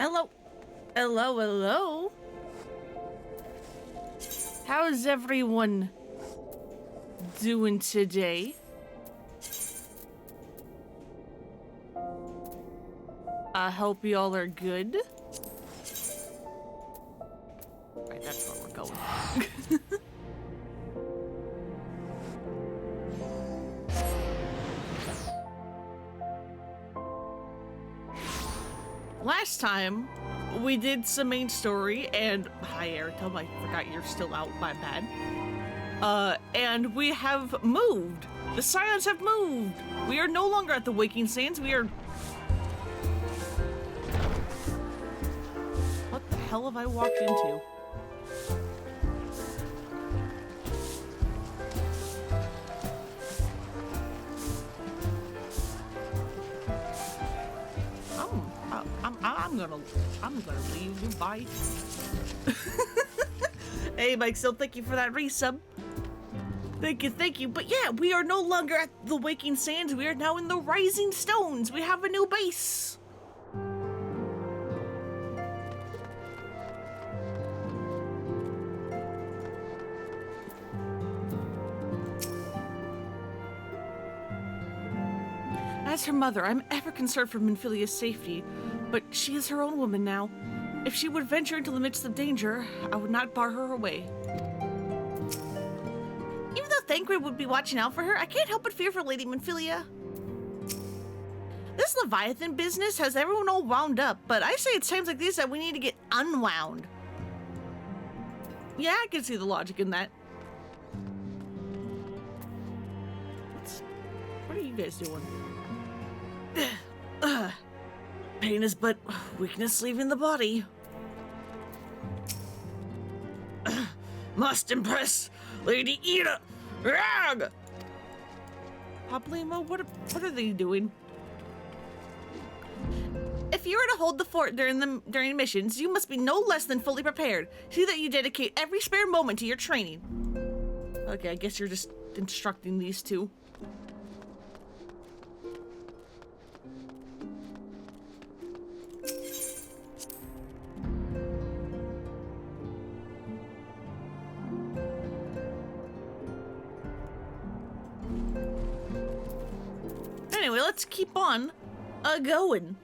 Hello. Hello, hello. How's everyone doing today? I hope y'all are good. Right, that's where we're going. Last time, we did some main story, and hi, Eritum, I forgot you're still out, my bad. And we have moved. The Scions have moved. We are no longer at the Waking Sands. We are... What the hell have I walked into? I'm gonna leave. Goodbye. Hey, Mike, still thank you for that resub. Thank you. But yeah, we are no longer at the Waking Sands. We are now in the Rising Stones. We have a new base. As her mother, I'm ever concerned for Minfilia's safety, but she is her own woman now. If she would venture into the midst of danger, I would not bar her away. Even though Thancred would be watching out for her, I can't help but fear for Lady Minfilia. This Leviathan business has everyone all wound up, but I say it's times like these that we need to get unwound. Yeah, I can see the logic in that. What are you guys doing? Pain is but weakness leaving the body. Must impress Lady Ida. Rag! Pablimo, what are they doing? If you were to hold the fort during missions, you must be no less than fully prepared. See that you dedicate every spare moment to your training. Okay, I guess you're just instructing these two. Anyway, let's keep on going.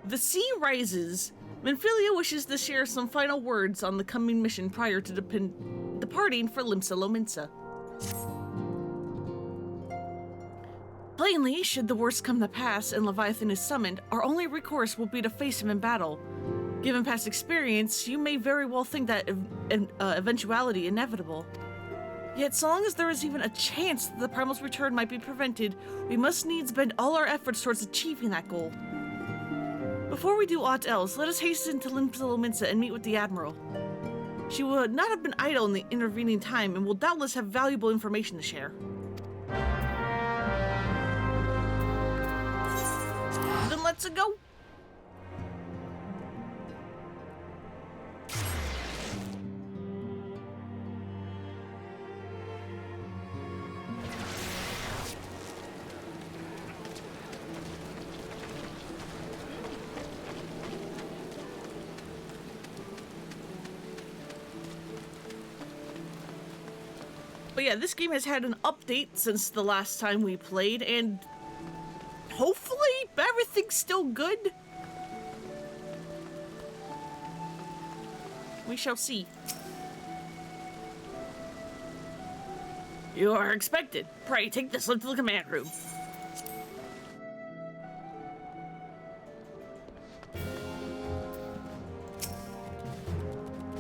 The sea rises. Minfilia wishes to share some final words on the coming mission prior to departing for Limsa Lominsa. Plainly, should the worst come to pass and Leviathan is summoned, our only recourse will be to face him in battle. Given past experience, you may very well think that eventuality inevitable. Yet, so long as there is even a chance that the Primal's return might be prevented, we must needs bend all our efforts towards achieving that goal. Before we do aught else, let us hasten to Limsa Lominsa and meet with the Admiral. She would not have been idle in the intervening time and will doubtless have valuable information to share. Then let's go. But yeah, this game has had an update since the last time we played, and hopefully everything's still good. We shall see. You are expected. Pray, take this lift to the command room.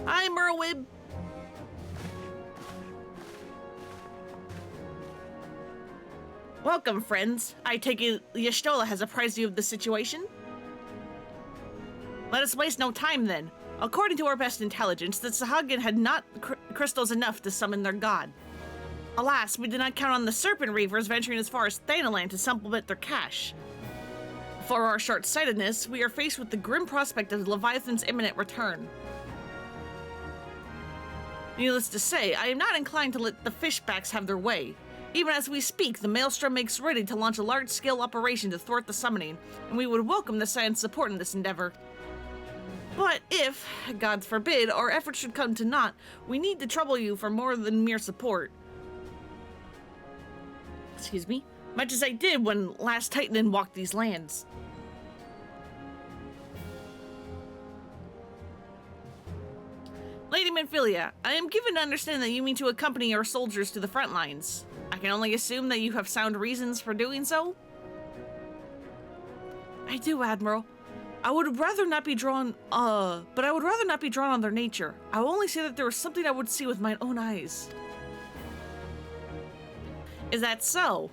Hi, Merwib. Welcome, friends. I take it Y'shtola has apprised you of the situation? Let us waste no time, then. According to our best intelligence, the Sahagin had not crystals enough to summon their god. Alas, we did not count on the Serpent Reavers venturing as far as Thanalan to supplement their cache. For our short-sightedness, we are faced with the grim prospect of Leviathan's imminent return. Needless to say, I am not inclined to let the fishbacks have their way. Even as we speak, the Maelstrom makes ready to launch a large-scale operation to thwart the summoning, and we would welcome the Science support in this endeavor. But if, God forbid, our efforts should come to naught, we need to trouble you for more than mere support. Excuse me? Much as I did when last Titan walked these lands. Lady Manphilia, I am given to understand that you mean to accompany our soldiers to the front lines. I can only assume that you have sound reasons for doing so? I do, Admiral. I would rather not be drawn, but I would rather not be drawn on their nature. I will only say that there was something I would see with my own eyes. Is that so?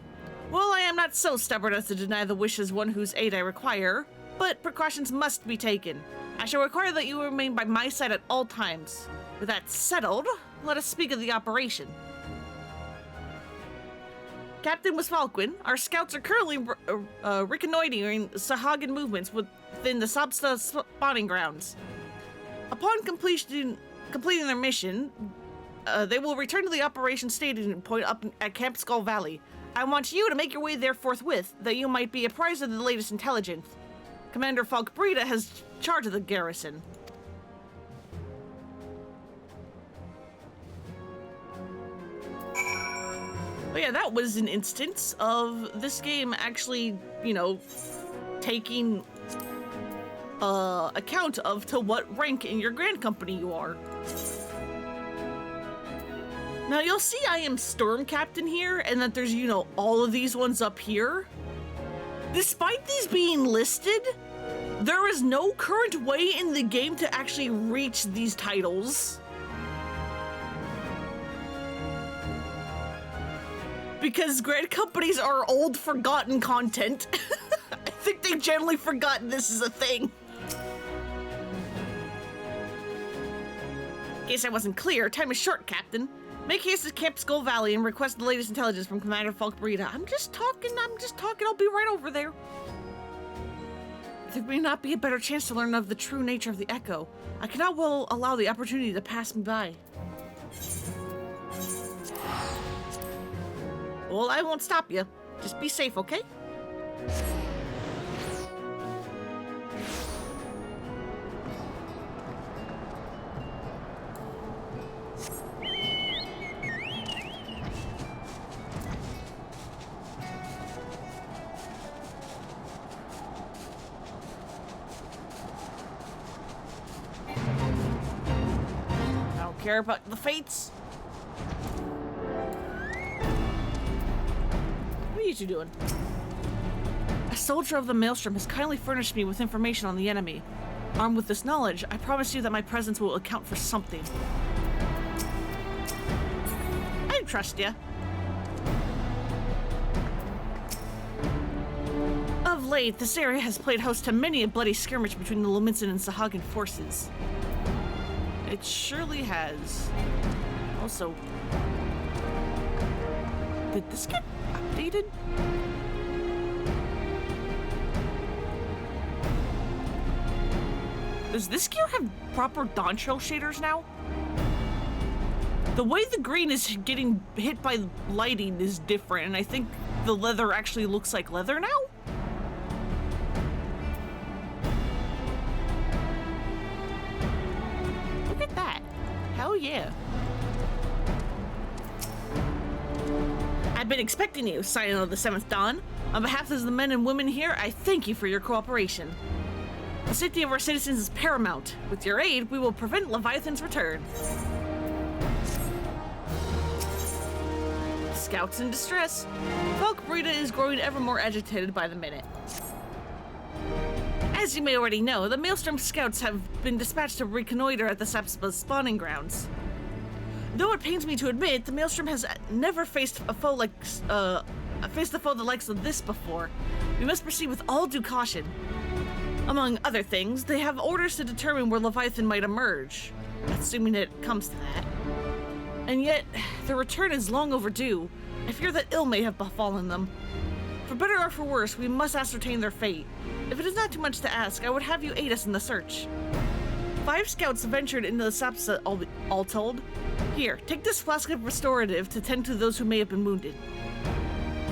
Well, I am not so stubborn as to deny the wishes one whose aid I require, but precautions must be taken. I shall require that you remain by my side at all times. With that settled, let us speak of the operation. Captain Wisfalquin, our scouts are currently reconnoitering Sahagan movements within the Sabsta spawning grounds. Upon completing their mission, they will return to the operation staging point up at Camp Skull Valley. I want you to make your way there forthwith, that you might be apprised of the latest intelligence. Commander Falk Breda has charge of the garrison. But yeah, that was an instance of this game actually, you know, taking account of to what rank in your Grand Company you are. Now you'll see I am Storm Captain here, and that there's, you know, all of these ones up here. Despite these being listed, there is no current way in the game to actually reach these titles. Because Grand Companies are old, forgotten content. I think they've generally forgotten this is a thing. In case I wasn't clear, time is short, Captain. Make haste to Camp Skull Valley and request the latest intelligence from Commander Falk Breda. I'm just talking, I'll be right over there. There may not be a better chance to learn of the true nature of the Echo. I cannot well allow the opportunity to pass me by. Well, I won't stop you. Just be safe, okay? I don't care about the fates. What are you two doing? A soldier of the Maelstrom has kindly furnished me with information on the enemy. Armed with this knowledge, I promise you that my presence will account for something. I trust you. Of late, this area has played host to many a bloody skirmish between the Luminson and Sahagan forces. It surely has. Also, did this get updated? Does this gear have proper dawn trail shaders now? The way the green is getting hit by lighting is different, and I think the leather actually looks like leather now? Look at that. Hell yeah. I've been expecting you, Scion of the Seventh Dawn. On behalf of the men and women here, I thank you for your cooperation. The safety of our citizens is paramount. With your aid, we will prevent Leviathan's return. Scouts in distress. Falk Breda is growing ever more agitated by the minute. As you may already know, the Maelstrom scouts have been dispatched to reconnoiter at the Sapspa's spawning grounds. Though it pains me to admit, the Maelstrom has never faced a foe like the likes of this before. We must proceed with all due caution. Among other things, they have orders to determine where Leviathan might emerge, assuming it comes to that. And yet, their return is long overdue. I fear that ill may have befallen them. For better or for worse, we must ascertain their fate. If it is not too much to ask, I would have you aid us in the search. 5 scouts ventured into the Sapsa, all told. Here, take this flask of restorative to tend to those who may have been wounded.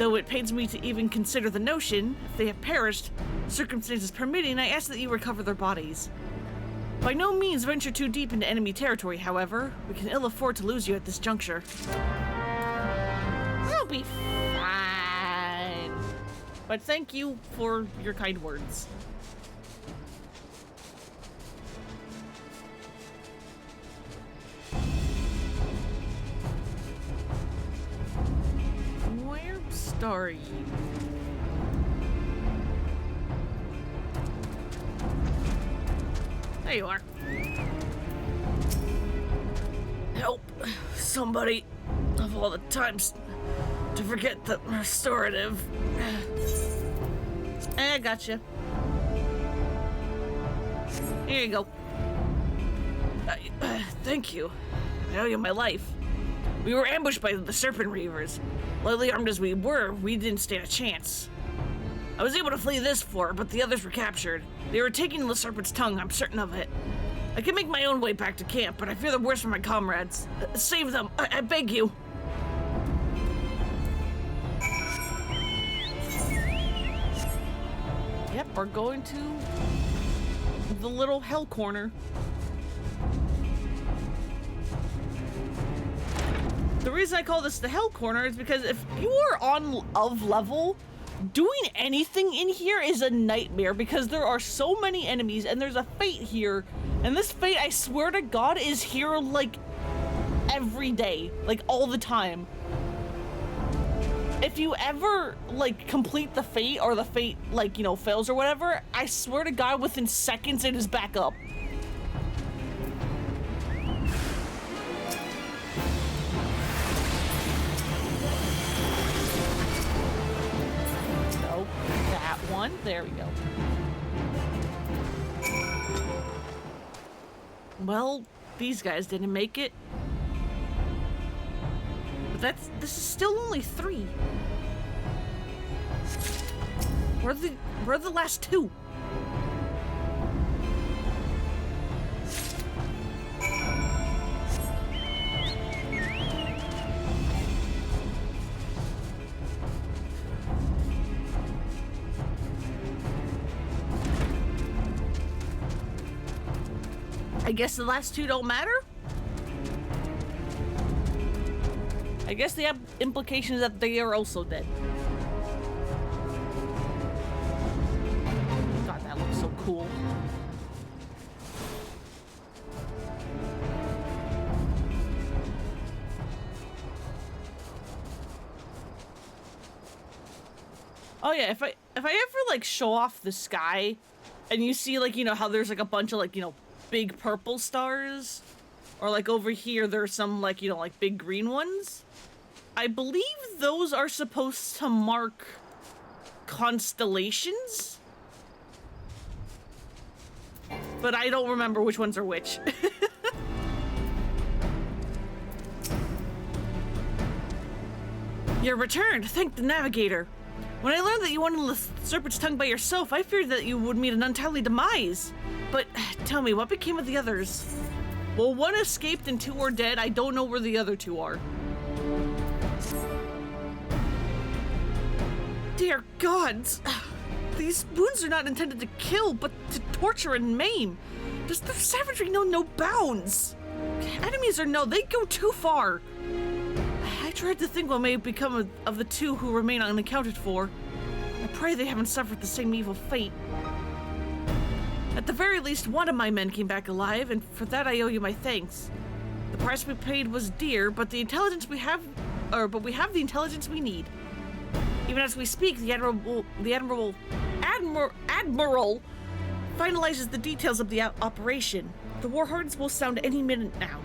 Though it pains me to even consider the notion, if they have perished, circumstances permitting, I ask that you recover their bodies. By no means venture too deep into enemy territory, however. We can ill afford to lose you at this juncture. I'll be fine. But thank you for your kind words. Where are you? There you are. Help somebody of all the times to forget the restorative. I gotcha. Here you go. Thank you. I owe you my life. We were ambushed by the Serpent Reavers. Lightly armed as we were, we didn't stand a chance. I was able to flee this floor, but the others were captured. They were taking the Serpent's tongue, I'm certain of it. I can make my own way back to camp, but I fear the worst for my comrades. Save them, I beg you. Yep, we're going to the little hell corner. The reason I call this the hell corner is because if you are on of level, doing anything in here is a nightmare because there are so many enemies and there's a fate here. And this fate, I swear to God, is here like every day, like all the time. If you ever like complete the fate or the fate like, you know, fails or whatever, I swear to God, within seconds it is back up. So, that one, there we go. Well, these guys didn't make it. But this is still only 3. We're the last 2. I guess the last 2 don't matter? I guess the implication is that they are also dead. God, that looks so cool. Oh yeah, if I ever like show off the sky and you see like, you know, how there's like a bunch of like, you know, big purple stars, or like over here there's some like, you know, like big green ones. I believe those are supposed to mark constellations, but I don't remember which ones are which. You're returned. Thank the navigator. When I learned that you wanted the Serpent's tongue by yourself, I feared that you would meet an untimely demise. But tell me, what became of the others? Well, 1 escaped and 2 are dead. I don't know where the other 2 are. Dear gods, these wounds are not intended to kill, but to torture and maim. Does the savagery know no bounds? Enemies or no, they go too far. I tried to think what may become of the 2 who remain unaccounted for. I pray they haven't suffered the same evil fate. At the very least, 1 of my men came back alive, and for that I owe you my thanks. The price we paid was dear, but the intelligence we have the intelligence we need. Even as we speak, the admiral finalizes the details of the operation. The war horns will sound any minute now.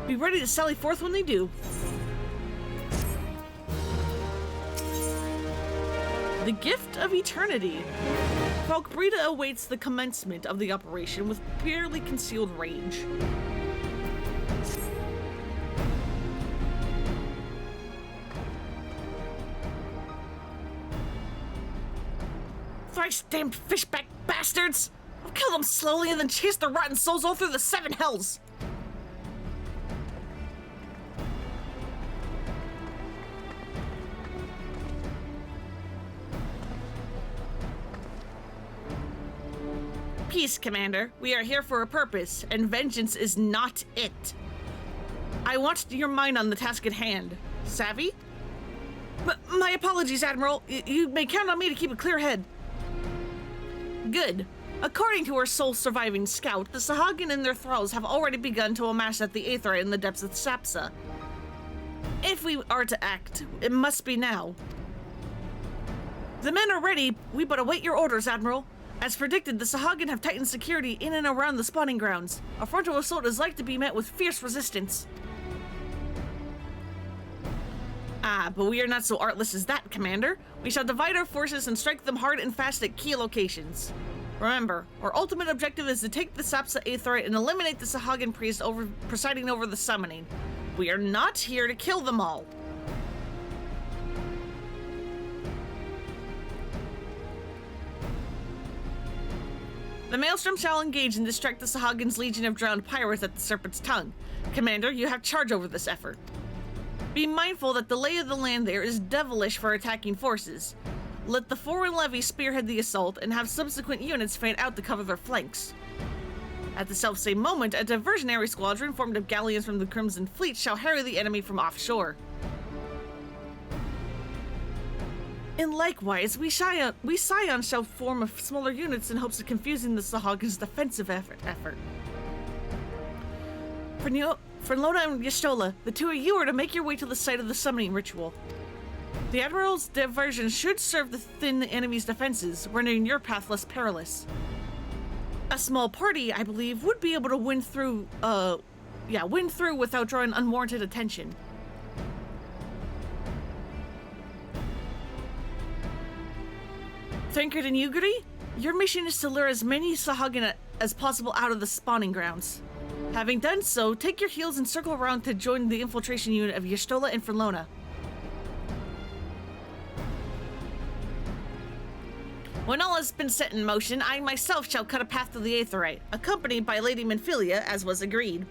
Be ready to sally forth when they do. The Gift of Eternity. Falkbrita awaits the commencement of the operation with barely concealed rage. Thrice damned fishback bastards! I'll kill them slowly and then chase their rotten souls all through the 7 hells! Peace, Commander. We are here for a purpose, and vengeance is not it. I want your mind on the task at hand. Savvy? My apologies, Admiral. You may count on me to keep a clear head. Good. According to our sole surviving scout, the Sahagin and their thralls have already begun to amass at the Aetheryte in the depths of Sapsa. If we are to act, it must be now. The men are ready. We but await your orders, Admiral. As predicted, the Sahagin have tightened security in and around the spawning grounds. A frontal assault is like to be met with fierce resistance. But we are not so artless as that, Commander. We shall divide our forces and strike them hard and fast at key locations. Remember, our ultimate objective is to take the Sapsa Aetheryte and eliminate the Sahagin priest presiding over the summoning. We are not here to kill them all. The Maelstrom shall engage and distract the Sahagin's legion of drowned pirates at the Serpent's Tongue. Commander, you have charge over this effort. Be mindful that the lay of the land there is devilish for attacking forces. Let the foreign levy spearhead the assault and have subsequent units fan out to cover their flanks. At the selfsame moment, a diversionary squadron formed of galleons from the Crimson Fleet shall harry the enemy from offshore. And likewise, we Scions shall form smaller units in hopes of confusing the Sahagin's defensive effort. For Lona and Y'shtola, the two of you are to make your way to the site of the summoning ritual. The Admiral's diversion should serve to thin the enemy's defenses, rendering your path less perilous. A small party, I believe, would be able to win through without drawing unwarranted attention. Tankard and Yuguri, your mission is to lure as many Sahagin as possible out of the spawning grounds. Having done so, take your heels and circle around to join the infiltration unit of Y'shtola and Frelona. When all has been set in motion, I myself shall cut a path to the Aetheryte, accompanied by Lady Minfilia, as was agreed.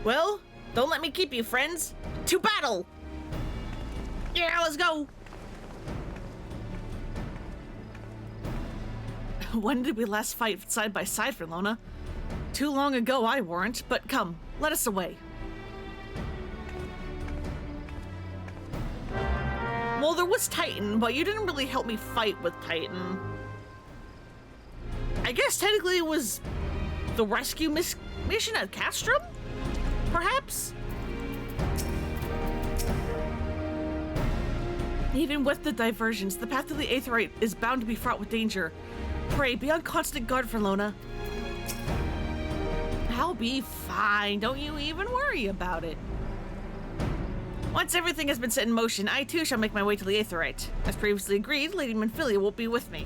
Well, don't let me keep you, friends. To battle! Yeah, let's go! When did we last fight side by side, Frelona? Too long ago, I warrant, but come, let us away. Well, there was Titan, but you didn't really help me fight with Titan. I guess technically it was the rescue mission at Castrum? Perhaps? Even with the diversions, the path to the Aetheryte is bound to be fraught with danger. Pray, be on constant guard, Frelona. I'll be fine. Don't you even worry about it. Once everything has been set in motion, I too shall make my way to the Aetheryte. As previously agreed, Lady Minfilia will be with me.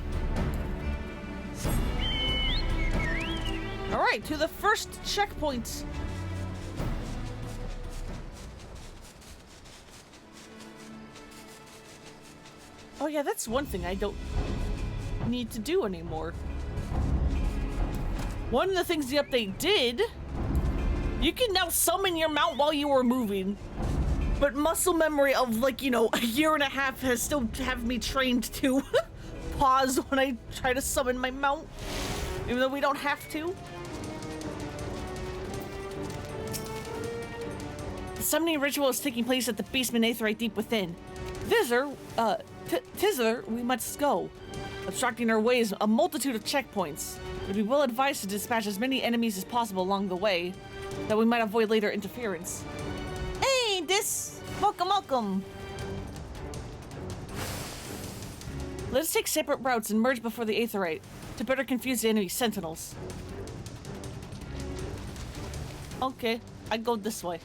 Alright, to the first checkpoint. Oh yeah, that's one thing I don't need to do anymore. One of the things the update did, you can now summon your mount while you are moving. But muscle memory of, like, you know, a year and a half has still have me trained to pause when I try to summon my mount, even though we don't have to. The summoning ritual is taking place at the basement Aetheryte deep within. Thither, we must go. Obstructing our way is a multitude of checkpoints. It would be well advised to dispatch as many enemies as possible along the way, that we might avoid later interference. Hey, welcome. Let's take separate routes and merge before the Aetheryte to better confuse the enemy sentinels. Okay, I go this way.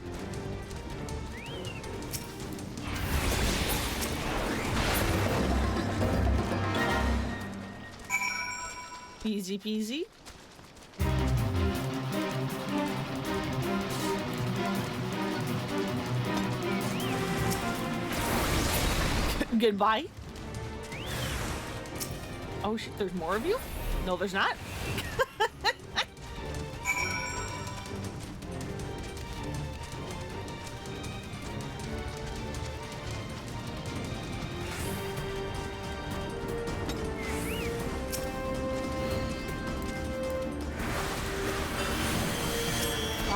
Easy peasy. Goodbye. Oh shit, there's more of you? No, there's not.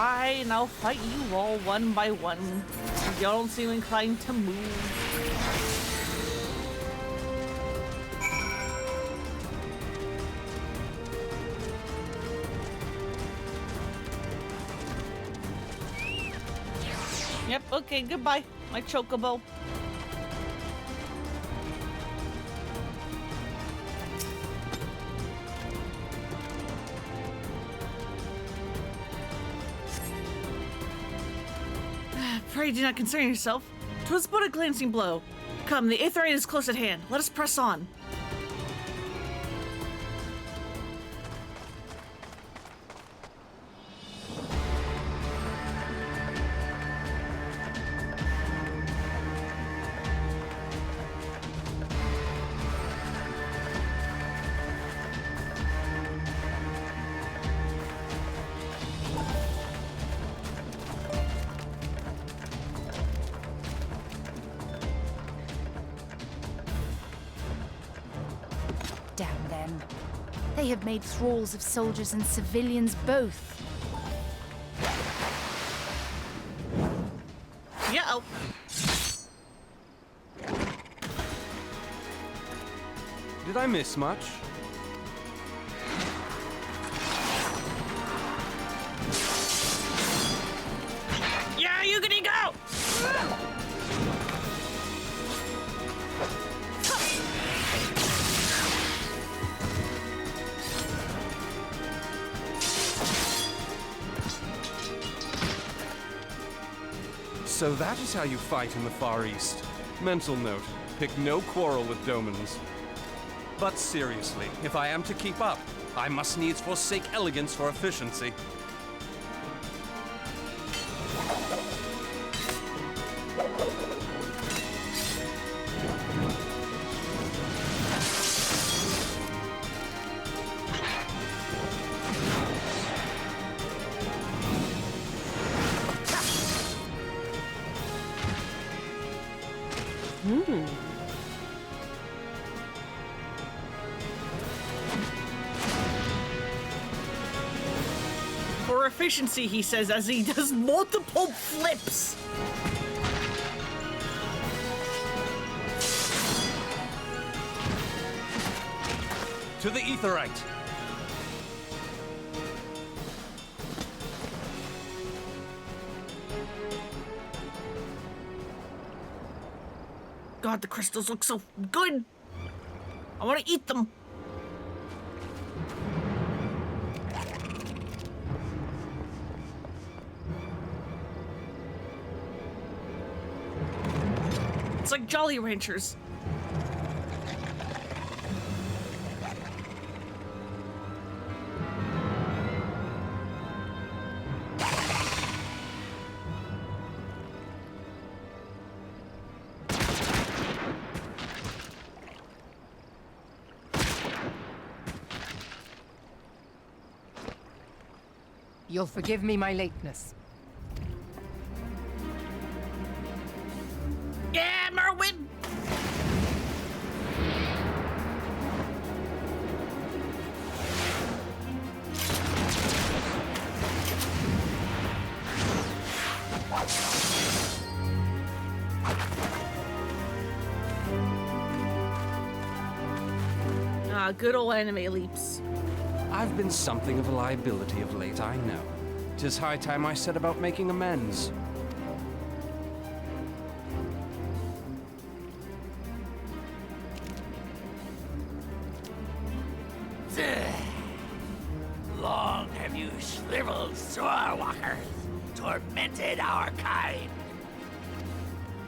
Fine, I'll fight you all one by one. You don't seem inclined to move. Yep, okay, goodbye, my chocobo. Pray do not concern yourself. 'Twas but a glancing blow. Come, the Aetherite is close at hand. Let us press on. Damn them. They have made thralls of soldiers and civilians both. Yeah. Did I miss much? Yeah, you can go! So that is how you fight in the Far East. Mental note, pick no quarrel with Domans. But seriously, if I am to keep up, I must needs forsake elegance for efficiency. For efficiency, he says, as he does multiple flips. To the Aetherite! God, the crystals look so good. I want to eat them. It's like Jolly Ranchers. You'll forgive me my lateness. Yeah, Merwin! Ah, good old anime leaps. I've been something of a liability of late, I know. 'Tis high time I set about making amends. Long have you shriveled swordwalkers, tormented our kind.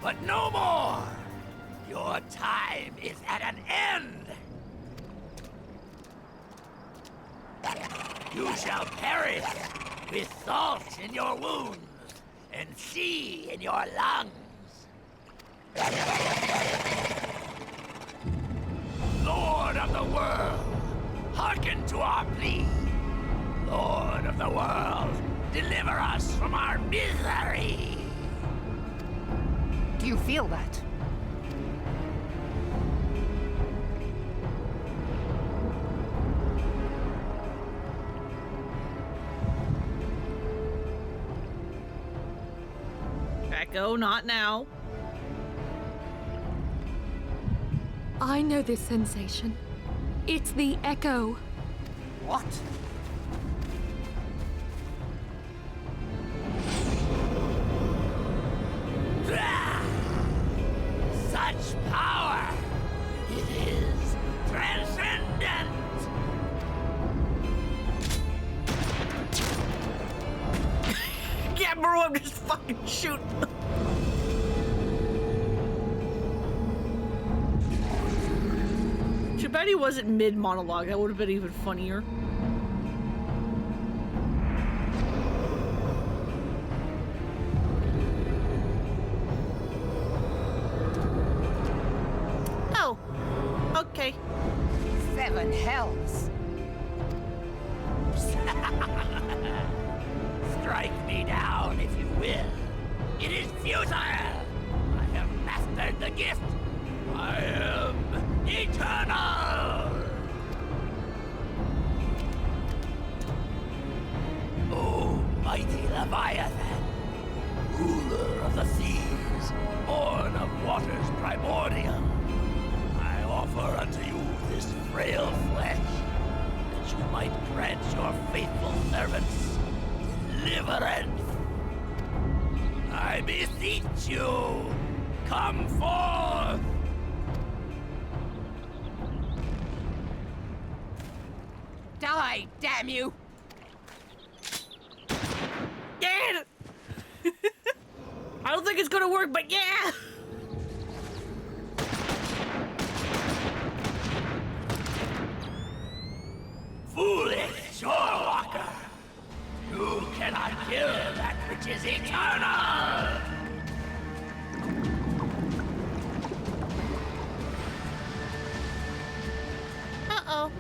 But no more! Your time is at an end! You shall perish with salt in your wounds and sea in your lungs. Lord of the world, hearken to our plea. Lord of the world, deliver us from our misery. Do you feel that? Echo, not now. I know this sensation. It's the echo. What? Such power! It is transcendent! Yeah, bro, I'm just fucking shoot. Too bad he wasn't mid-monologue. That would have been even funnier. Oh. Okay. 7 hells. Strike me down if you will. It is futile. I have mastered the gift. I am eternal. O mighty Leviathan, ruler of the seas, born of waters primordial, I offer unto you this frail flesh, that you might grant your faithful servants deliverance. I beseech you, come forth! Die, damn you! Yeah! I don't think it's gonna work, but yeah! Foolish shorewalker! You cannot kill that which is eternal! Uh-oh.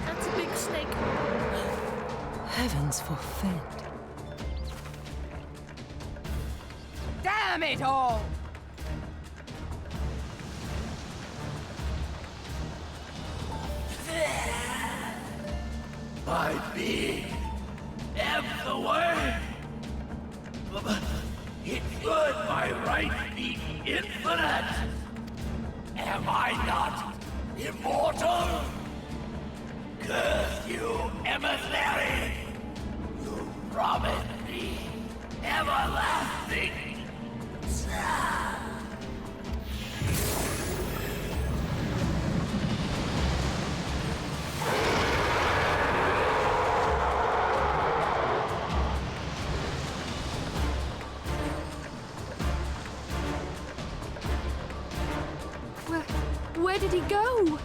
That's a big snake. Heavens forfend. Damn it all! My being ebb the way. It could by right be infinite. Am I not immortal? Curse you, emissary! You promised me everlasting. Where did he go?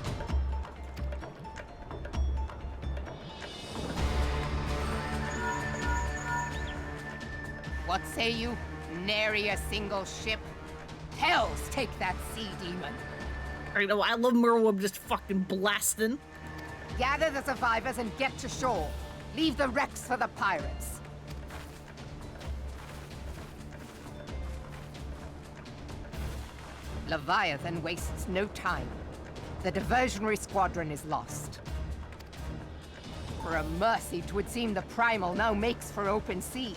What say you? Nary a single ship? Hells take that sea demon! I know, I love Merwin just fucking blasting. Gather the survivors and get to shore. Leave the wrecks for the pirates. Leviathan wastes no time. The diversionary squadron is lost. For a mercy, 'twould seem the Primal now makes for open sea.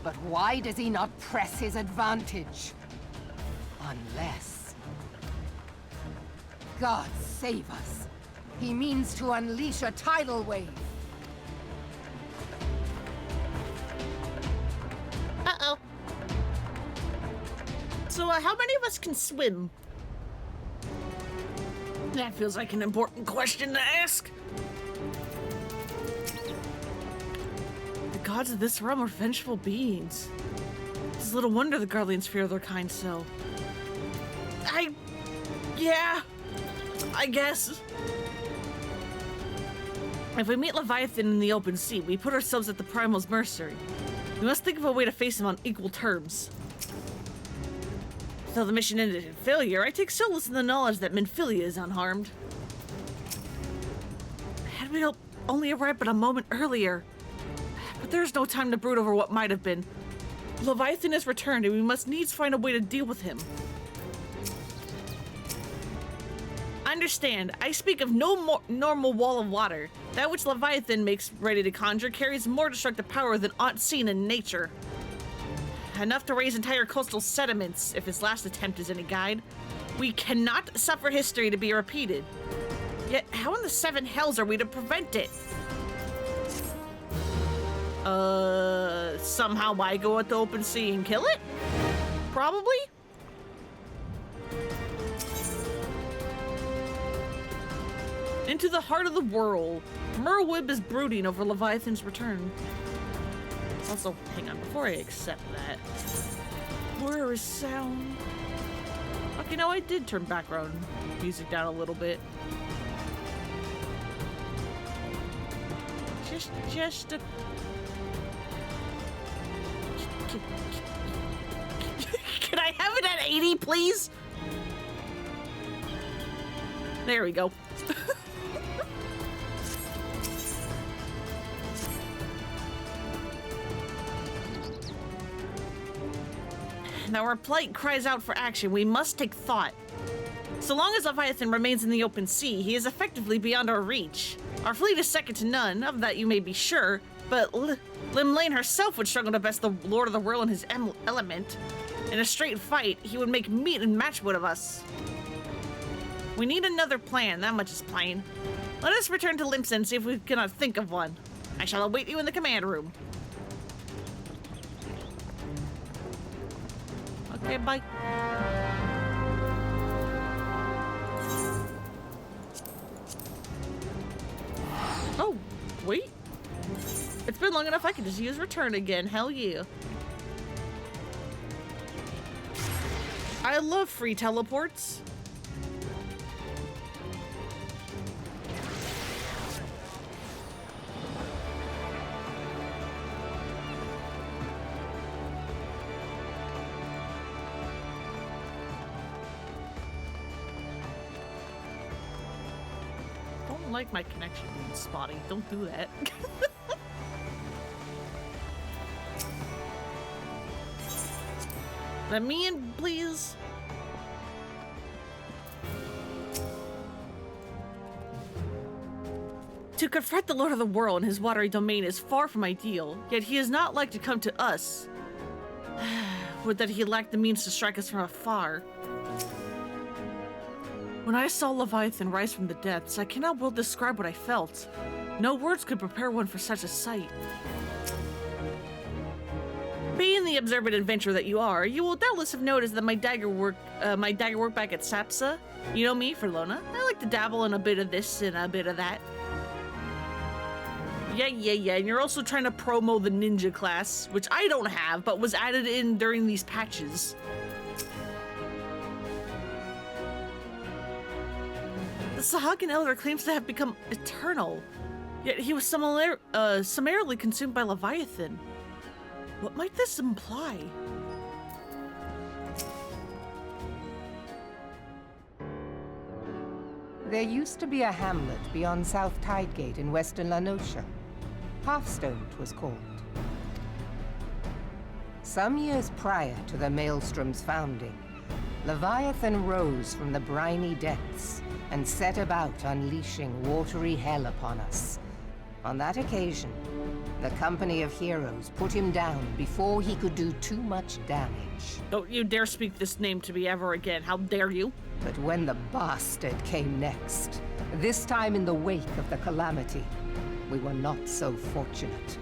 But why does he not press his advantage? Unless... God save us. He means to unleash a tidal wave. Uh-oh. So, how many of us can swim? That feels like an important question to ask. The gods of this realm are vengeful beings. It's little wonder the Guardians fear their kind so. Yeah, I guess. If we meet Leviathan in the open sea, we put ourselves at the Primal's mercy. We must think of a way to face him on equal terms. Though the mission ended in failure, I take solace in the knowledge that Minfilia is unharmed. Had we only arrived but a moment earlier. But there's no time to brood over what might have been. Leviathan has returned and we must needs find a way to deal with him. Understand, I speak of no normal wall of water. That which Leviathan makes ready to conjure carries more destructive power than aught seen in nature. Enough to raise entire coastal sediments, if his last attempt is any guide. We cannot suffer history to be repeated. Yet, how in the seven hells are we to prevent it? Somehow I go at the open sea and kill it? Probably? Into the heart of the whirl. Merwib is brooding over Leviathan's return. Also, hang on, before I accept that. Where is sound? Okay, no, I did turn background music down a little bit. Just a... Can I have it at 80, please? There we go. Now our plight cries out for action. We must take thought. So long as Leviathan remains in the open sea, he is effectively beyond our reach. Our fleet is second to none, of that you may be sure, but Lim Lane herself would struggle to best the Lord of the Whirl in his element. In a straight fight, he would make meat and matchwood of us. We need another plan, that much is plain. Let us return to Limsa and see if we cannot think of one. I shall await you in the command room. Okay, bye. Oh, wait. It's been long enough I can just use return again. Hell yeah. I love free teleports. Like my connection being spotty. Don't do that. Let me in, please. To confront the Lord of the Whirl in his watery domain is far from ideal, yet he is not like to come to us. Would that he lacked the means to strike us from afar. When I saw Leviathan rise from the depths, I cannot well describe what I felt. No words could prepare one for such a sight. Being the observant adventurer that you are, you will doubtless have noticed that my dagger work back at Sapsa. You know me, for Lona. I like to dabble in a bit of this and a bit of that. Yeah, and you're also trying to promo the ninja class, which I don't have, but was added in during these patches. The Sahagin Elder claims to have become eternal, yet he was summarily consumed by Leviathan. What might this imply? There used to be a hamlet beyond South Tidegate in western Lanosha. Hearthstone, 'twas called. Some years prior to the Maelstrom's founding, Leviathan rose from the briny depths and set about unleashing watery hell upon us. On that occasion, the company of heroes put him down before he could do too much damage. Don't you dare speak this name to me ever again. How dare you? But when the bastard came next, this time in the wake of the calamity, we were not so fortunate.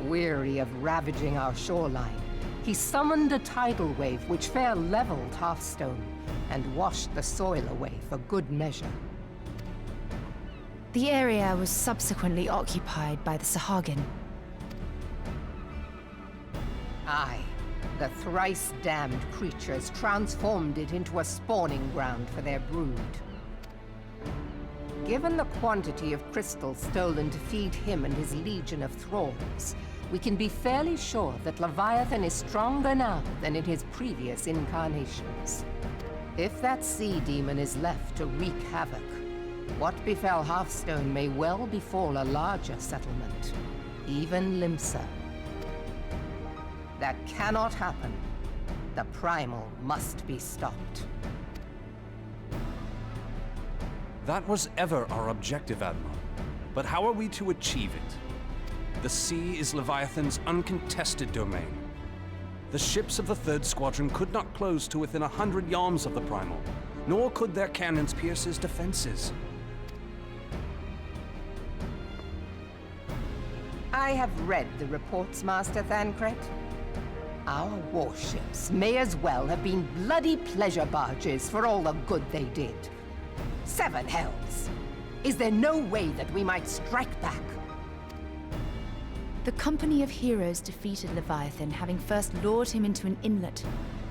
Weary of ravaging our shoreline, he summoned a tidal wave which fair leveled Hearthstone and washed the soil away for good measure. The area was subsequently occupied by the Sahagin. Aye, the thrice-damned creatures transformed it into a spawning ground for their brood. Given the quantity of crystals stolen to feed him and his legion of thralls, we can be fairly sure that Leviathan is stronger now than in his previous incarnations. If that sea demon is left to wreak havoc, what befell Hearthstone may well befall a larger settlement, even Limsa. That cannot happen. The Primal must be stopped. That was ever our objective, Admiral. But how are we to achieve it? The sea is Leviathan's uncontested domain. The ships of the 3rd Squadron could not close to within 100 yards of the Primal, nor could their cannons pierce his defenses. I have read the reports, Master Thancred. Our warships may as well have been bloody pleasure barges for all the good they did. 7 hells! Is there no way that we might strike back? The company of heroes defeated Leviathan, having first lured him into an inlet,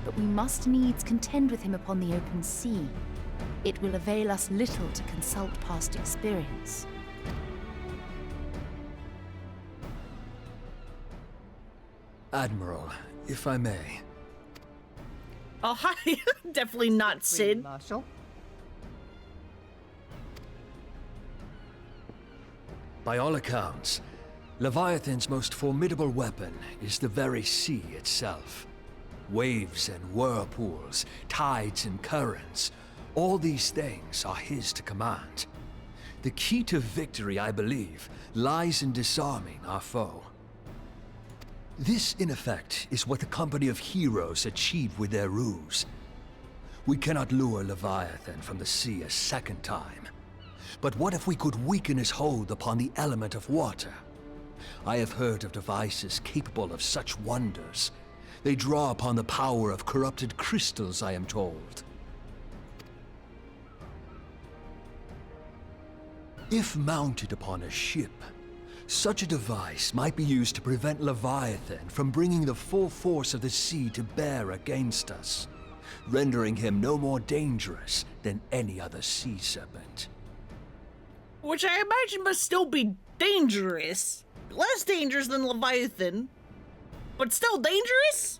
but we must needs contend with him upon the open sea. It will avail us little to consult past experience. Admiral, if I may. Oh, hi. Definitely not Sid. Marshal. By all accounts, Leviathan's most formidable weapon is the very sea itself. Waves and whirlpools, tides and currents, all these things are his to command. The key to victory, I believe, lies in disarming our foe. This, in effect, is what the company of heroes achieved with their ruse. We cannot lure Leviathan from the sea a second time. But what if we could weaken his hold upon the element of water? I have heard of devices capable of such wonders. They draw upon the power of corrupted crystals, I am told. If mounted upon a ship, such a device might be used to prevent Leviathan from bringing the full force of the sea to bear against us, rendering him no more dangerous than any other sea serpent. Which I imagine must still be dangerous. Less dangerous than Leviathan, but still dangerous?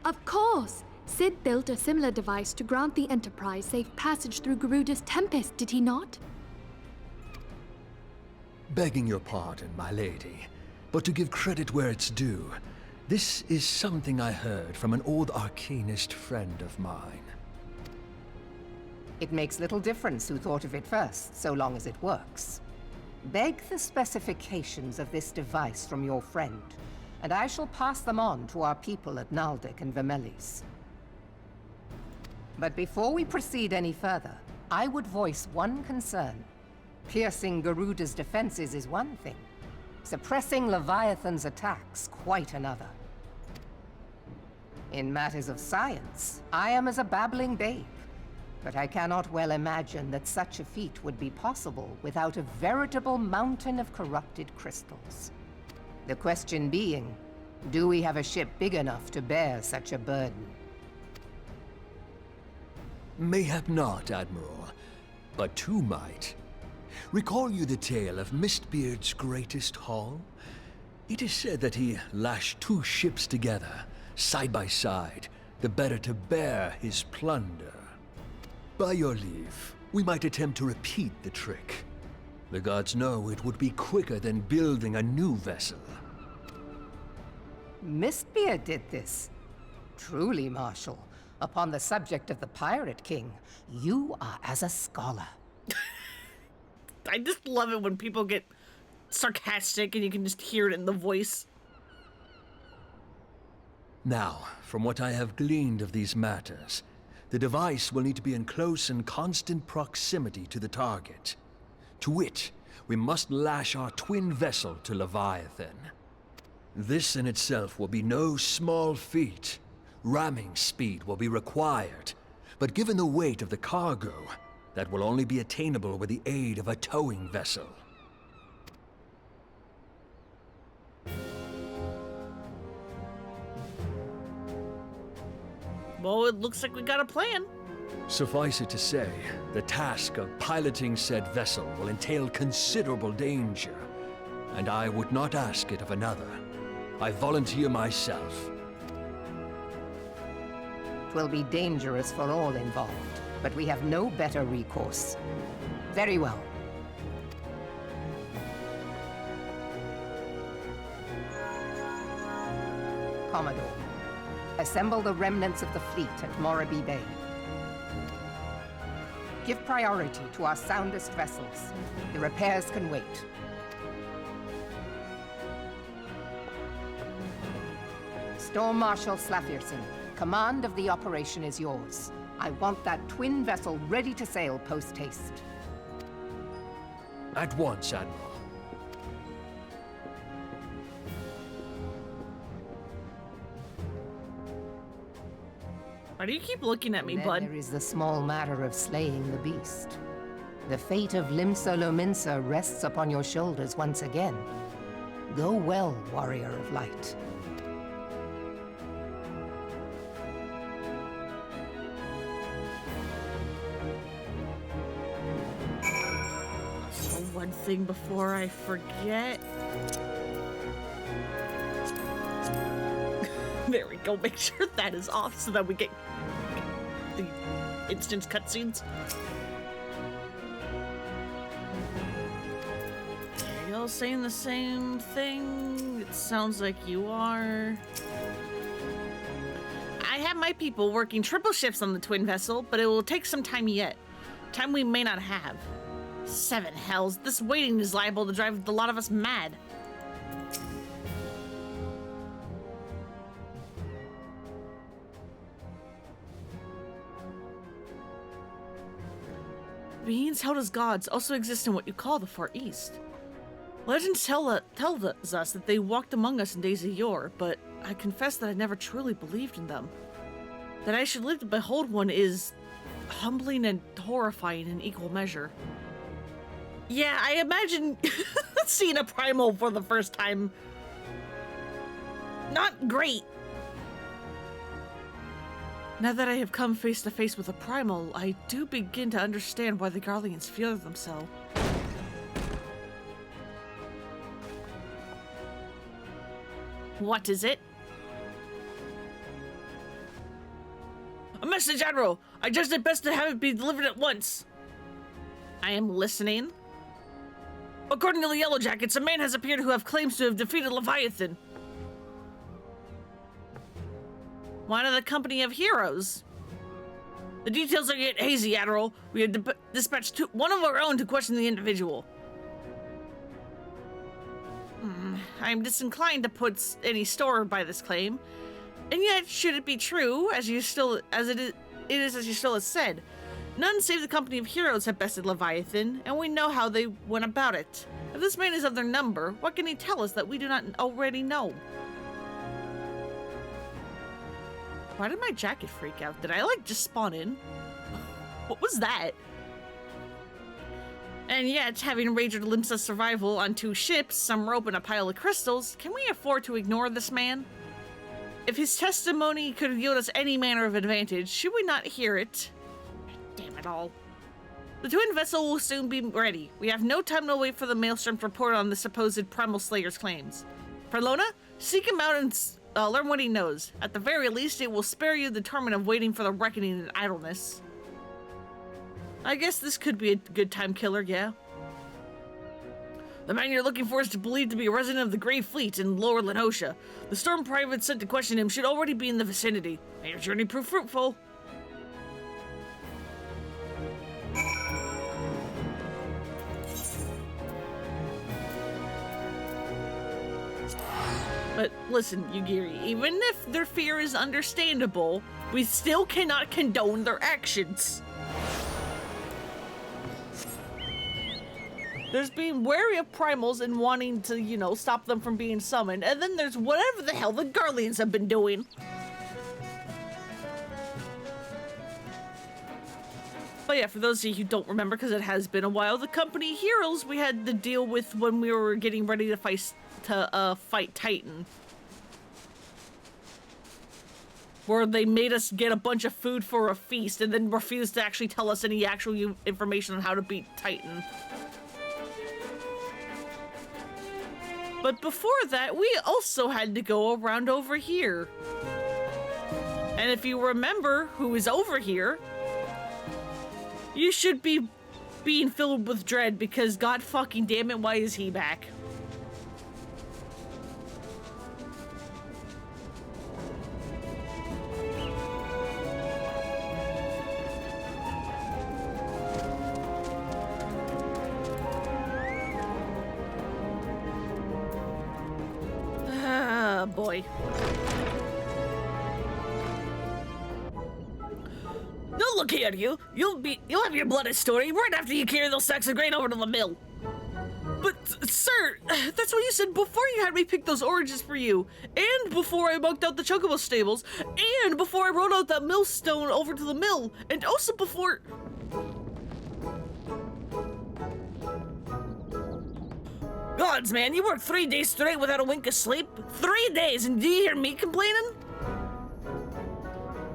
Of course! Sid built a similar device to grant the Enterprise safe passage through Garuda's Tempest, did he not? Begging your pardon, my lady, but to give credit where it's due, this is something I heard from an old arcanist friend of mine. It makes little difference who thought of it first, so long as it works. Beg the specifications of this device from your friend, and I shall pass them on to our people at Naldic and Vermelis. But before we proceed any further, I would voice one concern. Piercing Garuda's defenses is one thing. Suppressing Leviathan's attacks, quite another. In matters of science, I am as a babbling babe. But I cannot well imagine that such a feat would be possible without a veritable mountain of corrupted crystals. The question being, do we have a ship big enough to bear such a burden? Mayhap not, Admiral, but two might. Recall you the tale of Mistbeard's greatest haul? It is said that he lashed 2 ships together, side by side, the better to bear his plunder. By your leave, we might attempt to repeat the trick. The gods know it would be quicker than building a new vessel. Mistbeard did this. Truly, Marshal, upon the subject of the Pirate King, you are as a scholar. I just love it when people get sarcastic and you can just hear it in the voice. Now, from what I have gleaned of these matters, the device will need to be in close and constant proximity to the target. To wit, we must lash our twin vessel to Leviathan. This in itself will be no small feat. Ramming speed will be required, but given the weight of the cargo, that will only be attainable with the aid of a towing vessel. Well, it looks like we got a plan. Suffice it to say, the task of piloting said vessel will entail considerable danger, and I would not ask it of another. I volunteer myself. Twill be dangerous for all involved, but we have no better recourse. Very well. Commodore, assemble the remnants of the fleet at Morabie Bay. Give priority to our soundest vessels. The repairs can wait. Storm Marshal Slafierson, command of the operation is yours. I want that twin vessel ready to sail post-haste. At once, Admiral. Why do you keep looking at me, And then bud? there is the small matter of slaying the beast. The fate of Limsa Lominsa rests upon your shoulders once again. Go well, warrior of light. So one thing before I forget. There we go. Make sure that is off so that we get the instant cutscenes. Are y'all saying the same thing? It sounds like you are. I have my people working triple shifts on the twin vessel, but it will take some time yet. Time we may not have. 7 hells. This waiting is liable to drive a lot of us mad. Beings held as gods also exist in what you call the Far East. Legends tells us that they walked among us in days of yore, but I confess that I never truly believed in them. That I should live to behold one is humbling and horrifying in equal measure. Yeah, I imagine seeing a Primal for the first time. Not great. Now that I have come face to face with a Primal, I do begin to understand why the Garleans fear themselves. What is it? A message, Admiral! I judged it best to have it be delivered at once. I am listening. According to the Yellow Jackets, a man has appeared who have claims to have defeated Leviathan. One of the company of heroes. The details are yet hazy, Admiral. We have dispatched one of our own to question the individual. I am disinclined to put any store by this claim, and yet, should it be true, as you still have said, none save the company of heroes have bested Leviathan, and we know how they went about it. If this man is of their number, what can he tell us that we do not already know? Why did my jacket freak out? Did I, just spawn in? What was that? And yet, having wagered Limsa's survival on 2 ships, some rope, and a pile of crystals, can we afford to ignore this man? If his testimony could yield us any manner of advantage, should we not hear it? Damn it all. The twin vessel will soon be ready. We have no time to wait for the Maelstrom to report on the supposed Primal Slayer's claims. Perlona, seek him out and learn what he knows. At the very least, it will spare you the torment of waiting for the reckoning and idleness. I guess this could be a good time killer, yeah. The man you're looking for is believed to be a resident of the Grey Fleet in Lower Lenosha. The Storm Private sent to question him should already be in the vicinity. May your journey prove fruitful. But listen, Yugiri, even if their fear is understandable, we still cannot condone their actions. There's being wary of primals and wanting to, stop them from being summoned, and then there's whatever the hell the Garleans have been doing. But yeah, for those of you who don't remember, because it has been a while, the company heroes we had to deal with when we were getting ready to fight Titan. Where they made us get a bunch of food for a feast and then refused to actually tell us any actual information on how to beat Titan. But before that, we also had to go around over here. And if you remember who is over here, you should be being filled with dread because god fucking damn it, why is he back? boy. Now look here, you'll have your blooded story right after you carry those sacks of grain over to the mill. But, sir, that's what you said before you had me pick those oranges for you, and before I mucked out the chocobo stables, and before I rode out that millstone over to the mill, and also before... Gods, man, you worked 3 days straight without a wink of sleep? 3 days, and do you hear me complaining?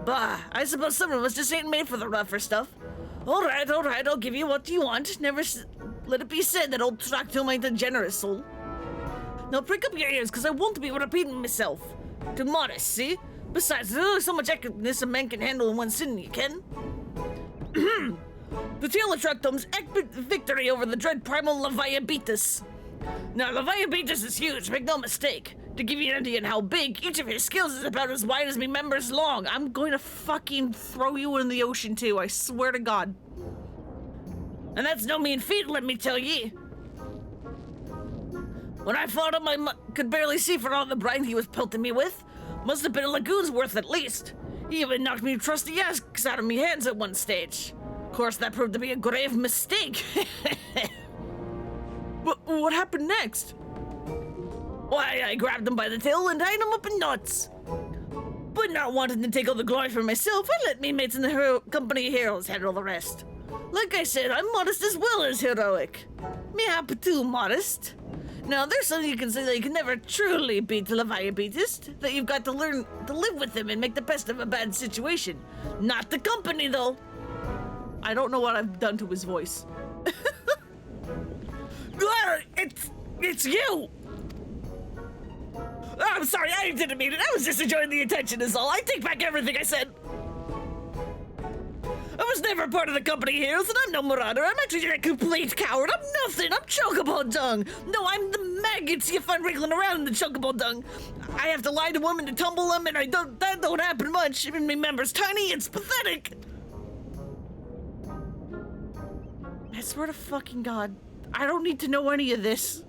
Bah, I suppose some of us just ain't made for the rougher stuff. All right, I'll give you what you want. Never let it be said that old Tractum ain't a generous soul. Now prick up your ears, because I won't be repeating myself. Too modest, see? Besides, there's only so much eccentricness a man can handle in one sitting, you can? The tale of Tractum's epic victory over the dread Primal Leviabetus. Now, Leviabetus is huge, make no mistake. To give you an idea on how big, each of his skills is about as wide as me members long. I'm going to fucking throw you in the ocean too, I swear to God. And that's no mean feat, let me tell ye. When I fought him, I could barely see for all the brine he was pelting me with. Must have been a lagoon's worth at least. He even knocked me trusty ass out of me hands at one stage. Of course, that proved to be a grave mistake. What happened next? Why, I grabbed him by the tail and tied him up in knots. But not wanting to take all the glory for myself, I let me mates in the company of heroes handle the rest. Like I said, I'm modest as well as heroic. Me happy too modest. Now, there's something you can say that you can never truly beat the Leviabetus, that you've got to learn to live with him and make the best of a bad situation. Not the company, though. I don't know what I've done to his voice. It's you! I'm sorry, I didn't mean it. I was just enjoying the attention is all. I take back everything I said. I was never part of the company heroes, and I'm no marauder. I'm actually a complete coward. I'm nothing. I'm chocobo dung. No, I'm the maggots you find wriggling around in the chocobo dung. I have to lie to women to tumble them, and that don't happen much. Even me members tiny, it's pathetic. I swear to fucking God, I don't need to know any of this.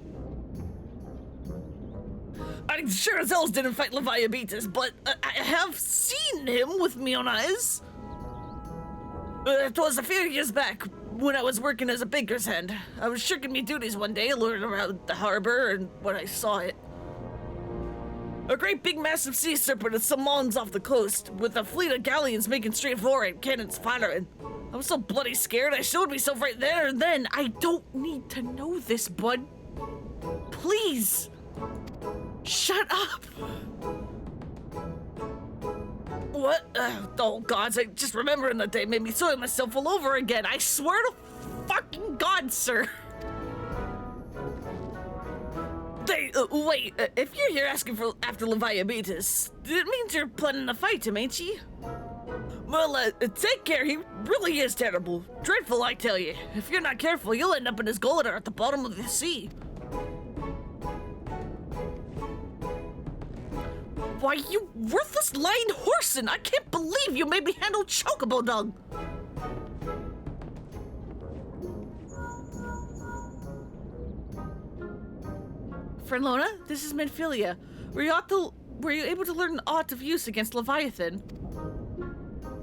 I sure as hell didn't fight Leviabetus, but I have seen him with my own eyes. It was a few years back when I was working as a baker's hand. I was shirking me duties one day, luring around the harbor, and when I saw it, a great big massive sea serpent with some mounds off the coast, with a fleet of galleons making straight for it, cannons firing. I was so bloody scared, I showed myself right there and then. I don't need to know this, bud. Please. Shut up! What? Oh gods, I just remembering that day made me soil myself all over again. I swear to fucking God, sir. Wait, if you're here asking after Leviabetus, it means you're planning to fight him, ain't ye? Well, take care, he really is terrible. Dreadful, I tell you. If you're not careful, you'll end up in his gullet or at the bottom of the sea. Why, you worthless lying horson! I can't believe you made me handle chocobo dung! Friend Lona, this is Menphilia. Were you able to learn aught of use against Leviathan?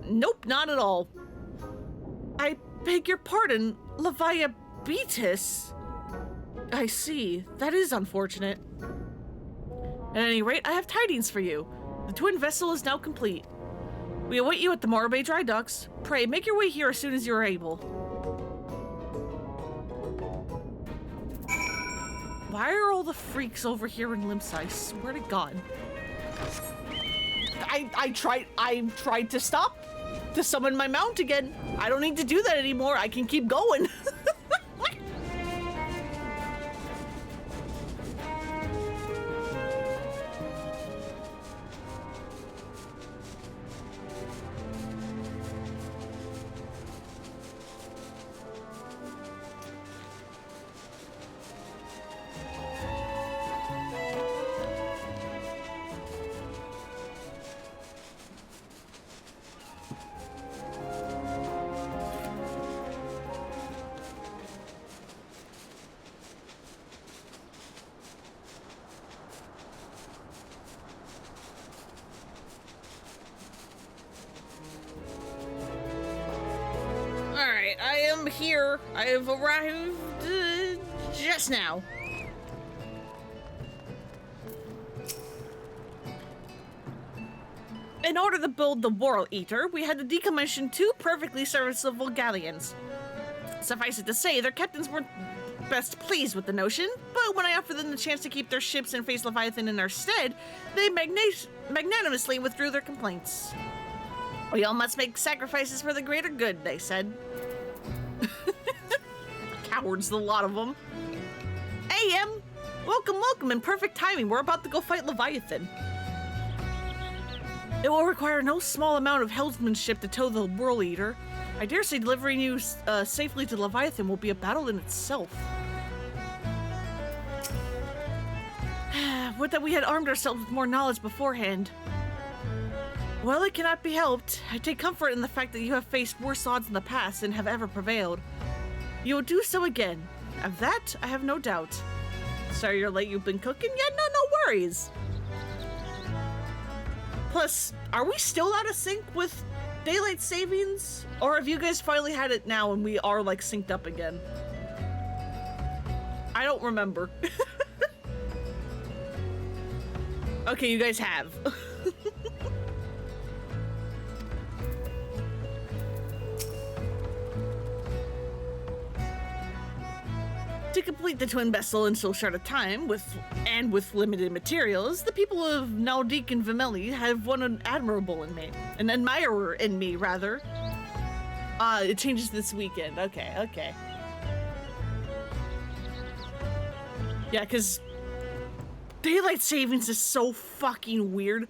Nope, not at all. I beg your pardon, Leviabetus? I see. That is unfortunate. At any rate, I have tidings for you. The twin vessel is now complete. We await you at the Morro Bay dry docks. Pray, make your way here as soon as you are able. Why are all the freaks over here in Limsa? I swear to God. I tried to stop to summon my mount again. I don't need to do that anymore. I can keep going. am here. I have arrived just now. In order to build the World Eater, we had to decommission 2 perfectly serviceable galleons. Suffice it to say, their captains weren't best pleased with the notion, but when I offered them the chance to keep their ships and face Leviathan in our stead, they magnanimously withdrew their complaints. We all must make sacrifices for the greater good, they said. Cowards, the lot of them. Hey, Em! Welcome, in perfect timing. We're about to go fight Leviathan. It will require no small amount of helmsmanship to tow the World Eater. I dare say delivering you safely to Leviathan will be a battle in itself. Would that we had armed ourselves with more knowledge beforehand. Well, it cannot be helped. I take comfort in the fact that you have faced worse odds in the past and have ever prevailed. You will do so again. Of that, I have no doubt. Sorry you're late, you've been cooking? Yeah, no worries. Plus, are we still out of sync with daylight savings? Or have you guys finally had it now and we are like synced up again? I don't remember. Okay, you guys have. To complete the twin vessel in so short a time, with limited materials, the people of Naldik and Vimeli have one an admirer in me, rather. It changes this weekend. Okay. Yeah, because daylight savings is so fucking weird.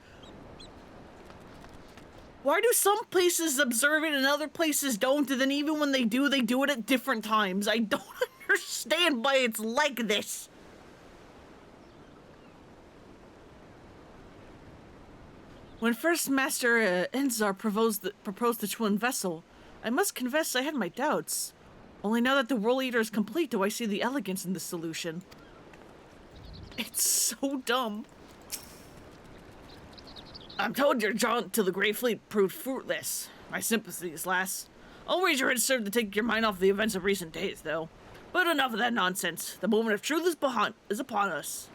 Why do some places observe it and other places don't, and then even when they do it at different times? I don't understand why it's like this. When First Master Enzar proposed the twin vessel, I must confess I had my doubts. Only now that the World Eater is complete do I see the elegance in this solution. It's so dumb. I'm told your jaunt to the Grey Fleet proved fruitless. My sympathies, lass. I'll wager it served to take your mind off the events of recent days, though. But enough of that nonsense. The moment of truth is upon us.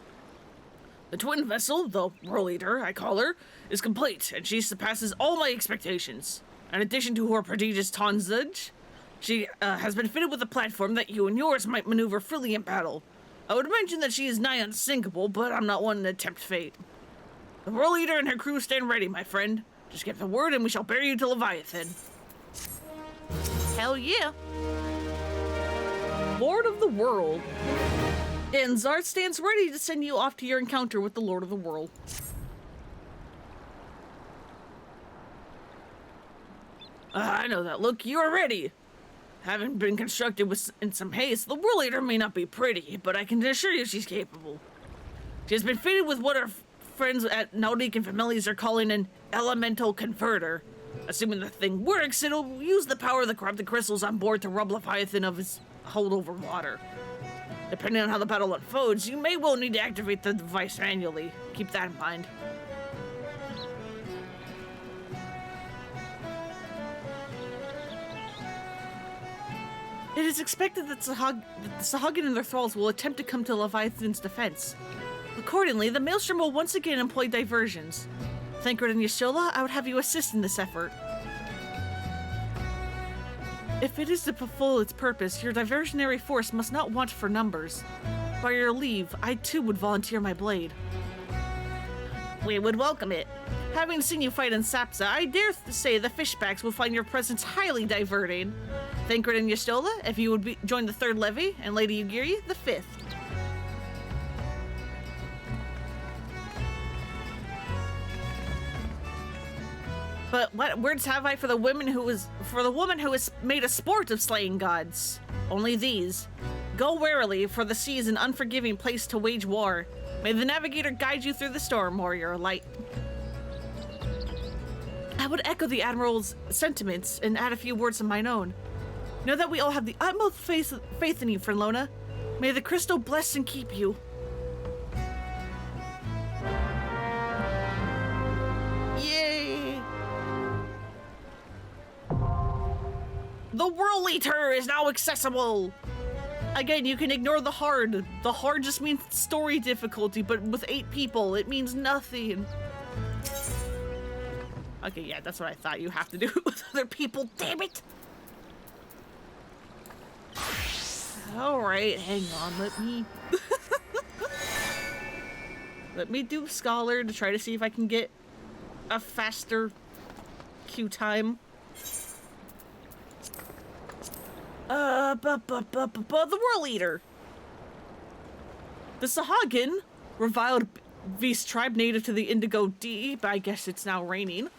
The twin vessel, the World Eater, I call her, is complete, and she surpasses all my expectations. In addition to her prodigious tonnage, she has been fitted with a platform that you and yours might maneuver freely in battle. I would mention that she is nigh unsinkable, but I'm not one to tempt fate. The World Eater and her crew stand ready, my friend. Just give the word and we shall bear you to Leviathan. Hell yeah. Lord of the World. Enzar stands ready to send you off to your encounter with the Lord of the World. I know that look. You are ready. Having been constructed in some haste, the World Eater may not be pretty, but I can assure you she's capable. She has been fitted with what our friends at Naldik and Families are calling an elemental converter. Assuming the thing works, it'll use the power of the corrupted crystals on board to rob Leviathan of his hold over water. Depending on how the battle unfolds, you may well need to activate the device manually. Keep that in mind. It is expected that the Sahagin and their thralls will attempt to come to Leviathan's defense. Accordingly, the Maelstrom will once again employ diversions. Thancred and Yashola, I would have you assist in this effort. If it is to fulfill its purpose, your diversionary force must not want for numbers. By your leave, I too would volunteer my blade. We would welcome it. Having seen you fight in Sapsa, I dare to say the fishbacks will find your presence highly diverting. Thancred and Yashola, if you would join the 3rd levy, and Lady Ugiri, the 5th. But what words have I for the woman who has made a sport of slaying gods? Only these. Go warily, for the sea is an unforgiving place to wage war. May the navigator guide you through the storm, warrior light. I would echo the Admiral's sentiments and add a few words of mine own. Know that we all have the utmost faith in you, Fernlona. May the crystal bless and keep you. Yay! The Whirl Eater is now accessible! Again, you can ignore the hard. The hard just means story difficulty, but with 8 people, it means nothing. Okay, yeah, that's what I thought. You have to do it with other people, damn it! Alright, hang on, let me do Scholar to try to see if I can get a faster queue time. The Whirl Eater. The Sahagin, reviled beast tribe native to the Indigo D, but I guess it's now raining,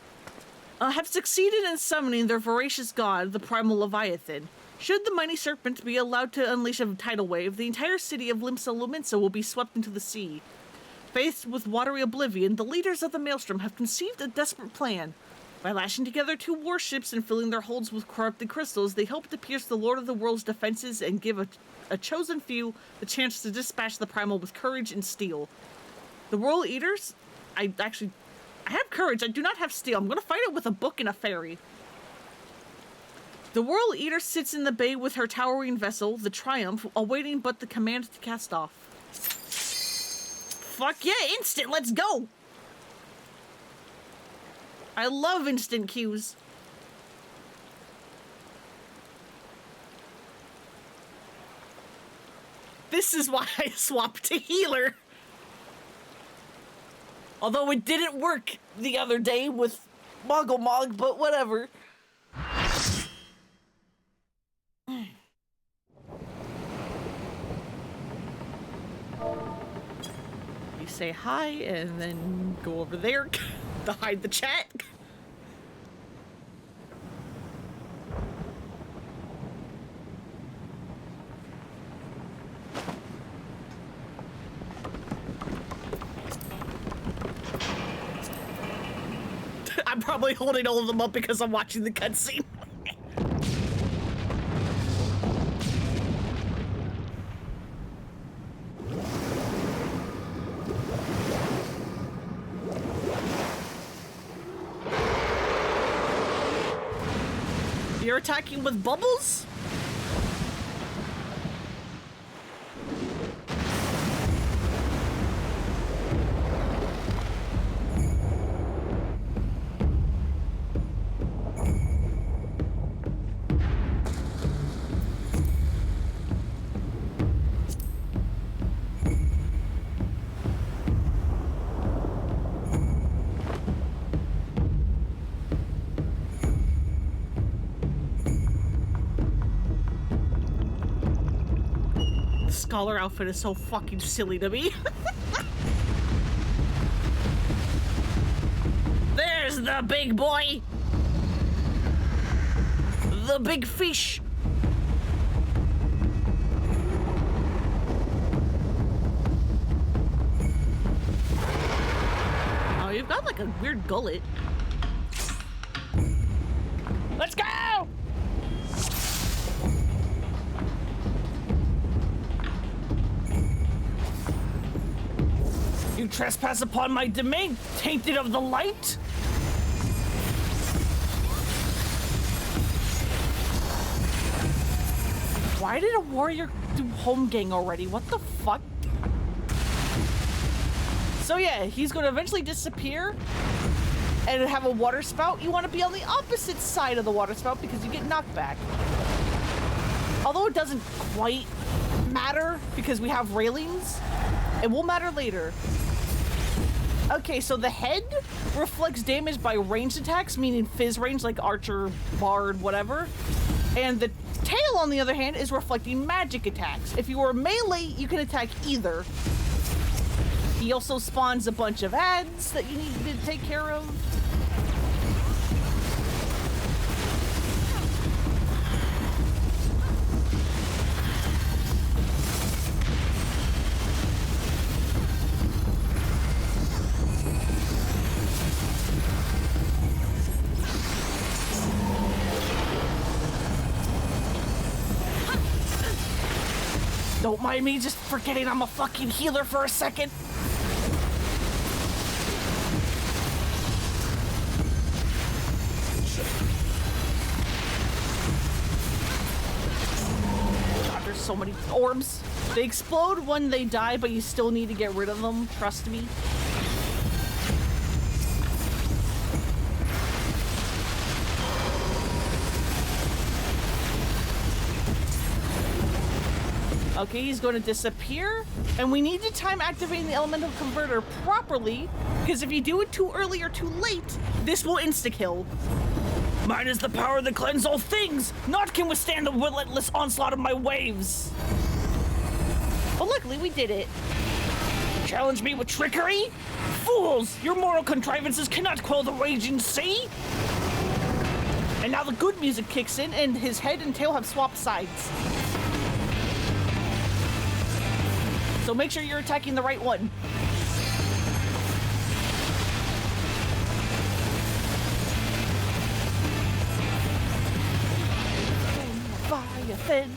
have succeeded in summoning their voracious god, the Primal Leviathan. Should the mighty serpent be allowed to unleash a tidal wave, the entire city of Limsa Luminsa will be swept into the sea. Faced with watery oblivion, the leaders of the Maelstrom have conceived a desperate plan. By lashing together 2 warships and filling their holds with corrupted crystals, they hope to pierce the Lord of the World's defenses and give a chosen few the chance to dispatch the Primal with courage and steel. The Whirl Eaters? I have courage, I do not have steel. I'm gonna fight it with a book and a fairy. The Whirl Eater sits in the bay with her towering vessel, the Triumph, awaiting but the command to cast off. Fuck yeah, instant, let's go! I love instant queues. This is why I swapped to healer. Although it didn't work the other day with Moggle, but whatever. You say hi and then go over there to hide the chat. I'm probably holding all of them up because I'm watching the cutscene. You're attacking with bubbles? Scholar outfit is so fucking silly to me. There's the big boy! The big fish! Oh, you've got like a weird gullet. Let's go! You trespass upon my domain, tainted of the light? Why did a warrior do home gang already? What the fuck? So yeah, he's gonna eventually disappear and have a water spout. You want to be on the opposite side of the water spout because you get knocked back. Although it doesn't quite matter because we have railings, it will matter later. Okay, so the head reflects damage by ranged attacks, meaning fizz range like archer, bard, whatever. And the tail, on the other hand, is reflecting magic attacks. If you are melee, you can attack either. He also spawns a bunch of ads that you need to take care of. Don't mind me just forgetting I'm a fucking healer for a second. so many orbs. They explode when they die, but you still need to get rid of them. Trust me. Okay, he's going to disappear, and we need to time activating the elemental converter properly, because if you do it too early or too late, this will insta-kill. Mine is the power that cleanses all things. Naught can withstand the relentless onslaught of my waves. But luckily, we did it. Challenge me with trickery? Fools! Your moral contrivances cannot quell the raging sea! And now the good music kicks in, and his head and tail have swapped sides. So make sure you're attacking the right one. Leviathan!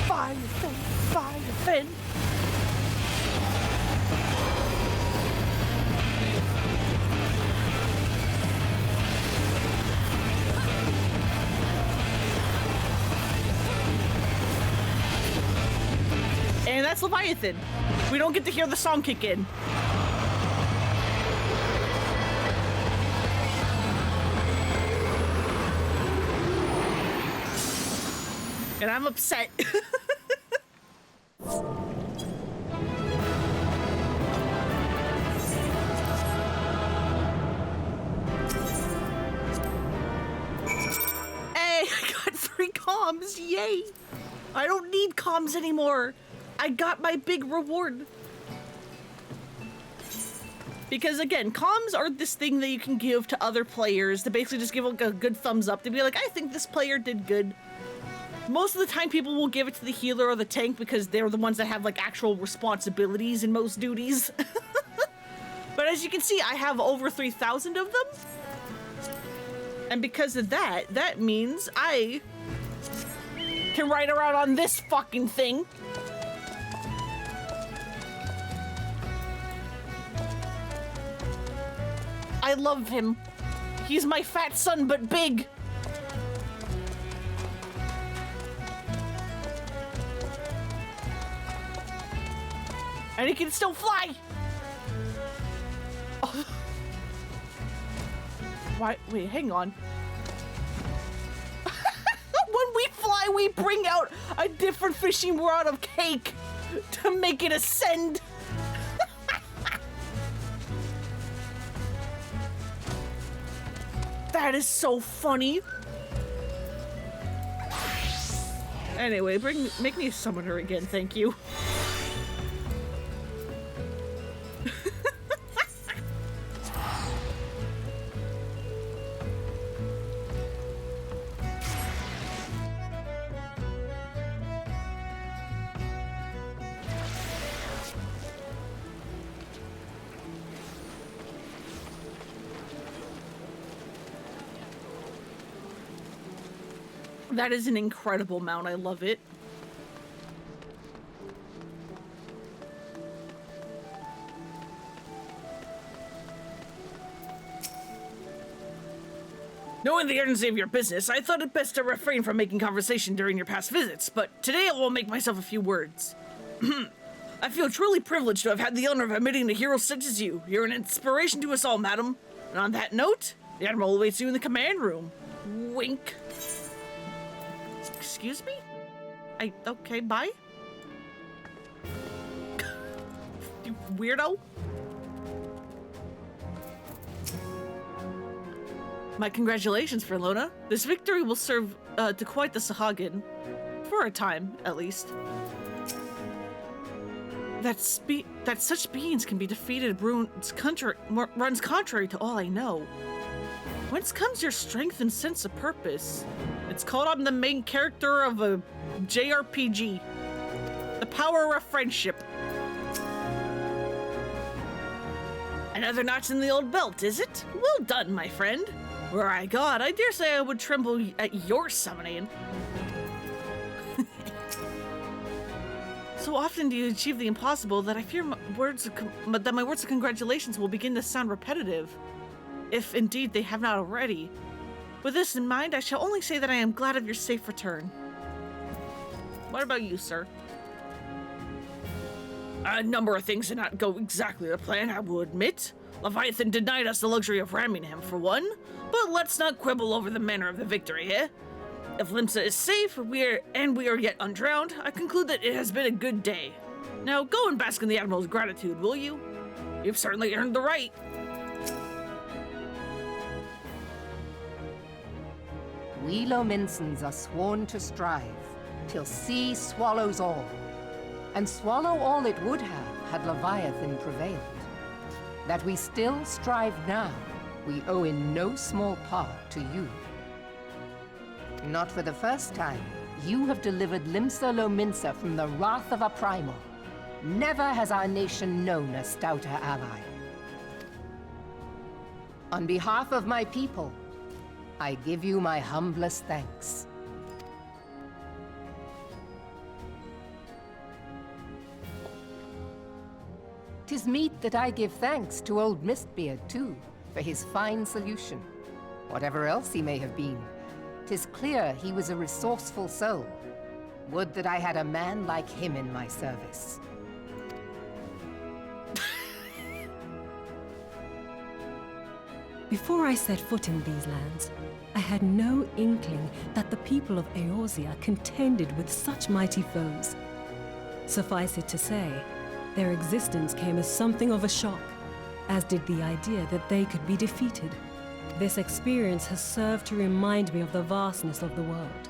Leviathan! Leviathan! And that's Leviathan. We don't get to hear the song kick in. And I'm upset. Hey, I got 3 comms, yay! I don't need comms anymore. I got my big reward. Because again, comms are this thing that you can give to other players to basically just give like a good thumbs up to be like, I think this player did good. Most of the time people will give it to the healer or the tank because they're the ones that have like actual responsibilities in most duties. But as you can see, I have over 3,000 of them. And because of that, that means I can ride around on this fucking thing. I love him. He's my fat son, but big. And he can still fly. Oh. Why? Wait, hang on. When we fly, we bring out a different fishing rod of cake to make it ascend. That is so funny. Anyway, make me a summoner again, thank you. That is an incredible mount. I love it. Knowing the urgency of your business, I thought it best to refrain from making conversation during your past visits, but today I will make myself a few words. I feel truly privileged to have had the honor of admitting a hero such as you. You're an inspiration to us all, madam. And on that note, the Admiral awaits you in the command room. Wink. Excuse me? Okay, bye? You weirdo? My congratulations, Verlona. This victory will serve to quiet the Sahagin. For a time, at least. That such beings can be defeated runs contrary to all I know. Whence comes your strength and sense of purpose? It's called I'm the main character of a JRPG. The power of friendship. Another notch in the old belt, is it? Well done, my friend. Were I God, I dare say I would tremble at your summoning. So often do you achieve the impossible that I fear my words of congratulations will begin to sound repetitive. If indeed they have not already. With this in mind, I shall only say that I am glad of your safe return. What about you, sir? A number of things did not go exactly to plan, I will admit. Leviathan denied us the luxury of ramming him, for one. But let's not quibble over the manner of the victory, eh? If Limsa is safe, we are yet undrowned, I conclude that it has been a good day. Now go and bask in the Admiral's gratitude, will you? You've certainly earned the right. We Lominsons are sworn to strive, till sea swallows all. And swallow all it would have, had Leviathan prevailed. That we still strive now, we owe in no small part to you. Not for the first time, you have delivered Limsa Lominsa from the wrath of a Primal. Never has our nation known a stouter ally. On behalf of my people, I give you my humblest thanks. 'Tis meet that I give thanks to old Mistbeard, too, for his fine solution. Whatever else he may have been, 'tis clear he was a resourceful soul. Would that I had a man like him in my service. Before I set foot in these lands, I had no inkling that the people of Eorzea contended with such mighty foes. Suffice it to say, their existence came as something of a shock, as did the idea that they could be defeated. This experience has served to remind me of the vastness of the world,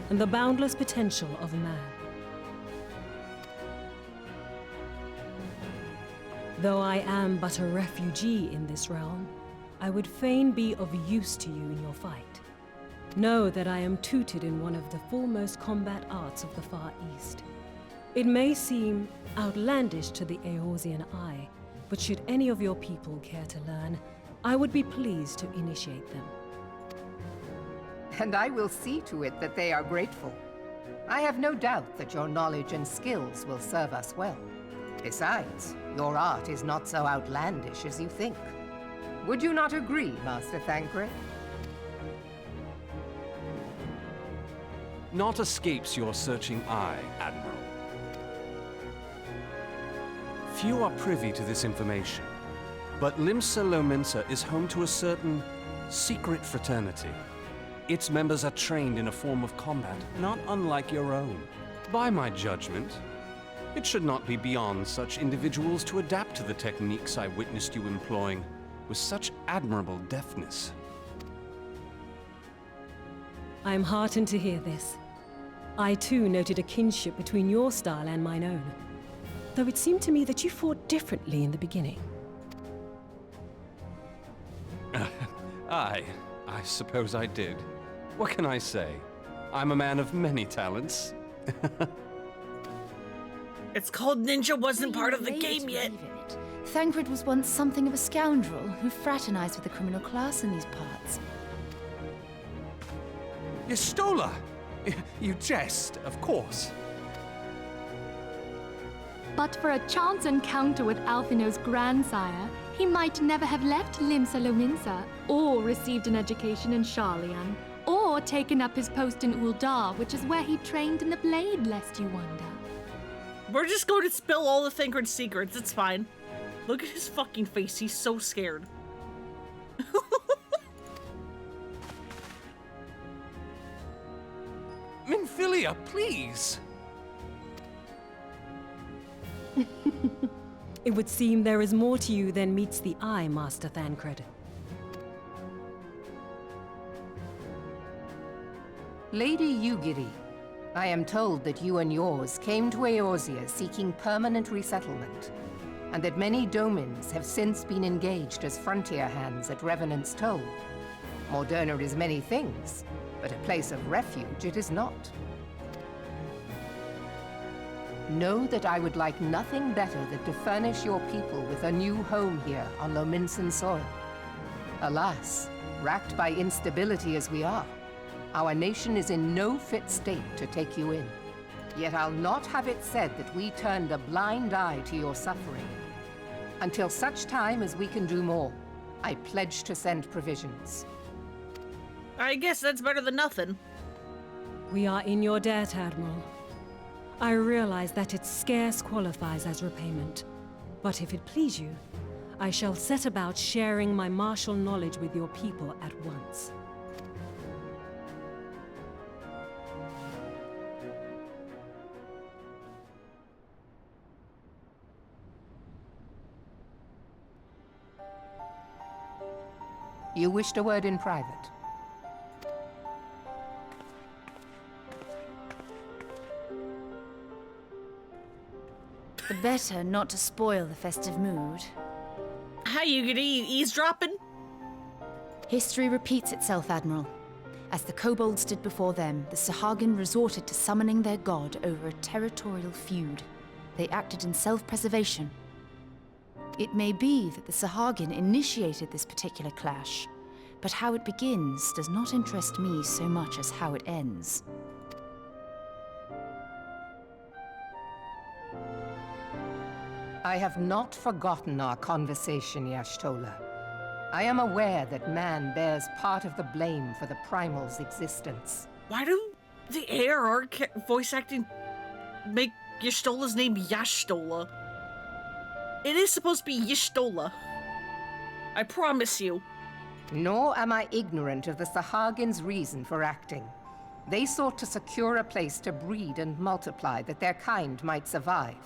and the boundless potential of man. Though I am but a refugee in this realm, I would fain be of use to you in your fight. Know that I am tutored in one of the foremost combat arts of the Far East. It may seem outlandish to the Eorzean eye, but should any of your people care to learn, I would be pleased to initiate them. And I will see to it that they are grateful. I have no doubt that your knowledge and skills will serve us well. Besides, your art is not so outlandish as you think. Would you not agree, Master Thancred? Naught escapes your searching eye, Admiral. Few are privy to this information, but Limsa Lominsa is home to a certain secret fraternity. Its members are trained in a form of combat not unlike your own. By my judgment, it should not be beyond such individuals to adapt to the techniques I witnessed you employing with such admirable deftness. I am heartened to hear this. I too noted a kinship between your style and mine own, though it seemed to me that you fought differently in the beginning. I suppose I did. What can I say? I'm a man of many talents. It's called Ninja wasn't part of the Really game to yet. believe in it. Thancred was once something of a scoundrel who fraternized with the criminal class in these parts. Yestola! You jest, of course. But for a chance encounter with Alphino's grandsire, he might never have left Limsa Lominsa, or received an education in Sharlayan, or taken up his post in Uldar, which is where he trained in the blade, lest you wonder. We're just going to spill all the Thancred's secrets. It's fine. Look at his fucking face. He's so scared. Minfilia, please! It would seem there is more to you than meets the eye, Master Thancred. Lady Yugiri, I am told that you and yours came to Eorzea seeking permanent resettlement, and that many domins have since been engaged as frontier hands at Revenant's Toll. Moderna is many things, but a place of refuge it is not. Know that I would like nothing better than to furnish your people with a new home here on Lominsan soil. Alas, racked by instability as we are, our nation is in no fit state to take you in. Yet I'll not have it said that we turned a blind eye to your suffering. Until such time as we can do more, I pledge to send provisions. I guess that's better than nothing. We are in your debt, Admiral. I realize that it scarce qualifies as repayment. But if it please you, I shall set about sharing my martial knowledge with your people at once. You wished a word in private. The better not to spoil the festive mood. How you gonna eavesdropping? History repeats itself, Admiral. As the kobolds did before them, the Sahagin resorted to summoning their god over a territorial feud. They acted in self-preservation. It may be that the Sahagin initiated this particular clash, but how it begins does not interest me so much as how it ends. I have not forgotten our conversation, Y'shtola. I am aware that man bears part of the blame for the Primal's existence. Why do the ARR voice acting make Y'shtola's name Y'shtola? It is supposed to be Y'shtola. I promise you. Nor am I ignorant of the Sahagin's reason for acting. They sought to secure a place to breed and multiply that their kind might survive.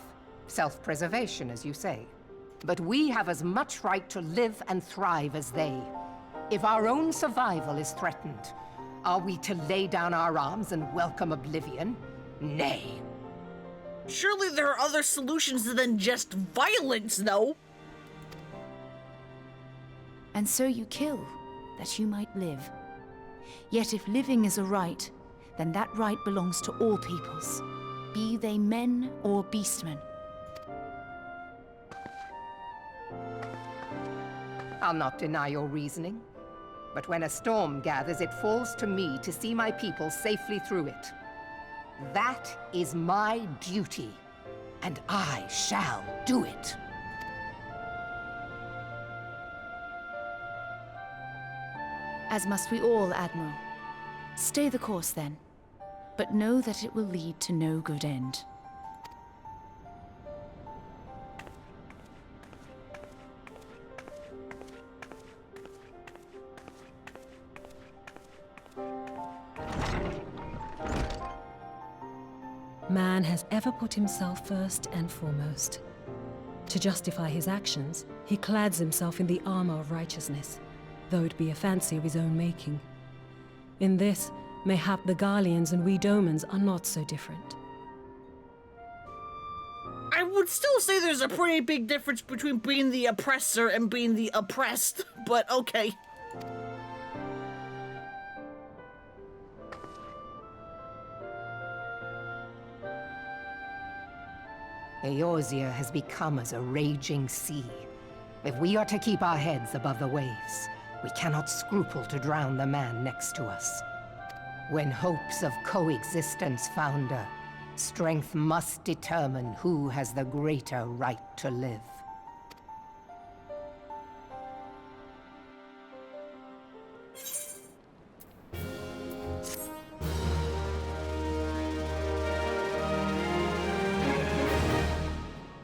Self-preservation, as you say. But we have as much right to live and thrive as they. If our own survival is threatened, are we to lay down our arms and welcome oblivion? Nay. Surely there are other solutions than just violence, though. And so you kill, that you might live. Yet if living is a right, then that right belongs to all peoples, be they men or beastmen. I'll not deny your reasoning. But when a storm gathers, it falls to me to see my people safely through it. That is my duty, and I shall do it. As must we all, Admiral. Stay the course, then. But know that it will lead to no good end. Man has ever put himself first and foremost. To justify his actions, he clads himself in the armor of righteousness, though it be a fancy of his own making. In this, mayhap the Garleans and we Domans are not so different. I would still say there's a pretty big difference between being the oppressor and being the oppressed, but okay. Eorzea has become as a raging sea. If we are to keep our heads above the waves, we cannot scruple to drown the man next to us. When hopes of coexistence founder, strength must determine who has the greater right to live.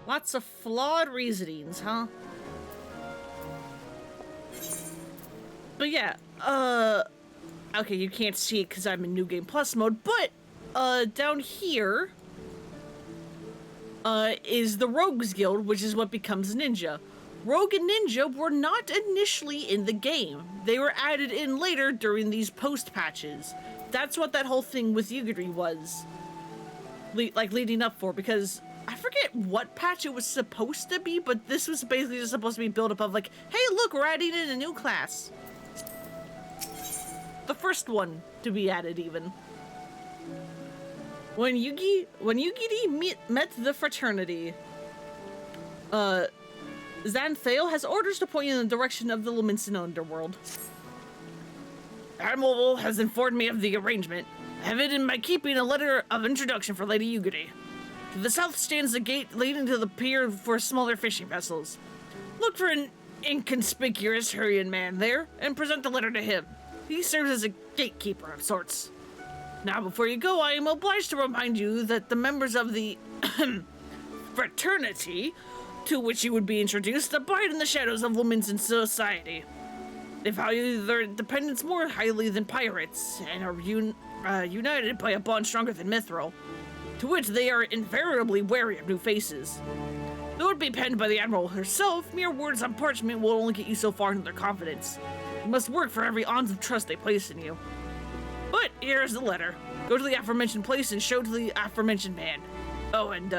Lots of flawed reasonings, huh? But yeah, okay, you can't see it because I'm in New Game Plus mode, but, down here, is the Rogues Guild, which is what becomes Ninja. Rogue and Ninja were not initially in the game. They were added in later during these post-patches. That's what that whole thing with Yugiri was, leading up for, because I forget what patch it was supposed to be, but this was basically just supposed to be built up of like, hey, look, we're adding in a new class. The first one to be added, even. When Yugiri met the fraternity, Xanthale has orders to point you in the direction of the Luminson underworld. Admiral has informed me of the arrangement. I have it in my keeping a letter of introduction for Lady Yugiri. To the south stands the gate leading to the pier for smaller fishing vessels. Look for an inconspicuous Hurrian man there and present the letter to him. He serves as a gatekeeper of sorts. Now, before you go, I am obliged to remind you that the members of the fraternity to which you would be introduced abide in the shadows of women's in society. They value their independence more highly than pirates, and are united by a bond stronger than mithril, to which they are invariably wary of new faces. Though it be penned by the Admiral herself, mere words on parchment will only get you so far into their confidence. You must work for every ounce of trust they place in you. But here is the letter. Go to the aforementioned place and show to the aforementioned man. Oh, and,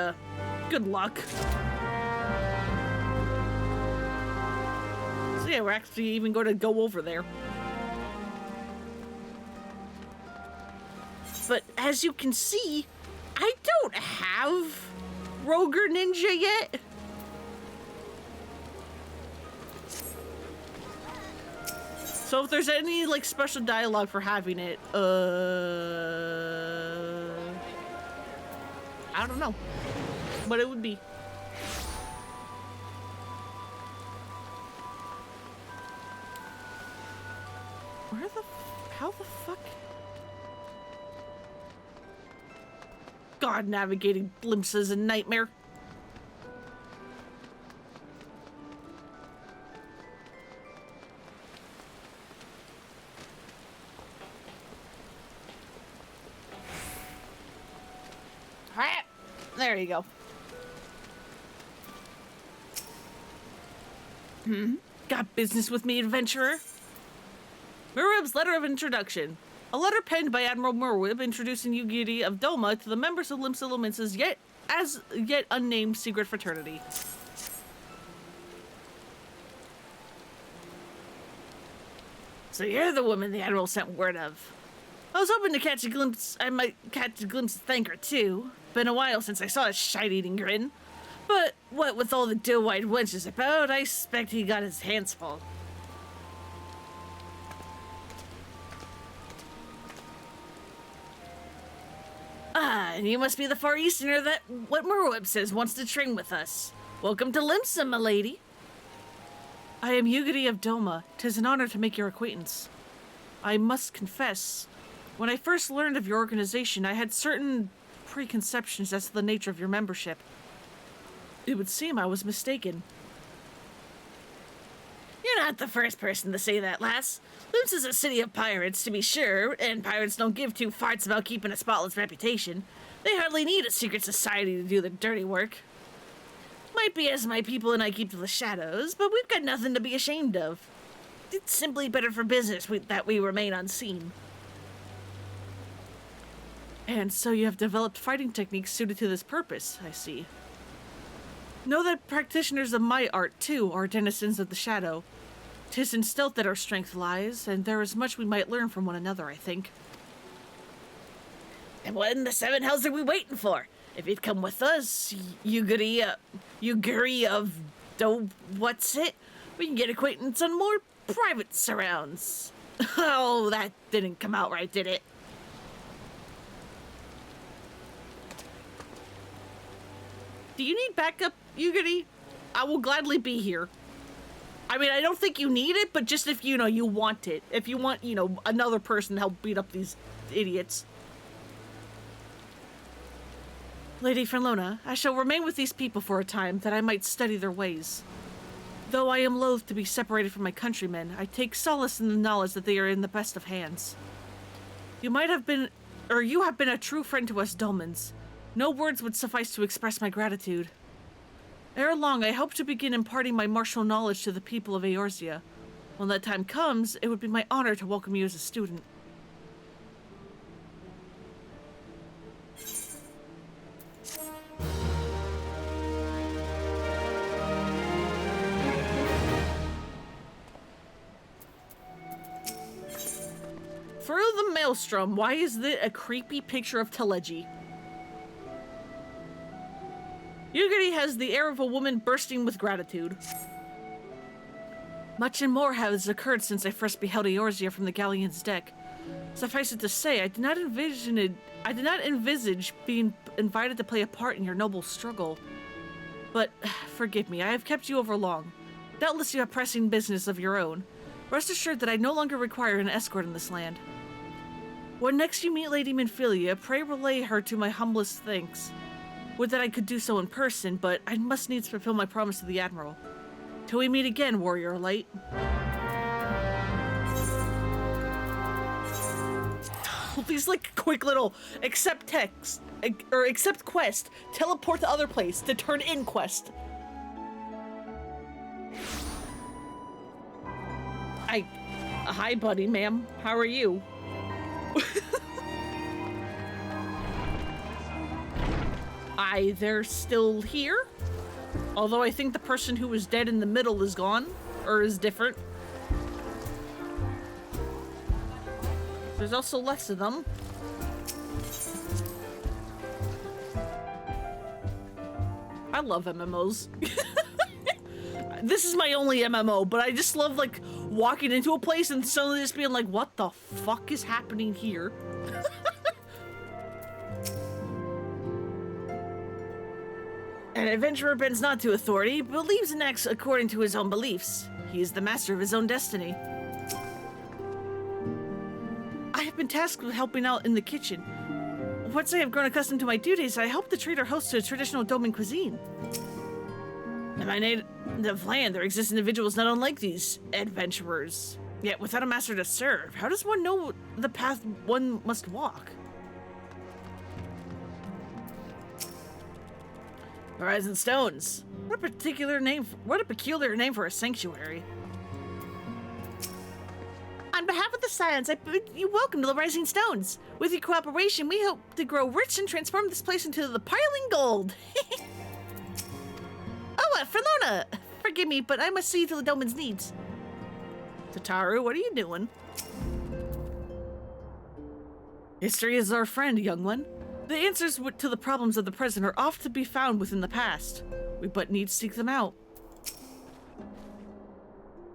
good luck. So yeah, we're actually even going to go over there. But as you can see, I don't have Roger Ninja yet. So if there's any like special dialogue for having it, I don't know what it would be. How the fuck? God, navigating glimpses and nightmare. There you go. Got business with me, adventurer? Merweb's letter of introduction. A letter penned by Admiral Merweb introducing Yugiri of Doma to the members of Limsa Lominsa's yet unnamed secret fraternity. So you're the woman the Admiral sent word of. I was hoping to catch a glimpse. I might catch a glimpse of Thanker too. Been a while since I saw his shite-eating grin. But what with all the doe-eyed wenches about, I expect he got his hands full. Ah, and you must be the Far Easterner that what Merweb says wants to train with us. Welcome to Limsa, milady. I am Yugiri of Doma. 'Tis an honor to make your acquaintance. I must confess, when I first learned of your organization, I had certain preconceptions as to the nature of your membership. It would seem I was mistaken. You're not the first person to say that, lass. Limsa is a city of pirates, to be sure, and pirates don't give two farts about keeping a spotless reputation. They hardly need a secret society to do the dirty work. Might be as my people and I keep to the shadows, but we've got nothing to be ashamed of. It's simply better for business that we remain unseen. And so you have developed fighting techniques suited to this purpose, I see. Know that practitioners of my art, too, are denizens of the shadow. 'Tis in stealth that our strength lies, and there is much we might learn from one another, I think. And what in the seven hells are we waiting for? If you'd come with us, Yugiri of what's it? We can get acquaintance on more private surrounds. Oh, that didn't come out right, did it? Do you need backup, Yugiri? I will gladly be here. I mean, I don't think you need it, but just if, you want it. If you want, another person to help beat up these idiots. Lady Fenlona, I shall remain with these people for a time, that I might study their ways. Though I am loath to be separated from my countrymen, I take solace in the knowledge that they are in the best of hands. You have been a true friend to us Dolmens. No words would suffice to express my gratitude. Ere long, I hope to begin imparting my martial knowledge to the people of Eorzea. When that time comes, it would be my honor to welcome you as a student. Through the maelstrom, why is this a creepy picture of Teleji? Yugiri has the air of a woman bursting with gratitude. Much and more has occurred since I first beheld Eorzea from the galleon's deck. Suffice it to say, I did not envisage being invited to play a part in your noble struggle. But, forgive me, I have kept you over long. Doubtless you have pressing business of your own. Rest assured that I no longer require an escort in this land. When next you meet Lady Minfilia, pray relay her to my humblest thanks. Would that I could do so in person, but I must needs fulfill my promise to the Admiral. Till we meet again, Warrior Light. These like quick little accept text or accept quest, teleport to other place to turn in quest. Hi buddy, ma'am. How are you? They're still here? Although I think the person who was dead in the middle is gone, or is different. There's also less of them. I love MMOs. This is my only MMO, but I just love like walking into a place and suddenly just being like, what the fuck is happening here? An adventurer bends not to authority, but believes and acts according to his own beliefs. He is the master of his own destiny. I have been tasked with helping out in the kitchen. Once I have grown accustomed to my duties, I hope to treat our hosts to a traditional Doman cuisine. In my native land, there exist individuals not unlike these adventurers. Yet, without a master to serve, how does one know the path one must walk? Horizon Stones. What a peculiar name for a sanctuary. On behalf of the Scions, I bid you welcome to the Rising Stones. With your cooperation, we hope to grow rich and transform this place into the piling gold. Oh, Frelona! Forgive me, but I must see to the Doman's needs. Tataru, what are you doing? History is our friend, young one. The answers to the problems of the present are oft to be found within the past. We but need to seek them out.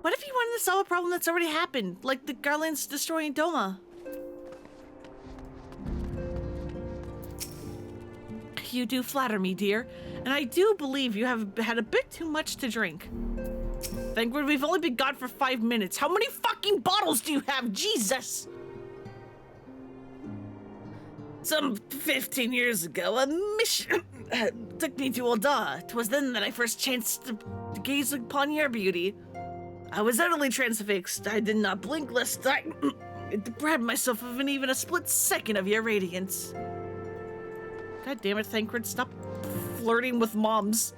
What if you wanted to solve a problem that's already happened, like the Garlands destroying Doma? You do flatter me, dear, and I do believe you have had a bit too much to drink. Thankfully, we've only been gone for 5 minutes. How many fucking bottles do you have? Jesus! Some 15 years ago, a mission took me to Ul'dah. 'Twas then that I first chanced to gaze upon your beauty. I was utterly transfixed. I did not blink lest I deprived myself of even a split second of your radiance. God damn it, Thancred, stop flirting with moms.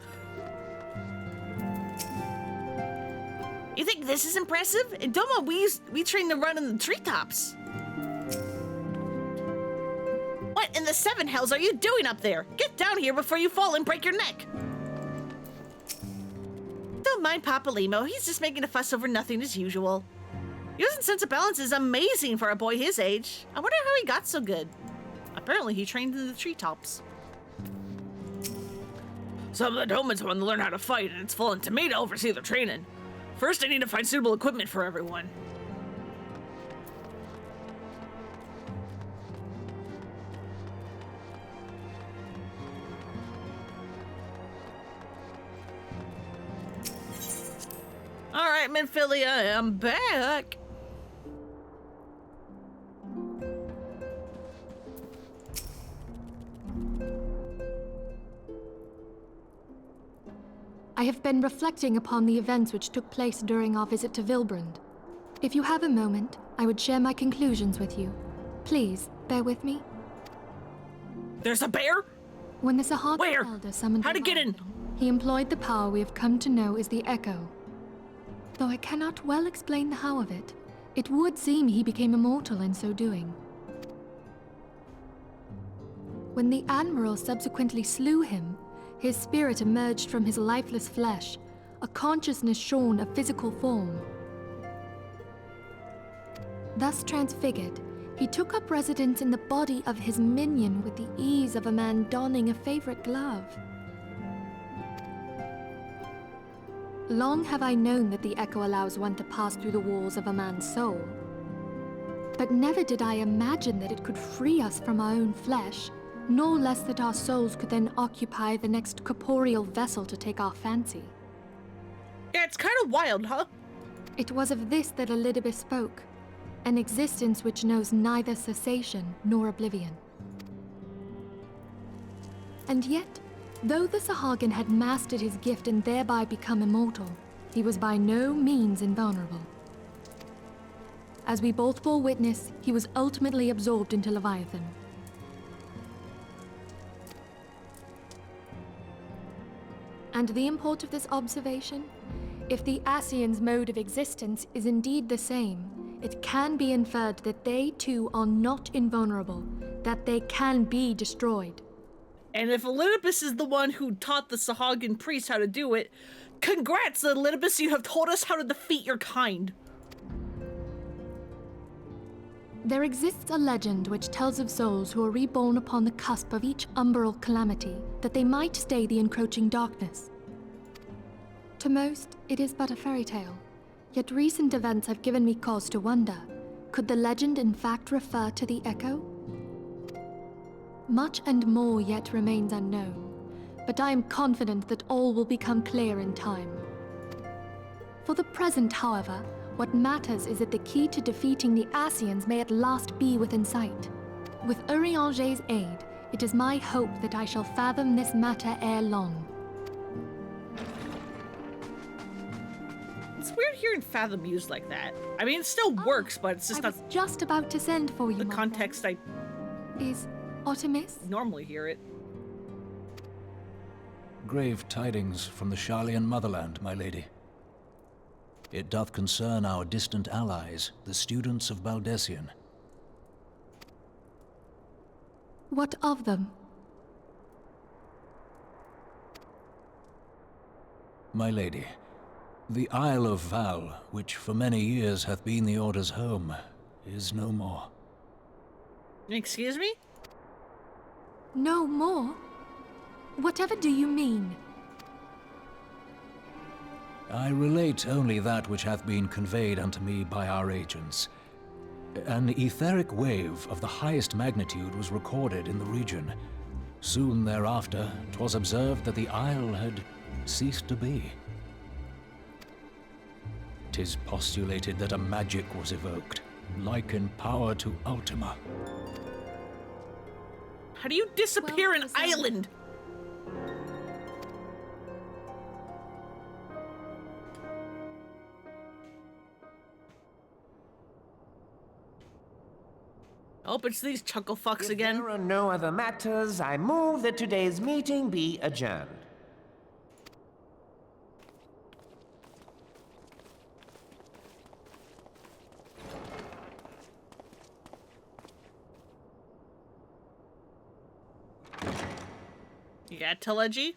You think this is impressive? In Doma, we train to run in the treetops. What in the seven hells are you doing up there? Get down here before you fall and break your neck. Don't mind Papa Limo, he's just making a fuss over nothing as usual. Using sense of balance is amazing for a boy his age. I wonder how he got so good. Apparently he trained in the treetops. Some of the Domans want to learn how to fight, and it's fallen to me to oversee their training. First, I need to find suitable equipment for everyone. All right, Minfilia, I'm back. I have been reflecting upon the events which took place during our visit to Vilbrand. If you have a moment, I would share my conclusions with you. Please, bear with me. There's a bear? When the Sahara Where? Elder summoned How to get in? Leviathan, he employed the power we have come to know as the Echo. Though I cannot well explain the how of it, it would seem he became immortal in so doing. When the Admiral subsequently slew him, his spirit emerged from his lifeless flesh, a consciousness shorn of physical form. Thus transfigured, he took up residence in the body of his minion with the ease of a man donning a favorite glove. Long have I known that the Echo allows one to pass through the walls of a man's soul. But never did I imagine that it could free us from our own flesh, nor less that our souls could then occupy the next corporeal vessel to take our fancy. Yeah, it's kind of wild, huh? It was of this that Elidibeth spoke. An existence which knows neither cessation nor oblivion. And yet, though the Sahagin had mastered his gift and thereby become immortal, he was by no means invulnerable. As we both bore witness, he was ultimately absorbed into Leviathan. And the import of this observation? If the Ascians' mode of existence is indeed the same, it can be inferred that they too are not invulnerable, that they can be destroyed. And if Elidibus is the one who taught the Sahagin priest how to do it, congrats, Elidibus, you have told us how to defeat your kind. There exists a legend which tells of souls who are reborn upon the cusp of each umbral calamity, that they might stay the encroaching darkness. To most, it is but a fairy tale, yet recent events have given me cause to wonder, could the legend in fact refer to the Echo? Much and more yet remains unknown, but I am confident that all will become clear in time. For the present, however, what matters is that the key to defeating the Ascians may at last be within sight. With Urianger's aid, it is my hope that I shall fathom this matter ere long. It's weird hearing fathom used like that. I mean, it still works, but it's just I was just about to send for you, the my context friend. Is Artemis? I normally hear it. Grave tidings from the Sharlayan motherland, my lady. It doth concern our distant allies, the students of Baldessian. What of them? My lady, the Isle of Val, which for many years hath been the Order's home, is no more. Excuse me? No more? Whatever do you mean? I relate only that which hath been conveyed unto me by our agents. An etheric wave of the highest magnitude was recorded in the region. Soon thereafter, 'twas observed that the isle had ceased to be. 'Tis postulated that a magic was evoked, like in power to Ultima. How do you disappear Well, an island? Oh, it's these chuckle fucks If again. there are no other matters, I move that today's meeting be adjourned. You got telegy?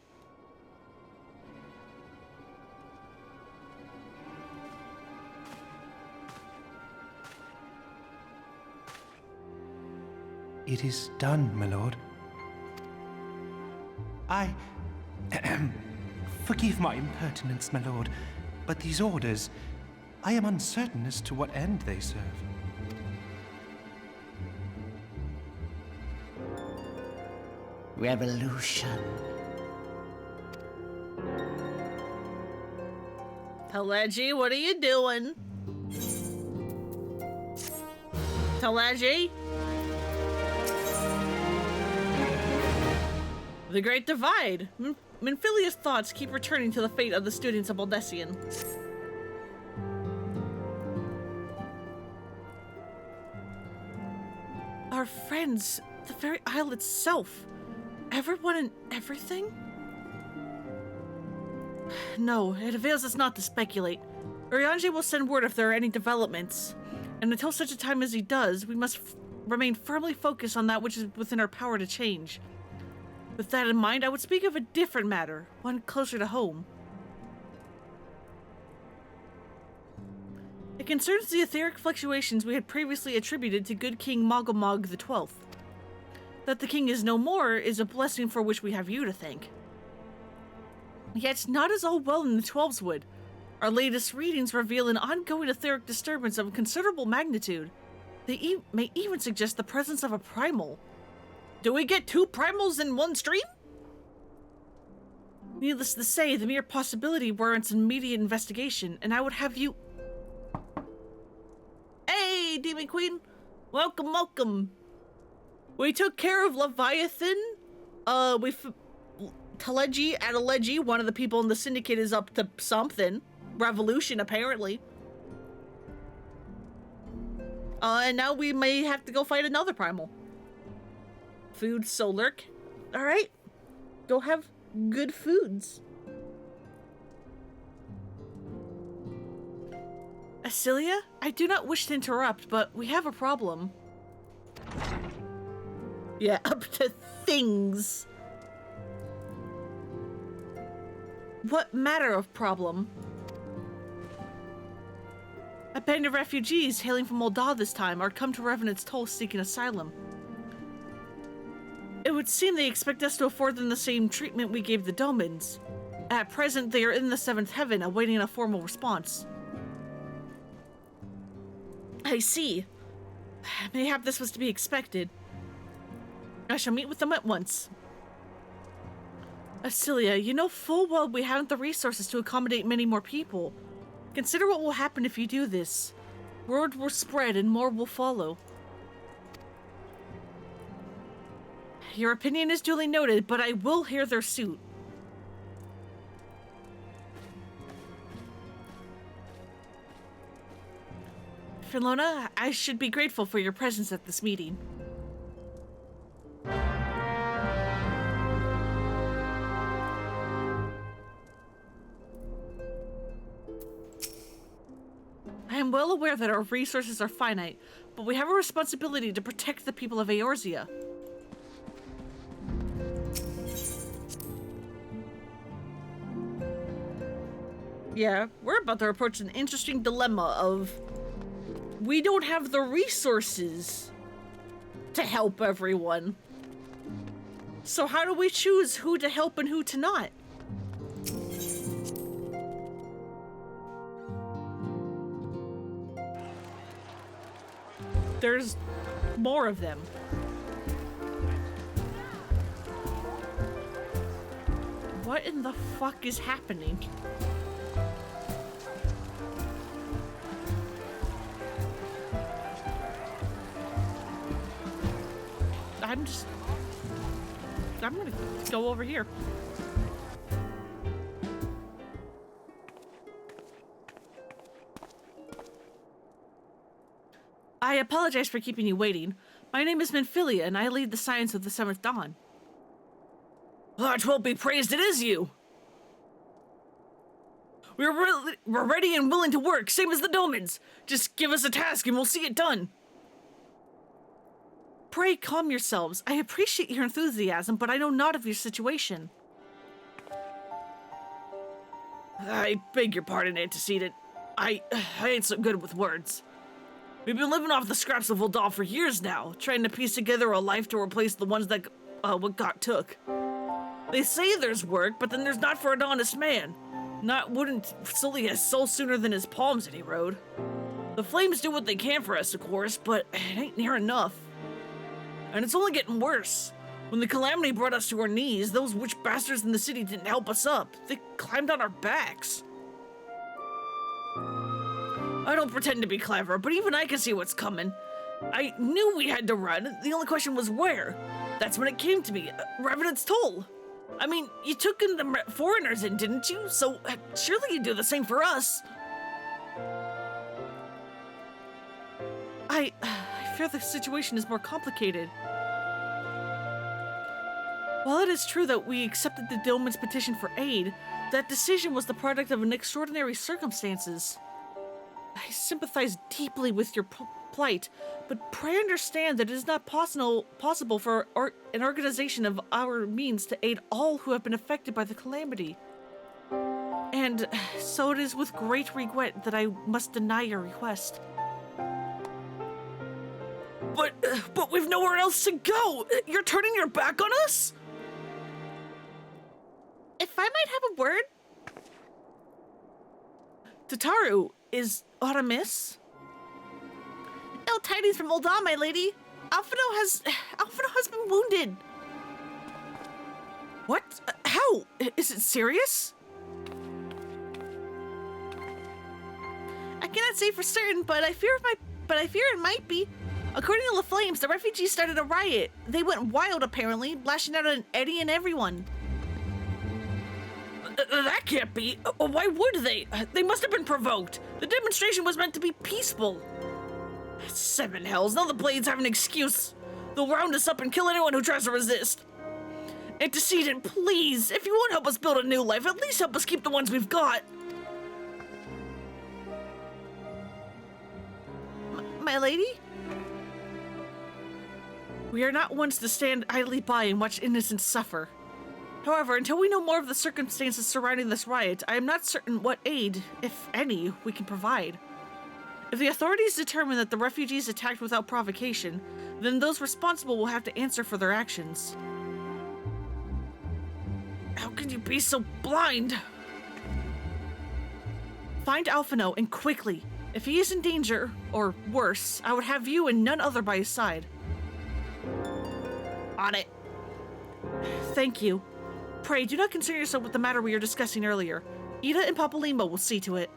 It is done, my lord. I... Forgive my impertinence, my lord, but these orders, I am uncertain as to what end they serve. Revolution. Telegy, what are you doing? Telegy? The Great Divide. Minfilia's thoughts keep returning to the fate of the students of Baldessian. Our friends, the very isle itself. Everyone and everything? No, it avails us not to speculate. Urianger will send word if there are any developments. And until such a time as he does, we must remain firmly focused on that which is within our power to change. With that in mind, I would speak of a different matter, one closer to home. It concerns the etheric fluctuations we had previously attributed to good King Mogomog XII. That the king is no more is a blessing for which we have you to thank. Yet not as all well in the Twelves would. Our latest readings reveal an ongoing etheric disturbance of considerable magnitude. They may even suggest the presence of a primal. Do we get two primals in one stream? Needless to say, the mere possibility warrants immediate investigation, and I would have you... Hey, Hey, Demon Queen. Welcome, welcome. We took care of Leviathan. Adeleji, one of the people in the Syndicate, is up to something. Revolution, apparently. And now we may have to go fight another Primal. Food Solurk. Alright. Go have good foods. Asilia, I do not wish to interrupt, but we have a problem. Yeah, up to things. What matter of problem? A band of refugees hailing from Moldau this time are come to Revenant's Toll seeking asylum. It would seem they expect us to afford them the same treatment we gave the Domans. At present, they are in the seventh heaven, awaiting a formal response. I see. Mayhap this was to be expected. I shall meet with them at once. Asilia, you know full well we haven't the resources to accommodate many more people. Consider what will happen if you do this. Word will spread and more will follow. Your opinion is duly noted, but I will hear their suit. Filona, I should be grateful for your presence at this meeting. I am well aware that our resources are finite, but we have a responsibility to protect the people of Eorzea. Yeah, we're about to approach an interesting dilemma of we don't have the resources to help everyone. So how do we choose who to help and who to not? There's more of them. What in the fuck is happening? I'm gonna go over here. I apologize for keeping you waiting. My name is Menphilia, and I lead the science of the Seventh Dawn. Large will be praised, it is you! We're ready and willing to work, same as the Domans. Just give us a task and we'll see it done. Pray calm yourselves. I appreciate your enthusiasm, but I know not of your situation. I beg your pardon, antecedent. I ain't so good with words. We've been living off the scraps of Voldal for years now, trying to piece together a life to replace the ones that what got took. They say there's work, but then there's not for an honest man. Not wouldn't sully his soul sooner than his palms any road. The flames do what they can for us, of course, but it ain't near enough. And it's only getting worse. When the calamity brought us to our knees, those witch bastards in the city didn't help us up. They climbed on our backs. I don't pretend to be clever, but even I can see what's coming. I knew we had to run. The only question was where. That's when it came to me. Revenant's Toll. I mean, you took in the foreigners in, didn't you? So surely you'd do the same for us. I fear the situation is more complicated. While it is true that we accepted the Doman's petition for aid, that decision was the product of an extraordinary circumstances. I sympathize deeply with your plight, but pray understand that it is not possible for an organization of our means to aid all who have been affected by the calamity. And so it is with great regret that I must deny your request. But we've nowhere else to go! You're turning your back on us? If I might have a word? Tataru, is aught amiss? No tidings from Moldau, my lady. Alphino has been wounded. What? How? Is it serious? I cannot say for certain, but I fear but I fear it might be. According to the Flames, the refugees started a riot. They went wild, apparently, lashing out at Eddie and everyone. That can't be. Why would they? They must have been provoked. The demonstration was meant to be peaceful. Seven hells, now the Blades have an excuse. They'll round us up and kill anyone who tries to resist. Antecedent, please, if you won't help us build a new life, at least help us keep the ones we've got. My lady? We are not ones to stand idly by and watch innocents suffer. However, until we know more of the circumstances surrounding this riot, I am not certain what aid, if any, we can provide. If the authorities determine that the refugees attacked without provocation, then those responsible will have to answer for their actions. How can you be so blind? Find Alphino, and quickly. If he is in danger, or worse, I would have you and none other by his side. On it. Thank you. Pray, do not concern yourself with the matter we were discussing earlier. Ida and Papalimo will see to it.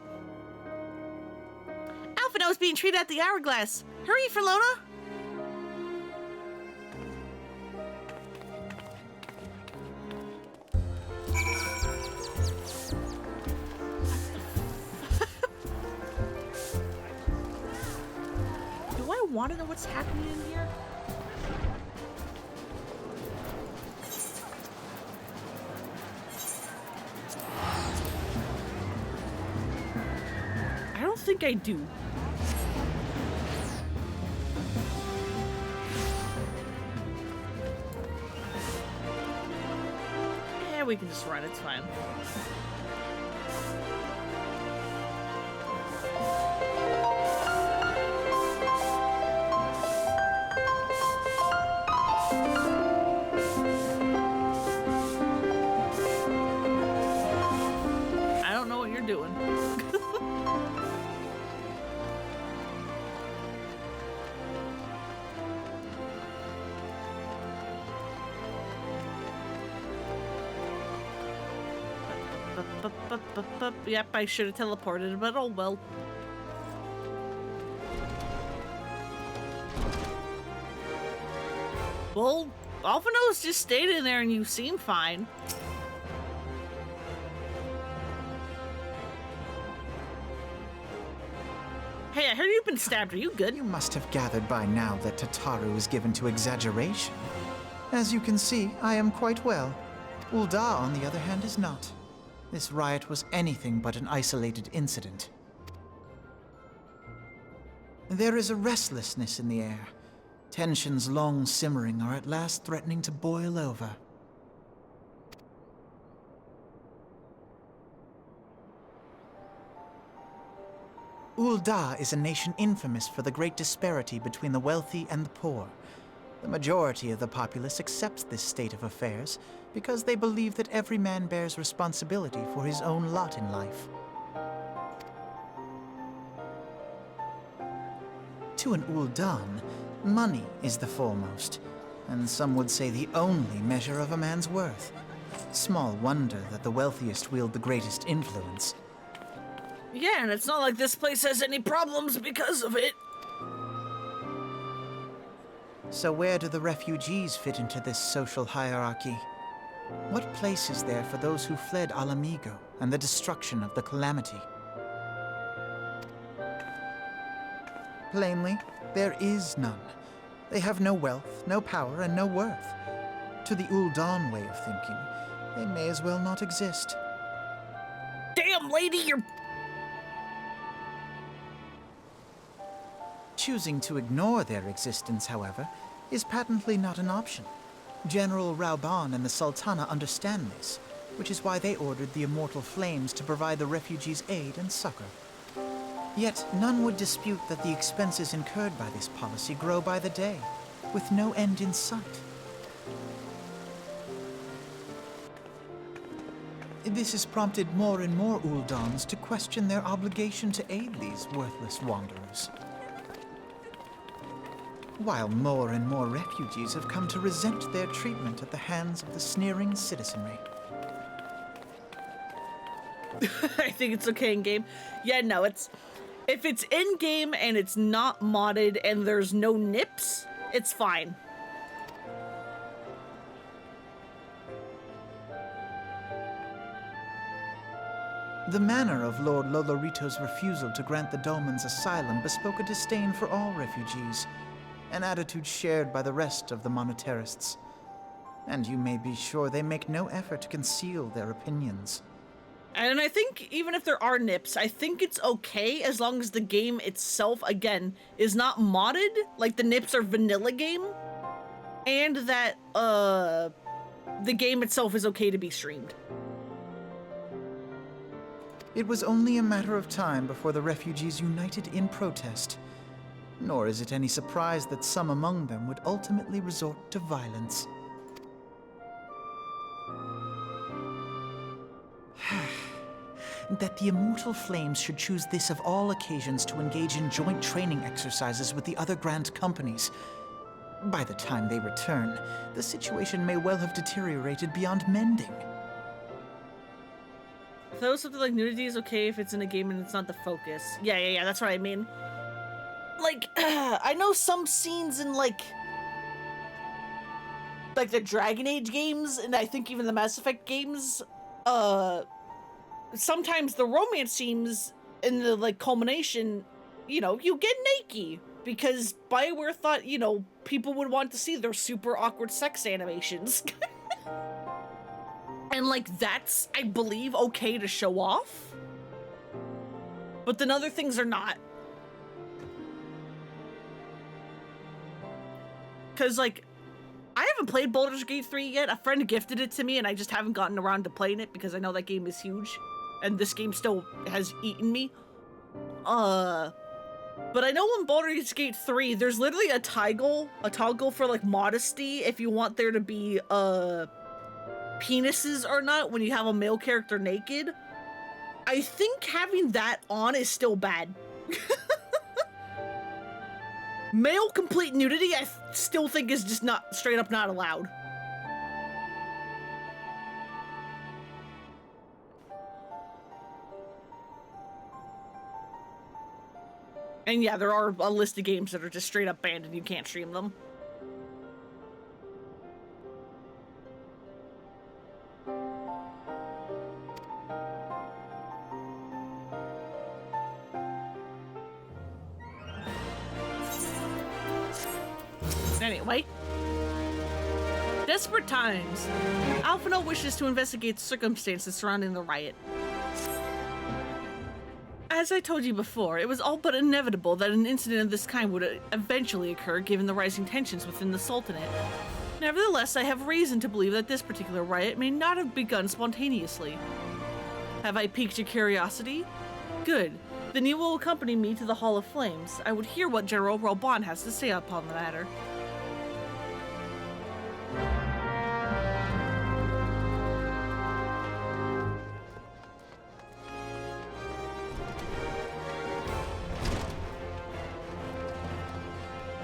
Alphino is being treated at the Hourglass. Hurry, Ferlona! Do I want to know what's happening in here? I don't think I do. Yeah, we can just run, it's fine. I don't know what you're doing. Yep, I should have teleported, but oh well. Well, Alphino's just stayed in there and you seem fine. Hey, I heard you've been stabbed. Are you good? You must have gathered by now that Tataru is given to exaggeration. As you can see, I am quite well. Ul'dah, on the other hand, is not. This riot was anything but an isolated incident. There is a restlessness in the air. Tensions long simmering are at last threatening to boil over. Ul'dah is a nation infamous for the great disparity between the wealthy and the poor. The majority of the populace accepts this state of affairs because they believe that every man bears responsibility for his own lot in life. To an Ul'dan, money is the foremost, and some would say the only measure of a man's worth. Small wonder that the wealthiest wield the greatest influence. Yeah, and it's not like this place has any problems because of it. So where do the refugees fit into this social hierarchy? What place is there for those who fled Alamigo and the destruction of the Calamity? Plainly, there is none. They have no wealth, no power, and no worth. To the Ul'dan way of thinking, they may as well not exist. Damn, lady, you're... Choosing to ignore their existence, however, is patently not an option. General Rauban and the Sultana understand this, which is why they ordered the Immortal Flames to provide the refugees aid and succor. Yet none would dispute that the expenses incurred by this policy grow by the day, with no end in sight. This has prompted more and more Ul'dans to question their obligation to aid these worthless wanderers. While more and more refugees have come to resent their treatment at the hands of the sneering citizenry. I think it's okay in game. Yeah, no, it's If it's in-game and it's not modded and there's no nips, it's fine. The manner of Lord Lolorito's refusal to grant the Dolmens asylum bespoke a disdain for all refugees, an attitude shared by the rest of the monetarists. And you may be sure they make no effort to conceal their opinions. And I think even if there are nips, I think it's okay as long as the game itself, again, is not modded, like the nips are vanilla game, and that the game itself is okay to be streamed. It was only a matter of time before the refugees united in protest. Nor is it any surprise that some among them would ultimately resort to violence. That the Immortal Flames should choose this of all occasions to engage in joint training exercises with the other Grant companies. By the time they return, the situation may well have deteriorated beyond mending. I thought it was something like nudity is okay if it's in a game and it's not the focus. Yeah, that's what I mean. Like, I know some scenes in, like the Dragon Age games, and I think even the Mass Effect games, sometimes the romance scenes in the, like, culmination, you know, you get naked, because BioWare thought, you know, people would want to see their super awkward sex animations. And, like, that's, I believe, okay to show off. But then other things are not. Because, like, I haven't played Baldur's Gate 3 yet. A friend gifted it to me, and I just haven't gotten around to playing it because I know that game is huge. And this game still has eaten me. But I know in Baldur's Gate 3, there's literally a toggle for, like, modesty if you want there to be, penises or not when you have a male character naked. I think having that on is still bad. Male complete nudity, I still think is just not straight up not allowed. And yeah, there are a list of games that are just straight up banned and you can't stream them. Anyway. Desperate times. Alphinaud wishes to investigate the circumstances surrounding the riot. As I told you before, it was all but inevitable that an incident of this kind would eventually occur given the rising tensions within the Sultanate. Nevertheless, I have reason to believe that this particular riot may not have begun spontaneously. Have I piqued your curiosity? Good. Then you will accompany me to the Hall of Flames. I would hear what General Reborn has to say upon the matter.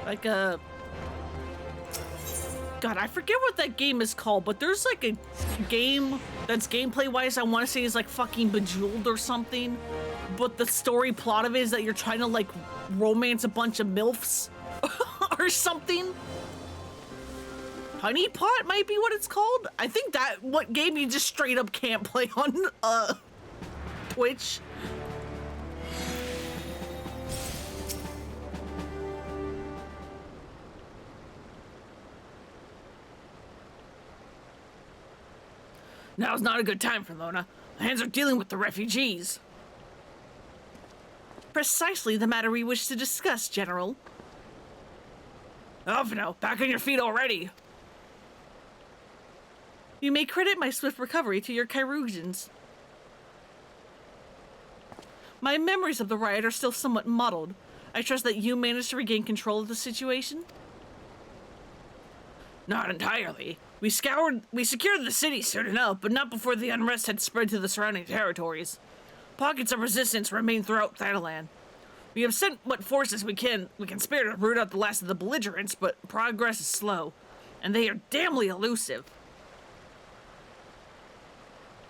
Like a... God, I forget what that game is called, but there's like a game that's gameplay-wise I want to say is like fucking Bejeweled or something. But the story plot of it is that you're trying to like romance a bunch of MILFs or something. Honeypot might be what it's called. I think that what game you just straight up can't play on Twitch. Now's not a good time for Lona. The hands are dealing with the refugees. Precisely the matter we wish to discuss, General. Alphinaud, back on your feet already. You may credit my swift recovery to your chirurgeons. My memories of the riot are still somewhat muddled. I trust that you managed to regain control of the situation? Not entirely. We secured the city soon enough, but not before the unrest had spread to the surrounding territories. Pockets of resistance remain throughout Thanalan. We have sent what forces we can spare to root out the last of the belligerents, but progress is slow, and they are damnly elusive.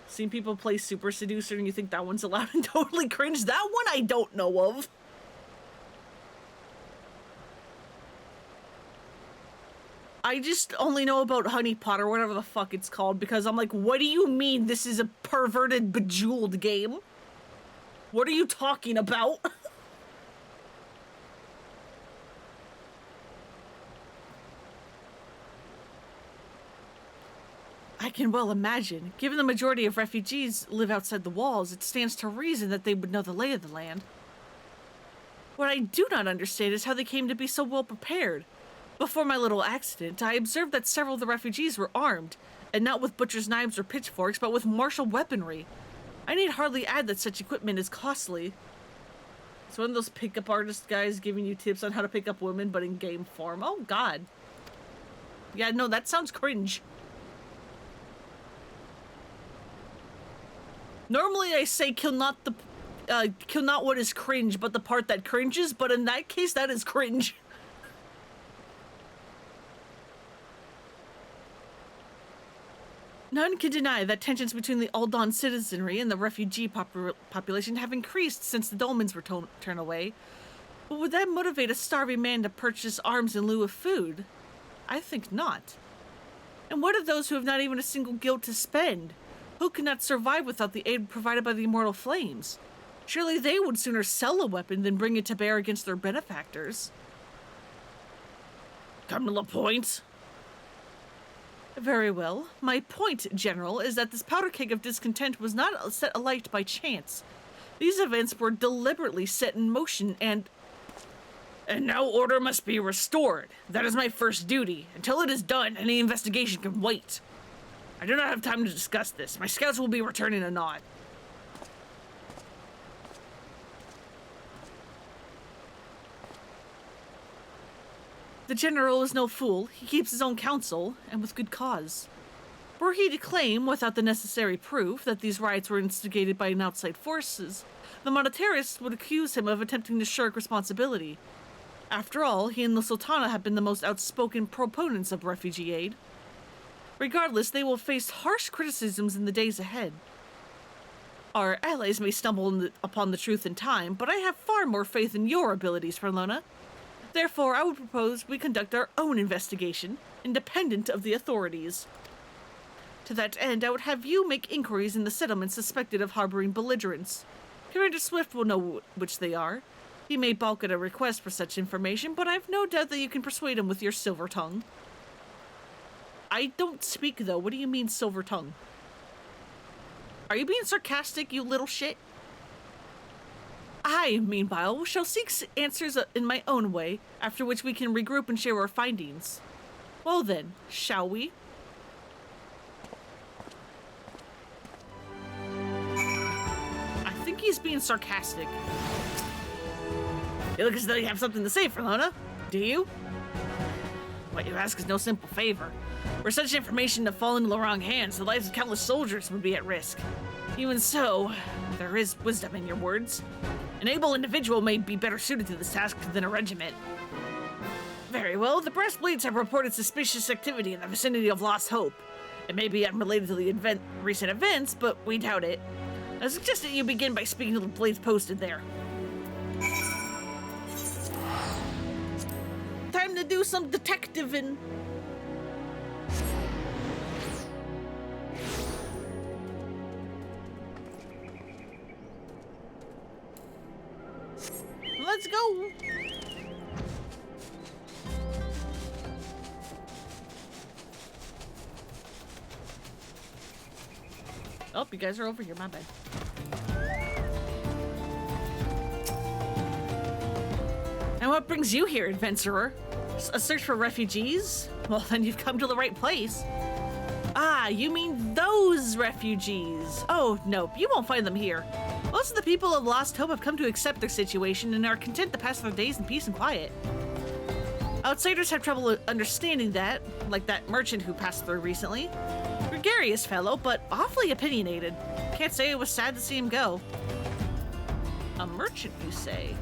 Seen people play Super Seducer and you think that one's allowed and totally cringe? That one I don't know of. I just only know about Honey Pot or whatever the fuck it's called because I'm like, what do you mean this is a perverted, bejeweled game? What are you talking about? I can well imagine. Given the majority of refugees live outside the walls, it stands to reason that they would know the lay of the land. What I do not understand is how they came to be so well prepared. Before my little accident, I observed that several of the refugees were armed, and not with butcher's knives or pitchforks, but with martial weaponry. I need hardly add that such equipment is costly. It's one of those pickup artist guys giving you tips on how to pick up women, but in game form. Oh, God. Yeah, no, that sounds cringe. Normally I say kill not what is cringe, but the part that cringes, but in that case, that is cringe. None can deny that tensions between the Aldan citizenry and the refugee population have increased since the dolmens were turned away. But would that motivate a starving man to purchase arms in lieu of food? I think not. And what of those who have not even a single guild to spend? Who cannot survive without the aid provided by the immortal flames? Surely they would sooner sell a weapon than bring it to bear against their benefactors. Come to the point. Very well. My point, General, is that this powder keg of discontent was not set alight by chance. These events were deliberately set in motion and now order must be restored. That is my first duty. Until it is done, any investigation can wait. I do not have time to discuss this. My scouts will be returning anon. The General is no fool. He keeps his own counsel, and with good cause. Were he to claim, without the necessary proof, that these riots were instigated by outside forces, the monetarists would accuse him of attempting to shirk responsibility. After all, he and the Sultana have been the most outspoken proponents of refugee aid. Regardless, they will face harsh criticisms in the days ahead. Our allies may stumble upon the truth in time, but I have far more faith in your abilities, Ferlona. Therefore, I would propose we conduct our own investigation, independent of the authorities. To that end, I would have you make inquiries in the settlements suspected of harboring belligerents. Commander Swift will know which they are. He may balk at a request for such information, but I've no doubt that you can persuade him with your silver tongue. I don't speak, though. What do you mean, silver tongue? Are you being sarcastic, you little shit? I, meanwhile, shall seek answers in my own way, after which we can regroup and share our findings. Well then, shall we? I think he's being sarcastic. You look as though you have something to say, Ferlona. Do you? What you ask is no simple favor. Were such information to fall into the wrong hands, the lives of countless soldiers would be at risk. Even so, there is wisdom in your words. An able individual may be better suited to this task than a regiment. Very well, the Breastplates have reported suspicious activity in the vicinity of Lost Hope. It may be unrelated to the recent events, but we doubt it. I suggest that you begin by speaking to the blades posted there. Time to do some detectiving. Let's go. Oh, you guys are over here. My bad. And what brings you here, adventurer? A search for refugees? Well, then you've come to the right place. Ah, you mean those refugees. Oh, nope, you won't find them here. Most of the people of Lost Hope have come to accept their situation and are content to pass their days in peace and quiet. Outsiders have trouble understanding that, like that merchant who passed through recently. Gregarious fellow, but awfully opinionated. Can't say it was sad to see him go. A merchant, you say?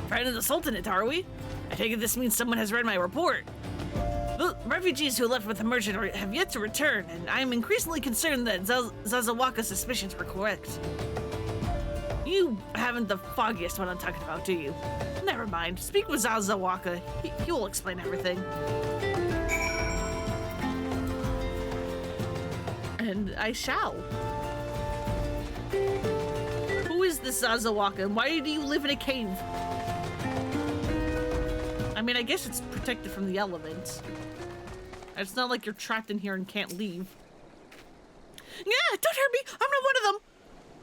Friend of the Sultanate, are we? I take it this means someone has read my report. The refugees who left with the merchant have yet to return, and I am increasingly concerned that Zazawaka's suspicions were correct. You haven't the foggiest what I'm talking about, do you? Never mind. Speak with Zazawaka. He will explain everything. And I shall. Who is this Zazawaka, and why do you live in a cave? I mean, I guess it's protected from the elements. It's not like you're trapped in here and can't leave. Yeah, don't hurt me! I'm not one of them!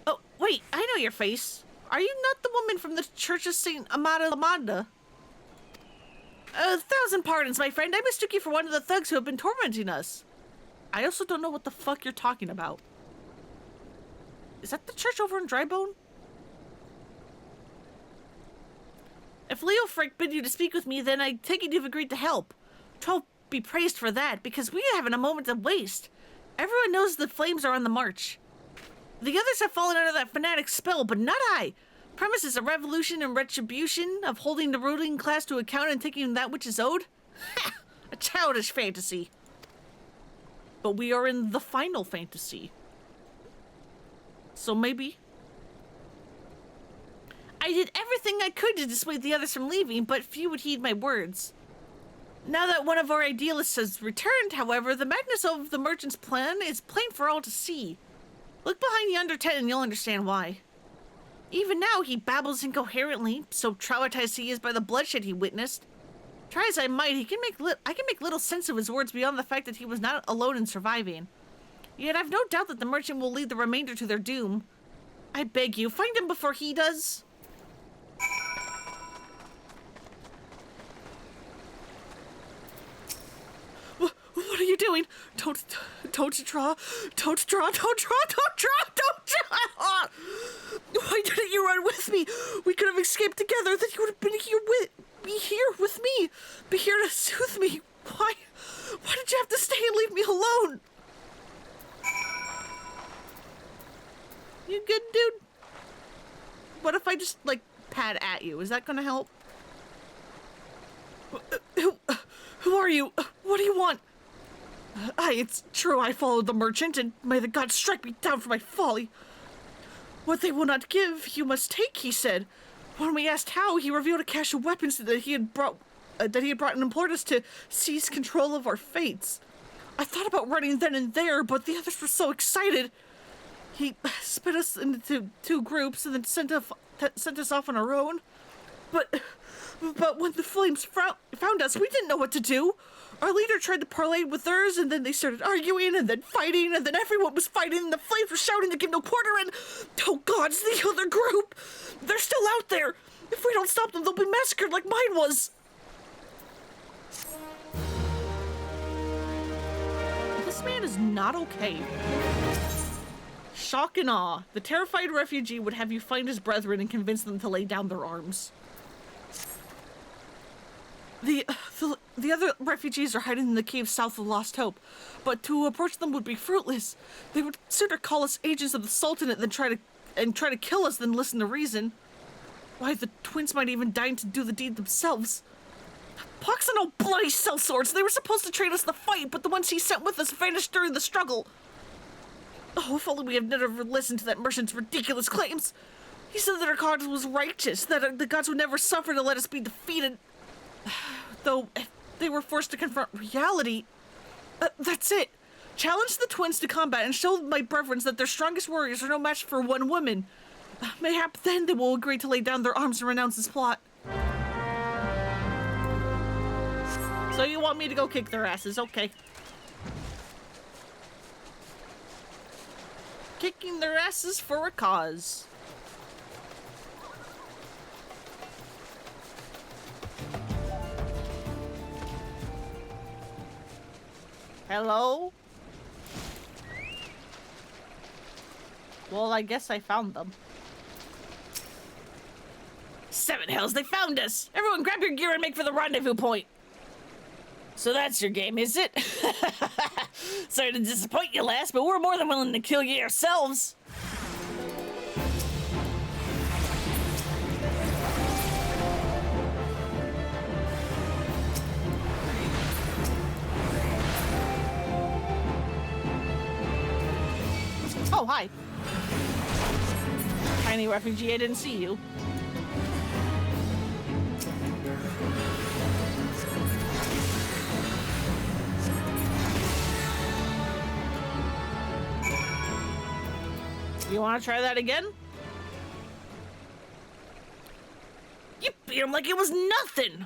Oh, wait, I know your face. Are you not the woman from the Church of St. Amada Lamanda? 1,000 pardons, my friend. I mistook you for one of the thugs who have been tormenting us. I also don't know what the fuck you're talking about. Is that the church over in Drybone? If Leo Frick bid you to speak with me, then I take it you've agreed to help. 'Twill be praised for that, because we haven't a moment to waste. Everyone knows the flames are on the march. The others have fallen under that fanatic's spell, but not I. Premise is a revolution and retribution of holding the ruling class to account and taking that which is owed? Ha! A childish fantasy. But we are in the final fantasy. So maybe. I did everything I could to dissuade the others from leaving, but few would heed my words. Now that one of our idealists has returned, however, the madness of the merchant's plan is plain for all to see. Look behind the under tent and you'll understand why. Even now, he babbles incoherently, so traumatized he is by the bloodshed he witnessed. Try as I might, I can make little sense of his words beyond the fact that he was not alone in surviving. Yet I've no doubt that the merchant will lead the remainder to their doom. I beg you, find him before he does. What are you doing? Don't draw. Why didn't you run with me? We could have escaped together. Then you would have been here with me. Be here to soothe me. Why did you have to stay and leave me alone? You good, dude? What if I just, like, pat at you? Is that gonna help? Who are you? What do you want? It's true I followed the merchant, and may the gods strike me down for my folly. What they will not give, you must take, he said. When we asked how, he revealed a cache of weapons that he had brought and implored us to seize control of our fates. I thought about running then and there, but the others were so excited. He split us into two groups and then sent us off on our own. But when the flames found us, we didn't know what to do. Our leader tried to parley with theirs, and then they started arguing, and then fighting, and then everyone was fighting, and the flames were shouting to give no quarter, and oh gods, the other group! They're still out there! If we don't stop them, they'll be massacred like mine was! This man is not okay. Shock and awe. The terrified refugee would have you find his brethren and convince them to lay down their arms. The other refugees are hiding in the caves south of Lost Hope, but to approach them would be fruitless. They would sooner call us agents of the Sultanate than try to kill us than listen to reason. Why, the twins might even deign to do the deed themselves. Pox and old bloody sellswords! They were supposed to train us the fight, but the ones he sent with us vanished during the struggle. Oh, if only we had never listened to that merchant's ridiculous claims. He said that our God was righteous, that the gods would never suffer to let us be defeated. Though, if they were forced to confront reality, that's it. Challenge the twins to combat and show my brethren that their strongest warriors are no match for one woman. Mayhap then they will agree to lay down their arms and renounce this plot. So you want me to go kick their asses? Okay. Kicking their asses for a cause. Hello? Well, I guess I found them. Seven hells, they found us! Everyone grab your gear and make for the rendezvous point! So that's your game, is it? Sorry to disappoint you, lass, but we're more than willing to kill you ourselves! Oh, hi. Tiny refugee, I didn't see you. You want to try that again? You beat him like it was nothing!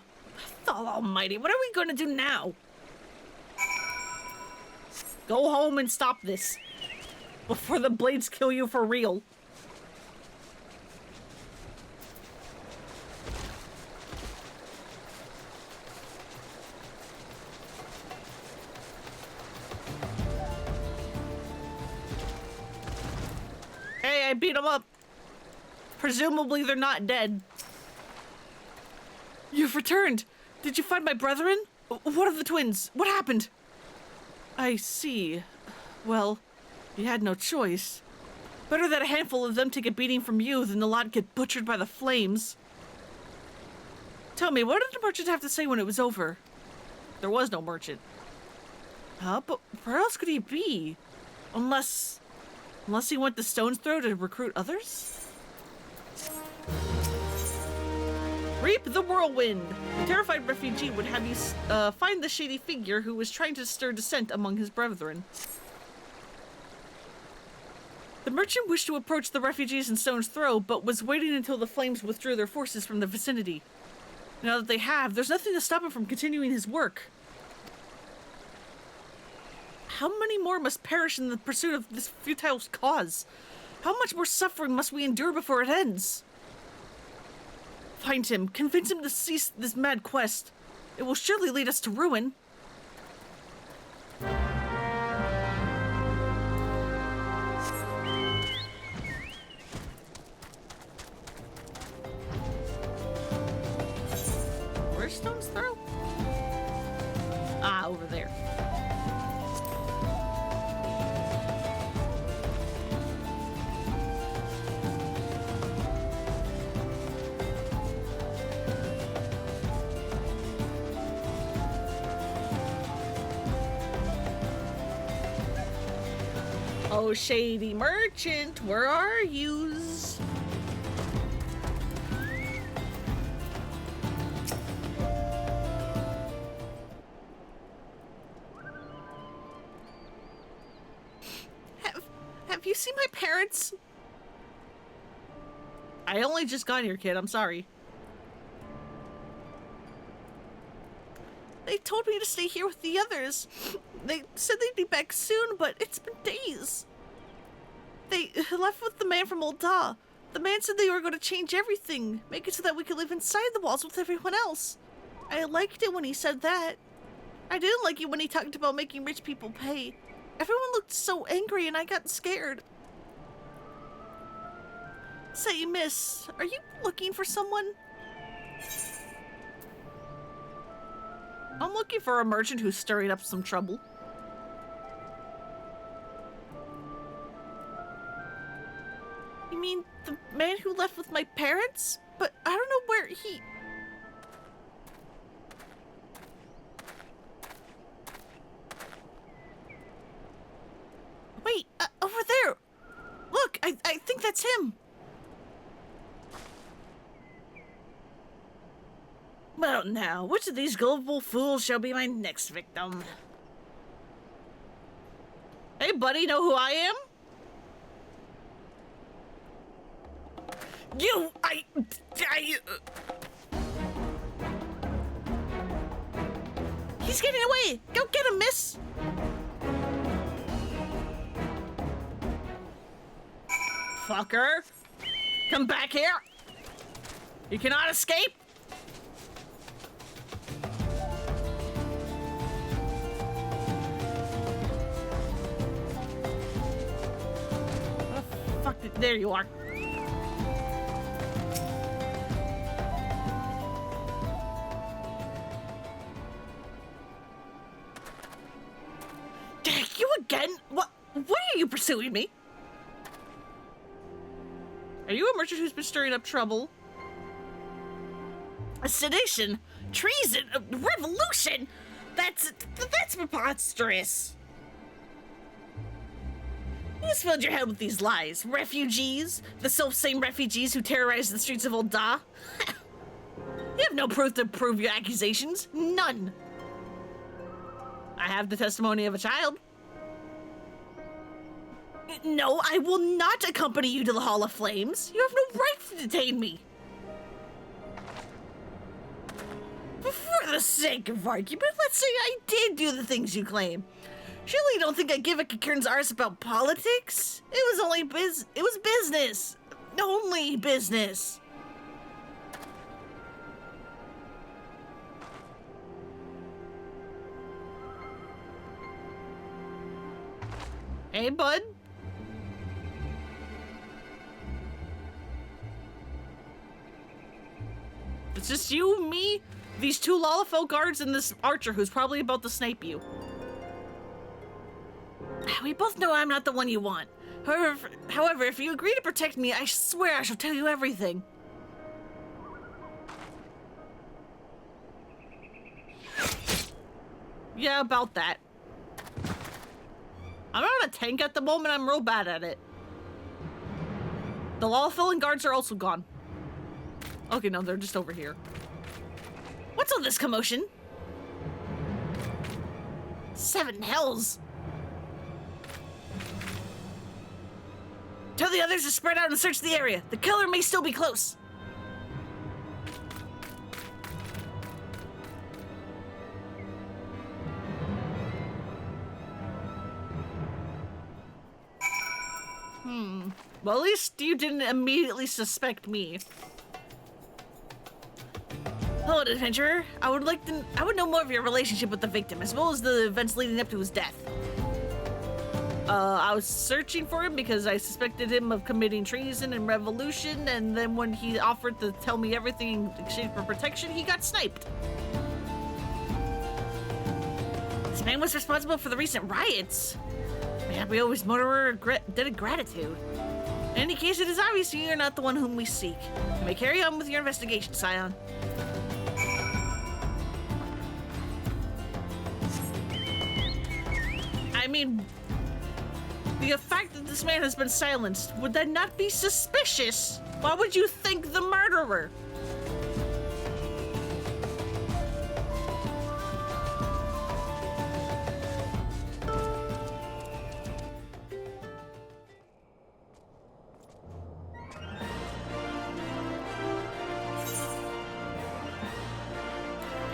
Oh, almighty, what are we going to do now? Go home and stop this. Before the blades kill you for real. Hey, I beat them up. Presumably they're not dead. You've returned. Did you find my brethren? What of the twins? What happened? I see. Well, you had no choice. Better that a handful of them take a beating from you than the lot get butchered by the flames. Tell me, what did the merchant have to say when it was over? There was no merchant. Huh? But where else could he be? Unless he went to Stone's Throw to recruit others? Reap the whirlwind! The terrified refugee would have you find the shady figure who was trying to stir dissent among his brethren. The merchant wished to approach the refugees in Stone's Throw, but was waiting until the flames withdrew their forces from the vicinity. Now that they have, there's nothing to stop him from continuing his work. How many more must perish in the pursuit of this futile cause? How much more suffering must we endure before it ends? Find him, convince him to cease this mad quest. It will surely lead us to ruin. Where's Stone's Throw? Ah, over there. Oh, shady merchant, where are yous? Have you seen my parents? I only just got here, kid. I'm sorry. They told me to stay here with the others. They said they'd be back soon, but it's been days. They left with the man from Ul'dah. The man said they were going to change everything, make it so that we could live inside the walls with everyone else. I liked it when he said that. I didn't like it when he talked about making rich people pay. Everyone looked so angry and I got scared. Say, miss, are you looking for someone? I'm looking for a merchant who's stirring up some trouble. You mean the man who left with my parents? But I don't know where he... Wait, over there! Look, I think that's him! Well now, which of these gullible fools shall be my next victim? Hey buddy, know who I am? You, He's getting away! Go get him, miss! Fucker! Come back here! You cannot escape! Fuck it, there you are. You again? What are you pursuing me? Are you a merchant who's been stirring up trouble? A sedition, treason, a revolution. That's preposterous. You Who's filled your head with these lies? Refugees? The self-same refugees who terrorized the streets of Old Da? You have no proof to prove your accusations. None. I have the testimony of a child. No, I will not accompany you to the Hall of Flames. You have no right to detain me. For the sake of argument, let's say I did do the things you claim. Surely you don't think I give a concern's arse about politics? It was only it was business. Only business. Hey, bud. It's just you, me, these two Lalafell guards, and this archer who's probably about to snipe you. We both know I'm not the one you want. However, if you agree to protect me, I swear I shall tell you everything. Yeah, about that. I'm not a tank at the moment, I'm real bad at it. The Lalafell guards are also gone. Okay, no, they're just over here. What's all this commotion? 7 hells! Tell the others to spread out and search the area. The killer may still be close. Well, at least you didn't immediately suspect me. Hello, adventurer. I would know more of your relationship with the victim, as well as the events leading up to his death. I was searching for him because I suspected him of committing treason and revolution, and then when he offered to tell me everything in exchange for protection, he got sniped. This man was responsible for the recent riots. Man, we always murderer debt of gratitude. In any case, it is obvious you're not the one whom we seek. You may carry on with your investigation, Scion. I mean, the fact that this man has been silenced, would that not be suspicious? Why would you think the murderer?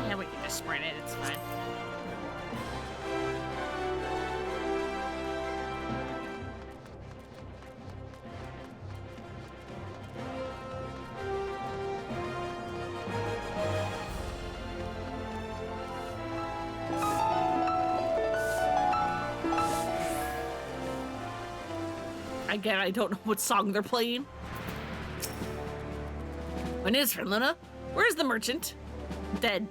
Yeah, we can just sprint it, it's fine. Again, I don't know what song they're playing. My name is Luna. Where's the merchant? Dead.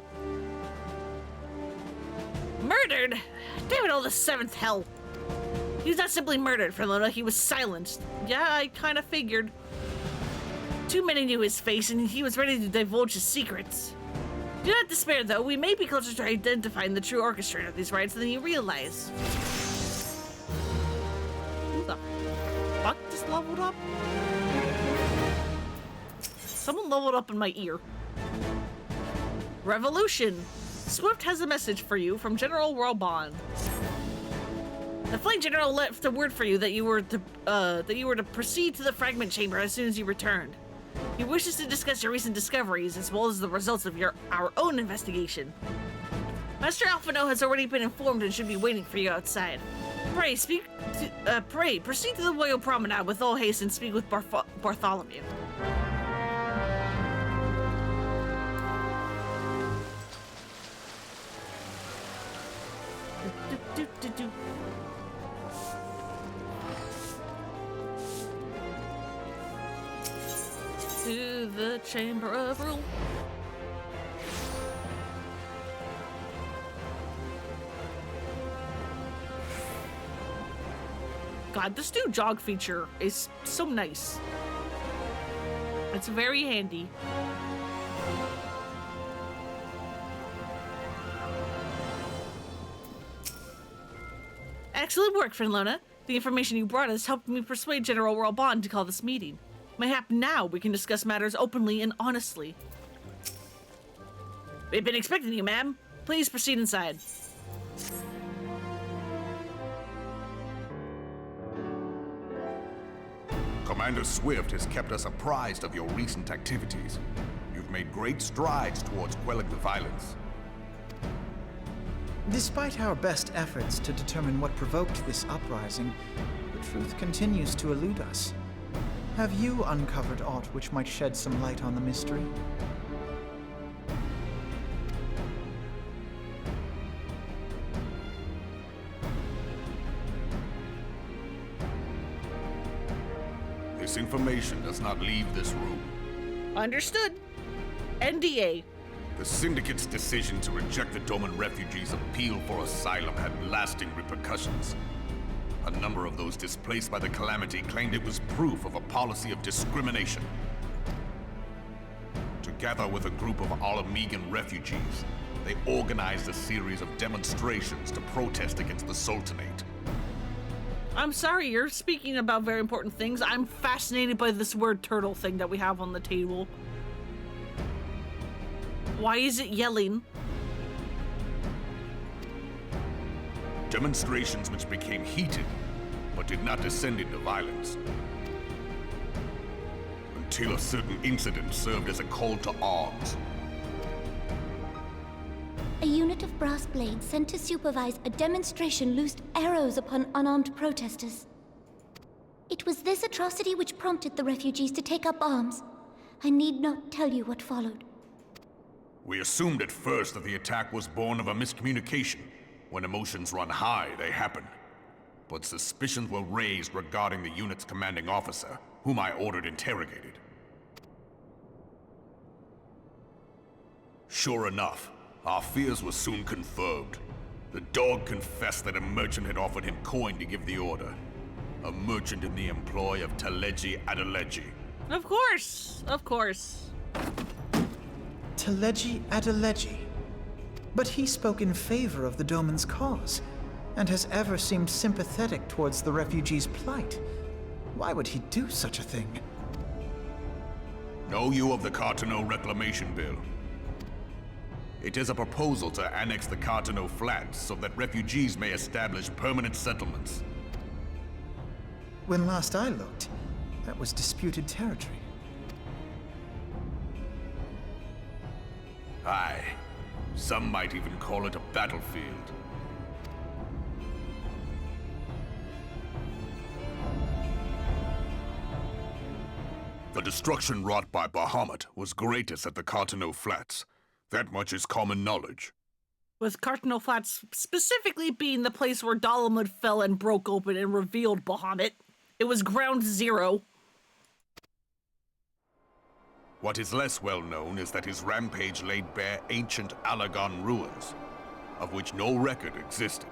Murdered? Damn it all, the 7th hell. He was not simply murdered, Luna. He was silenced. Yeah, I kind of figured. Too many knew his face, and he was ready to divulge his secrets. Do not despair, though. We may be closer to identifying the true orchestrator of these riots than you realize. Who the fuck just leveled up? Someone leveled up in my ear. Revolution. Swift has a message for you from General Reborn. The Flame General left a word for you that you were to proceed to the fragment chamber as soon as you returned. He wishes to discuss your recent discoveries as well as the results of our own investigation. Master Alphino has already been informed and should be waiting for you outside. Pray, proceed to the Royal Promenade with all haste and speak with Bartholomew. To the Chamber of Rule. God, this new jog feature is so nice. It's very handy. Excellent work, Luna. The information you brought us helped me persuade General Reborn to call this meeting. Mayhap now we can discuss matters openly and honestly. We've been expecting you, ma'am. Please proceed inside. Commander Swift has kept us apprised of your recent activities. You've made great strides towards quelling the violence. Despite our best efforts to determine what provoked this uprising, the truth continues to elude us. Have you uncovered aught which might shed some light on the mystery? This information does not leave this room. Understood. NDA. The Syndicate's decision to reject the Doman refugees' appeal for asylum had lasting repercussions. A number of those displaced by the Calamity claimed it was proof of a policy of discrimination. Together with a group of Alamegan refugees, they organized a series of demonstrations to protest against the Sultanate. I'm sorry, you're speaking about very important things. I'm fascinated by this word turtle thing that we have on the table. Why is it yelling? Demonstrations which became heated, but did not descend into violence. Until a certain incident served as a call to arms. A unit of brass blades sent to supervise a demonstration loosed arrows upon unarmed protesters. It was this atrocity which prompted the refugees to take up arms. I need not tell you what followed. We assumed at first that the attack was born of a miscommunication. When emotions run high, they happen. But suspicions were raised regarding the unit's commanding officer, whom I ordered interrogated. Sure enough, our fears were soon confirmed. The dog confessed that a merchant had offered him coin to give the order. A merchant in the employ of Teleji Adeleji. Of course, of course. Teleji Adeleji. But he spoke in favor of the Doman's cause, and has ever seemed sympathetic towards the refugees' plight. Why would he do such a thing? Know you of the Cartano Reclamation Bill? It is a proposal to annex the Cartano Flats so that refugees may establish permanent settlements. When last I looked, that was disputed territory. Aye. Some might even call it a battlefield. The destruction wrought by Bahamut was greatest at the Cartano Flats. That much is common knowledge. With Cartano Flats specifically being the place where Dalamud fell and broke open and revealed Bahamut. It was ground zero. What is less well known is that his rampage laid bare ancient Alagon ruins, of which no record existed.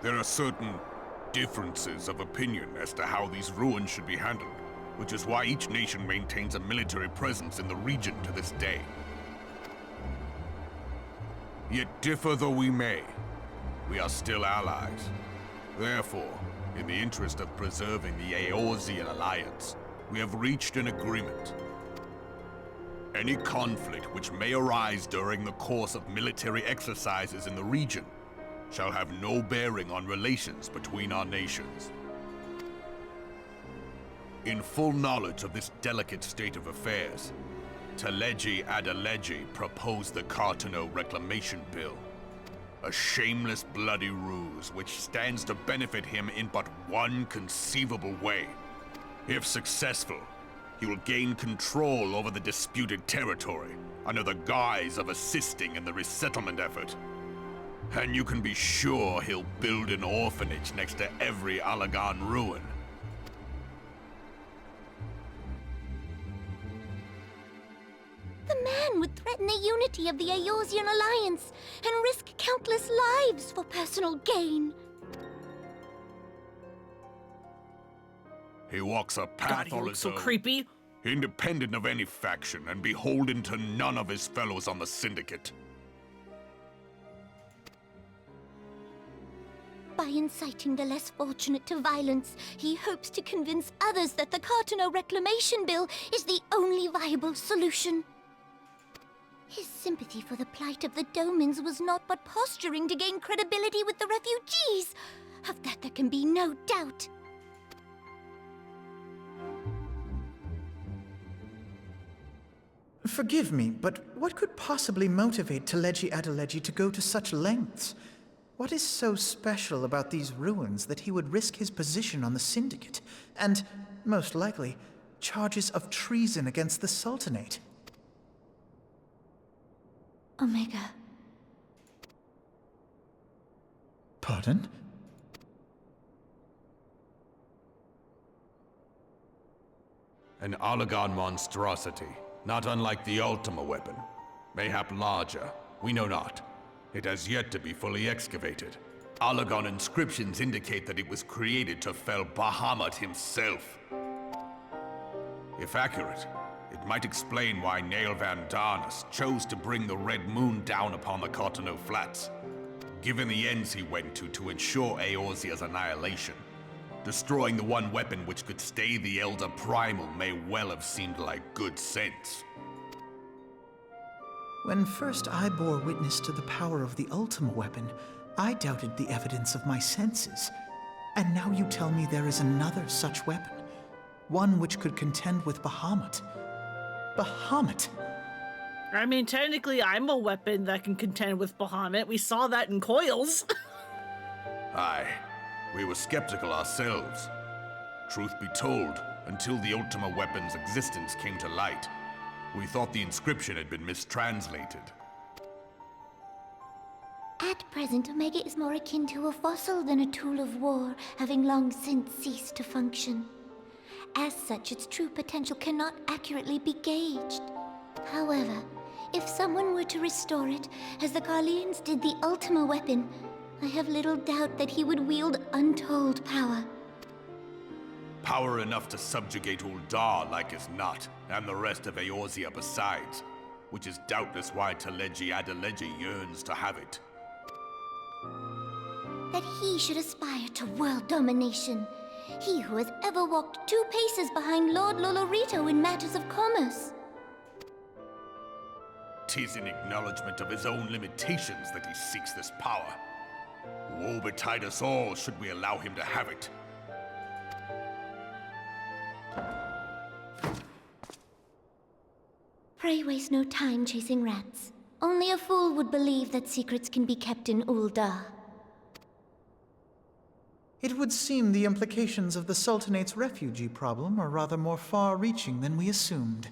There are certain differences of opinion as to how these ruins should be handled, which is why each nation maintains a military presence in the region to this day. Yet differ though we may, we are still allies. Therefore, in the interest of preserving the Eorzean alliance, we have reached an agreement. Any conflict which may arise during the course of military exercises in the region shall have no bearing on relations between our nations. In full knowledge of this delicate state of affairs, Teleji Adeleji proposed the Cartano Reclamation Bill. A shameless bloody ruse which stands to benefit him in but one conceivable way. If successful, he will gain control over the disputed territory under the guise of assisting in the resettlement effort. And you can be sure he'll build an orphanage next to every Alagon ruin. The man would threaten the unity of the Eorzean alliance and risk countless lives for personal gain. He walks a path all his so own, creepy. independent of any faction and beholden to none of his fellows on the Syndicate. By inciting the less fortunate to violence, he hopes to convince others that the Cartano Reclamation Bill is the only viable solution. His sympathy for the plight of the Domans was not but posturing to gain credibility with the refugees. Of that there can be no doubt. Forgive me, but what could possibly motivate Teleji Adeleji to go to such lengths? What is so special about these ruins that he would risk his position on the Syndicate, and, most likely, charges of treason against the Sultanate? Omega. Pardon? An Oligon monstrosity, not unlike the Ultima weapon. Mayhap larger, we know not. It has yet to be fully excavated. Oligon inscriptions indicate that it was created to fell Bahamut himself. If accurate, it might explain why Nail Van Darnus chose to bring the Red Moon down upon the Cartano Flats. Given the ends he went to ensure Eorzea's annihilation, destroying the one weapon which could stay the Elder Primal may well have seemed like good sense. When first I bore witness to the power of the Ultima weapon, I doubted the evidence of my senses. And now you tell me there is another such weapon. One which could contend with Bahamut. Bahamut! I mean, technically, I'm a weapon that can contend with Bahamut. We saw that in Coils. Aye. We were skeptical ourselves. Truth be told, until the Ultima weapon's existence came to light, we thought the inscription had been mistranslated. At present, Omega is more akin to a fossil than a tool of war, having long since ceased to function. As such, its true potential cannot accurately be gauged. However, if someone were to restore it, as the Carlians did the Ultima weapon, I have little doubt that he would wield untold power. Power enough to subjugate Uldar like as not, and the rest of Eorzea besides, which is doubtless why Teleji Adeleji yearns to have it. That he should aspire to world domination. He who has ever walked 2 paces behind Lord Lolorito in matters of commerce. 'Tis in acknowledgement of his own limitations that he seeks this power. Woe betide us all should we allow him to have it. Pray waste no time chasing rats. Only a fool would believe that secrets can be kept in Uldar. It would seem the implications of the Sultanate's refugee problem are rather more far-reaching than we assumed.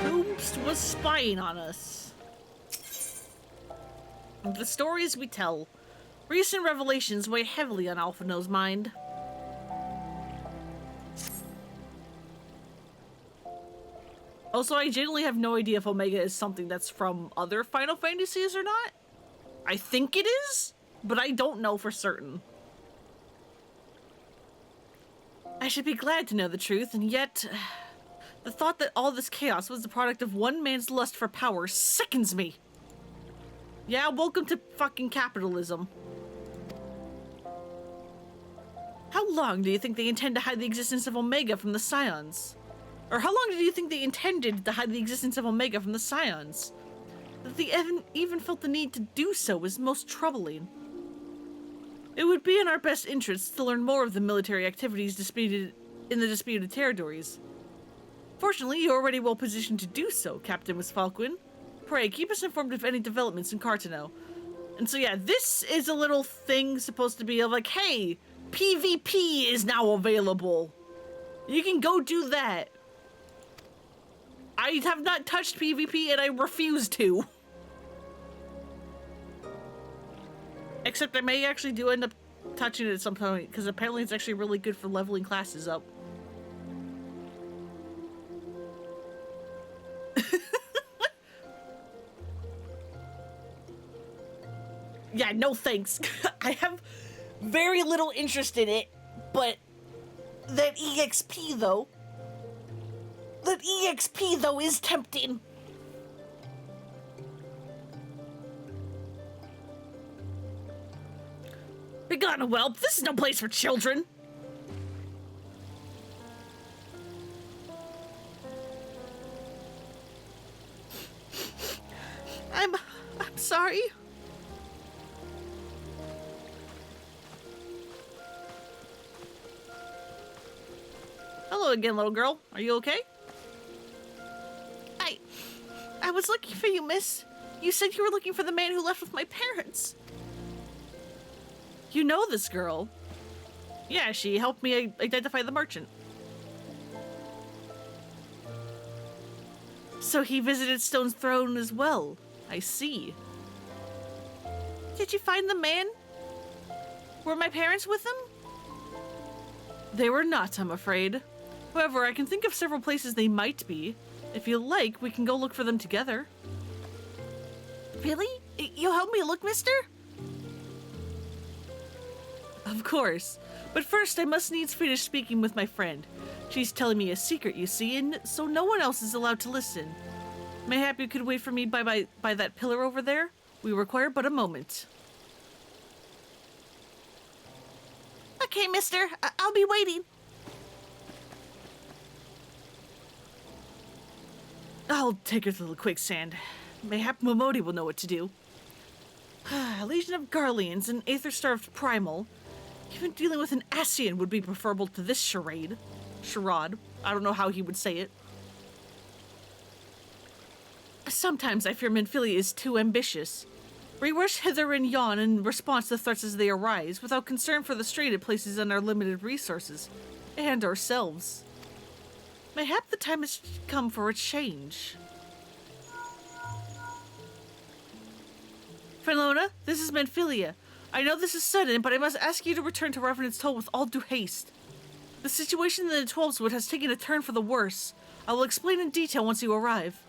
Who was spying on us? The stories we tell. Recent revelations weigh heavily on Alphino's mind. Also, I genuinely have no idea if Omega is something that's from other Final Fantasies or not. I think it is, but I don't know for certain. I should be glad to know the truth, and yet the thought that all this chaos was the product of one man's lust for power sickens me. Yeah, welcome to fucking capitalism. How long do you think they intend to hide the existence of Omega from the Scions? Or how long do you think they intended to hide the existence of Omega from the Scions? That they even felt the need to do so is most troubling. It would be in our best interests to learn more of the military activities disputed in the disputed territories. Fortunately, you're already well positioned to do so, Captain Misfalquin. Pray, keep us informed of any developments in Cartano. And so yeah, this is a little thing supposed to be of like, hey, PvP is now available. You can go do that. I have not touched PvP and I refuse to. Except I may actually do end up touching it at some point, because apparently it's actually really good for leveling classes up. Yeah, no thanks. I have very little interest in it, but That EXP, though. That EXP, though, is tempting. Begone, whelp. This is no place for children. I'm sorry. Hello again, little girl. Are you okay? I was looking for you, miss. You said you were looking for the man who left with my parents. You know this girl. Yeah, she helped me identify the merchant. So he visited Stone's throne as well. I see. Did you find the man? Were my parents with him? They were not, I'm afraid. However, I can think of several places they might be. If you like, we can go look for them together. Really? You'll help me look, mister? Of course. But first, I must needs finish speaking with my friend. She's telling me a secret, you see, and so no one else is allowed to listen. Mayhap you could wait for me by that pillar over there? We require but a moment. Okay, mister. I'll be waiting. I'll take her to the quicksand. Mayhap Momodi will know what to do. A legion of Garleans and aether-starved Primal. Even dealing with an Ascian would be preferable to this charade. Charade. I don't know how he would say it. Sometimes I fear Menphilia is too ambitious. We rush hither and yon in response to threats as they arise, without concern for the strain it places on our limited resources, and ourselves. Mayhap the time has come for a change. Frenlona, this is Menphilia. I know this is sudden, but I must ask you to return to Revenant's Toll with all due haste. The situation in the 12swood has taken a turn for the worse. I will explain in detail once you arrive.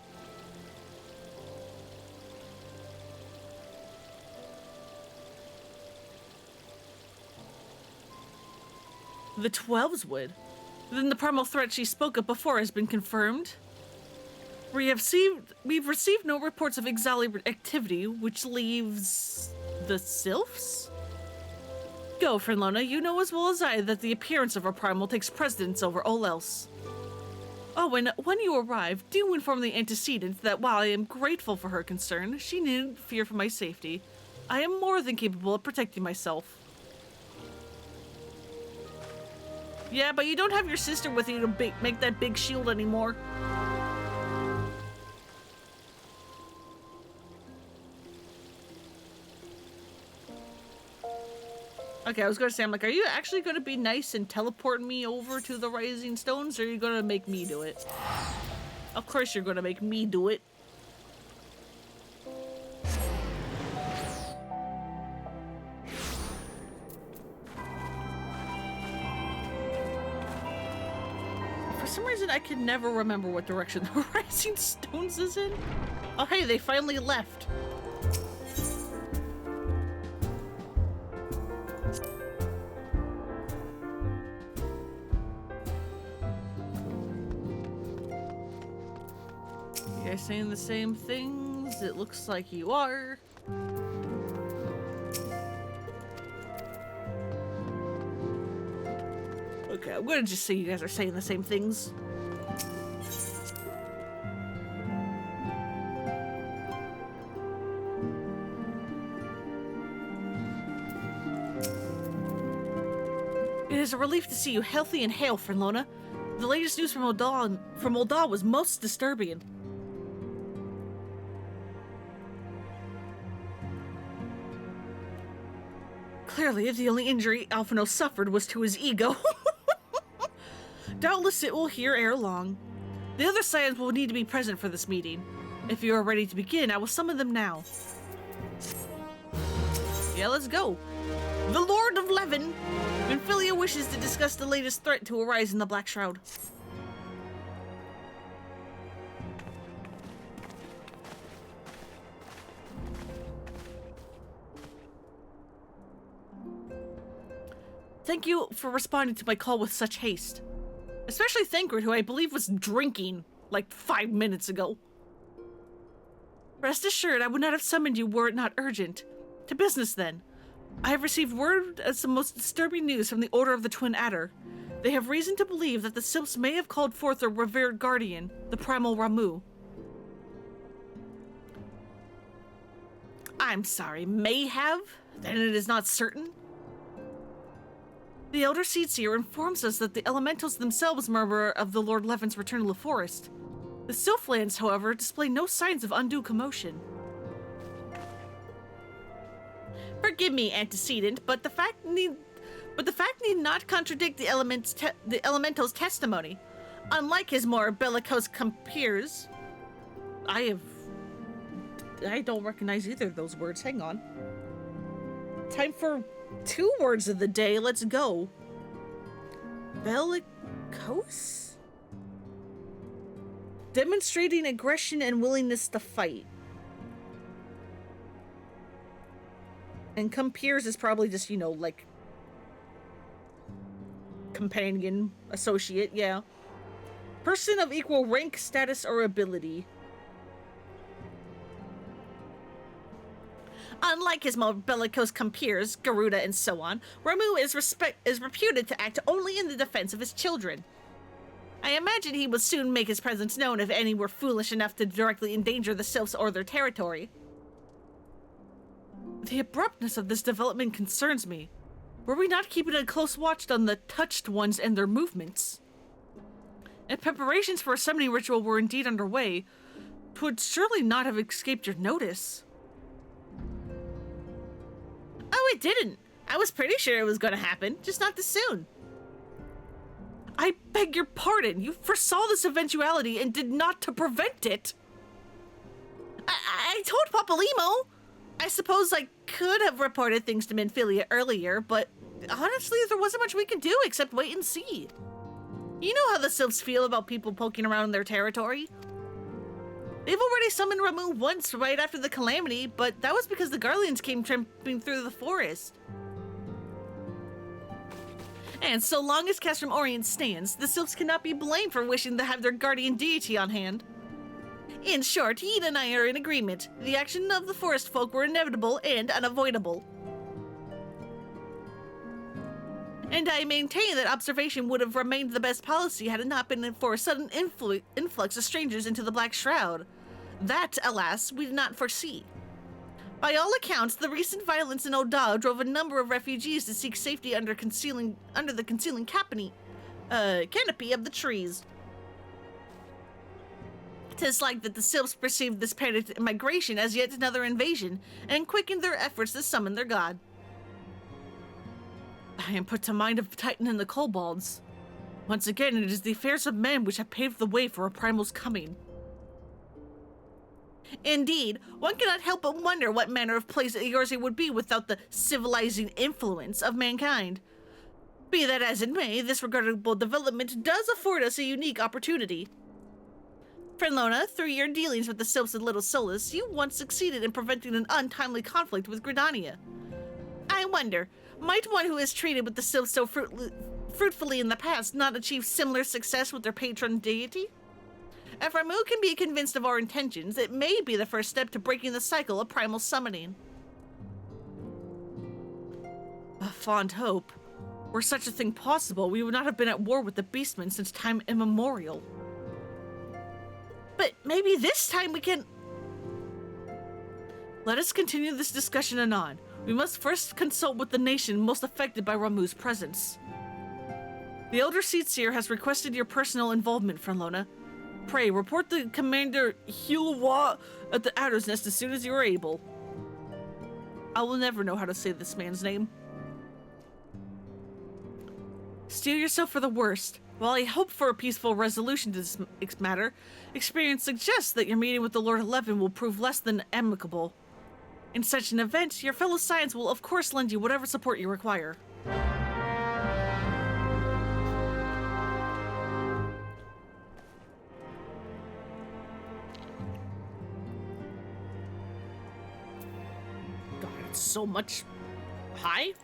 The 12swood? Then the primal threat she spoke of before has been confirmed. We've received no reports of Ixali activity, which leaves the Sylphs? Go, Frenlona. You know as well as I that the appearance of our primal takes precedence over all else. Oh, and when you arrive, do inform the antecedent that while I am grateful for her concern, she needn't fear for my safety. I am more than capable of protecting myself. Yeah, but you don't have your sister with you to make that big shield anymore. Okay, I was gonna say, I'm like, are you actually gonna be nice and teleport me over to the Rising Stones, or are you gonna make me do it? Of course you're gonna make me do it. For some reason, I can never remember what direction the Rising Stones is in. Oh, hey, they finally left. You guys saying the same things? It looks like you are. Okay, I'm gonna just say you guys are saying the same things. It is a relief to see you healthy and hale, Frenlona. The latest news from Ul'dah was most disturbing. Clearly, the only injury Alphino suffered was to his ego. Doubtless it will hear ere long. The other scions will need to be present for this meeting. If you are ready to begin, I will summon them now. Yeah, let's go. The Lord of Levin! Menphilia wishes to discuss the latest threat to arise in the Black Shroud. thank you for responding to my call with such haste. Especially Thancred, who I believe was drinking like 5 minutes ago. Rest assured, I would not have summoned you were it not urgent. To business, then. I have received word of some most disturbing news from the Order of the Twin Adder. They have reason to believe that the Sylphs may have called forth their revered guardian, the Primal Ramuh. I'm sorry, may have? Then it is not certain? The Elder Seedseer informs us that the elementals themselves murmur of the Lord Levin's return to the forest. The Sylphlands, however, display no signs of undue commotion. Forgive me, antecedent, but the fact need not contradict the elemental's testimony. Unlike his more bellicose compeers, I don't recognize either of those words. Hang on. Time for 2 words of the day. Let's go. Bellicose? Demonstrating aggression and willingness to fight. And compeers is probably just, you know, like companion, associate, yeah. Person of equal rank, status, or ability. Unlike his more bellicose compeers, Garuda and so on, Ramuh is reputed to act only in the defense of his children. I imagine he will soon make his presence known if any were foolish enough to directly endanger the Sylphs or their territory. The abruptness of this development concerns me. Were we not keeping a close watch on the touched ones and their movements? If preparations for a summoning ritual were indeed underway, 'twould surely not have escaped your notice. Oh, it didn't. I was pretty sure it was going to happen, just not this soon. I beg your pardon. You foresaw this eventuality and did not to prevent it. I told Papalymo. I suppose I could have reported things to Minfilia earlier, but honestly, there wasn't much we could do except wait and see. You know how the Sylphs feel about people poking around in their territory. They've already summoned Ramuh once right after the calamity, but that was because the Garleans came tramping through the forest. And so long as Castrum Orient stands, the Sylphs cannot be blamed for wishing to have their guardian deity on hand. In short, Yin and I are in agreement. The action of the forest folk were inevitable and unavoidable. And I maintain that observation would have remained the best policy had it not been for a sudden influx of strangers into the Black Shroud. That, alas, we did not foresee. By all accounts, the recent violence in Oda drove a number of refugees to seek safety under the concealing canopy of the trees. 'Tis like that the Sylphs perceived this panicked migration as yet another invasion, and quickened their efforts to summon their god. I am put to mind of Titan and the Kobolds. Once again, it is the affairs of men which have paved the way for a Primal's coming. Indeed, one cannot help but wonder what manner of place Eorzea would be without the civilizing influence of mankind. Be that as it may, this regrettable development does afford us a unique opportunity. Frenlona, through your dealings with the Sylphs and Little Solus, you once succeeded in preventing an untimely conflict with Gridania. I wonder, might one who has treated with the Sylphs so fruitfully in the past not achieve similar success with their patron deity? If Ramuh can be convinced of our intentions, it may be the first step to breaking the cycle of primal summoning. A fond hope. Were such a thing possible, we would not have been at war with the Beastmen since time immemorial. But maybe this time we can... Let us continue this discussion anon. We must first consult with the nation most affected by Ramuh's presence. The Elder Seedseer has requested your personal involvement, Frenlona. Pray, report to Commander Hilwa at the Adder's Nest as soon as you are able. I will never know how to say this man's name. Steel yourself for the worst. While I hope for a peaceful resolution to this matter, experience suggests that your meeting with the Lord Levin will prove less than amicable. In such an event, your fellow Scions will of course lend you whatever support you require. God, it's so much... Hi?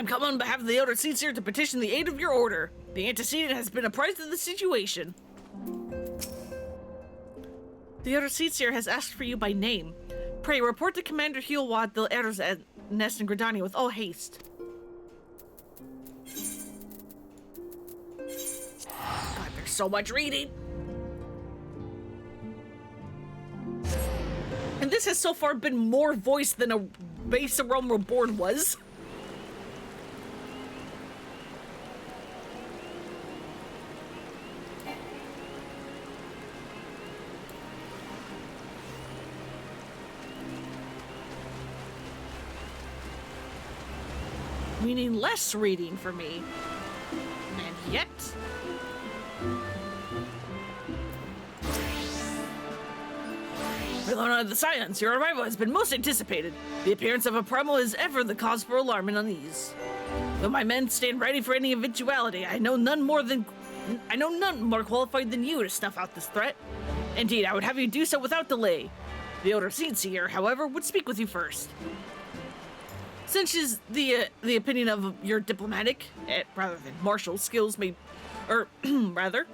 I'm come on behalf of the Elder Seatsier to petition the aid of your order. The antecedent has been apprised of the situation. The Elder Seatsier has asked for you by name. Pray, report to Commander Hulwad del Er's nest in Gridania with all haste. God, there's so much reading. And this has so far been more voice than a base realm Reborn was. Meaning less reading for me. And yet... Lord of the Scions, your arrival has been most anticipated. The appearance of a Primal is ever the cause for alarm and unease. Though my men stand ready for any eventuality, I know none more qualified than you to snuff out this threat. Indeed, I would have you do so without delay. The Elder Seatsier, however, would speak with you first. Since she's the opinion of your diplomatic, rather than martial skills may... rather...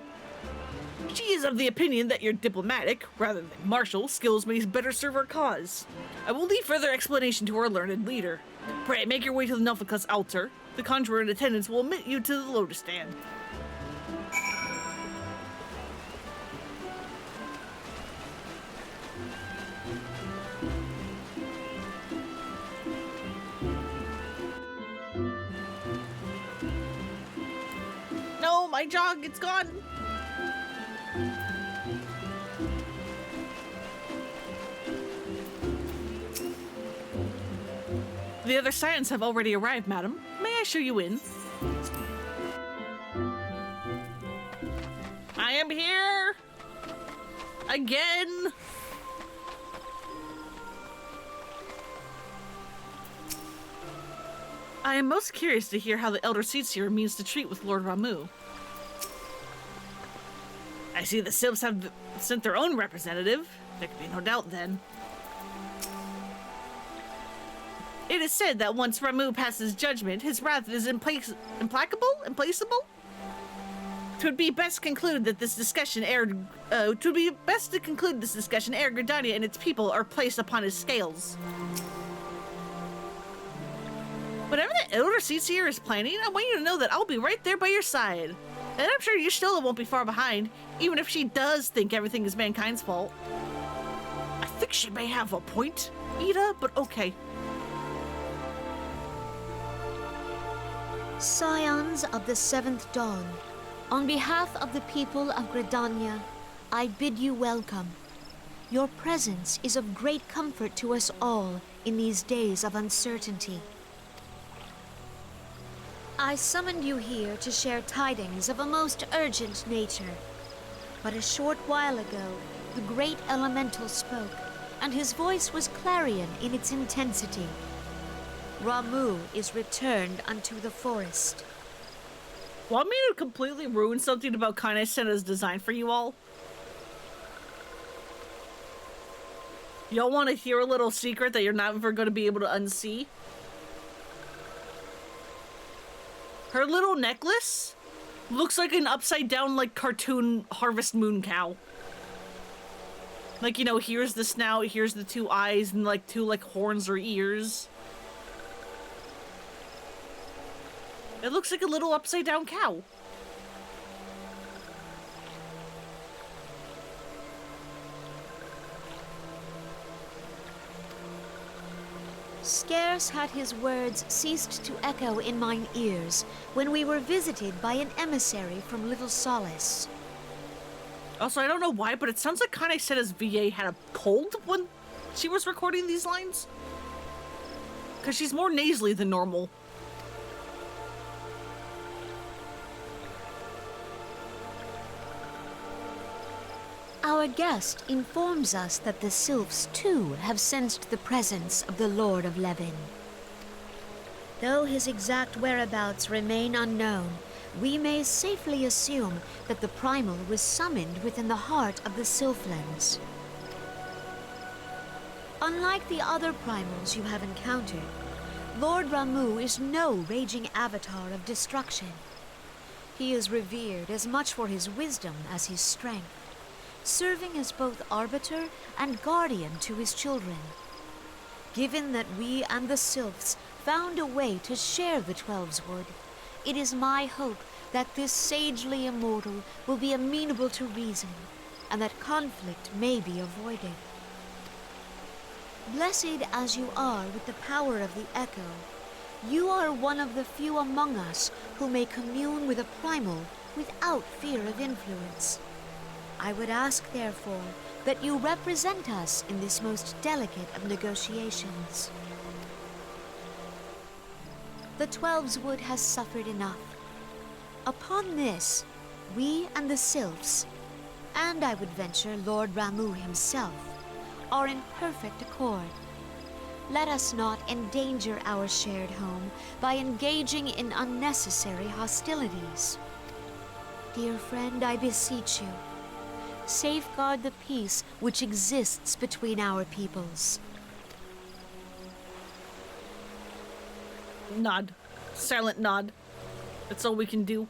She is of the opinion that your diplomatic, rather than martial, skills may better serve our cause. I will leave further explanation to our learned leader. Pray, make your way to the Nulficus altar. The conjurer in attendance will admit you to the Lotus Stand. No, my jog, it's gone! The other Scions have already arrived, madam. May I show you in? I am here! Again! I am most curious to hear how the Elder Seatsier means to treat with Lord Ramu. I see the Sylphs have sent their own representative. There can be no doubt then. It is said that once Ramu passes judgment, his wrath is implacable? Implaceable? 'Twould be best to conclude this discussion ere Gridania and its people are placed upon his scales. Whatever the Elder Seatsier is planning, I want you to know that I'll be right there by your side. And I'm sure Y'shtola won't be far behind, even if she does think everything is mankind's fault. I think she may have a point, Ida, but okay. Scions of the Seventh Dawn, on behalf of the people of Gridania, I bid you welcome. Your presence is of great comfort to us all in these days of uncertainty. I summoned you here to share tidings of a most urgent nature. But a short while ago, the great elemental spoke, and his voice was clarion in its intensity. Ramu is returned unto the forest. Want me to completely ruin something about Kaine Senna's design for you all? Y'all want to hear a little secret that you're never going to be able to unsee? Her little necklace looks like an upside down, like, cartoon Harvest Moon cow. Like, you know, here's the snout, here's the two eyes, and like two like horns or ears. It looks like a little upside down cow. Scarce had his words ceased to echo in mine ears when we were visited by an emissary from Little Solace. Also, I don't know why, but it sounds like Kaine Senna's VA had a cold when she was recording these lines. Because she's more nasally than normal. Our guest informs us that the Sylphs, too, have sensed the presence of the Lord of Levin. Though his exact whereabouts remain unknown, we may safely assume that the Primal was summoned within the heart of the Sylphlands. Unlike the other Primals you have encountered, Lord Ramu is no raging avatar of destruction. He is revered as much for his wisdom as his strength, serving as both arbiter and guardian to his children. Given that we and the Sylphs found a way to share the Twelves Wood, it is my hope that this sagely immortal will be amenable to reason, and that conflict may be avoided. Blessed as you are with the power of the Echo, you are one of the few among us who may commune with a Primal without fear of influence. I would ask, therefore, that you represent us in this most delicate of negotiations. The Twelves Wood has suffered enough. Upon this, we and the Sylphs, and I would venture Lord Ramu himself, are in perfect accord. Let us not endanger our shared home by engaging in unnecessary hostilities. Dear friend, I beseech you, safeguard the peace which exists between our peoples. Nod. Silent nod. That's all we can do.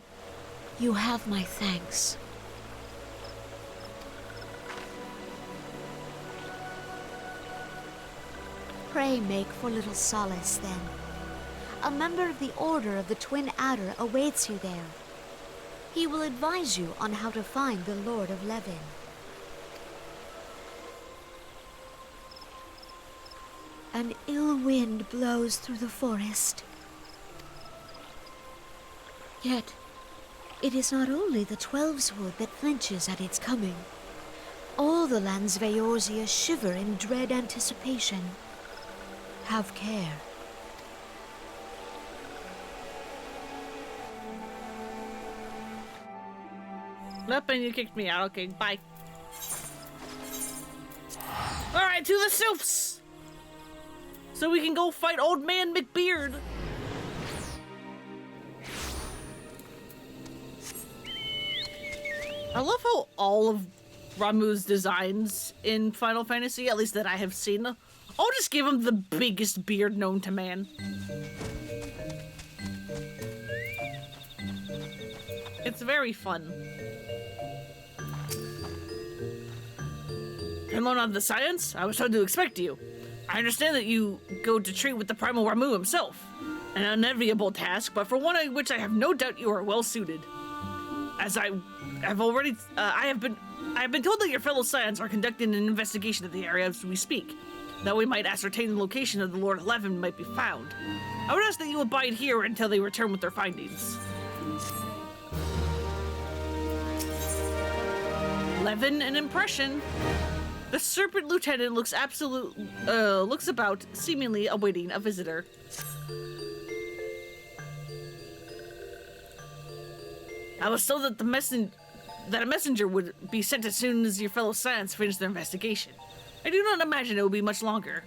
You have my thanks. Pray make for little solace, then. A member of the Order of the Twin Adder awaits you there. He will advise you on how to find the Lord of Levin. An ill wind blows through the forest. Yet, it is not only the Twelves Wood that flinches at its coming. All the lands of Eorzea shiver in dread anticipation. Have care. Nope, and you kicked me out. Okay, bye. Alright, to the Sylphs! So we can go fight Old Man McBeard. I love how all of Ramu's designs in Final Fantasy, at least that I have seen, I'll just give him the biggest beard known to man. It's very fun. And learn on the science? I was told to expect you. I understand that you go to treat with the Primal Ramu himself. An unenviable task, but for one in which I have no doubt you are well suited. As I have been told that your fellow Scions are conducting an investigation of the area as we speak. That we might ascertain the location of the Lord of Levin might be found. I would ask that you abide here until they return with their findings. Levin, an impression. The Serpent Lieutenant looks about, seemingly awaiting a visitor. I was told that a messenger would be sent as soon as your fellow Scions finish their investigation. I do not imagine it will be much longer.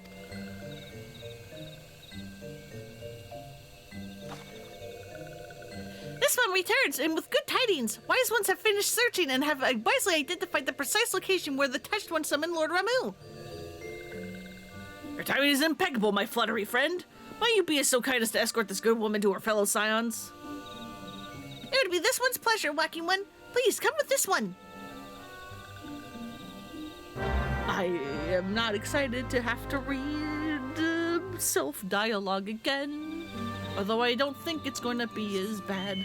This one returns, and with good tidings. Wise ones have finished searching and have wisely identified the precise location where the touched one summoned Lord Ramu. Your timing is impeccable, my fluttery friend. Might you be so kind as to escort this good woman to her fellow Scions? It would be this one's pleasure, Wacky One. Please, come with this one. I am not excited to have to read self-dialogue again. Although I don't think it's going to be as bad.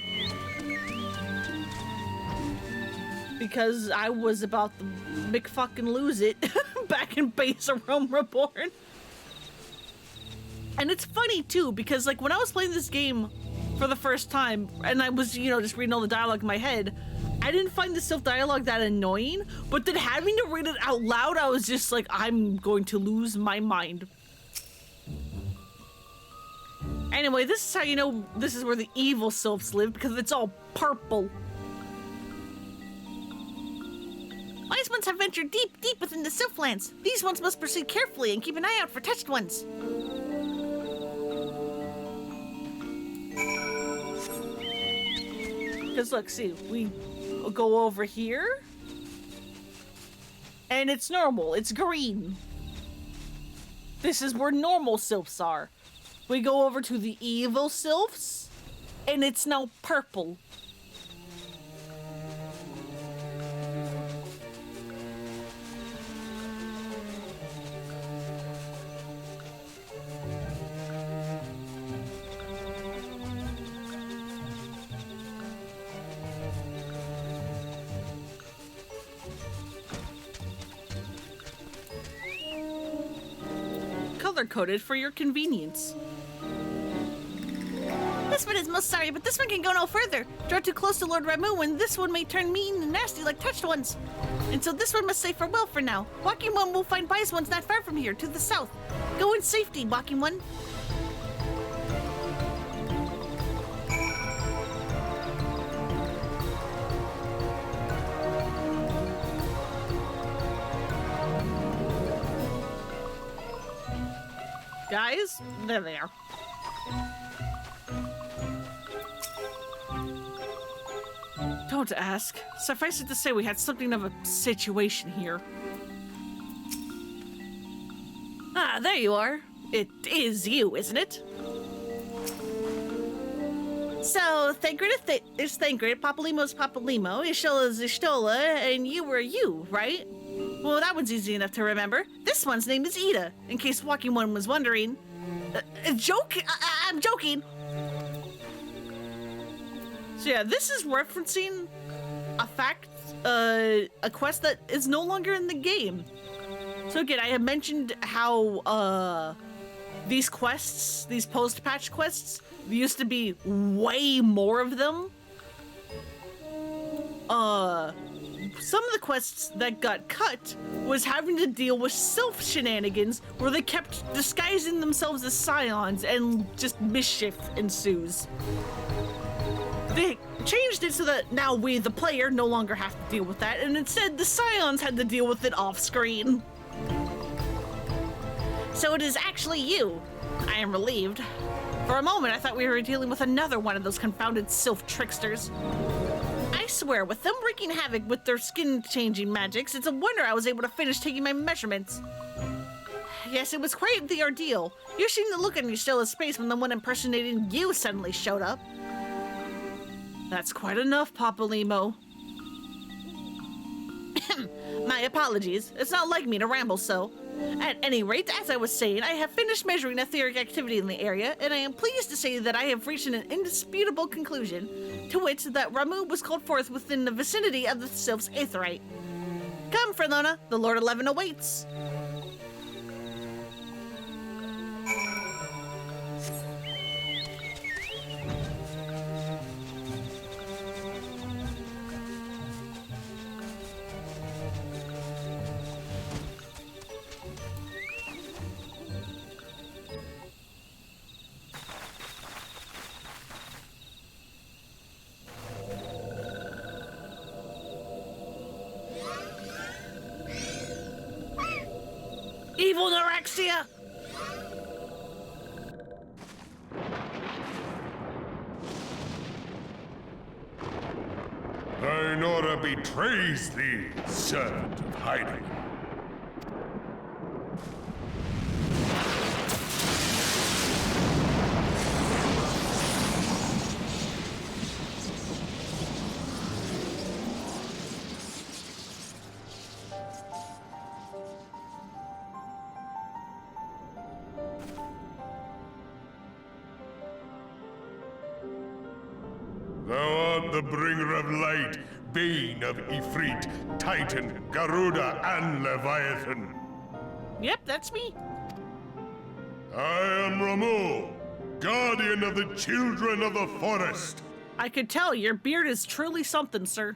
Because I was about to McFucking lose it back in Base of Rome Reborn. And it's funny too, because like when I was playing this game for the first time, and I was, just reading all the dialogue in my head, I didn't find the self-dialogue that annoying, but then having to read it out loud, I was just like, I'm going to lose my mind. Anyway, this is how you know this is where the evil sylphs live, because it's all purple. Wise ones have ventured deep, deep within the Sylphlands. These ones must proceed carefully and keep an eye out for touched ones. Because look, see, we go over here, and it's normal, it's green. This is where normal sylphs are. we go over to the evil sylphs, and it's now purple. Color-coded for your convenience. This one is most sorry, but this one can go no further. Draw too close to Lord Ramu, and this one may turn mean and nasty like touched ones. And so this one must say farewell for now. Walking One will find wise ones not far from here, to the south. Go in safety, Walking One. Guys, there they are. Don't ask. Suffice it to say we had something of a situation here. Ah, there you are. It is you, isn't it? So, Thancred is Thancred, Papalimo's Papalimo, Ishtola's Ishtola, and you were you, right? Well, that one's easy enough to remember. This one's name is Ida, in case Walking One was wondering. I'm joking. So yeah, this is referencing a quest that is no longer in the game. So again, I have mentioned how these quests, these post-patch quests, there used to be way more of them. Some of the quests that got cut was having to deal with sylph shenanigans where they kept disguising themselves as scions and just mischief ensues. They changed it so that now we, the player, no longer have to deal with that, and instead the scions had to deal with it off-screen. So it is actually you. I am relieved. For a moment, I thought we were dealing with another one of those confounded sylph tricksters. I swear, with them wreaking havoc with their skin-changing magics, it's a wonder I was able to finish taking my measurements. Yes, it was quite the ordeal. You seemed to look on your still as space when the one impersonating you suddenly showed up. That's quite enough, Papalimo. My apologies. It's not like me to ramble so. At any rate, as I was saying, I have finished measuring etheric activity in the area, and I am pleased to say that I have reached an indisputable conclusion, to wit, that Ramu was called forth within the vicinity of the Sylph's Aetheryte. Come, Frelona, the Lord 11 awaits. Evil Norexia! Thy betrays thee, servant of hiding. Thou art the bringer of light, bane of Ifrit, Titan, Garuda, and Leviathan. Yep, that's me. I am Ramu, guardian of the children of the forest. I could tell your beard is truly something, sir.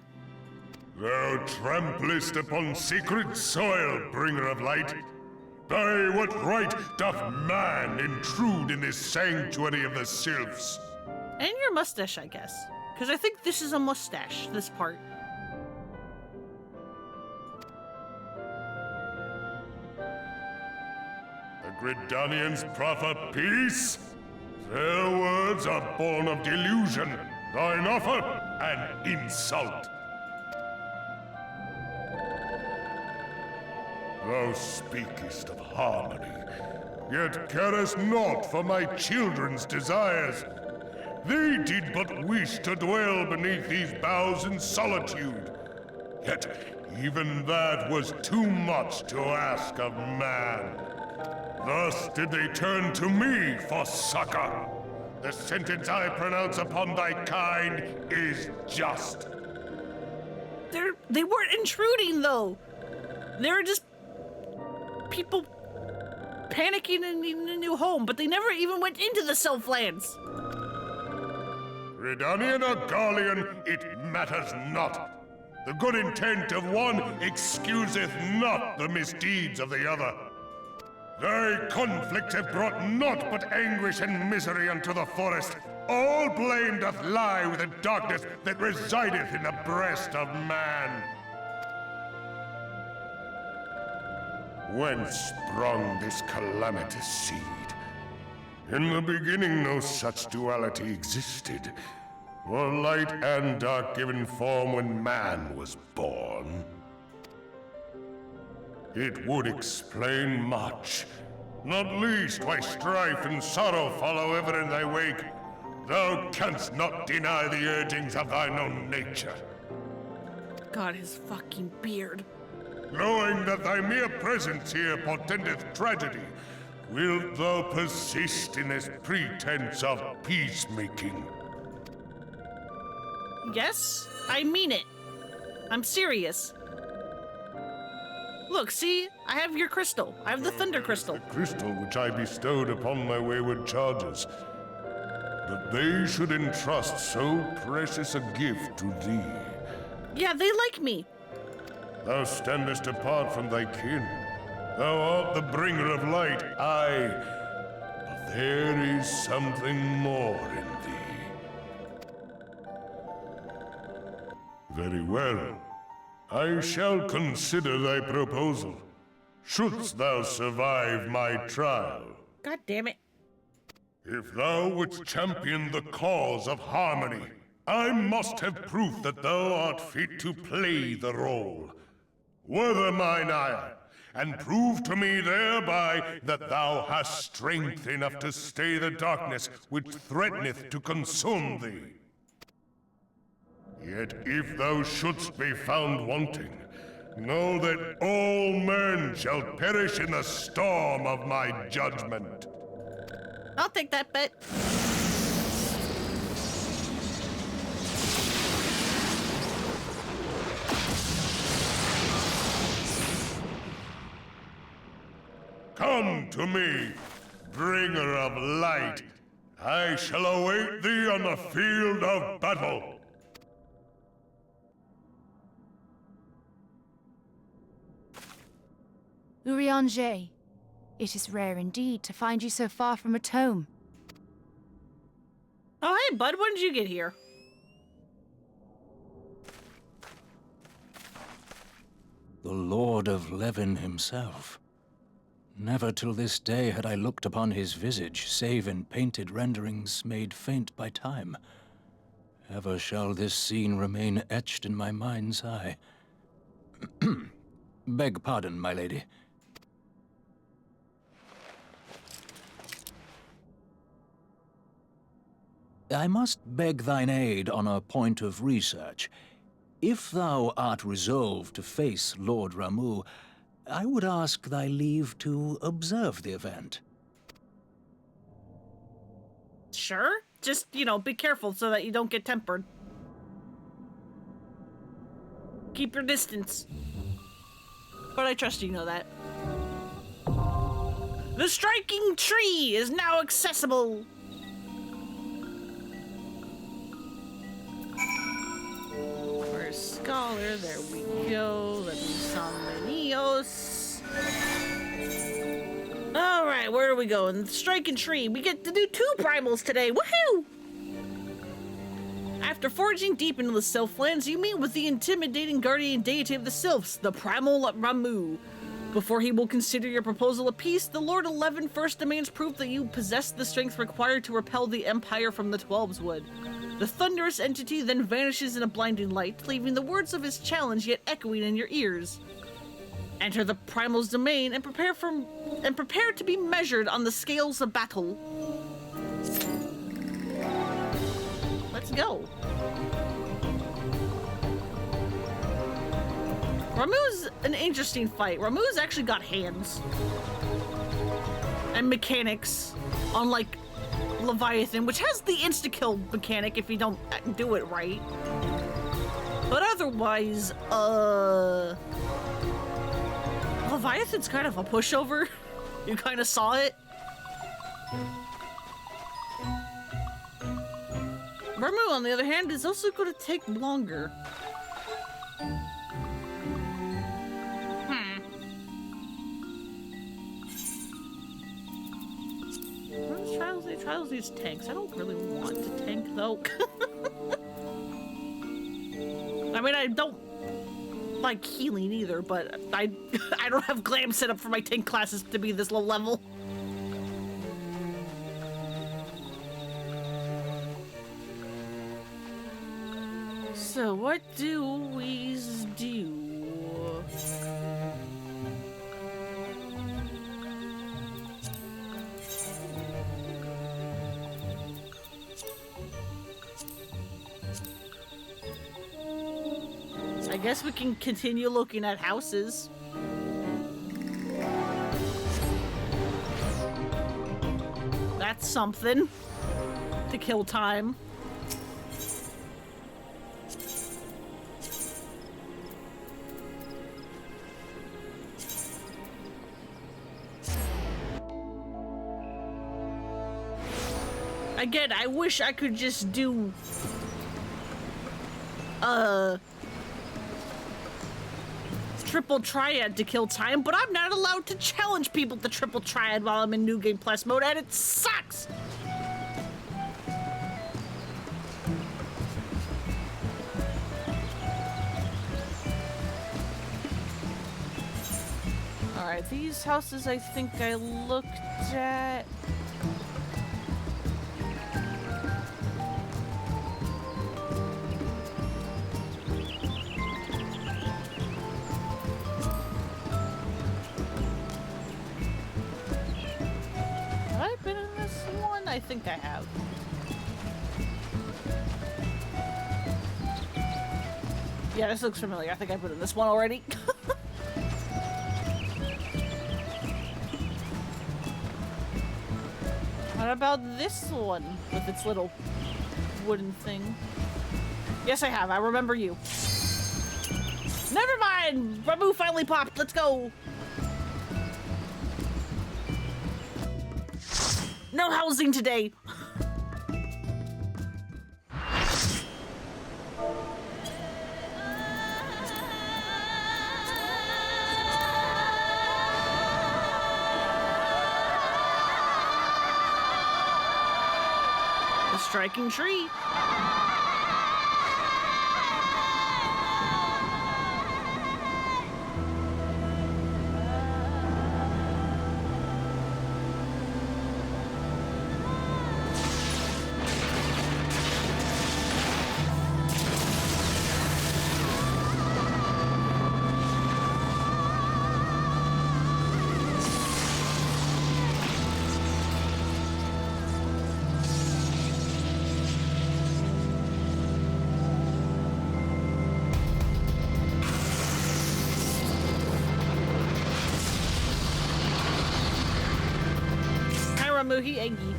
Thou tramplest upon sacred soil, bringer of light. By what right doth man intrude in this sanctuary of the sylphs? And your mustache, I guess. Because I think this is a mustache, this part. The Gridanians proffer peace? Their words are born of delusion, thine offer an insult. Thou speakest of harmony, yet carest naught for my children's desires. They did but wish to dwell beneath these boughs in solitude. Yet even that was too much to ask of man. Thus did they turn to me for succor. The sentence I pronounce upon thy kind is just. They weren't intruding, though. They were just people panicking and needing a new home, but they never even went into the Selflands. Redanian or Garlean, it matters not. The good intent of one excuseth not the misdeeds of the other. Thy conflicts have brought naught but anguish and misery unto the forest. All blame doth lie with the darkness that resideth in the breast of man. Whence sprung this calamitous seed? In the beginning no such duality existed. Were light and dark given form when man was born? It would explain much, not least why strife and sorrow follow ever in thy wake. Thou canst not deny the urgings of thine own nature. God, his fucking beard. Knowing that thy mere presence here portendeth tragedy, wilt thou persist in this pretense of peacemaking? Yes, I mean it. I'm serious. Look, see? I have your crystal. I have the thunder crystal. The crystal which I bestowed upon my wayward charges. That they should entrust so precious a gift to thee. Yeah, they like me. Thou standest apart from thy kin. Thou art the bringer of light, aye. But there is something more in thee. Very well. I shall consider thy proposal, shouldst thou survive my trial. God damn it. If thou wouldst champion the cause of harmony, I must have proof that thou art fit to play the role. Wither mine ire, and prove to me thereby that thou hast strength enough to stay the darkness which threateneth to consume thee. Yet if thou shouldst be found wanting, know that all men shall perish in the storm of my judgment. I'll take that bet. Come to me, bringer of light. I shall await thee on the field of battle. Urianger, it is rare indeed to find you so far from a tome. Oh, hey, bud, when did you get here? The Lord of Levin himself. Never till this day had I looked upon his visage, save in painted renderings made faint by time. Ever shall this scene remain etched in my mind's eye. Beg pardon, my lady. I must beg thine aid on a point of research. If thou art resolved to face Lord Ramu, I would ask thy leave to observe the event. Sure. Just, you know, be careful so that you don't get tempered. Keep your distance. But I trust you know that. The striking tree is now accessible. Scholar, there we go. Let me summon Eos. Alright, where are we going? Striking Tree. We get to do 2 primals today. Woohoo! After forging deep into the Sylphlands, you meet with the intimidating guardian deity of the Sylphs, the Primal Ramu. Before he will consider your proposal a peace, the Lord 11 first demands proof that you possess the strength required to repel the Empire from the Twelves Wood. The thunderous entity then vanishes in a blinding light, leaving the words of his challenge yet echoing in your ears. Enter the Primal's domain and prepare to be measured on the scales of battle. Let's go. Ramuh's an interesting fight. Ramuh's actually got hands and mechanics, unlike Leviathan, which has the insta-kill mechanic if you don't do it right. But otherwise, Leviathan's kind of a pushover. You kind of saw it. Ramuh, on the other hand, is also going to take longer. Trials needs tanks. I don't really want to tank, though. I mean, I don't like healing either, but I don't have glam set up for my tank classes to be this low level. So what do we do? I guess we can continue looking at houses. That's something to kill time. Again, I wish I could just do triple triad to kill time, but I'm not allowed to challenge people to triple triad while I'm in New Game Plus mode, and it sucks! Alright, these houses I think I looked at. I think I have. Yeah, this looks familiar. I think I've been in this one already. What about this one with its little wooden thing? Yes, I have. I remember you. Never mind! Ramuh finally popped. Let's go. No housing today. The striking tree. Ramuhi Engi.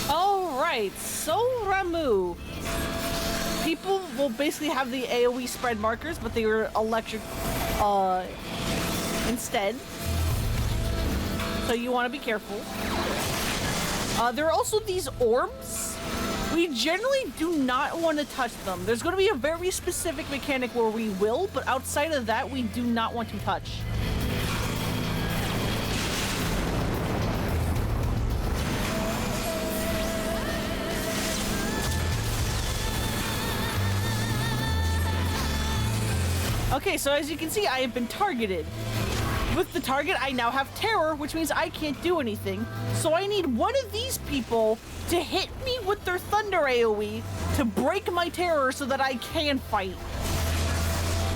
Alright, so Ramuh. People will basically have the AoE spread markers, but they were electric instead. So you want to be careful. There are also these orbs. We generally do not want to touch them. There's going to be a very specific mechanic where we will, but outside of that, we do not want to touch. Okay, so as you can see, I have been targeted. With the target, I now have terror, which means I can't do anything. So I need one of these people to hit me with their thunder AoE to break my terror so that I can fight.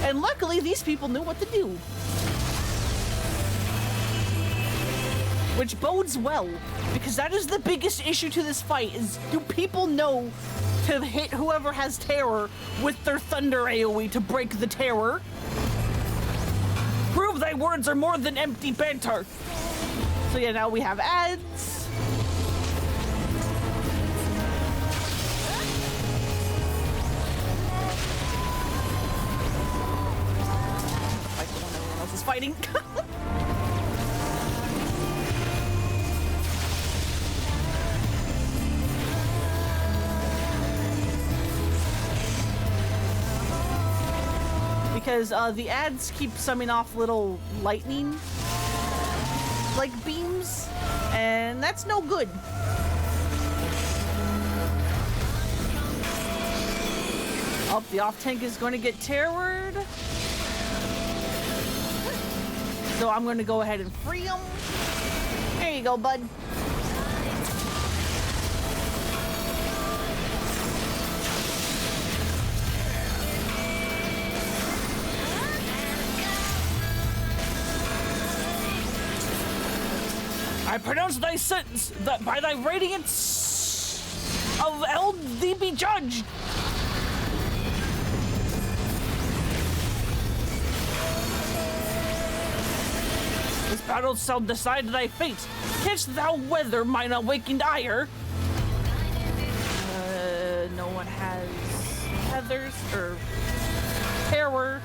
And luckily, these people knew what to do. Which bodes well, because that is the biggest issue to this fight, is do people know to hit whoever has terror with their thunder AoE to break the terror? Prove thy words are more than empty banter. So yeah, now we have ads. Like the one everyone else is fighting. Because the ads keep summing off little lightning like beams, and that's no good. Oh, the off tank is going to get terrored. So I'm going to go ahead and free him. There you go, bud. I pronounce thy sentence that by thy radiance of eld thee be judged. This battle shall decide thy fate. Canst thou weather mine awakened ire? No one has feathers or terror.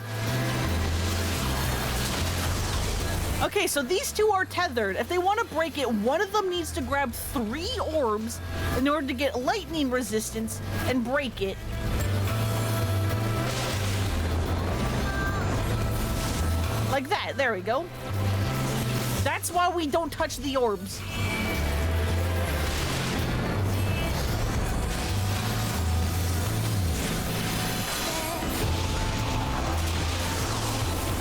Okay, so these two are tethered. If they want to break it, one of them needs to grab 3 orbs in order to get lightning resistance and break it. Like that, there we go. That's why we don't touch the orbs.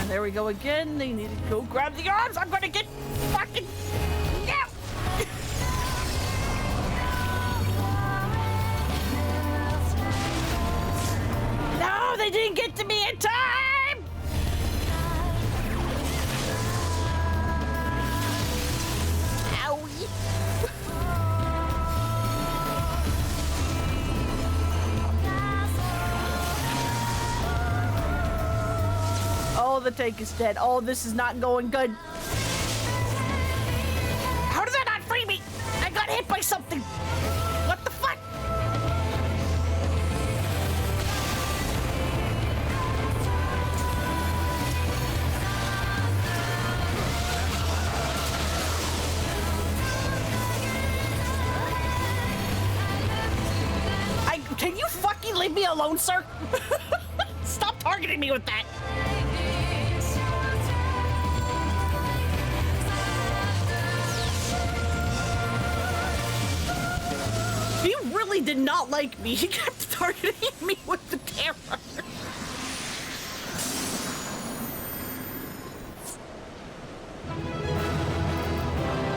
There we go again. They need to go grab the arms. I'm gonna get fucking... No! No, they didn't get to me in time! Owie. Oh, the tank is dead. Oh, this is not going good. How did that not free me? I got hit by something. What the fuck? Can you fucking leave me alone, sir? Stop targeting me with that. He really did not like me. He kept targeting me with the terror.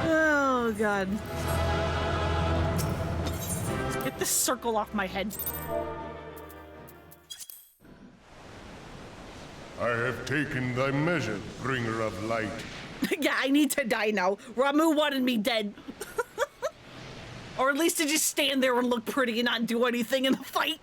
Oh, God. Let's get this circle off my head. I have taken thy measure, bringer of light. Yeah, I need to die now. Ramu wanted me dead. Or at least to just stand there and look pretty and not do anything in the fight.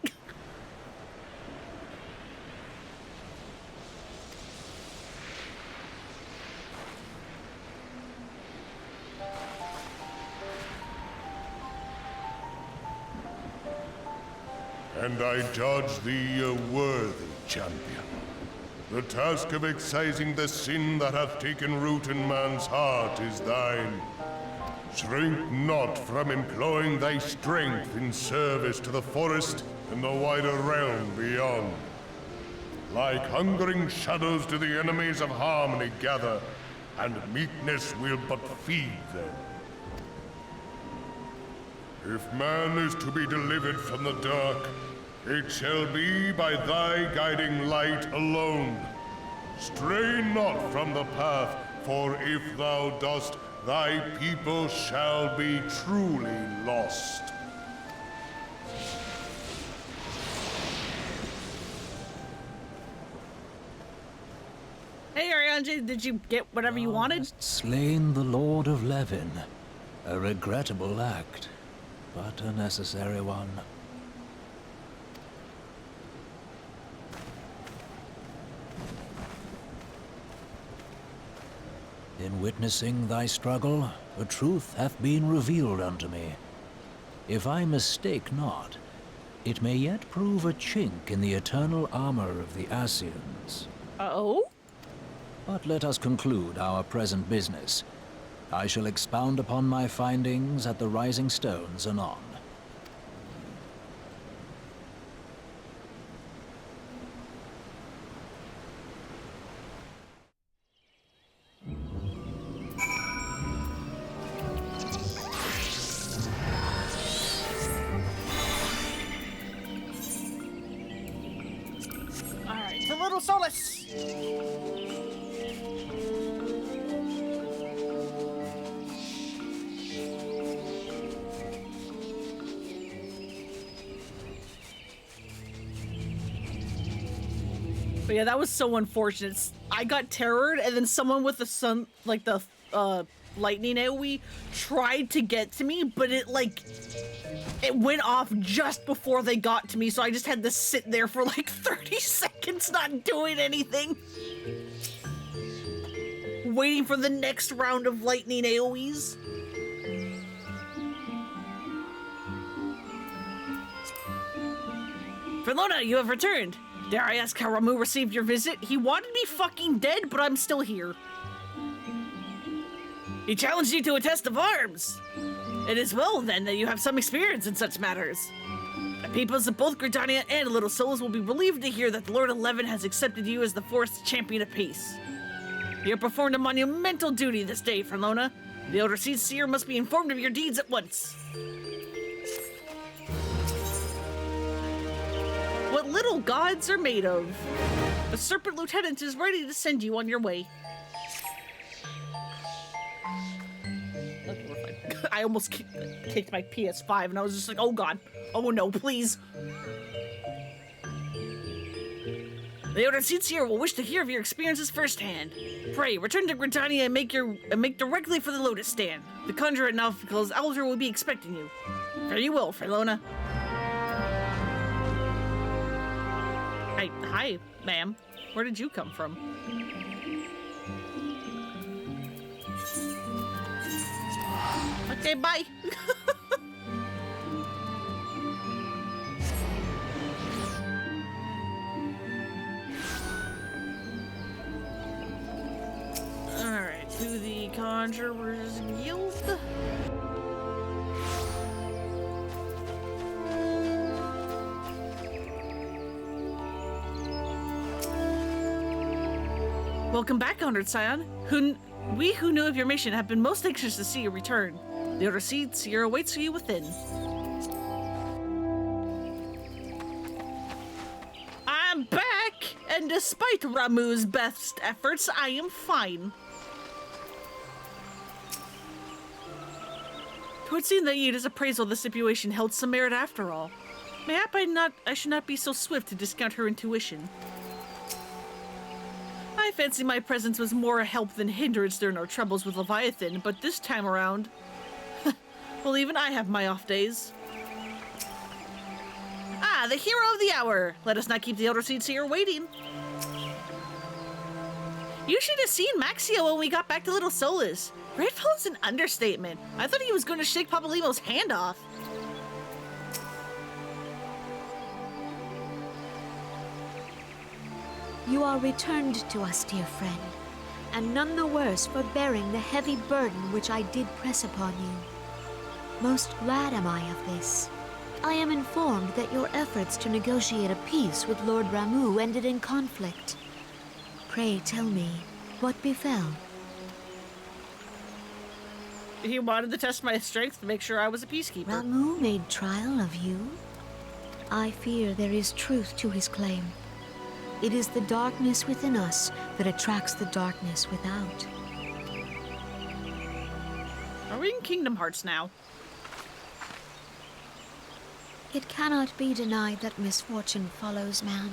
And I judge thee a worthy champion. The task of excising the sin that hath taken root in man's heart is thine. Shrink not from employing thy strength in service to the forest and the wider realm beyond. Like hungering shadows do the enemies of harmony gather, and meekness will but feed them. If man is to be delivered from the dark, it shall be by thy guiding light alone. Stray not from the path, For if thou dost, thy people shall be truly lost. Hey, Ariane, did you get whatever you wanted? Slain the Lord of Levin. A regrettable act, but a necessary one. In witnessing thy struggle, a truth hath been revealed unto me. If I mistake not, it may yet prove a chink in the eternal armor of the Assyrians. Uh-oh? But let us conclude our present business. I shall expound upon my findings at the Rising Stones anon. Alright, the little Solus! But yeah, that was so unfortunate. I got terrored, and then someone with the sun, like the lightning AoE, tried to get to me, but it went off just before they got to me, so I just had to sit there for like 30 seconds not doing anything. Waiting for the next round of lightning AoEs. Felona, you have returned. Dare I ask how Ramu received your visit? He wanted me fucking dead, but I'm still here. He challenged you to a test of arms. It is well, then, that you have some experience in such matters. The peoples of both Gridania and Little Souls will be relieved to hear that the Lord of Levin has accepted you as the forest champion of peace. You have performed a monumental duty this day, Felona. The Elder Seed Seer must be informed of your deeds at once. What little gods are made of. The Serpent Lieutenant is ready to send you on your way. Okay, we're fine. I almost kicked my PS5 and I was just like, oh god. Oh no, please. The Elder Seed Seer will wish to hear of your experiences firsthand. Pray, return to Gridania and make directly for the Lotus Stand. The Conjurer and Alphical's Elder will be expecting you. Fare you well, Felona. Hi, ma'am. Where did you come from? Okay, bye. Alright, to the Conjurer's Guild. Welcome back, Honored Scion. We who know of your mission have been most anxious to see you return. The Elder Seed Seer awaits you within. I'm back, and despite Ramu's best efforts, I am fine. It would seem that Yida's appraisal of the situation held some merit after all. Mayhap I should not be so swift to discount her intuition. I fancy my presence was more a help than hindrance during our troubles with Leviathan, but this time around, well, even I have my off days. Ah, the hero of the hour! Let us not keep the Elder Seed Seer waiting. You should have seen Maxio when we got back to Little Solus. Grateful is an understatement. I thought he was going to shake Papalimo's hand off. You are returned to us, dear friend, and none the worse for bearing the heavy burden which I did press upon you. Most glad am I of this. I am informed that your efforts to negotiate a peace with Lord Ramu ended in conflict. Pray tell me, what befell? He wanted to test my strength to make sure I was a peacekeeper. Ramu made trial of you? I fear there is truth to his claim. It is the darkness within us that attracts the darkness without. Are we in Kingdom Hearts now? It cannot be denied that misfortune follows man.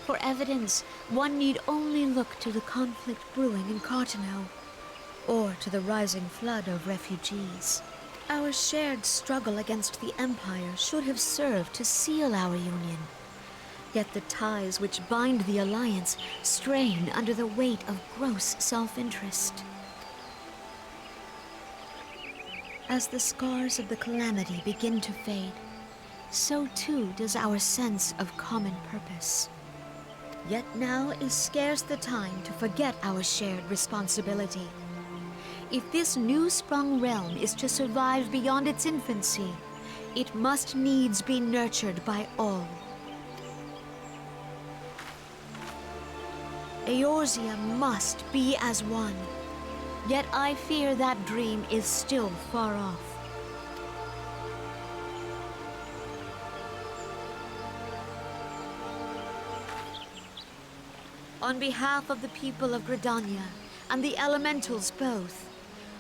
For evidence, one need only look to the conflict brewing in Cartano, or to the rising flood of refugees. Our shared struggle against the Empire should have served to seal our union. Yet the ties which bind the Alliance strain under the weight of gross self-interest. As the scars of the calamity begin to fade, so too does our sense of common purpose. Yet now is scarce the time to forget our shared responsibility. If this new-sprung realm is to survive beyond its infancy, it must needs be nurtured by all. Eorzea must be as one. Yet I fear that dream is still far off. On behalf of the people of Gridania and the elementals both,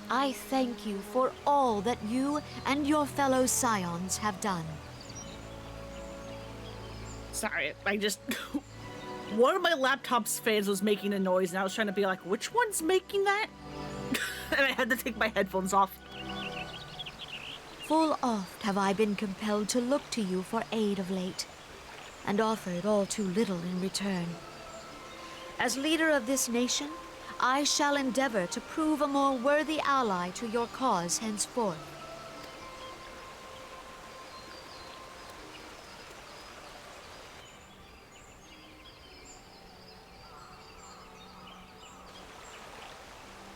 I thank you for all that you and your fellow scions have done. Sorry, I just... One of my laptop's fans was making a noise, and I was trying to be like, which one's making that? And I had to take my headphones off. Full oft have I been compelled to look to you for aid of late, and offered all too little in return. As leader of this nation, I shall endeavor to prove a more worthy ally to your cause henceforth.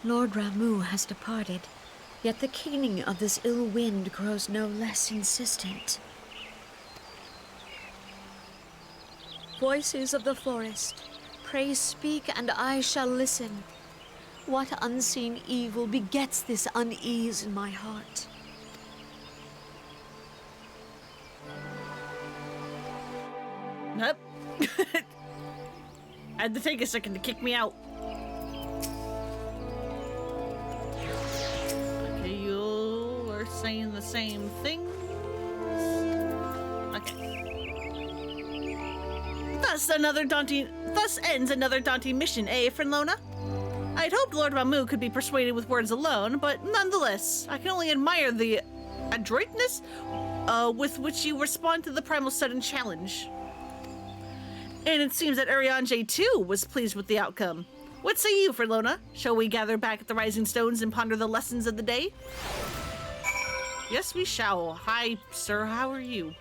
Lord Ramuh has departed, yet the keening of this ill wind grows no less insistent. Voices of the forest, pray speak and I shall listen. What unseen evil begets this unease in my heart? Nope. I had to take a second to kick me out. Okay, you are saying the same thing. Okay. Thus ends another daunting mission, eh, Frenlona? I'd hoped Lord Ramuh could be persuaded with words alone, but nonetheless, I can only admire the adroitness with which you respond to the Primal sudden challenge. And it seems that Urianger too was pleased with the outcome. What say you, Frenlona? Shall we gather back at the Rising Stones and ponder the lessons of the day? Yes, we shall. Hi, sir, how are you?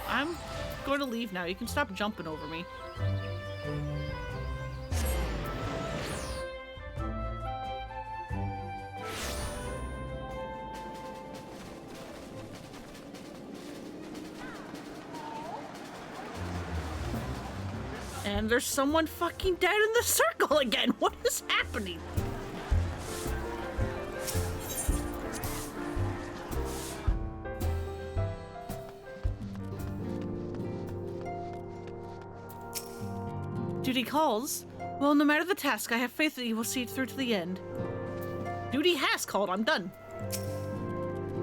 I'm going to leave now. You can stop jumping over me. And there's someone fucking dead in the circle again. What is happening? Duty calls? Well, no matter the task, I have faith that you will see it through to the end. Duty has called. I'm done.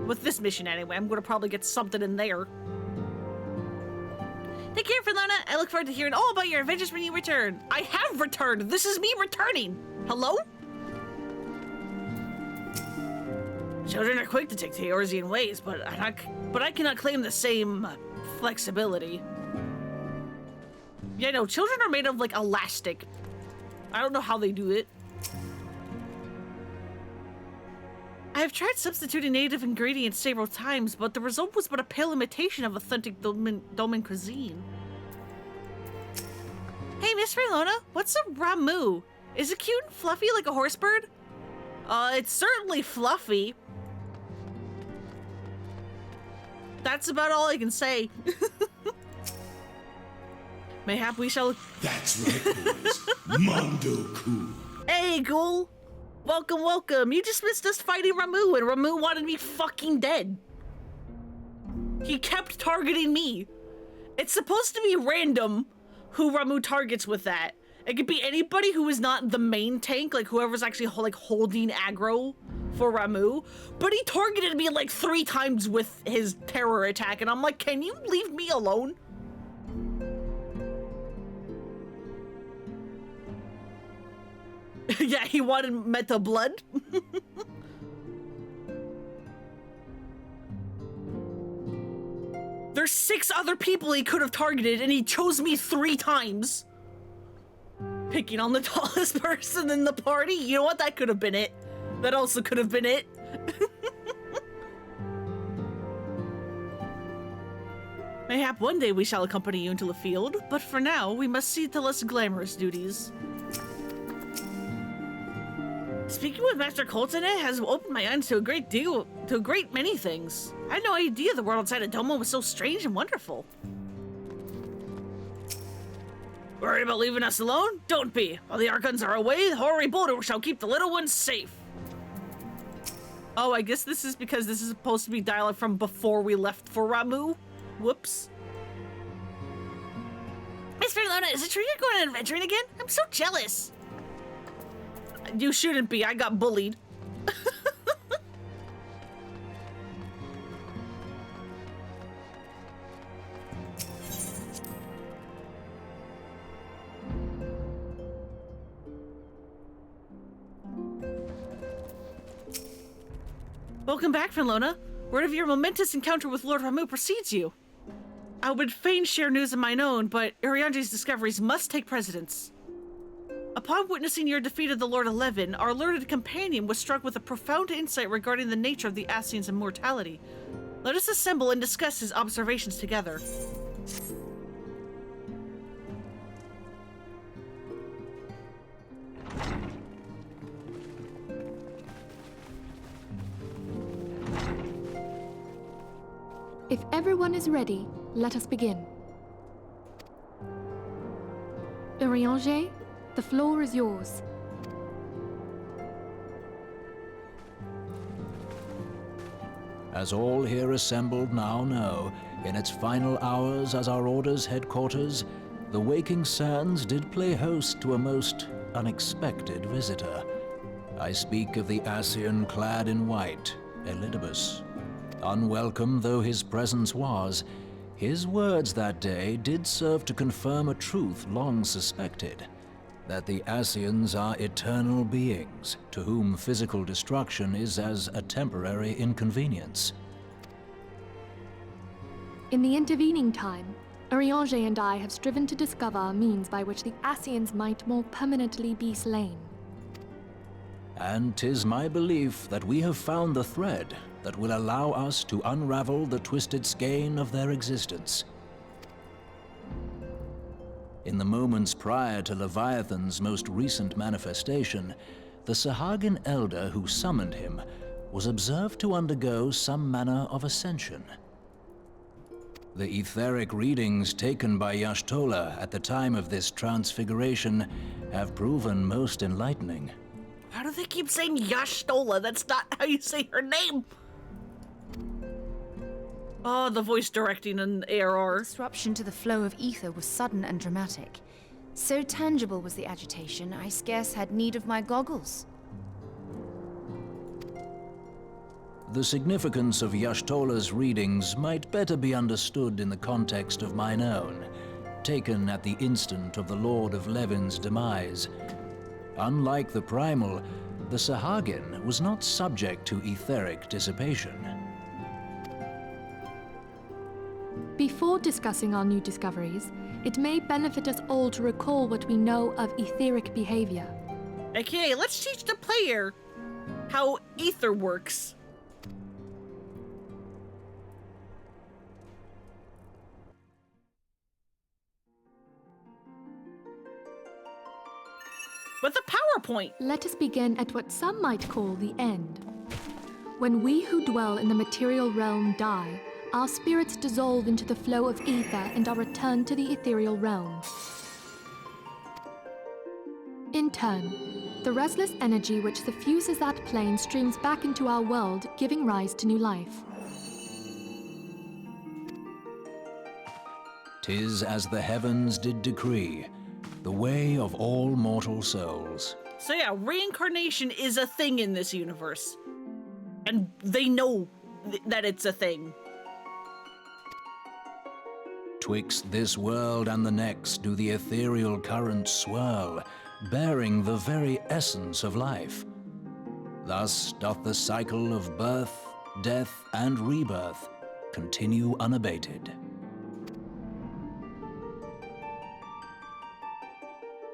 With this mission anyway, I'm going to probably get something in there. Take care, Frenlona. I look forward to hearing all about your adventures when you return. I have returned. This is me returning. Hello? Children are quick to take to Eorzean ways, but I cannot claim the same flexibility. Yeah, no, children are made of, like, elastic. I don't know how they do it. I have tried substituting native ingredients several times, but the result was but a pale imitation of authentic Domin cuisine. Hey, Miss Frenlona, what's a Ramuh? Is it cute and fluffy like a horse bird? It's certainly fluffy. That's about all I can say. Mayhap we shall... That's right, boys. Mondo Cool. Hey, Ghoul. Welcome, welcome. You just missed us fighting Ramuh, and Ramuh wanted me fucking dead. He kept targeting me. It's supposed to be random who Ramuh targets with that. It could be anybody who is not the main tank, like whoever's actually holding aggro for Ramuh. But he targeted me like 3 times with his terror attack, and I'm like, can you leave me alone? Yeah, he wanted meta blood. There's 6 other people he could have targeted, and he chose me 3 times. Picking on the tallest person in the party? You know what? That could have been it. That also could have been it. Mayhap one day we shall accompany you into the field, but for now, we must see to less glamorous duties. Speaking with Master Colton has opened my eyes to a great many things. I had no idea the world outside of Domo was so strange and wonderful. Worried about leaving us alone? Don't be. While the Archons are away, the hoary boulder shall keep the little ones safe. Oh, I guess this is because this is supposed to be dialogue from before we left for Ramuh. Whoops. Miss Lona, is it true you're going adventuring again? I'm so jealous. You shouldn't be. I got bullied. Welcome back, Fenlona. Word of your momentous encounter with Lord Ramuh precedes you. I would fain share news of mine own, but Urianger's discoveries must take precedence. Upon witnessing your defeat of the Lord of Levin, our learned companion was struck with a profound insight regarding the nature of the Ascian's immortality. Let us assemble and discuss his observations together. If everyone is ready, let us begin. Urianger, the floor is yours. As all here assembled now know, in its final hours as our Order's headquarters, the Waking Sands did play host to a most unexpected visitor. I speak of the Ascian clad in white, Elidibus. Unwelcome though his presence was, his words that day did serve to confirm a truth long suspected, that the Ascians are eternal beings, to whom physical destruction is as a temporary inconvenience. In the intervening time, Urianger and I have striven to discover a means by which the Ascians might more permanently be slain. And 'tis my belief that we have found the thread that will allow us to unravel the twisted skein of their existence. In the moments prior to Leviathan's most recent manifestation, the Sahagin elder who summoned him was observed to undergo some manner of ascension. The etheric readings taken by Y'shtola at the time of this transfiguration have proven most enlightening. How do they keep saying Y'shtola? That's not how you say her name. Oh, the voice directing in ARR. Disruption to the flow of ether was sudden and dramatic. So tangible was the agitation, I scarce had need of my goggles. The significance of Y'shtola's readings might better be understood in the context of mine own, taken at the instant of the Lord of Levin's demise. Unlike the Primal, the Sahagin was not subject to etheric dissipation. Before discussing our new discoveries, it may benefit us all to recall what we know of etheric behavior. Okay, let's teach the player how ether works. With a PowerPoint. Let us begin at what some might call the end. When we who dwell in the material realm die, our spirits dissolve into the flow of ether and are returned to the ethereal realm. In turn, the restless energy which suffuses that plane streams back into our world, giving rise to new life. 'Tis as the heavens did decree. the way of all mortal souls. So yeah, reincarnation is a thing in this universe. And they know that it's a thing. Twixt this world and the next do the ethereal currents swirl, bearing the very essence of life. Thus doth the cycle of birth, death, and rebirth continue unabated.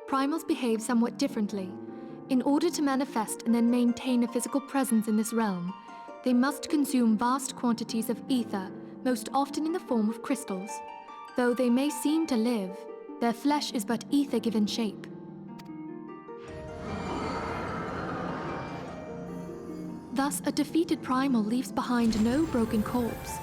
Primals behave somewhat differently. In order to manifest and then maintain a physical presence in this realm, they must consume vast quantities of ether, most often in the form of crystals. Though they may seem to live, their flesh is but ether given shape. Thus, a defeated primal leaves behind no broken corpse.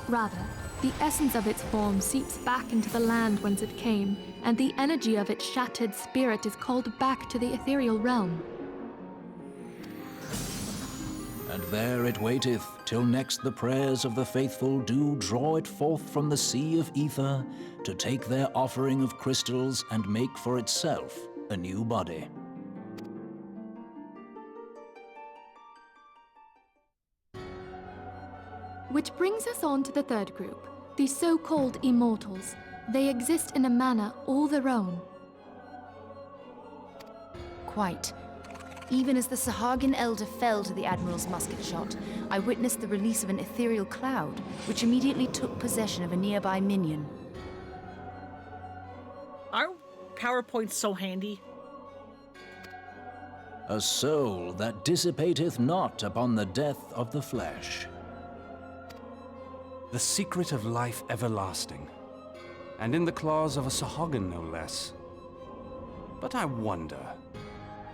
Rather, the essence of its form seeps back into the land whence it came, and the energy of its shattered spirit is called back to the ethereal realm. And there it waiteth, till next the prayers of the faithful do draw it forth from the sea of ether, to take their offering of crystals and make for itself a new body. Which brings us on to the third group, the so-called immortals. They exist in a manner all their own. Quite. Even as the Sahagin Elder fell to the Admiral's musket shot, I witnessed the release of an ethereal cloud, which immediately took possession of a nearby minion. Are PowerPoints so handy? A soul that dissipateth not upon the death of the flesh. The secret of life everlasting, and in the claws of a Sahagin no less. But I wonder,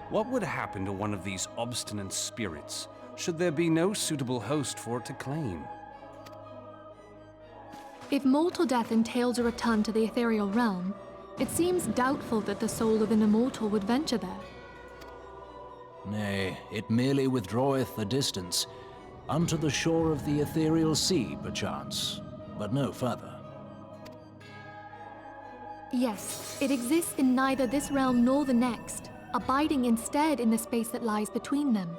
what would happen to one of these obstinate spirits should there be no suitable host for it to claim? If mortal death entails a return to the ethereal realm, it seems doubtful that the soul of an immortal would venture there. Nay, it merely withdraweth a distance, unto the shore of the ethereal sea, perchance, but no further. Yes, it exists in neither this realm nor the next, abiding instead in the space that lies between them.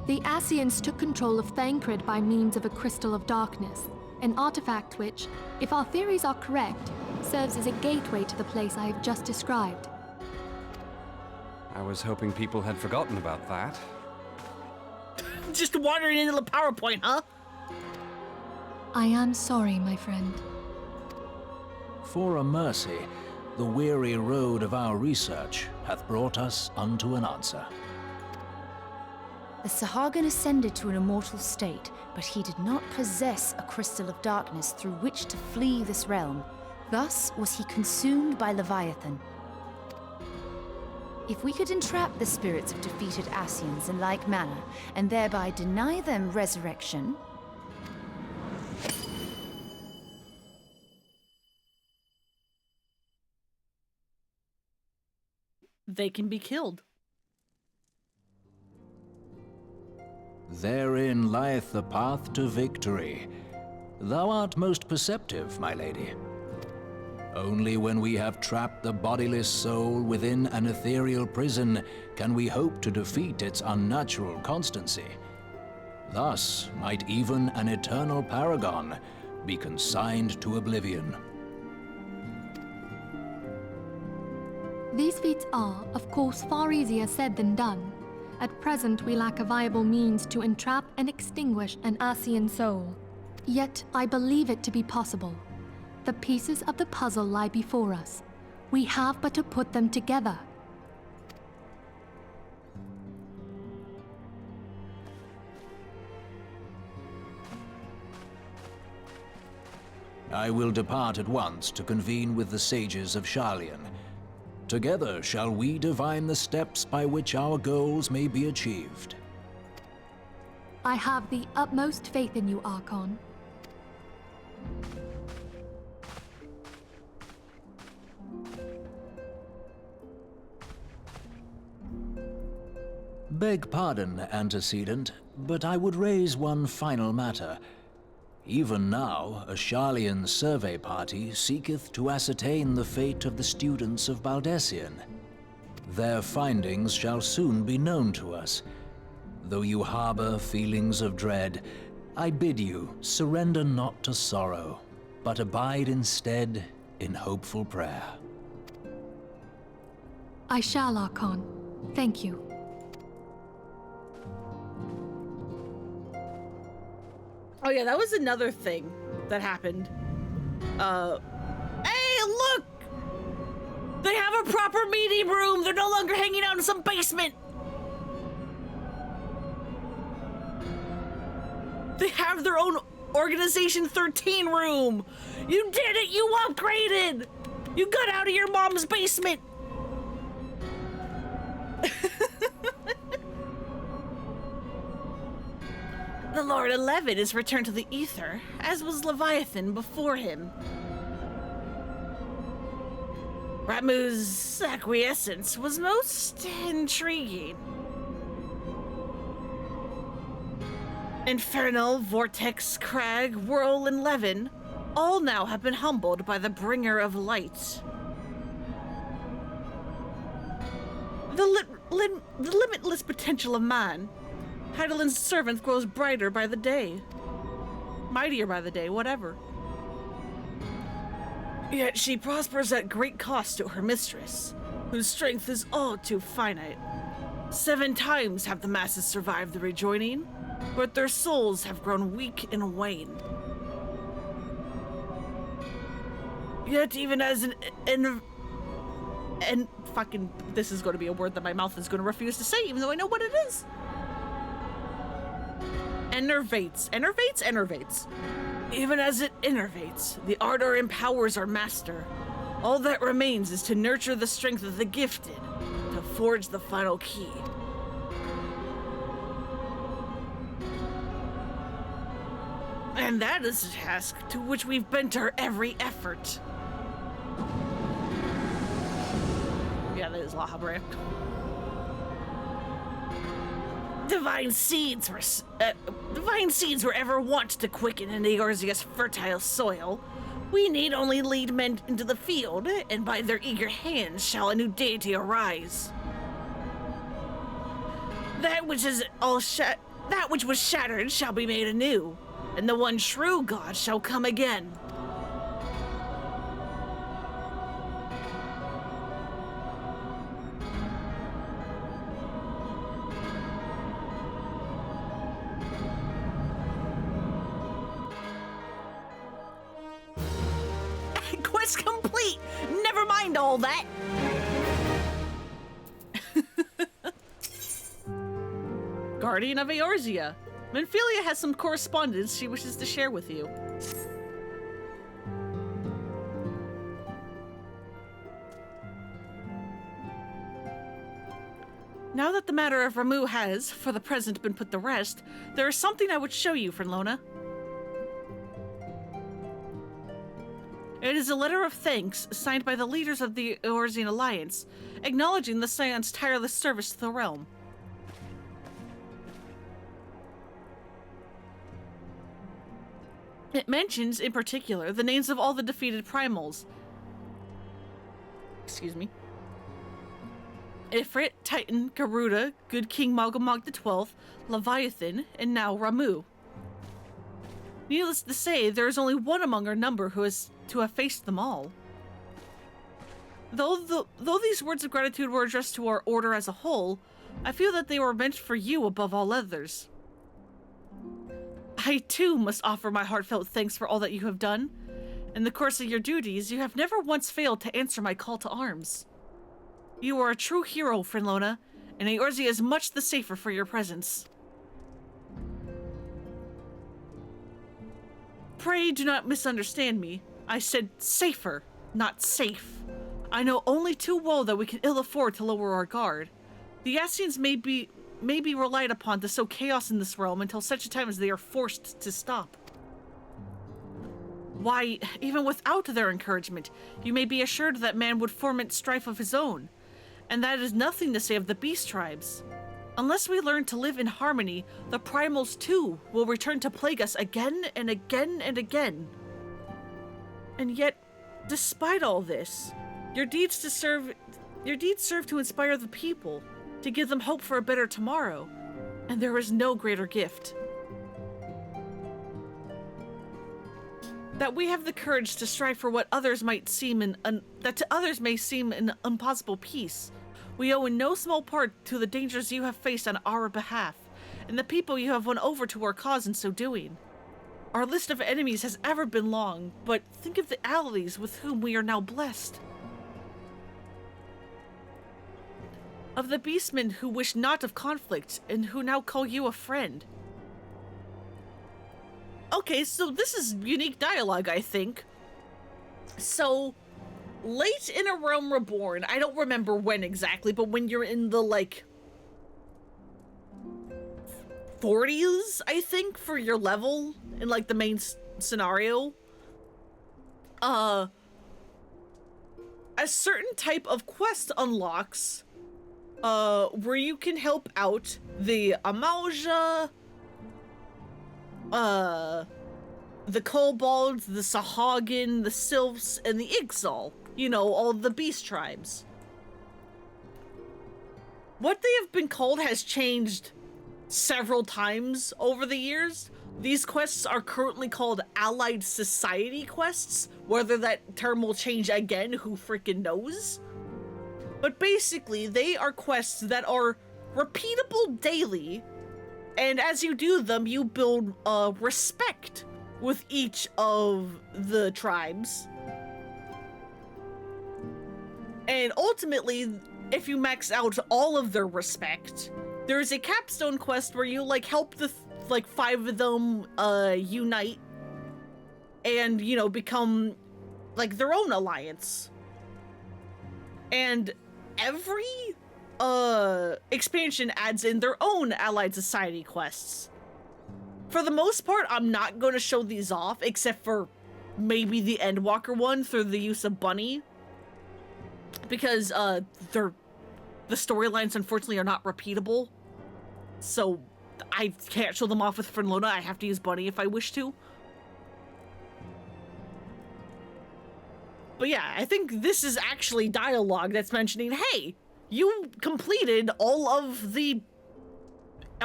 The Ascians took control of Thancred by means of a crystal of darkness, an artifact which, if our theories are correct, serves as a gateway to the place I have just described. I was hoping people had forgotten about that. Just wandering into the PowerPoint, huh? I am sorry, my friend. For a mercy, the weary road of our research hath brought us unto an answer. The Sahagin ascended to an immortal state, but he did not possess a crystal of darkness through which to flee this realm. Thus was he consumed by Leviathan. If we could entrap the spirits of defeated Ascians in like manner, and thereby deny them resurrection, they can be killed. Therein lieth the path to victory. Thou art most perceptive, my lady. Only when we have trapped the bodiless soul within an ethereal prison can we hope to defeat its unnatural constancy. Thus might even an eternal paragon be consigned to oblivion. These feats are, of course, far easier said than done. At present, we lack a viable means to entrap and extinguish an Ascian soul. Yet, I believe it to be possible. The pieces of the puzzle lie before us. We have but to put them together. I will depart at once to convene with the sages of Sharlayan. Together shall we divine the steps by which our goals may be achieved. I have the utmost faith in you, Archon. Beg pardon, antecedent, but I would raise one final matter. Even now, a Sharlian survey party seeketh to ascertain the fate of the students of Baldessian. Their findings shall soon be known to us. Though you harbor feelings of dread, I bid you surrender not to sorrow, but abide instead in hopeful prayer. I shall, Archon. Thank you. Oh yeah, that was another thing that happened. Hey, look! They have a proper meeting room! They're no longer hanging out in some basement! They have their own Organization 13 room! You did it! You upgraded! You got out of your mom's basement! The Lord 11 is returned to the Ether, as was Leviathan before him. Ramuh's acquiescence was most intriguing. Infernal, Vortex, Crag, Whirl, and Levin all now have been humbled by the Bringer of Light. The limitless potential of man. Heidelin's servant grows brighter by the day. Mightier by the day, whatever. Yet she prospers at great cost to her mistress, whose strength is all too finite. 7 times have the masses survived the rejoining, but their souls have grown weak and wane. Yet even as fucking, this is going to be a word that my mouth is going to refuse to say, even though I know what it is. Enervates. Even as it innervates, the ardor empowers our master. All that remains is to nurture the strength of the gifted, to forge the final key. And that is a task to which we've bent our every effort. Yeah, that is Lahabra. Divine seeds were ever wont to quicken in Eorzea's fertile soil. We need only lead men into the field, and by their eager hands shall a new deity arise. That which was shattered shall be made anew, and the one true God shall come again. Quest complete! Never mind all that! Guardian of Eorzea. Menphilia has some correspondence she wishes to share with you. Now that the matter of Ramuh has, for the present, been put to rest, there is something I would show you, Fernlona. It is a letter of thanks signed by the leaders of the Eorzean Alliance, acknowledging the Scion's tireless service to the realm. It mentions, in particular, the names of all the defeated Primals. Excuse me. Ifrit, Titan, Garuda, Good King Mogomog XII, Leviathan, and now Ramuh. Needless to say, there is only one among our number who has to have faced them all. Though these words of gratitude were addressed to our order as a whole, I feel that they were meant for you above all others. I too must offer my heartfelt thanks for all that you have done. In the course of your duties, you have never once failed to answer my call to arms. You are a true hero, Fernlona, and Eorzea is much the safer for your presence. Pray do not misunderstand me. I said safer, not safe. I know only too well that we can ill afford to lower our guard. The Yassians may be relied upon to sow chaos in this realm until such a time as they are forced to stop. Why, even without their encouragement, you may be assured that man would foment strife of his own. And that is nothing to say of the beast tribes. Unless we learn to live in harmony, the Primals too will return to plague us again and again and again. And yet, despite all this, your deeds serve to inspire the people, to give them hope for a better tomorrow, and there is no greater gift. That we have the courage to strive for what others might seem that to others may seem an impossible peace. We owe in no small part to the dangers you have faced on our behalf, and the people you have won over to our cause in so doing. Our list of enemies has ever been long, but think of the allies with whom we are now blessed. Of the beastmen who wish not of conflict, and who now call you a friend. Okay, so this is unique dialogue, I think. So, late in A Realm Reborn, I don't remember when exactly, but when you're in the, like, 40s, I think, for your level, in, like, the main scenario, a certain type of quest unlocks, where you can help out the Amalja, the Kobolds, the Sahagin, the Sylphs, and the Ixal. You know, all the beast tribes. What they have been called has changed several times over the years. These quests are currently called Allied Society quests. Whether that term will change again, who freaking knows? But basically, they are quests that are repeatable daily, and as you do them, you build respect with each of the tribes. And ultimately, if you max out all of their respect, there is a capstone quest where you, like, help the, 5 of them, unite and, you know, become, like, their own alliance. And every, expansion adds in their own Allied Society quests. For the most part, I'm not going to show these off, except for maybe the Endwalker one through the use of Bunny. Because, the storylines, unfortunately, are not repeatable. So, I can't show them off with Fernlona. I have to use Bunny if I wish to. But yeah, I think this is actually dialogue that's mentioning, hey, you completed all of the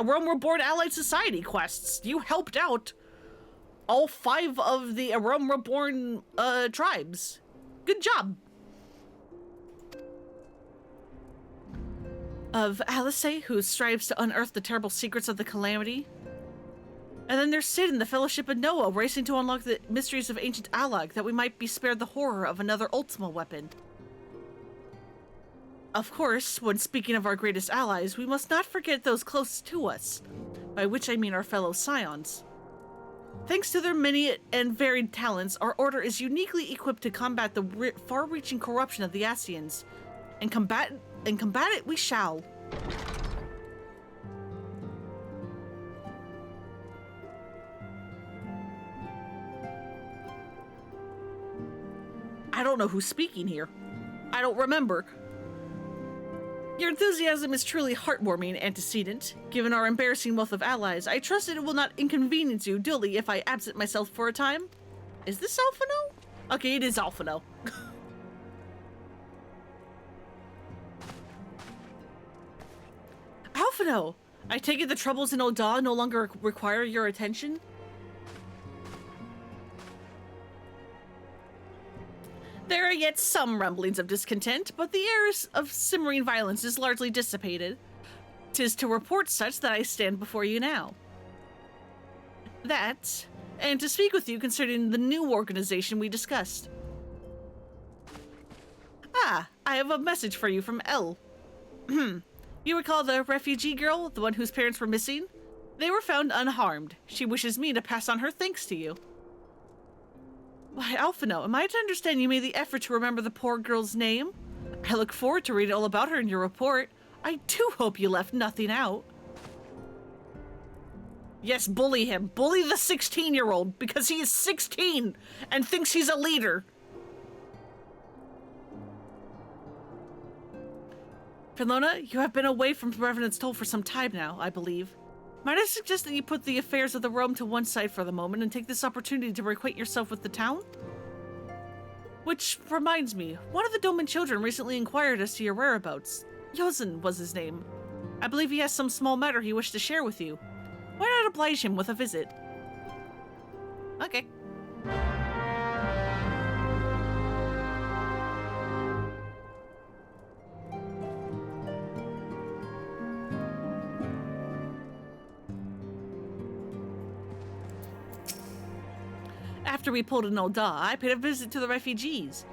Realm Reborn Allied Society quests. You helped out all 5 of the Realm Reborn tribes. Good job. Of Alice, who strives to unearth the terrible secrets of the Calamity. And then there's Sid and the Fellowship of Noah, racing to unlock the mysteries of ancient Allag, that we might be spared the horror of another Ultima weapon. Of course, when speaking of our greatest allies, we must not forget those closest to us, by which I mean our fellow Scions. Thanks to their many and varied talents, our order is uniquely equipped to combat the far-reaching corruption of the Ascians, and combat it we shall. I don't know who's speaking here. I don't remember. Your enthusiasm is truly heartwarming, Antecedent. Given our embarrassing wealth of allies, I trust it will not inconvenience you duly if I absent myself for a time. Is this Alphino? Okay, it is Alphino. Alphino! I take it the troubles in Oda no longer require your attention? There are yet some rumblings of discontent, but the air of simmering violence is largely dissipated. 'Tis to report such that I stand before you now. That, and to speak with you concerning the new organization we discussed. Ah, I have a message for you from Elle. You recall the refugee girl, the one whose parents were missing? They were found unharmed. She wishes me to pass on her thanks to you. Why, Alphino, am I to understand you made the effort to remember the poor girl's name? I look forward to reading all about her in your report. I do hope you left nothing out. Yes, bully him. Bully the 16-year-old, because he is 16 and thinks he's a leader. Filona, you have been away from Revenant's Toll for some time now, I believe. Might I suggest that you put the affairs of the realm to one side for the moment and take this opportunity to reacquaint yourself with the town? Which reminds me, one of the Doman children recently inquired as to your whereabouts. Yozin was his name. I believe he has some small matter he wished to share with you. Why not oblige him with a visit? Okay. After we pulled an Olda, I paid a visit to the refugees.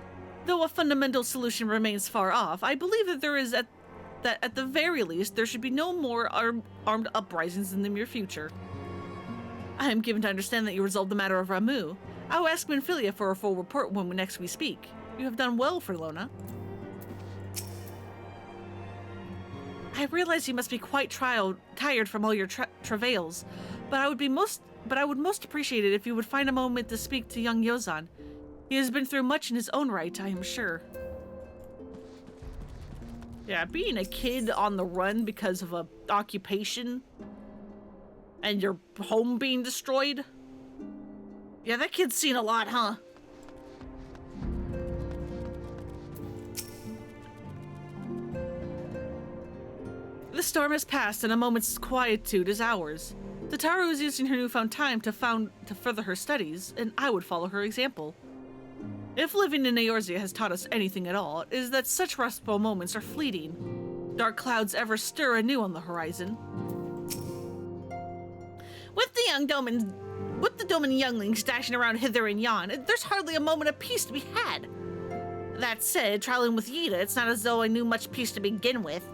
Though a fundamental solution remains far off, I believe that that at the very least there should be no more armed uprisings in the near future. I am given to understand that you resolved the matter of Ramu. I will ask Minfilia for a full report when next we speak. You have done well, Filona. I realize you must be quite tired from all your travails, but I would most appreciate it if you would find a moment to speak to young Yozan. He has been through much in his own right, I am sure. Yeah, being a kid on the run because of a occupation and your home being destroyed. Yeah, that kid's seen a lot, huh? The storm has passed and a moment's quietude is ours. Tataru is using her newfound time to further her studies, and I would follow her example. If living in Eorzea has taught us anything at all, it is that such restful moments are fleeting. Dark clouds ever stir anew on the horizon. With the Doman younglings dashing around hither and yon, there's hardly a moment of peace to be had. That said, traveling with Yida, it's not as though I knew much peace to begin with.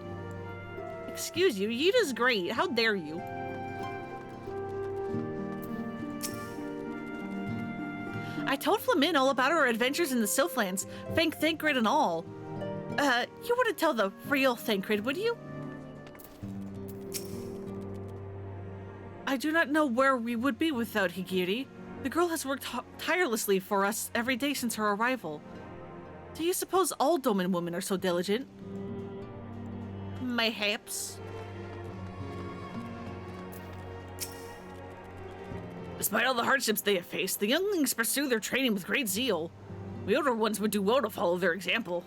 Excuse you, Yida's great. How dare you? I told Flamin all about our adventures in the Sylphlands, Thancred and all. You wouldn't tell the real Thancred, would you? I do not know where we would be without Higiri. The girl has worked tirelessly for us every day since her arrival. Do you suppose all Doman women are so diligent? Mayhaps. Despite all the hardships they have faced, the younglings pursue their training with great zeal. We older ones would do well to follow their example.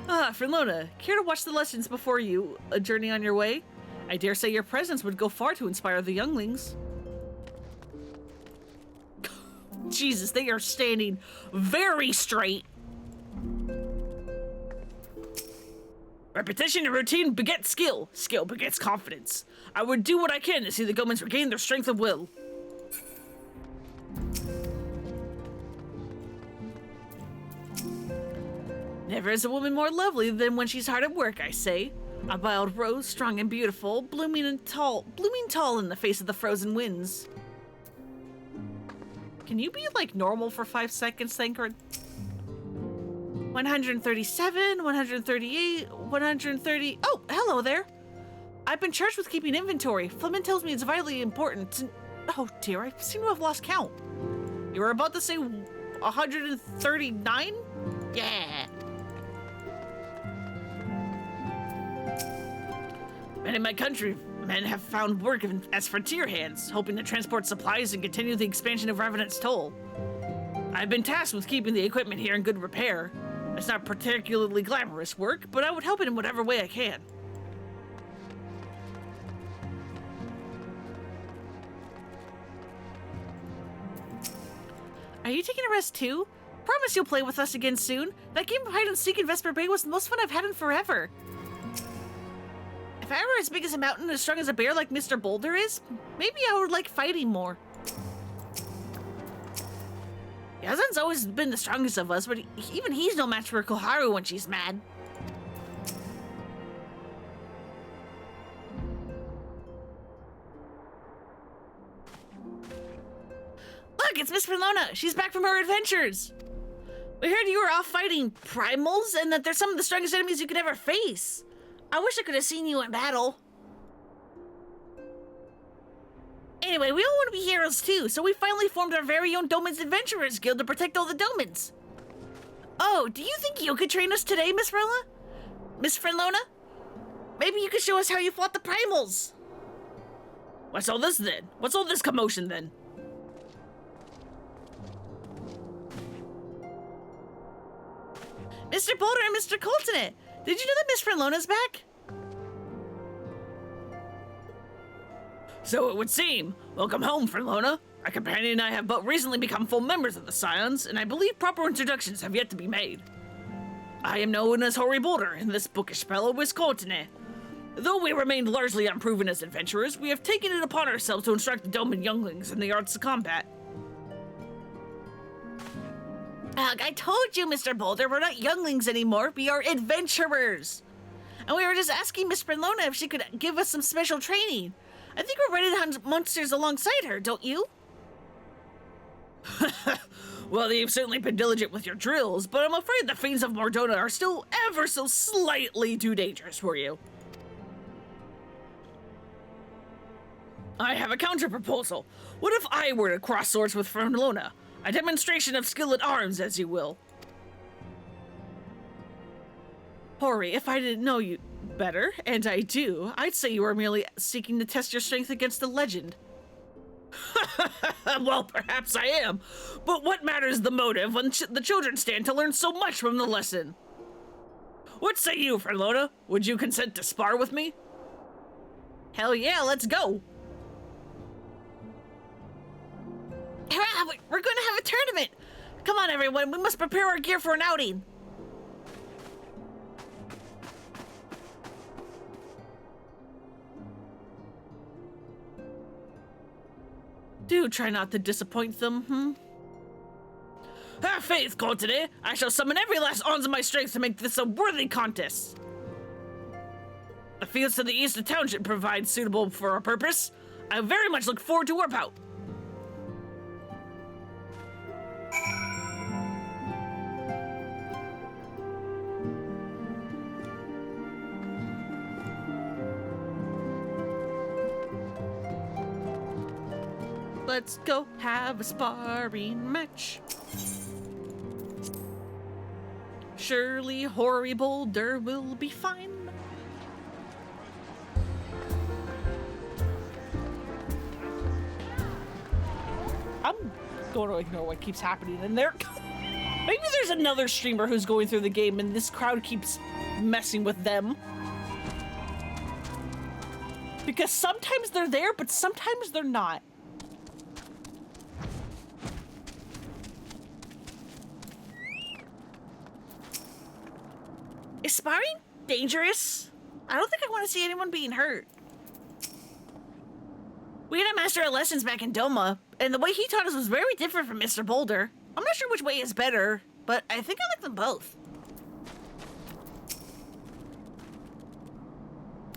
Filona, care to watch the lessons before you journey on your way? I dare say your presence would go far to inspire the younglings. Jesus, they are standing very straight. Repetition and routine beget skill. Skill begets confidence. I would do what I can to see the Gomans regain their strength of will. Never is a woman more lovely than when she's hard at work, I say. A wild rose, strong and beautiful, blooming tall in the face of the frozen winds. Can you be, like, normal for 5 seconds, Thancred? 137, 138, 130... Oh, hello there. I've been charged with keeping inventory. Flamin tells me it's vitally important. Oh dear, I seem to have lost count. You were about to say 139? Yeah. Men in my country, men have found work as frontier hands, hoping to transport supplies and continue the expansion of Revenant's Toll. I've been tasked with keeping the equipment here in good repair. It's not particularly glamorous work, but I would help it in whatever way I can. Are you taking a rest too? Promise you'll play with us again soon. That game of hide and seek in Vesper Bay was the most fun I've had in forever. If I were as big as a mountain and as strong as a bear like Mr. Boulder is, maybe I would like fighting more. Yazan's always been the strongest of us, but even he's no match for Koharu when she's mad. Look, it's Miss Filona. She's back from her adventures. We heard you were off fighting primals and that they're some of the strongest enemies you could ever face. I wish I could have seen you in battle. Anyway, we all want to be heroes too, so we finally formed our very own Doman's Adventurers Guild to protect all the Domans. Oh, do you think you could train us today, Miss Rella? Miss Frenlona? Maybe you could show us how you fought the Primals. What's all this then? What's all this commotion then? Mr. Boulder and Mr. Coltonet, did you know that Miss Frenlona's back? So it would seem. Welcome home, Frenlona. Our companion and I have but recently become full members of the Scions, and I believe proper introductions have yet to be made. I am known as Hoary Boulder, and this bookish fellow is Coltonet. Though we remained largely unproven as adventurers, we have taken it upon ourselves to instruct the Doman younglings in the arts of combat. I told you, Mr. Boulder, we're not younglings anymore, we are adventurers. And we were just asking Miss Frenlona if she could give us some special training. I think we're ready to hunt monsters alongside her, don't you? Well, you've certainly been diligent with your drills, but I'm afraid the fiends of Mordona are still ever so slightly too dangerous for you. I have a counter-proposal. What if I were to cross swords with Frenlona? A demonstration of skill at arms, as you will. Hori, if I didn't know you better, and I do, I'd say you were merely seeking to test your strength against the legend. Well, perhaps I am, but what matters the motive when the children stand to learn so much from the lesson? What say you, Frenlona? Would you consent to spar with me? Hell yeah, let's go! Hurrah, we're going to have a tournament! Come on, everyone, we must prepare our gear for an outing. Do try not to disappoint them, Have faith, Coltonet. I shall summon every last ounce of my strength to make this a worthy contest. The fields to the east of town should provide suitable for our purpose. I very much look forward to our bout. Let's go have a sparring match. Surely Hoary Boulder will be fine. I'm going to ignore what keeps happening in there. Maybe there's another streamer who's going through the game and this crowd keeps messing with them. Because sometimes they're there, but sometimes they're not. Is sparring dangerous? I don't think I want to see anyone being hurt. We had a master of lessons back in Doma, and the way he taught us was very different from Mr. Boulder. I'm not sure which way is better, but I think I like them both.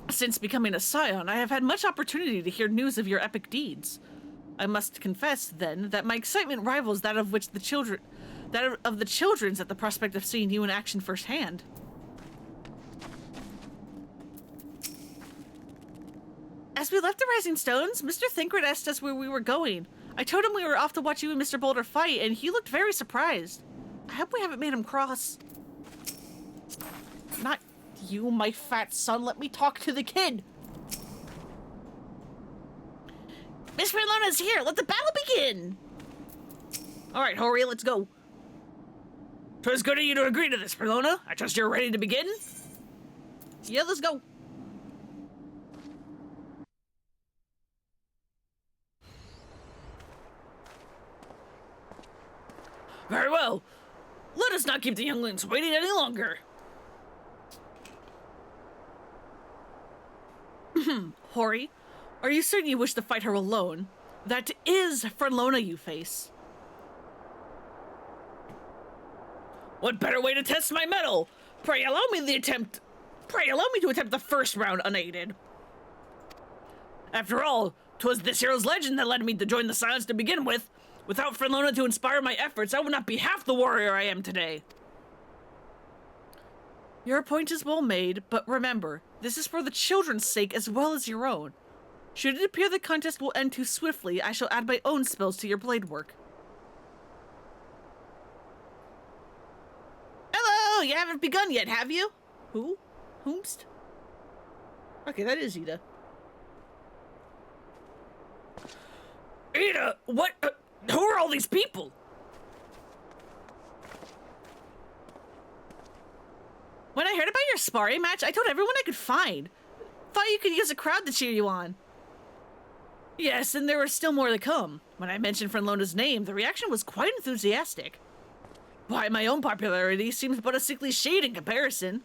Since becoming a scion, I have had much opportunity to hear news of your epic deeds. I must confess, then, that my excitement rivals that of the children's at the prospect of seeing you in action firsthand. As we left the Rising Stones, Mr. Thinkred asked us where we were going. I told him we were off to watch you and Mr. Boulder fight, and he looked very surprised. I hope we haven't made him cross. Not you, my fat son. Let me talk to the kid. Miss Frenlona's here. Let the battle begin. All right, Hori, let's go. 'Twas good of you to agree to this, Frenlona. I trust you're ready to begin? Yeah, let's go. Very well. Let us not keep the younglings waiting any longer. Hori, are you certain you wish to fight her alone? That is Frenlona you face. What better way to test my mettle? Pray allow me to attempt the first round unaided. After all, 'twas this hero's legend that led me to join the Scions to begin with. Without Frenlona to inspire my efforts, I would not be half the warrior I am today. Your point is well made, but remember, this is for the children's sake as well as your own. Should it appear the contest will end too swiftly, I shall add my own spells to your blade work. Hello, you haven't begun yet, have you? Who? Whomst? Okay, that is Ida. Ida, what? Who are all these people? When I heard about your sparring match, I told everyone I could find. Thought you could use a crowd to cheer you on. Yes, and there were still more to come. When I mentioned Frenlona's name, the reaction was quite enthusiastic. Why, my own popularity seems but a sickly shade in comparison.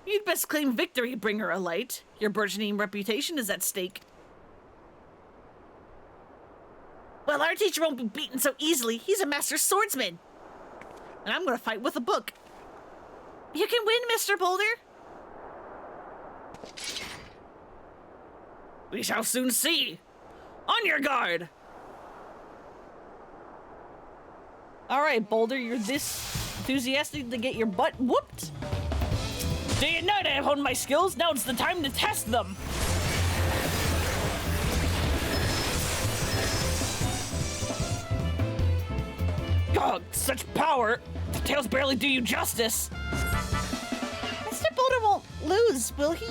You'd best claim victory, Bringer of Light. Your burgeoning reputation is at stake. Well, our teacher won't be beaten so easily. He's a master swordsman. And I'm gonna fight with a book. You can win, Mr. Boulder. We shall soon see. On your guard! Alright, Boulder, you're this enthusiastic to get your butt whooped? Day and night I have honed my skills, now it's the time to test them! God, such power! The tails barely do you justice! Mr. Boulder won't lose, will he?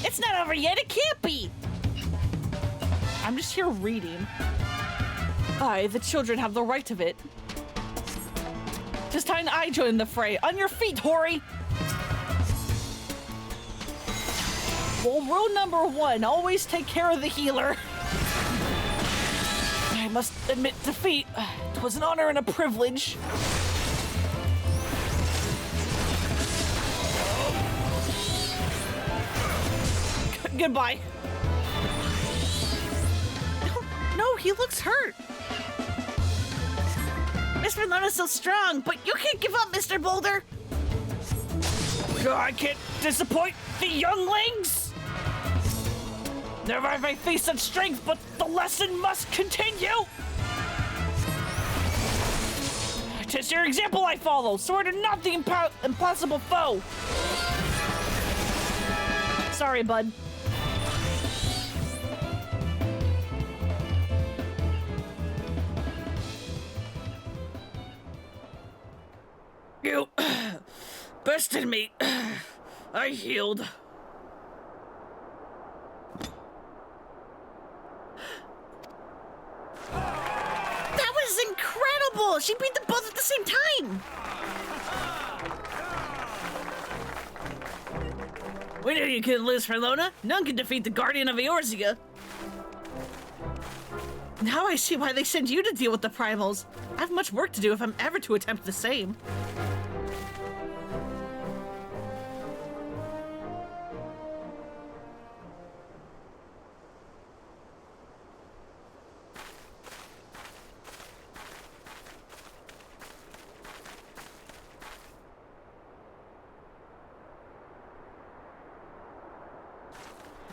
It's not over yet, it can't be! I'm just here reading. Aye, the children have the right of it. 'Tis time I join the fray. On your feet, Hori! Well, rule number 1, always take care of the healer. I must admit defeat. 'Twas an honor and a privilege. Goodbye. No, he looks hurt. Miss Frenlona's so strong, but you can't give up, Mr. Boulder. I can't disappoint the younglings. Never have I faced such strength, but the lesson must continue. 'Tis your example I follow. Sword and not the impossible foe. Sorry, bud. You bested me. I healed. That was incredible! She beat them both at the same time! We knew you couldn't lose, Frenlona. None can defeat the Guardian of Eorzea. Now I see why they send you to deal with the Primals. I have much work to do if I'm ever to attempt the same.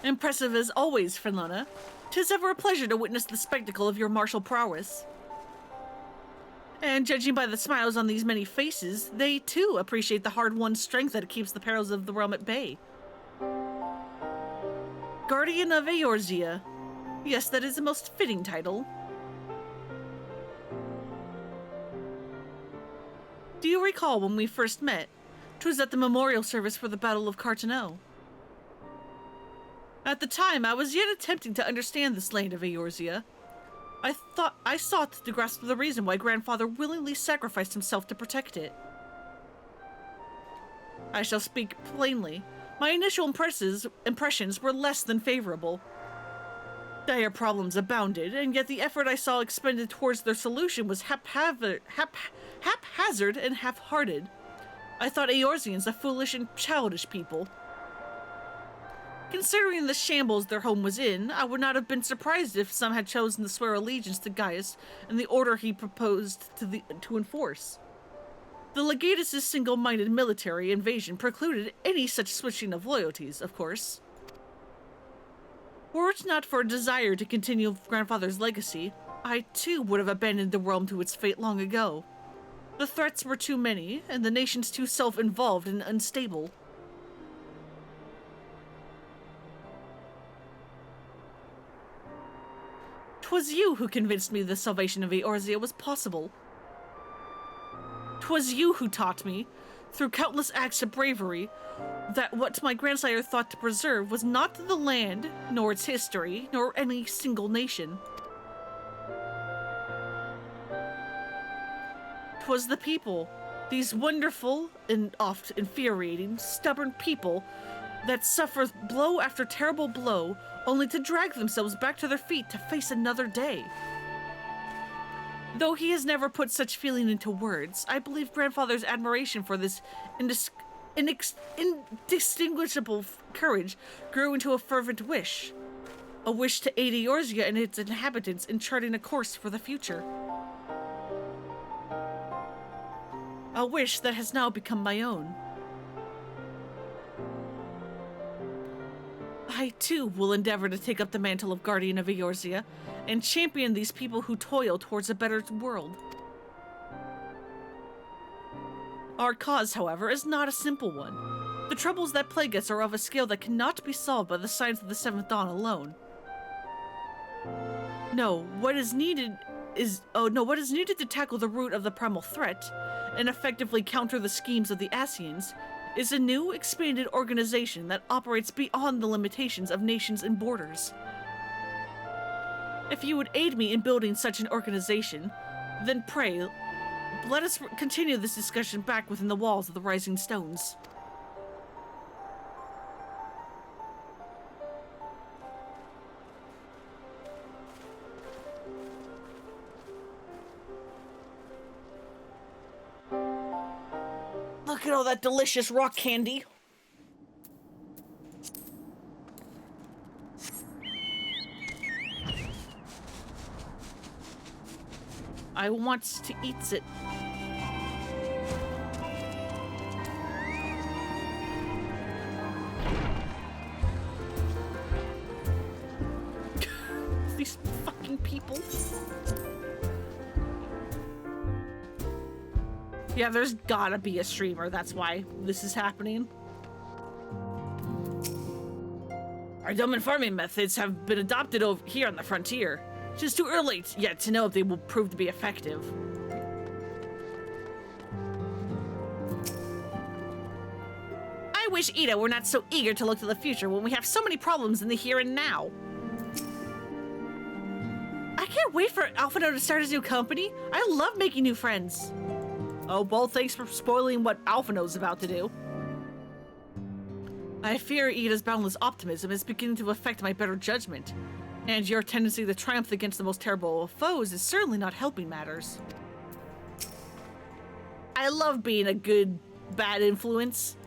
Impressive as always, Frenlona. 'Tis ever a pleasure to witness the spectacle of your martial prowess. And judging by the smiles on these many faces, they too appreciate the hard-won strength that keeps the perils of the realm at bay. Guardian of Eorzea. Yes, that is a most fitting title. Do you recall when we first met? 'Twas at the memorial service for the Battle of Carteneau. At the time, I was yet attempting to understand this land of Eorzea. I sought to grasp the reason why Grandfather willingly sacrificed himself to protect it. I shall speak plainly. My initial impressions were less than favorable. Dire problems abounded, and yet the effort I saw expended towards their solution was haphazard and half-hearted. I thought Eorzeans a foolish and childish people. Considering the shambles their home was in, I would not have been surprised if some had chosen to swear allegiance to Gaius and the order he proposed to enforce. The Legatus' single-minded military invasion precluded any such switching of loyalties, of course. Were it not for a desire to continue Grandfather's legacy, I too would have abandoned the realm to its fate long ago. The threats were too many, and the nations too self-involved and unstable. 'Twas you who convinced me the salvation of Eorzea was possible. 'Twas you who taught me, through countless acts of bravery, that what my grandsire thought to preserve was not the land, nor its history, nor any single nation. 'Twas the people, these wonderful and oft infuriating, stubborn people that suffer blow after terrible blow, only to drag themselves back to their feet to face another day. Though he has never put such feeling into words, I believe grandfather's admiration for this indistinguishable courage grew into a fervent wish. A wish to aid Eorzea and its inhabitants in charting a course for the future. A wish that has now become my own. I, too, will endeavor to take up the mantle of Guardian of Eorzea and champion these people who toil towards a better world. Our cause, however, is not a simple one. The troubles that plague us are of a scale that cannot be solved by the signs of the Seventh Dawn alone. What is needed to tackle the root of the primal threat and effectively counter the schemes of the Ascians is a new, expanded organization that operates beyond the limitations of nations and borders. If you would aid me in building such an organization, then pray, let us continue this discussion back within the walls of the Rising Stones. Look at all that delicious rock candy. I want to eat it. These fucking people. Yeah, there's gotta be a streamer, that's why this is happening. Our Doman farming methods have been adopted over here on the frontier. It's just too early yet to know if they will prove to be effective. I wish Ida were not so eager to look to the future when we have so many problems in the here and now. I can't wait for Alphino to start his new company. I love making new friends. Oh, well, thanks for spoiling what Alphino's about to do. I fear Ida's boundless optimism is beginning to affect my better judgment, and your tendency to triumph against the most terrible of foes is certainly not helping matters. I love being a good, bad influence.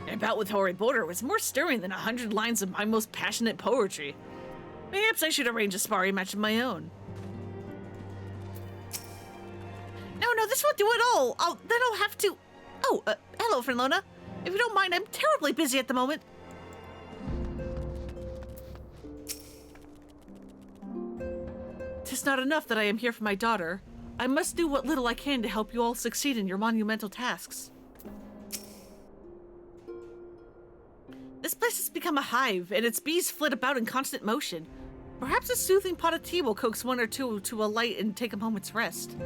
Your bout with Hoary Boulder was more stirring than 100 lines of my most passionate poetry. Perhaps I should arrange a sparring match of my own. No, this won't do at all. Then I'll have to... Oh, hello, Fernlona. If you don't mind, I'm terribly busy at the moment. Tis not enough that I am here for my daughter. I must do what little I can to help you all succeed in your monumental tasks. This place has become a hive, and its bees flit about in constant motion. Perhaps a soothing pot of tea will coax one or two to alight and take a moment's rest.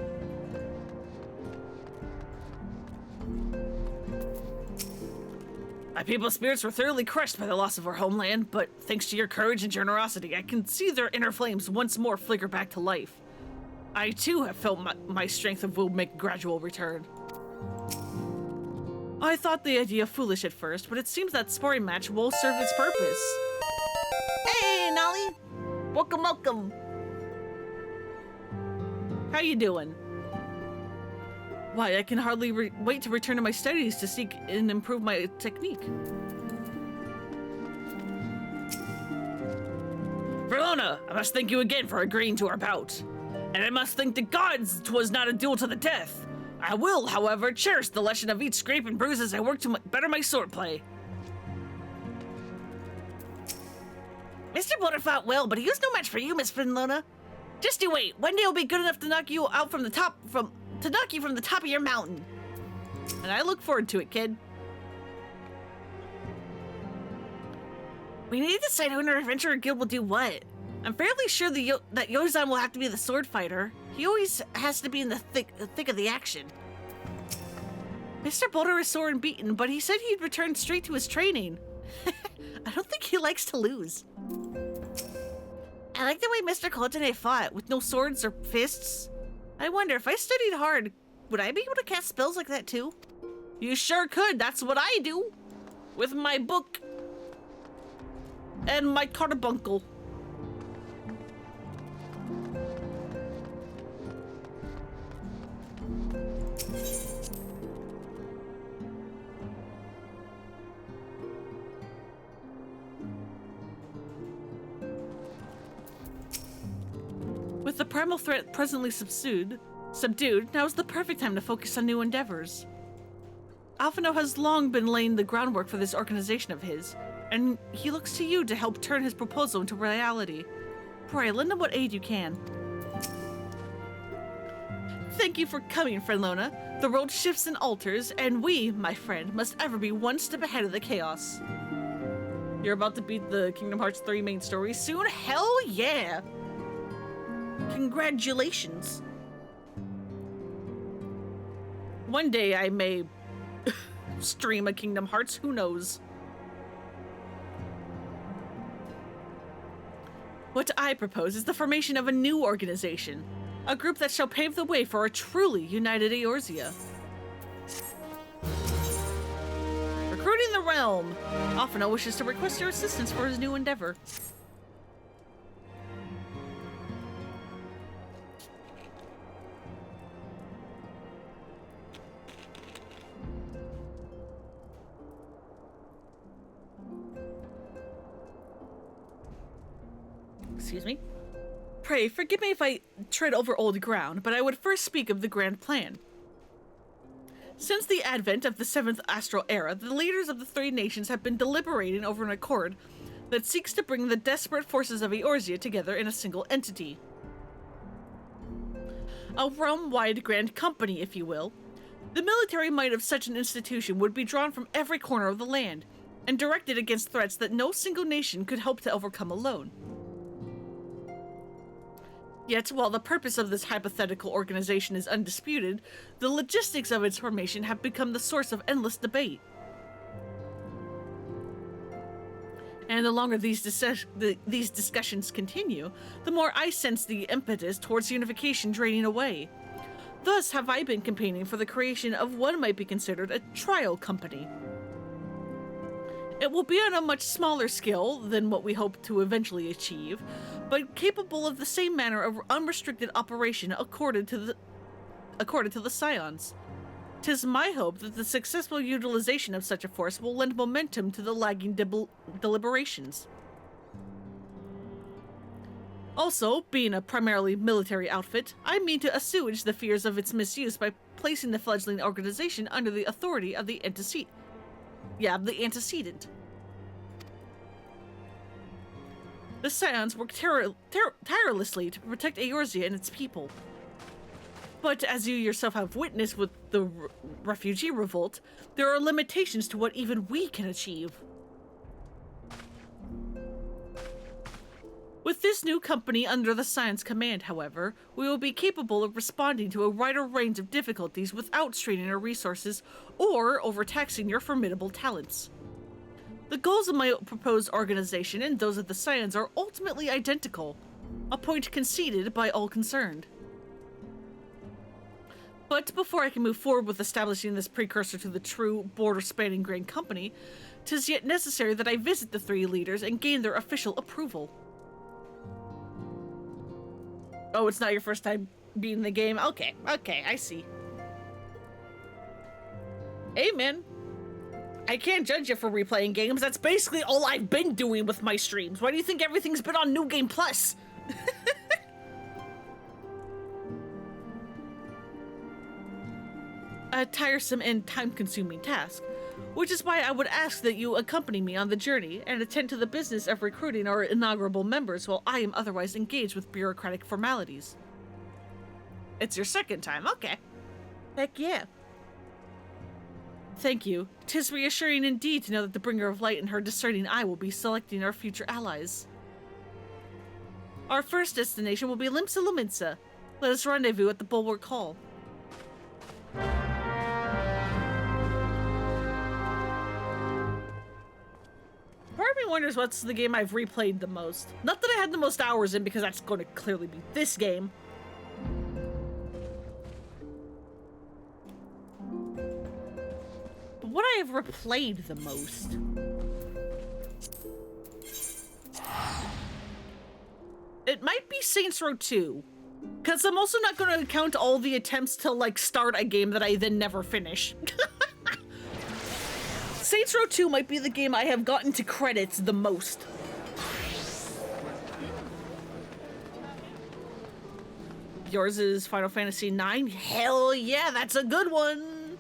My people's spirits were thoroughly crushed by the loss of our homeland, but thanks to your courage and generosity, I can see their inner flames once more flicker back to life. I too have felt my strength of will make a gradual return. I thought the idea foolish at first, but it seems that sparring match will serve its purpose. Hey, Nolly! Welcome, welcome! How you doing? Why, I can hardly wait to return to my studies to seek and improve my technique. Verona, I must thank you again for agreeing to our bout. And I must thank the gods 'twas not a duel to the death. I will, however, cherish the lesson of each scrape and bruise as I work to better my swordplay. Mr. Boulder fought well, but he was no match for you, Miss Fernlona. Just you wait. One day he'll be good enough to knock you out from the top of your mountain. And I look forward to it, kid. We need to decide who in our adventurer guild will do what. I'm fairly sure that Yozan will have to be the sword fighter. He always has to be in the thick of the action. Mr. Boulder is sore and beaten, but he said he'd return straight to his training. I don't think he likes to lose. I like the way Mr. Coulter fought, with no swords or fists. I wonder, if I studied hard, would I be able to cast spells like that too? You sure could, that's what I do. With my book. And my carbuncle. With the primal threat presently subdued, now is the perfect time to focus on new endeavors. Alphino has long been laying the groundwork for this organization of his, and he looks to you to help turn his proposal into reality. Pray, lend him what aid you can. Thank you for coming, friend Lona. The world shifts and alters, and we, my friend, must ever be one step ahead of the chaos. You're about to beat the Kingdom Hearts 3 main story soon? Hell yeah! Congratulations. One day I may stream a Kingdom Hearts, who knows? What I propose is the formation of a new organization, a group that shall pave the way for a truly united Eorzea. Recruiting the realm. Alphino wishes to request your assistance for his new endeavor. Excuse me. Pray, forgive me if I tread over old ground, but I would first speak of the grand plan. Since the advent of the 7th Astral Era, the leaders of the three nations have been deliberating over an accord that seeks to bring the desperate forces of Eorzea together in a single entity. A realm-wide grand company, if you will. The military might of such an institution would be drawn from every corner of the land, and directed against threats that no single nation could hope to overcome alone. Yet, while the purpose of this hypothetical organization is undisputed, the logistics of its formation have become the source of endless debate. And the longer these discussions continue, the more I sense the impetus towards unification draining away. Thus have I been campaigning for the creation of what might be considered a trial company. It will be on a much smaller scale than what we hope to eventually achieve, but capable of the same manner of unrestricted operation accorded to the Scions. 'Tis my hope that the successful utilization of such a force will lend momentum to the lagging deliberations. Also, being a primarily military outfit, I mean to assuage the fears of its misuse by placing the fledgling organization under the authority of the antecedent. The Scions work tirelessly to protect Eorzea and its people. But as you yourself have witnessed with the refugee revolt, there are limitations to what even we can achieve. With this new company under the Scions command, however, we will be capable of responding to a wider range of difficulties without straining our resources or overtaxing your formidable talents. The goals of my proposed organization and those of the Scions are ultimately identical, a point conceded by all concerned. But before I can move forward with establishing this precursor to the true border-spanning grand company, 'tis yet necessary that I visit the three leaders and gain their official approval. Oh, it's not your first time beating the game? Okay, I see. Hey, man. I can't judge you for replaying games. That's basically all I've been doing with my streams. Why do you think everything's been on New Game Plus? A tiresome and time-consuming task, which is why I would ask that you accompany me on the journey and attend to the business of recruiting our inaugural members while I am otherwise engaged with bureaucratic formalities. It's your second time, okay. Heck yeah. Thank you. 'Tis reassuring indeed to know that the Bringer of Light and her discerning eye will be selecting our future allies. Our first destination will be Limsa Lominsa. Let us rendezvous at the Bulwark Hall. of wonders what's the game I've replayed the most. Not that I had the most hours in, because that's going to clearly be this game. But what I have replayed the most. It might be Saints Row 2. Because I'm also not going to count all the attempts to, like, start a game that I then never finish. Saints Row 2 might be the game I have gotten to credits the most. Yours is Final Fantasy IX? Hell yeah, that's a good one!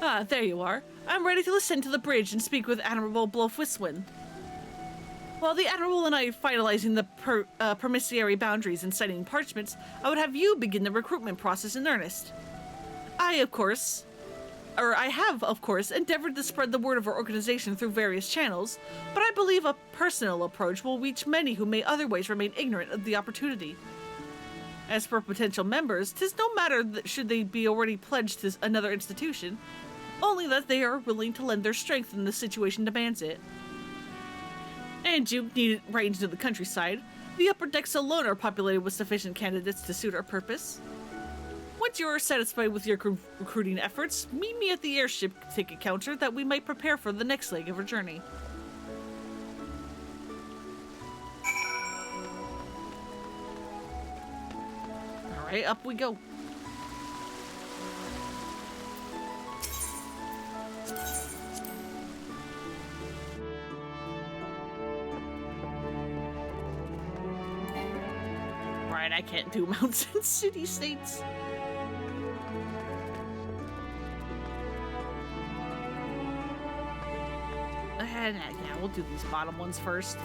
Ah, there you are. I'm ready to listen to the bridge and speak with Admiral Blofwiswin. While the Admiral and I are finalizing the permissary boundaries and signing parchments, I would have you begin the recruitment process in earnest. I have, of course, endeavored to spread the word of our organization through various channels, but I believe a personal approach will reach many who may otherwise remain ignorant of the opportunity. As for potential members, 'tis no matter that should they be already pledged to another institution, only that they are willing to lend their strength when the situation demands it. And you need range into the countryside. The upper decks alone are populated with sufficient candidates to suit our purpose. Once you are satisfied with your recruiting efforts, meet me at the airship ticket counter that we might prepare for the next leg of our journey. Alright, up we go. Right, I can't do mountains and city-states. Yeah, we'll do these bottom ones first.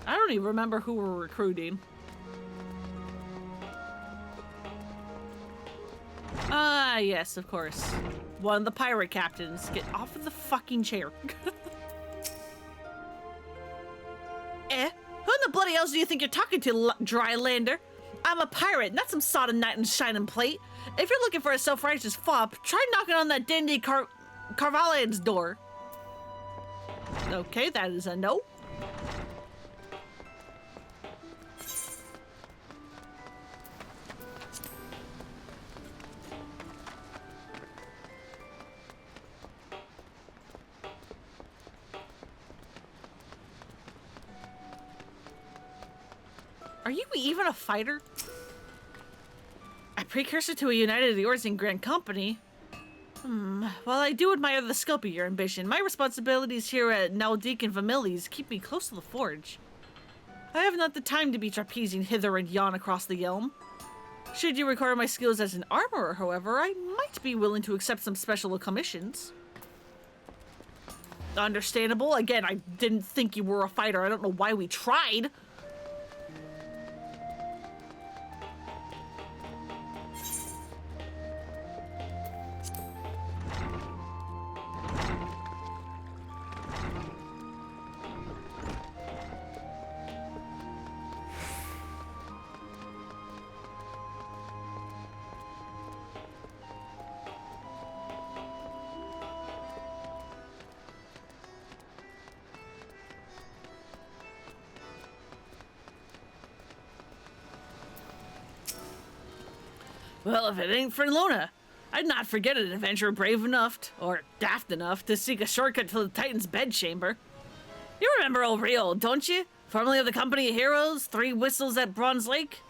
I don't even remember who we're recruiting. Ah, yes, of course. One of the pirate captains. Get off of the fucking chair. Who in the bloody hell do you think you're talking to, Drylander? I'm a pirate, not some sodden knight in shining plate. If you're looking for a self-righteous fop, try knocking on that dandy Carvalan's door. Okay, that is a no. Are you even a fighter? A precursor to a United Eorzean Grand Company? While I do admire the scope of your ambition, my responsibilities here at Naldik and Families keep me close to the forge. I have not the time to be trapezing hither and yon across the Yelm. Should you require my skills as an armorer, however, I might be willing to accept some special commissions. Understandable. Again, I didn't think you were a fighter. I don't know why we tried. Well, if it ain't for Luna, I'd not forget an adventurer brave enough, or daft enough, to seek a shortcut to the Titan's bedchamber. You remember old Rio, don't you? Formerly of the Company of Heroes, 3 Whistles at Bronze Lake?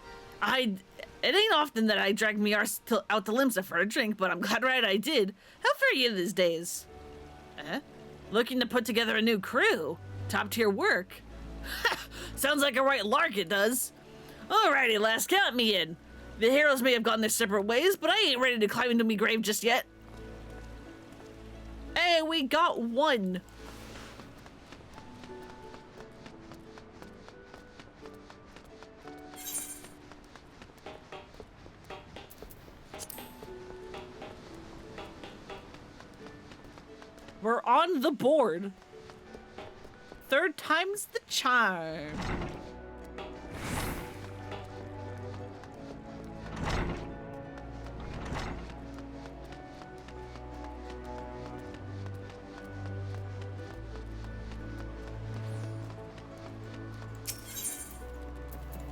It ain't often that I drag me arse out to Limsa for a drink, but I'm glad right I did. How fare you these days? Looking to put together a new crew? Top tier work? Sounds like a right lark, it does. Alrighty, lass, count me in. The heroes may have gone their separate ways, but I ain't ready to climb into me grave just yet. Hey, we got one. We're on the board. Third time's the charm.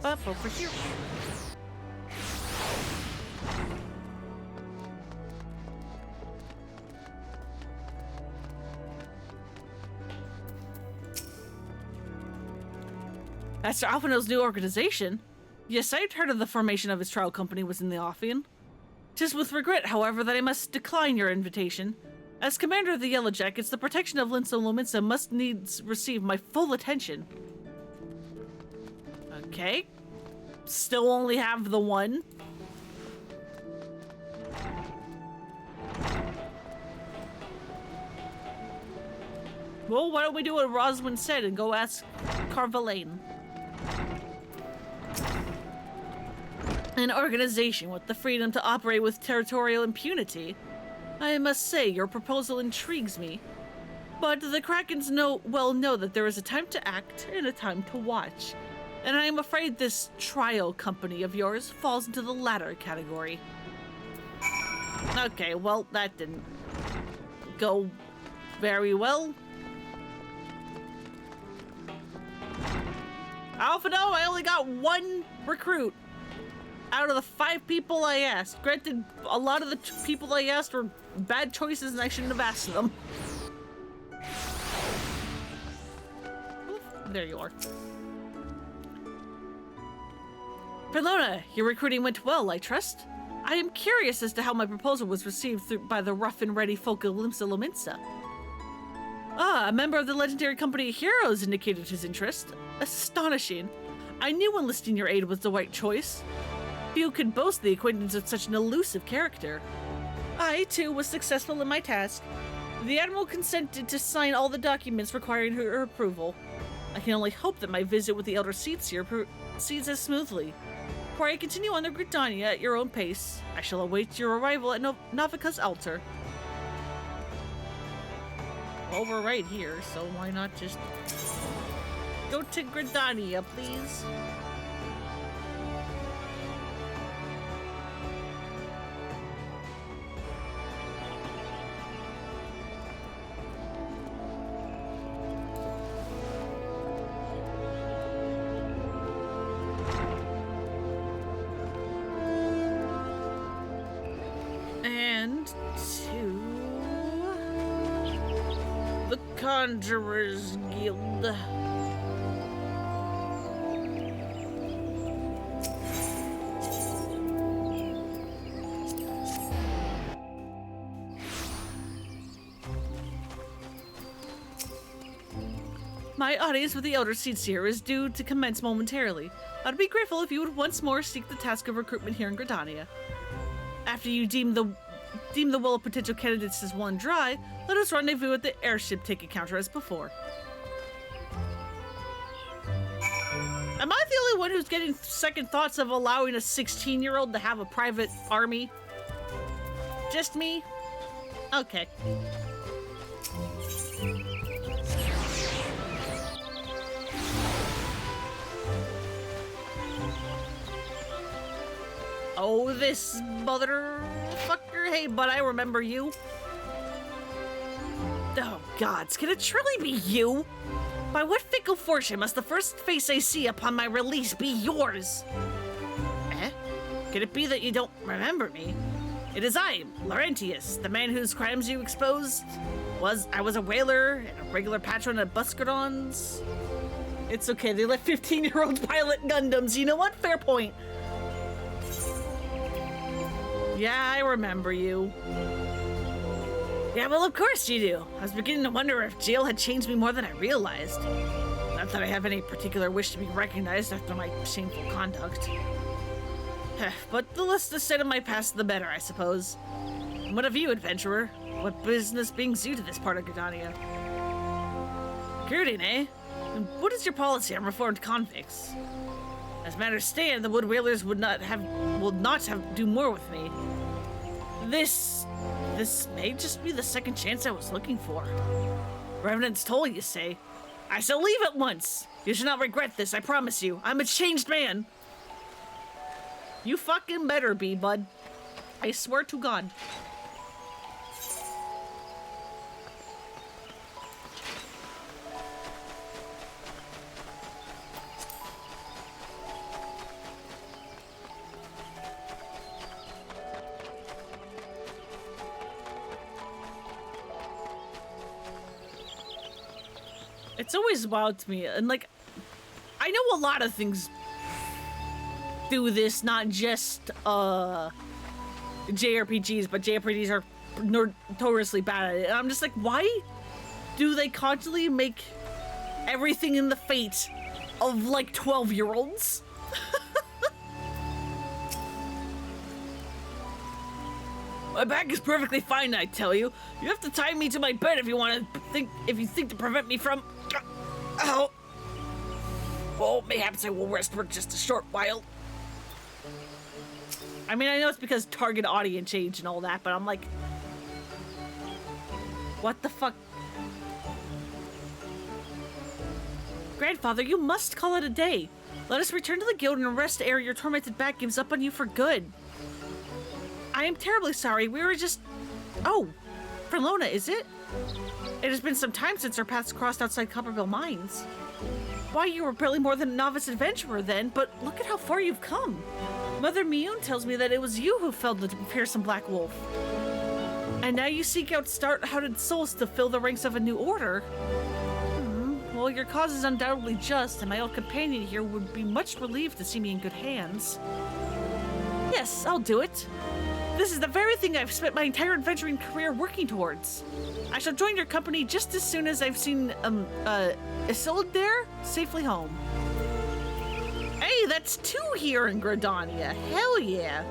Up over here. As to Alphino's new organization, yes, I'd heard of the formation of his trial company was in the offing. 'Tis with regret, however, that I must decline your invitation. As commander of the Yellow Jackets, the protection of Linso Lominsa must needs receive my full attention. Okay. Still only have the one. Well, why don't we do what Roswin said and go ask Carvalane? An organization with the freedom to operate with territorial impunity. I must say, your proposal intrigues me. But the Krakens know that there is a time to act and a time to watch. And I am afraid this trial company of yours falls into the latter category. Okay, well, that didn't go very well. Alphino, I only got one recruit out of the 5 people I asked. Granted, a lot of the people I asked were bad choices and I shouldn't have asked them. There you are. Pelona, your recruiting went well, I trust. I am curious as to how my proposal was received by the rough and ready folk of Limsa Lominsa. Ah, a member of the legendary company of heroes indicated his interest. Astonishing. I knew enlisting your aid was the right choice. Few could boast the acquaintance of such an elusive character. I, too, was successful in my task. The Admiral consented to sign all the documents requiring her approval. I can only hope that my visit with the Elder Seedseer proceeds as smoothly. Before I continue on to Gridania at your own pace, I shall await your arrival at Navika's altar. Well, we're right here, so why not just go to Gridania, please? And to the Conjurer's Guild. My audience with the Elder Seedseer is due to commence momentarily. I'd be grateful if you would once more seek the task of recruitment here in Gridania. After you deem the well of potential candidates as one dry, let us rendezvous at the airship ticket counter as before. Am I the only one who's getting second thoughts of allowing a 16-year-old to have a private army? Just me? Okay. Oh, this motherfucker. Hey, bud, I remember you. Oh, gods, can it truly be you? By what fickle fortune must the first face I see upon my release be yours? Eh? Could it be that you don't remember me? It is I, Laurentius, the man whose crimes you exposed. I was a whaler and a regular patron at Buscardon's. It's okay, they let 15-year-olds pilot Gundams. You know what? Fair point. Yeah, I remember you. Yeah, well, of course you do. I was beginning to wonder if jail had changed me more than I realized. Not that I have any particular wish to be recognized after my shameful conduct. But the less the state of my past, the better, I suppose. And what of you, adventurer? What business brings you to this part of Gridania? Recruiting, eh? And what is your policy on reformed convicts? As matters stand, the Wood Whalers will not have do more with me. This This may just be the second chance I was looking for. Revenant's toll, you say? I shall leave at once. You shall not regret this, I promise you. I'm a changed man. You fucking better be, bud. I swear to God. It's always wild to me, and like, I know a lot of things do this, not just JRPGs, but JRPGs are notoriously bad at it. And I'm just like, why do they constantly make everything in the fate of like 12-year-olds? My back is perfectly fine, I tell you. You have to tie me to my bed if you think to prevent me from. Oh. Well, mayhaps I will rest for just a short while. I mean, I know it's because target audience change and all that, but I'm like, what the fuck? Grandfather, you must call it a day. Let us return to the guild and rest ere your tormented back gives up on you for good. I am terribly sorry. We were just... Oh, Frelona, is it? It has been some time since our paths crossed outside Copperville Mines. Why, you were barely more than a novice adventurer then, but look at how far you've come. Mother Miyun tells me that it was you who felled the fearsome Black Wolf. And now you seek out stout-hearted souls to fill the ranks of a new order. Well, your cause is undoubtedly just, and my old companion here would be much relieved to see me in good hands. Yes, I'll do it. This is the very thing I've spent my entire adventuring career working towards. I shall join your company just as soon as I've seen, Isildur safely home. Hey, that's 2 here in Gridania. Hell yeah.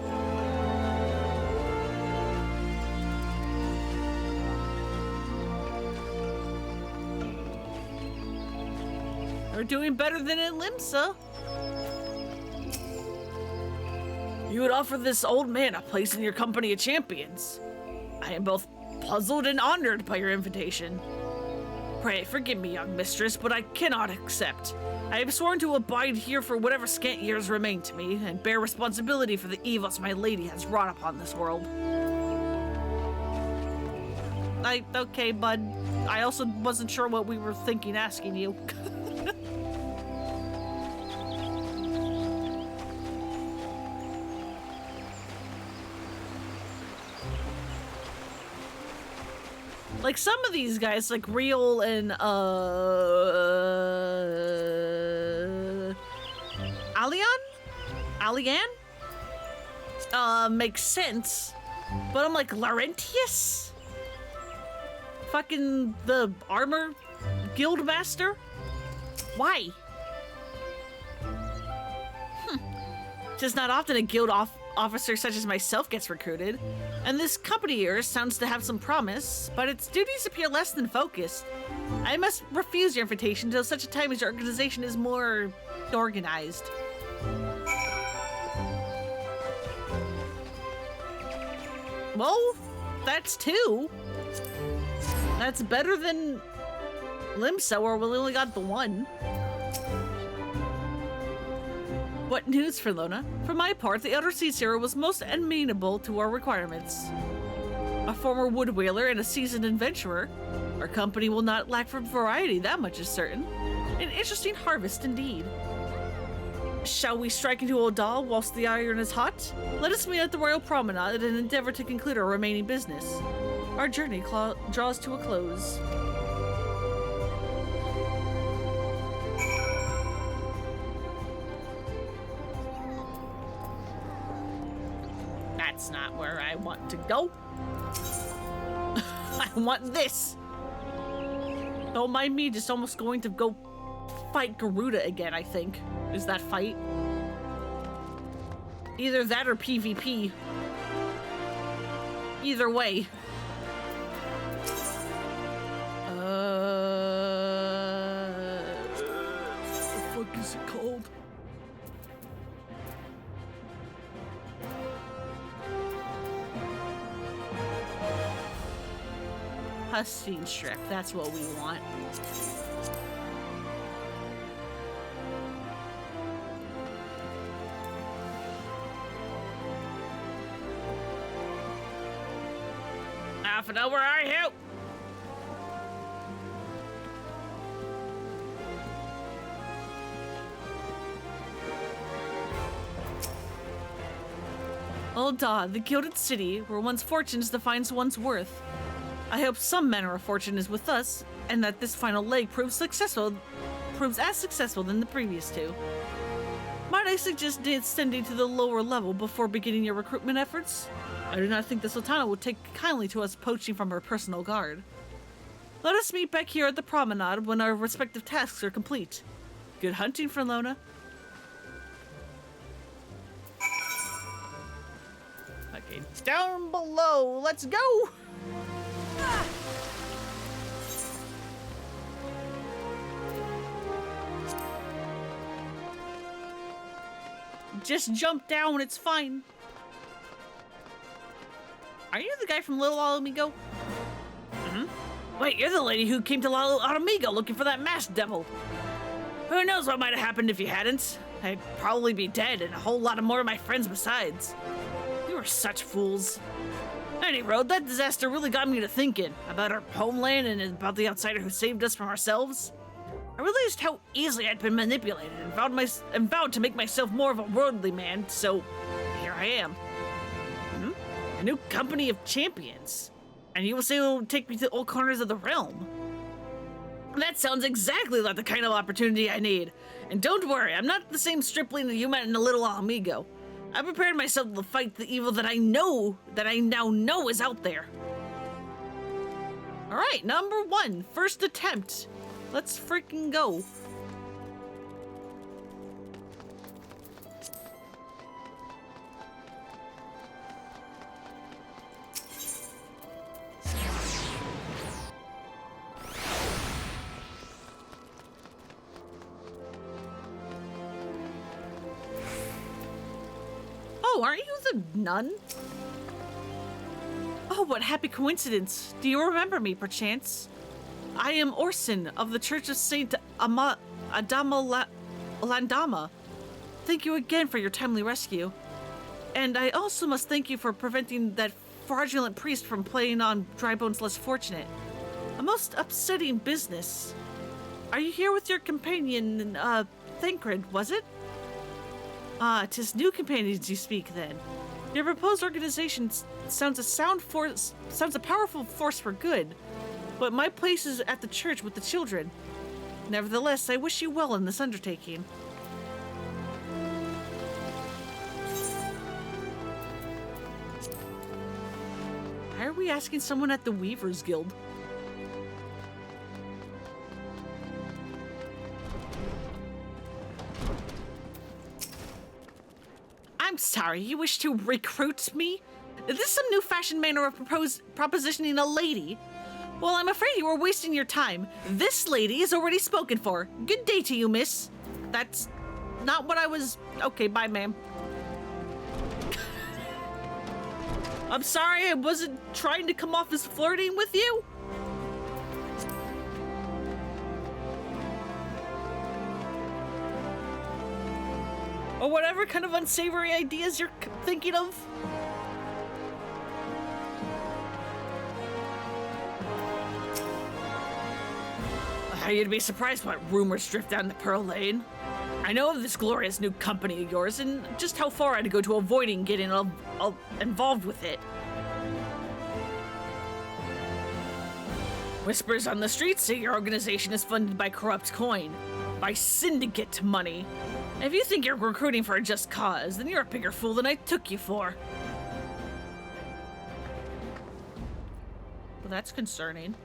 We're doing better than in Limsa. You would offer this old man a place in your company of champions. I am both puzzled and honored by your invitation. Pray forgive me, young mistress, but I cannot accept. I have sworn to abide here for whatever scant years remain to me, and bear responsibility for the evils my lady has wrought upon this world. Okay, bud. I also wasn't sure what we were thinking asking you. Like, some of these guys, like Real and, Alian? Makes sense. But I'm like, Laurentius? Fucking the armor guild master? Why? Just not often a guild officer such as myself gets recruited. And this company of yours sounds to have some promise, but its duties appear less than focused. I must refuse your invitation until such a time as your organization is more organized. Well, that's 2. That's better than Limsa, where we only got the 1. What news, Frelona? For my part, the Elder Seaseer was most amenable to our requirements. A former wood whaler and a seasoned adventurer, our company will not lack for variety, that much is certain. An interesting harvest indeed. Shall we strike into Odal whilst the iron is hot? Let us meet at the Royal Promenade and endeavor to conclude our remaining business. Our journey draws to a close. That's not where I want to go. I want this. Don't mind me, just almost going to go fight Garuda again, I think. Is that fight? Either that or PvP. Either way. What the fuck is it called? cussing strip. That's what we want. Half an hour, where are you? Ul'dah, the Gilded City, where one's fortunes defines one's worth. I hope some manner of fortune is with us, and that this final leg proves as successful than the previous two. Might I suggest ascending to the lower level before beginning your recruitment efforts? I do not think the Sultana would take kindly to us poaching from her personal guard. Let us meet back here at the promenade when our respective tasks are complete. Good hunting, Frelona. Okay, it's down below. Let's go! Just jump down, it's fine. Are you the guy from Little Amigo? Wait, you're the lady who came to Little Amigo looking for that masked devil. Who knows what might have happened if you hadn't? I'd probably be dead and a whole lot of more of my friends besides. You were such fools. Any road, that disaster really got me to thinking about our homeland and about the outsider who saved us from ourselves. I realized how easily I'd been manipulated and vowed to make myself more of a worldly man, so here I am. A new company of champions. And you will say it will take me to all corners of the realm. That sounds exactly like the kind of opportunity I need. And don't worry, I'm not the same stripling that you met in the Little Amigo. I prepared myself to fight the evil that I now know is out there. Alright, number 1, first attempt. Let's freaking go. Oh, aren't you the nun? Oh, what happy coincidence. Do you remember me, perchance? I am Orson of the Church of Saint Adama Landama. Thank you again for your timely rescue. And I also must thank you for preventing that fraudulent priest from playing on Drybone's less fortunate. A most upsetting business. Are you here with your companion, Thancred, was it? Ah, 'tis new companions you speak, then. Your proposed organization sounds a powerful force for good, but my place is at the church with the children. Nevertheless, I wish you well in this undertaking. Why are we asking someone at the Weavers Guild? I'm sorry, you wish to recruit me? Is this some new-fashioned manner of propositioning a lady? Well, I'm afraid you are wasting your time. This lady is already spoken for. Good day to you, miss. That's not what I was... Okay, bye, ma'am. I'm sorry, I wasn't trying to come off as flirting with you. Or whatever kind of unsavory ideas you're thinking of. You'd be surprised what rumors drift down the Pearl Lane. I know of this glorious new company of yours and just how far I'd go to avoiding getting involved with it. Whispers on the streets say your organization is funded by corrupt coin, by syndicate money. If you think you're recruiting for a just cause, then you're a bigger fool than I took you for. Well, that's concerning.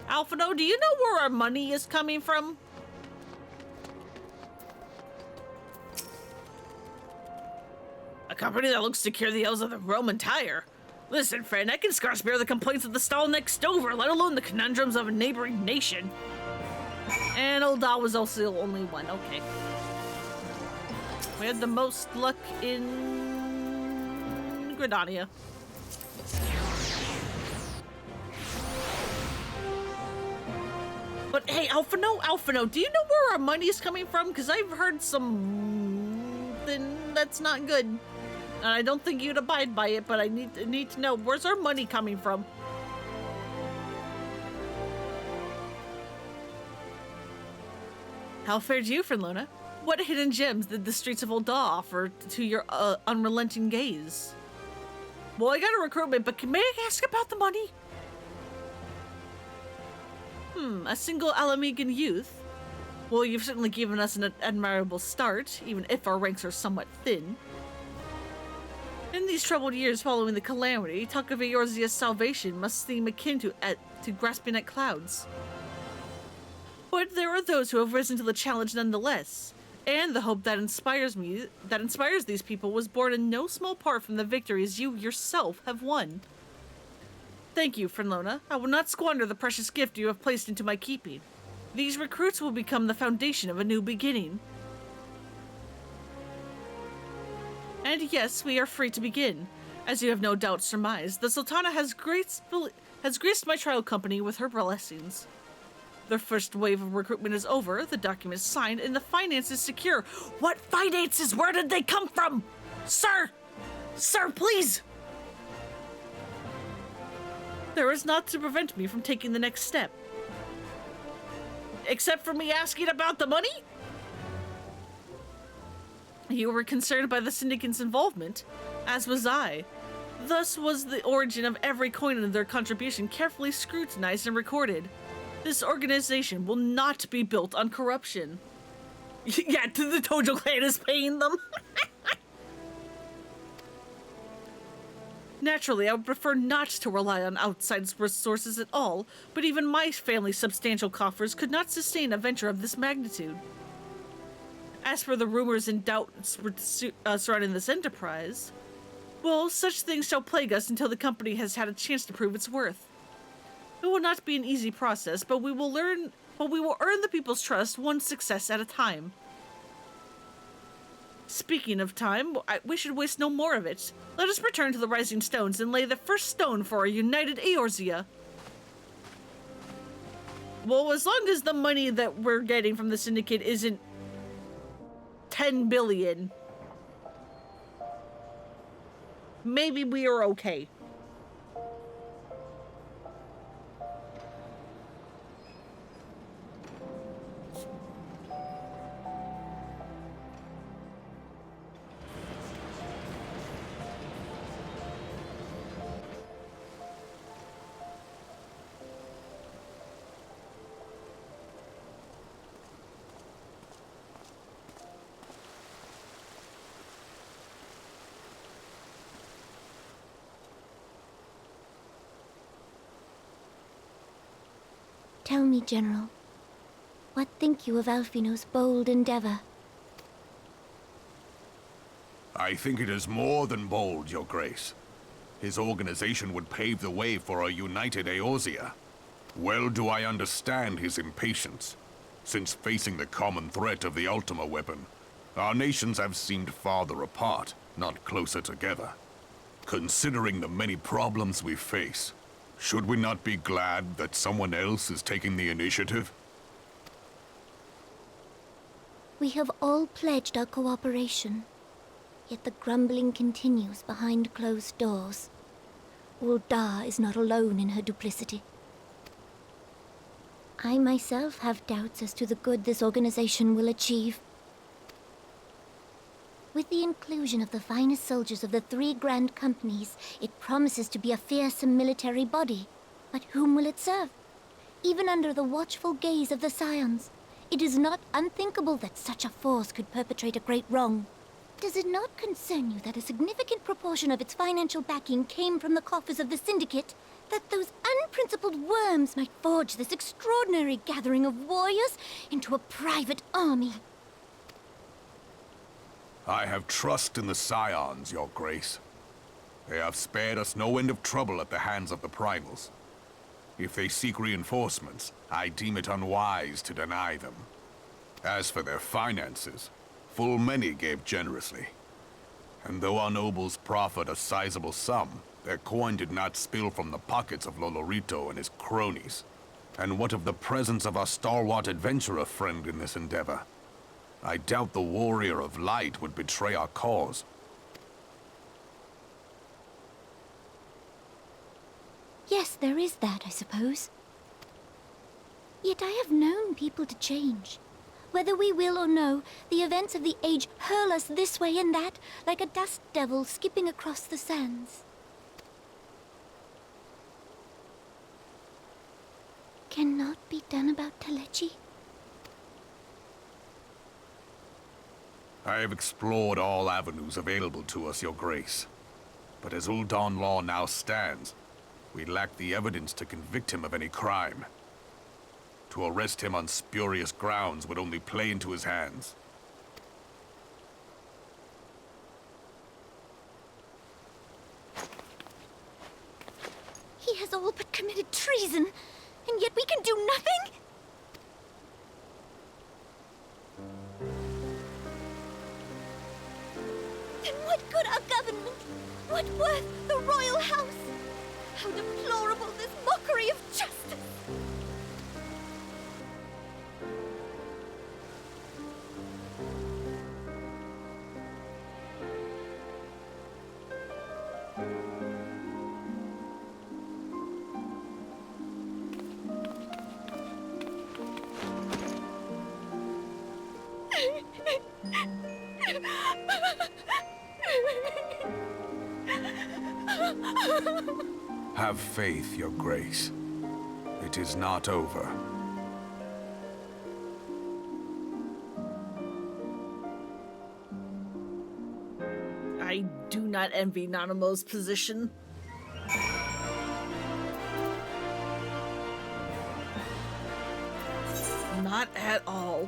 Alphino, do you know where our money is coming from? A company that looks to cure the ills of the Roman tire. Listen, friend, I can scarce bear the complaints of the stall next over, let alone the conundrums of a neighboring nation. And Ul'dah was also only one, okay. We had the most luck in Gridania. But hey, Alphino, do you know where our money is coming from? Because I've heard something that's not good. And I don't think you'd abide by it, but I need to know, where's our money coming from? How fared you, Fernlona? What hidden gems did the streets of Ul'dah offer to your unrelenting gaze? Well, I got a recruitment, but may I ask about the money? A single Alamegan youth? Well, you've certainly given us an admirable start, even if our ranks are somewhat thin. In these troubled years following the calamity, talk of Eorzea's salvation must seem akin to grasping at clouds. But there are those who have risen to the challenge nonetheless, and the hope that inspires these people was born in no small part from the victories you yourself have won. Thank you, Fernlona. I will not squander the precious gift you have placed into my keeping. These recruits will become the foundation of a new beginning. And yes, we are free to begin. As you have no doubt surmised, the Sultana has graced my trial company with her blessings. The first wave of recruitment is over, the documents signed, and the finances secure. What finances? Where did they come from? Sir! Sir, please! There is naught to prevent me from taking the next step. Except for me asking about the money? You were concerned by the syndicate's involvement, as was I. Thus was the origin of every coin and their contribution carefully scrutinized and recorded. This organization will not be built on corruption. Yeah, the Tojo clan is paying them. Naturally, I would prefer not to rely on outside resources at all, but even my family's substantial coffers could not sustain a venture of this magnitude. As for the rumors and doubts surrounding this enterprise, well, such things shall plague us until the company has had a chance to prove its worth. It will not be an easy process, but we will earn the people's trust one success at a time. Speaking of time, we should waste no more of it. Let us return to the Rising Stones and lay the first stone for a united Eorzea. Well, as long as the money that we're getting from the Syndicate isn't 10 billion, maybe we are okay. Tell me, General, what think you of Alphino's bold endeavor? I think it is more than bold, Your Grace. His organization would pave the way for a united Eorzea. Well do I understand his impatience, since facing the common threat of the Ultima weapon, our nations have seemed farther apart, not closer together. Considering the many problems we face, should we not be glad that someone else is taking the initiative? We have all pledged our cooperation, yet the grumbling continues behind closed doors. Ul'dah is not alone in her duplicity. I myself have doubts as to the good this organization will achieve. With the inclusion of the finest soldiers of the 3 grand companies, it promises to be a fearsome military body. But whom will it serve? Even under the watchful gaze of the Scions, it is not unthinkable that such a force could perpetrate a great wrong. Does it not concern you that a significant proportion of its financial backing came from the coffers of the Syndicate? That those unprincipled worms might forge this extraordinary gathering of warriors into a private army? I have trust in the Scions, Your Grace. They have spared us no end of trouble at the hands of the Primals. If they seek reinforcements, I deem it unwise to deny them. As for their finances, full many gave generously. And though our nobles proffered a sizable sum, their coin did not spill from the pockets of Lolorito and his cronies. And what of the presence of our stalwart adventurer friend in this endeavor? I doubt the Warrior of Light would betray our cause. Yes, there is that, I suppose. Yet I have known people to change. Whether we will or no, the events of the age hurl us this way and that, like a dust devil skipping across the sands. Cannot be done about Telechi? I have explored all avenues available to us, Your Grace. But as Ul'Dan law now stands, we lack the evidence to convict him of any crime. To arrest him on spurious grounds would only play into his hands. He has all but committed treason, and yet we can do nothing? Then what good our government? What worth the royal house? How deplorable this mockery of justice! Have faith, Your Grace. It is not over. I do not envy Nanamo's position. Not at all.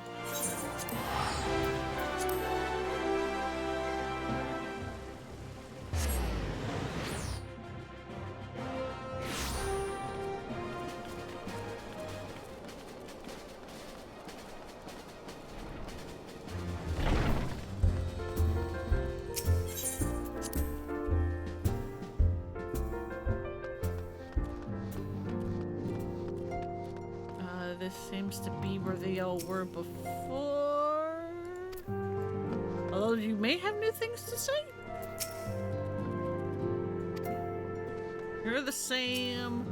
This seems to be where they all were before. Although you may have new things to say. You're the same.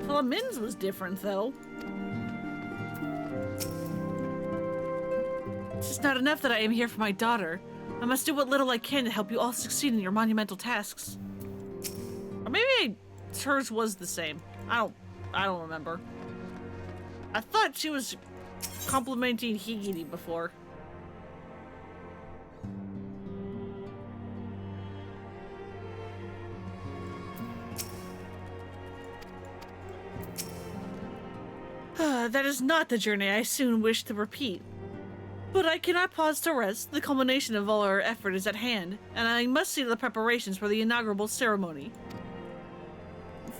Flamin's was different, though. It's just not enough that I am here for my daughter. I must do what little I can to help you all succeed in your monumental tasks. Or maybe hers was the same. I don't remember. I thought she was complimenting Higiri before. That is not the journey I soon wish to repeat. But I cannot pause to rest. The culmination of all our effort is at hand, and I must see to the preparations for the inaugural ceremony.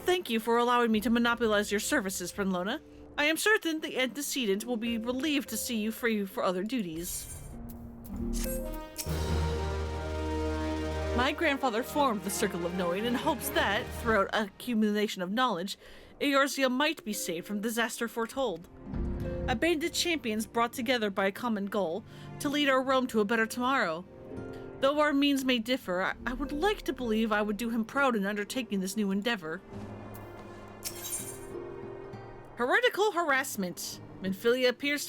Thank you for allowing me to monopolize your services, friend Lona. I am certain the antecedent will be relieved to see you free for other duties. My grandfather formed the Circle of Knowing in hopes that, throughout accumulation of knowledge, Eorzea might be saved from disaster foretold. A band of champions brought together by a common goal to lead our realm to a better tomorrow. Though our means may differ, I would like to believe I would do him proud in undertaking this new endeavor. Heretical harassment. Minfilia appears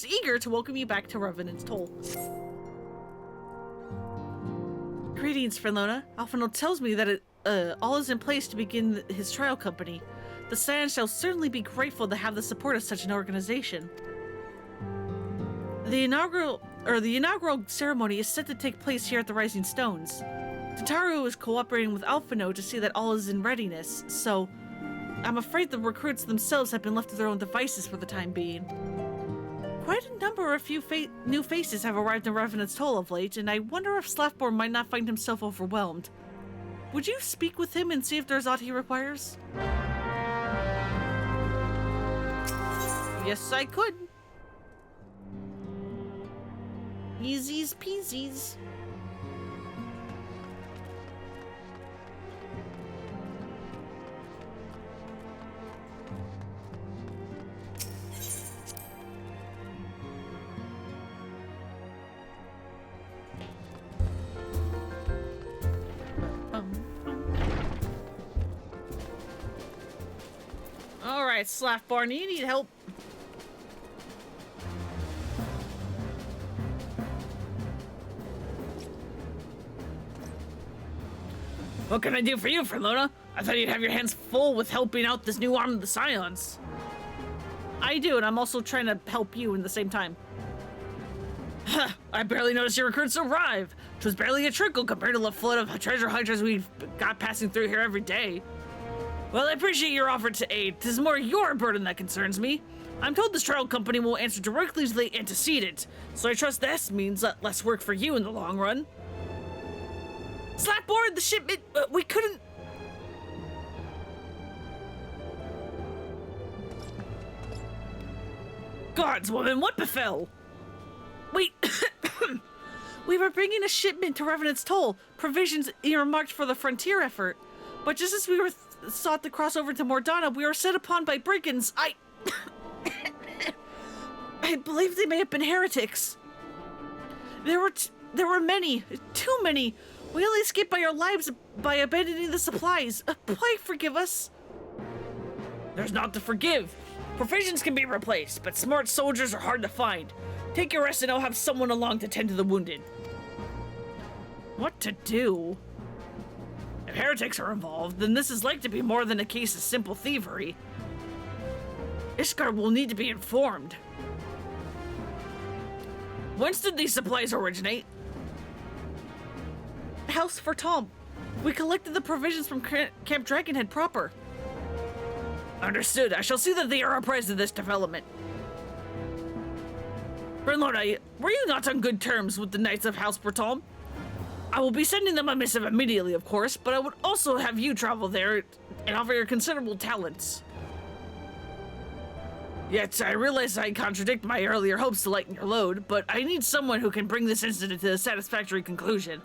eager to welcome you back to Revenant's Toll. Greetings, friend Lona. Alphinaud tells me that all is in place to begin his trial company. The Scions shall certainly be grateful to have the support of such an organization. The inaugural ceremony is set to take place here at the Rising Stones. Tataru is cooperating with Alphinaud to see that all is in readiness, so I'm afraid the recruits themselves have been left to their own devices for the time being. Quite a number of new faces have arrived in Revenant's Toll of late, and I wonder if Slaftborn might not find himself overwhelmed. Would you speak with him and see if there's aught he requires? Yes, I could. Easies peasies. Alright, Slaffborn, you need help. What can I do for you, Frenlona? I thought you'd have your hands full with helping out this new arm of the Scions. I do, and I'm also trying to help you in the same time. Huh, I barely noticed your recruits arrive. It was barely a trickle compared to the flood of treasure hunters we've got passing through here every day. Well, I appreciate your offer to aid. This is more your burden that concerns me. I'm told this trial company will answer directly to the antecedent, so I trust this means less work for you in the long run. Slapboard, the shipment, we couldn't... Guards, woman, what befell? Wait, we were bringing a shipment to Revenant's Toll, provisions earmarked for the frontier effort. But just as we were sought to cross over to Mordana, we were set upon by brigands. I believe they may have been heretics. There were many, too many. We only escaped by our lives by abandoning the supplies. Please forgive us. There's naught to forgive. Provisions can be replaced, but smart soldiers are hard to find. Take your rest and I'll have someone along to tend to the wounded. What to do? If heretics are involved, then this is like to be more than a case of simple thievery. Ishgard will need to be informed. Whence did these supplies originate? House for Tom. We collected the provisions from Camp Dragonhead proper. Understood. I shall see that they are apprised of this development. Bernlord, were you not on good terms with the Knights of House Bertom? I will be sending them a missive immediately, of course, but I would also have you travel there and offer your considerable talents. Yet, I realize I contradict my earlier hopes to lighten your load, but I need someone who can bring this incident to a satisfactory conclusion.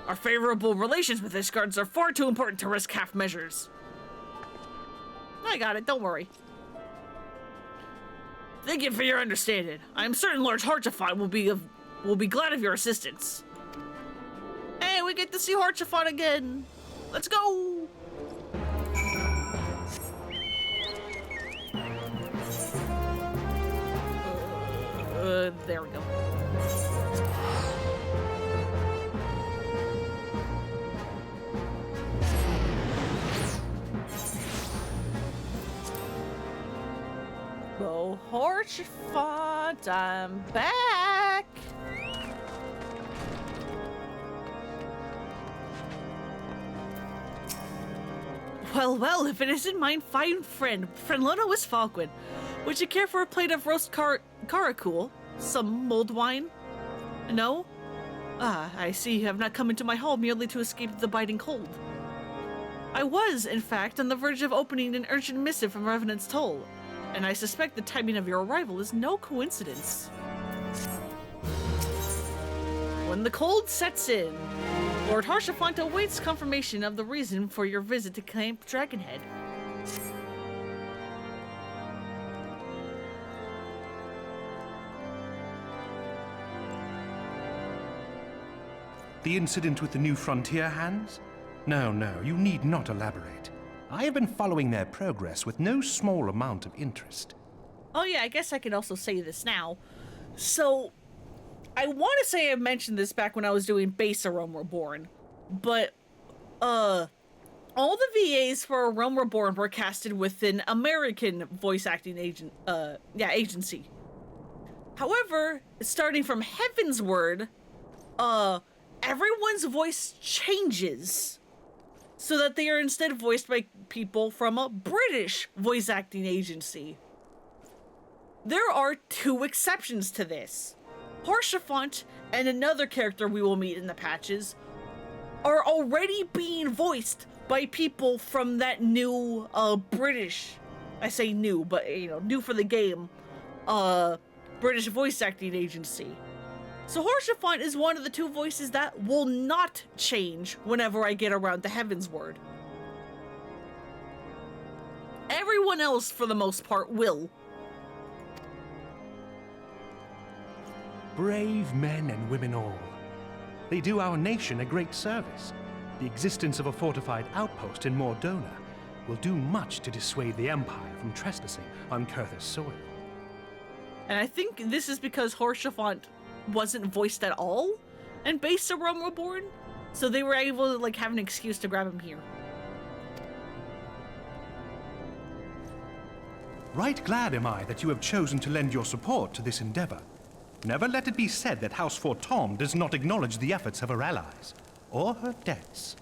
Our favorable relations with Ishgards are far too important to risk half measures. I got it, don't worry. Thank you for your understanding. I am certain Lord Harchafon will be glad of your assistance. Hey, we get to see Harchafon again. Let's go. There we go. Oh, Harchafon, I'm back. Well, if it isn't my fine friend, Frenlona Westfalquin. Would you care for a plate of roast caracul? Some mulled wine? No? Ah, I see you have not come into my hall merely to escape the biting cold. I was, in fact, on the verge of opening an urgent missive from Revenant's Toll, and I suspect the timing of your arrival is no coincidence. When the cold sets in, Lord Harchafon awaits confirmation of the reason for your visit to Camp Dragonhead. The incident with the new frontier hands? No, you need not elaborate. I have been following their progress with no small amount of interest. Oh yeah, I guess I can also say this now. So, I want to say I mentioned this back when I was doing Base of Realm Reborn, but, all the VAs for Realm Reborn were casted with an American voice acting agency. However, starting from Heavensward, everyone's voice changes so that they are instead voiced by people from a British voice acting agency. There are two exceptions to this. Harchafon and another character we will meet in the patches are already being voiced by people from that new British, I say new, but new for the game, British voice acting agency. So Harchafon is one of the two voices that will not change whenever I get around to Heavensward. Everyone else, for the most part, will. Brave men and women all. They do our nation a great service. The existence of a fortified outpost in Mordona will do much to dissuade the Empire from trespassing on Kurthus soil. And I think this is because Horsefont wasn't voiced at all in Base of Realm Reborn, so they were able to like have an excuse to grab him here. Right glad am I that you have chosen to lend your support to this endeavor. Never let it be said that House Fortom does not acknowledge the efforts of her allies, or her debts.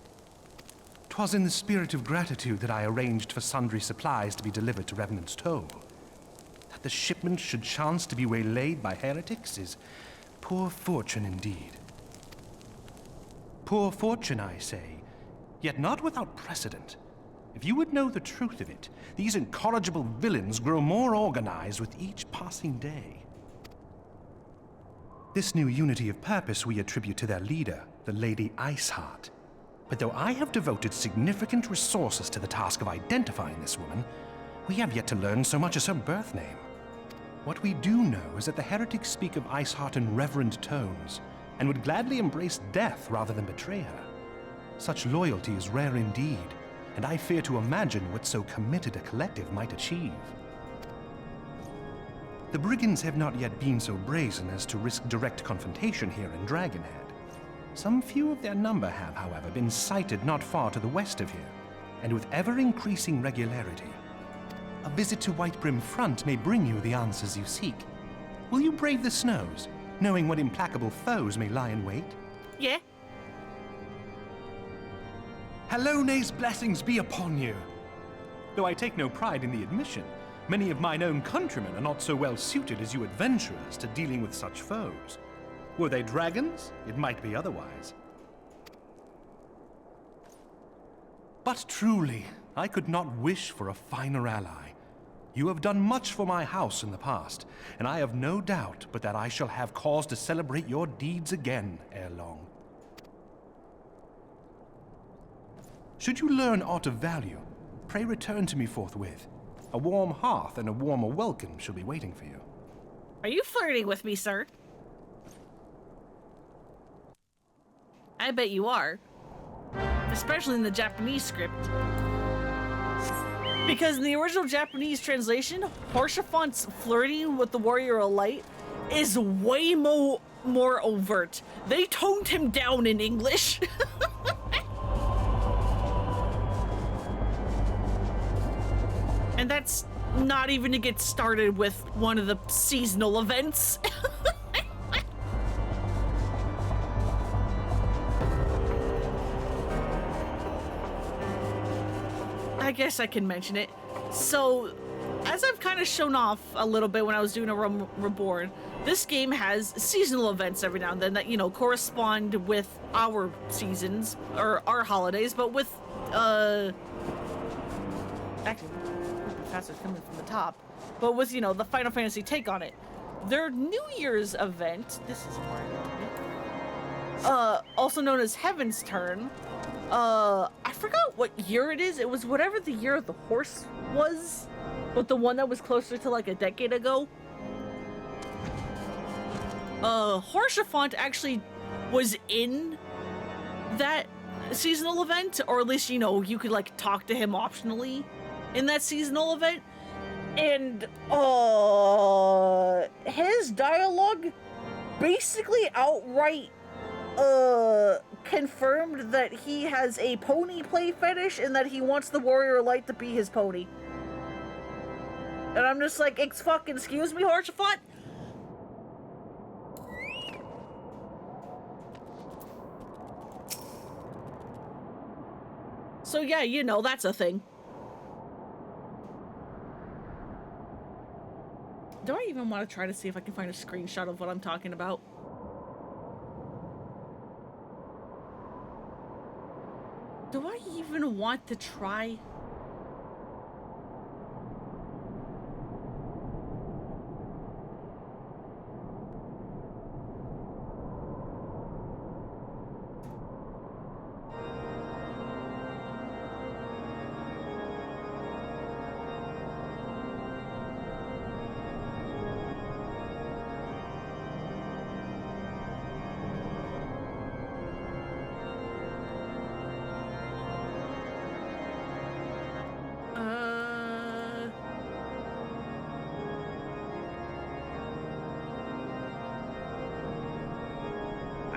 'Twas in the spirit of gratitude that I arranged for sundry supplies to be delivered to Revenant's Toll. That the shipment should chance to be waylaid by heretics is poor fortune indeed. Poor fortune, I say, yet not without precedent. If you would know the truth of it, these incorrigible villains grow more organized with each passing day. This new unity of purpose we attribute to their leader, the Lady Iceheart. But though I have devoted significant resources to the task of identifying this woman, we have yet to learn so much as her birth name. What we do know is that the heretics speak of Iceheart in reverent tones, and would gladly embrace death rather than betray her. Such loyalty is rare indeed, and I fear to imagine what so committed a collective might achieve. The brigands have not yet been so brazen as to risk direct confrontation here in Dragonhead. Some few of their number have, however, been sighted not far to the west of here, and with ever-increasing regularity. A visit to Whitebrim Front may bring you the answers you seek. Will you brave the snows, knowing what implacable foes may lie in wait? Yeah. Halone's blessings be upon you! Though I take no pride in the admission, many of mine own countrymen are not so well suited as you adventurers to dealing with such foes. Were they dragons, it might be otherwise. But truly, I could not wish for a finer ally. You have done much for my house in the past, and I have no doubt but that I shall have cause to celebrate your deeds again ere long. Should you learn aught of value, pray return to me forthwith. A warm hearth and a warmer welcome shall be waiting for you. Are you flirting with me, sir? I bet you are. Especially in the Japanese script. Because in the original Japanese translation, Horsefont's flirting with the Warrior of Light is way more overt. They toned him down in English. And that's not even to get started with one of the seasonal events. I guess I can mention it. So, as I've kind of shown off a little bit when I was doing a Reborn, this game has seasonal events every now and then that, you know, correspond with our seasons, or our holidays, but with, actually, faster coming from the top, but with, you know, the Final Fantasy take on it. Their New Year's event, this is also known as Heaven's Turn, I forgot what year it is. It was whatever the year of the horse was, but the one that was closer to like a decade ago. Horsefont actually was in that seasonal event, or at least, you know, you could like talk to him optionally in that seasonal event, and his dialogue basically outright confirmed that he has a pony play fetish and that he wants the Warrior of Light to be his pony. And I'm just like, excuse me, Horsefont? So yeah, you know, that's a thing. Do I even want to try to see if I can find a screenshot of what I'm talking about? Do I even want to try?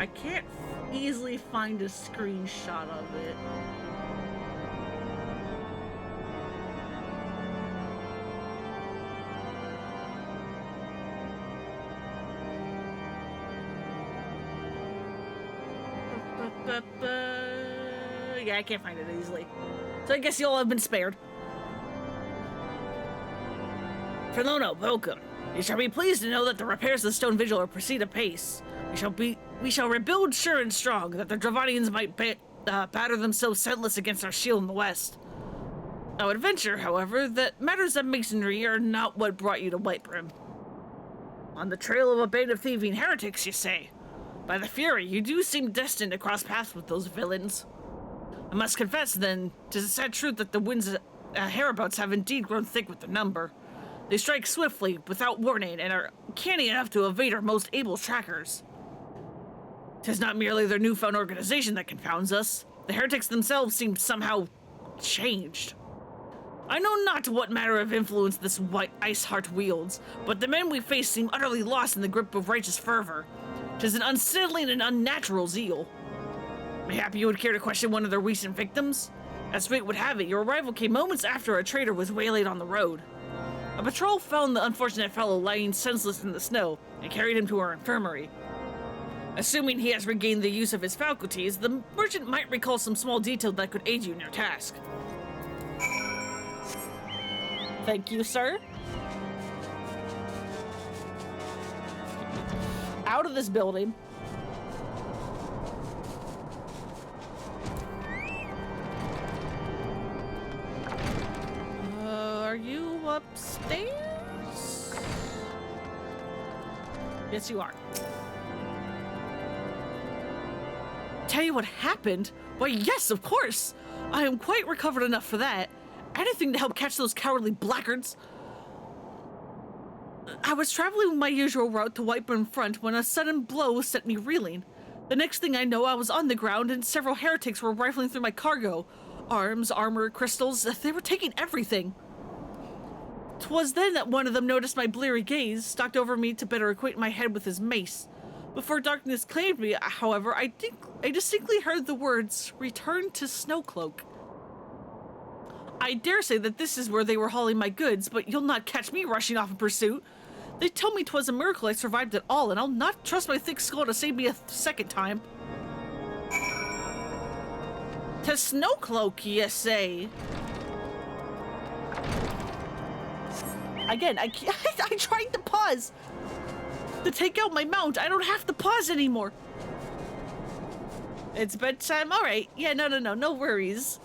I can't easily find a screenshot of it. Yeah, I can't find it easily. So I guess you'll have been spared. Filono, welcome. You shall be pleased to know that the repairs of the Stone Vigil are proceed apace. We shall rebuild sure and strong, that the Dravanians might batter themselves senseless against our shield in the west. I would venture, however, that matters of masonry are not what brought you to Whitebrim. On the trail of a band of thieving heretics, you say? By the Fury, you do seem destined to cross paths with those villains. I must confess, then, 'tis a sad truth that the winds hereabouts have indeed grown thick with the number. They strike swiftly, without warning, and are canny enough to evade our most able trackers. 'Tis not merely their newfound organization that confounds us. The heretics themselves seem somehow changed. I know not what manner of influence this white ice heart wields, but the men we face seem utterly lost in the grip of righteous fervor. 'Tis an unsettling and unnatural zeal. Mayhap you would care to question one of their recent victims? As fate would have it, your arrival came moments after a traitor was waylaid on the road. A patrol found the unfortunate fellow lying senseless in the snow and carried him to our infirmary. Assuming he has regained the use of his faculties, the merchant might recall some small detail that could aid you in your task. Thank you, sir. Out of this building. Are you upstairs? Yes, you are. Tell you what happened? Why, yes, of course. I am quite recovered enough for that. Anything to help catch those cowardly blackguards. I was traveling my usual route to Whitebrim Front when a sudden blow set me reeling. The next thing I know, I was on the ground and several heretics were rifling through my cargo. Arms, armor, crystals, they were taking everything. 'Twas then that one of them noticed my bleary gaze, stalked over me to better acquaint my head with his mace. Before darkness claimed me, however, I distinctly heard the words, "Return to Snowcloak." I dare say that this is where they were hauling my goods, but you'll not catch me rushing off in pursuit. They tell me 'twas a miracle I survived at all, and I'll not trust my thick skull to save me a second time. To Snowcloak, you say? Again, I tried to pause. To take out my mount, I don't have to pause anymore. It's bedtime? Alright. Yeah, no worries.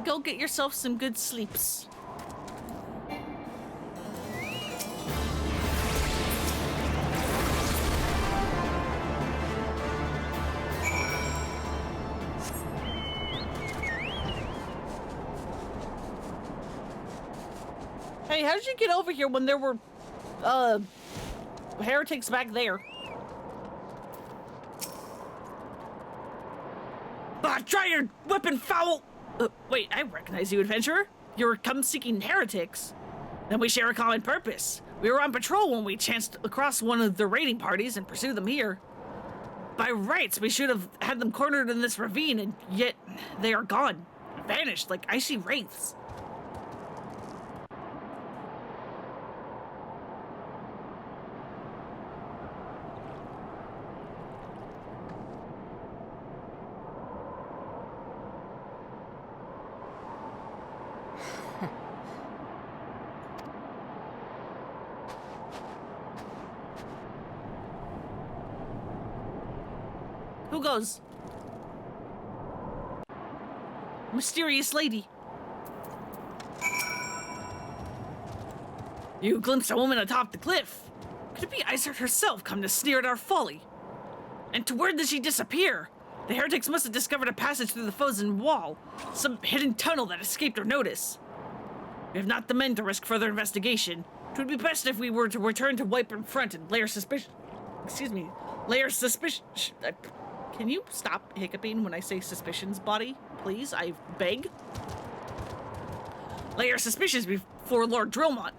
Go get yourself some good sleeps. Hey, how did you get over here when there were, heretics back there? Try your weapon, foul! Wait, I recognize you, adventurer. You're come-seeking heretics. Then we share a common purpose. We were on patrol when we chanced across one of the raiding parties and pursued them here. By rights, we should have had them cornered in this ravine, and yet they are gone. Vanished like icy wraiths. Who goes? Mysterious lady. You glimpsed a woman atop the cliff. Could it be Isart herself come to sneer at our folly? And to where did she disappear? The heretics must have discovered a passage through the frozen wall, some hidden tunnel that escaped our notice. We have not the men to risk further investigation. It would be best if we were to return to Whitebrim Front and lay our suspicion. Can you stop hiccuping when I say suspicions, body? Please, I beg. Lay our suspicions before Lord Drillmont.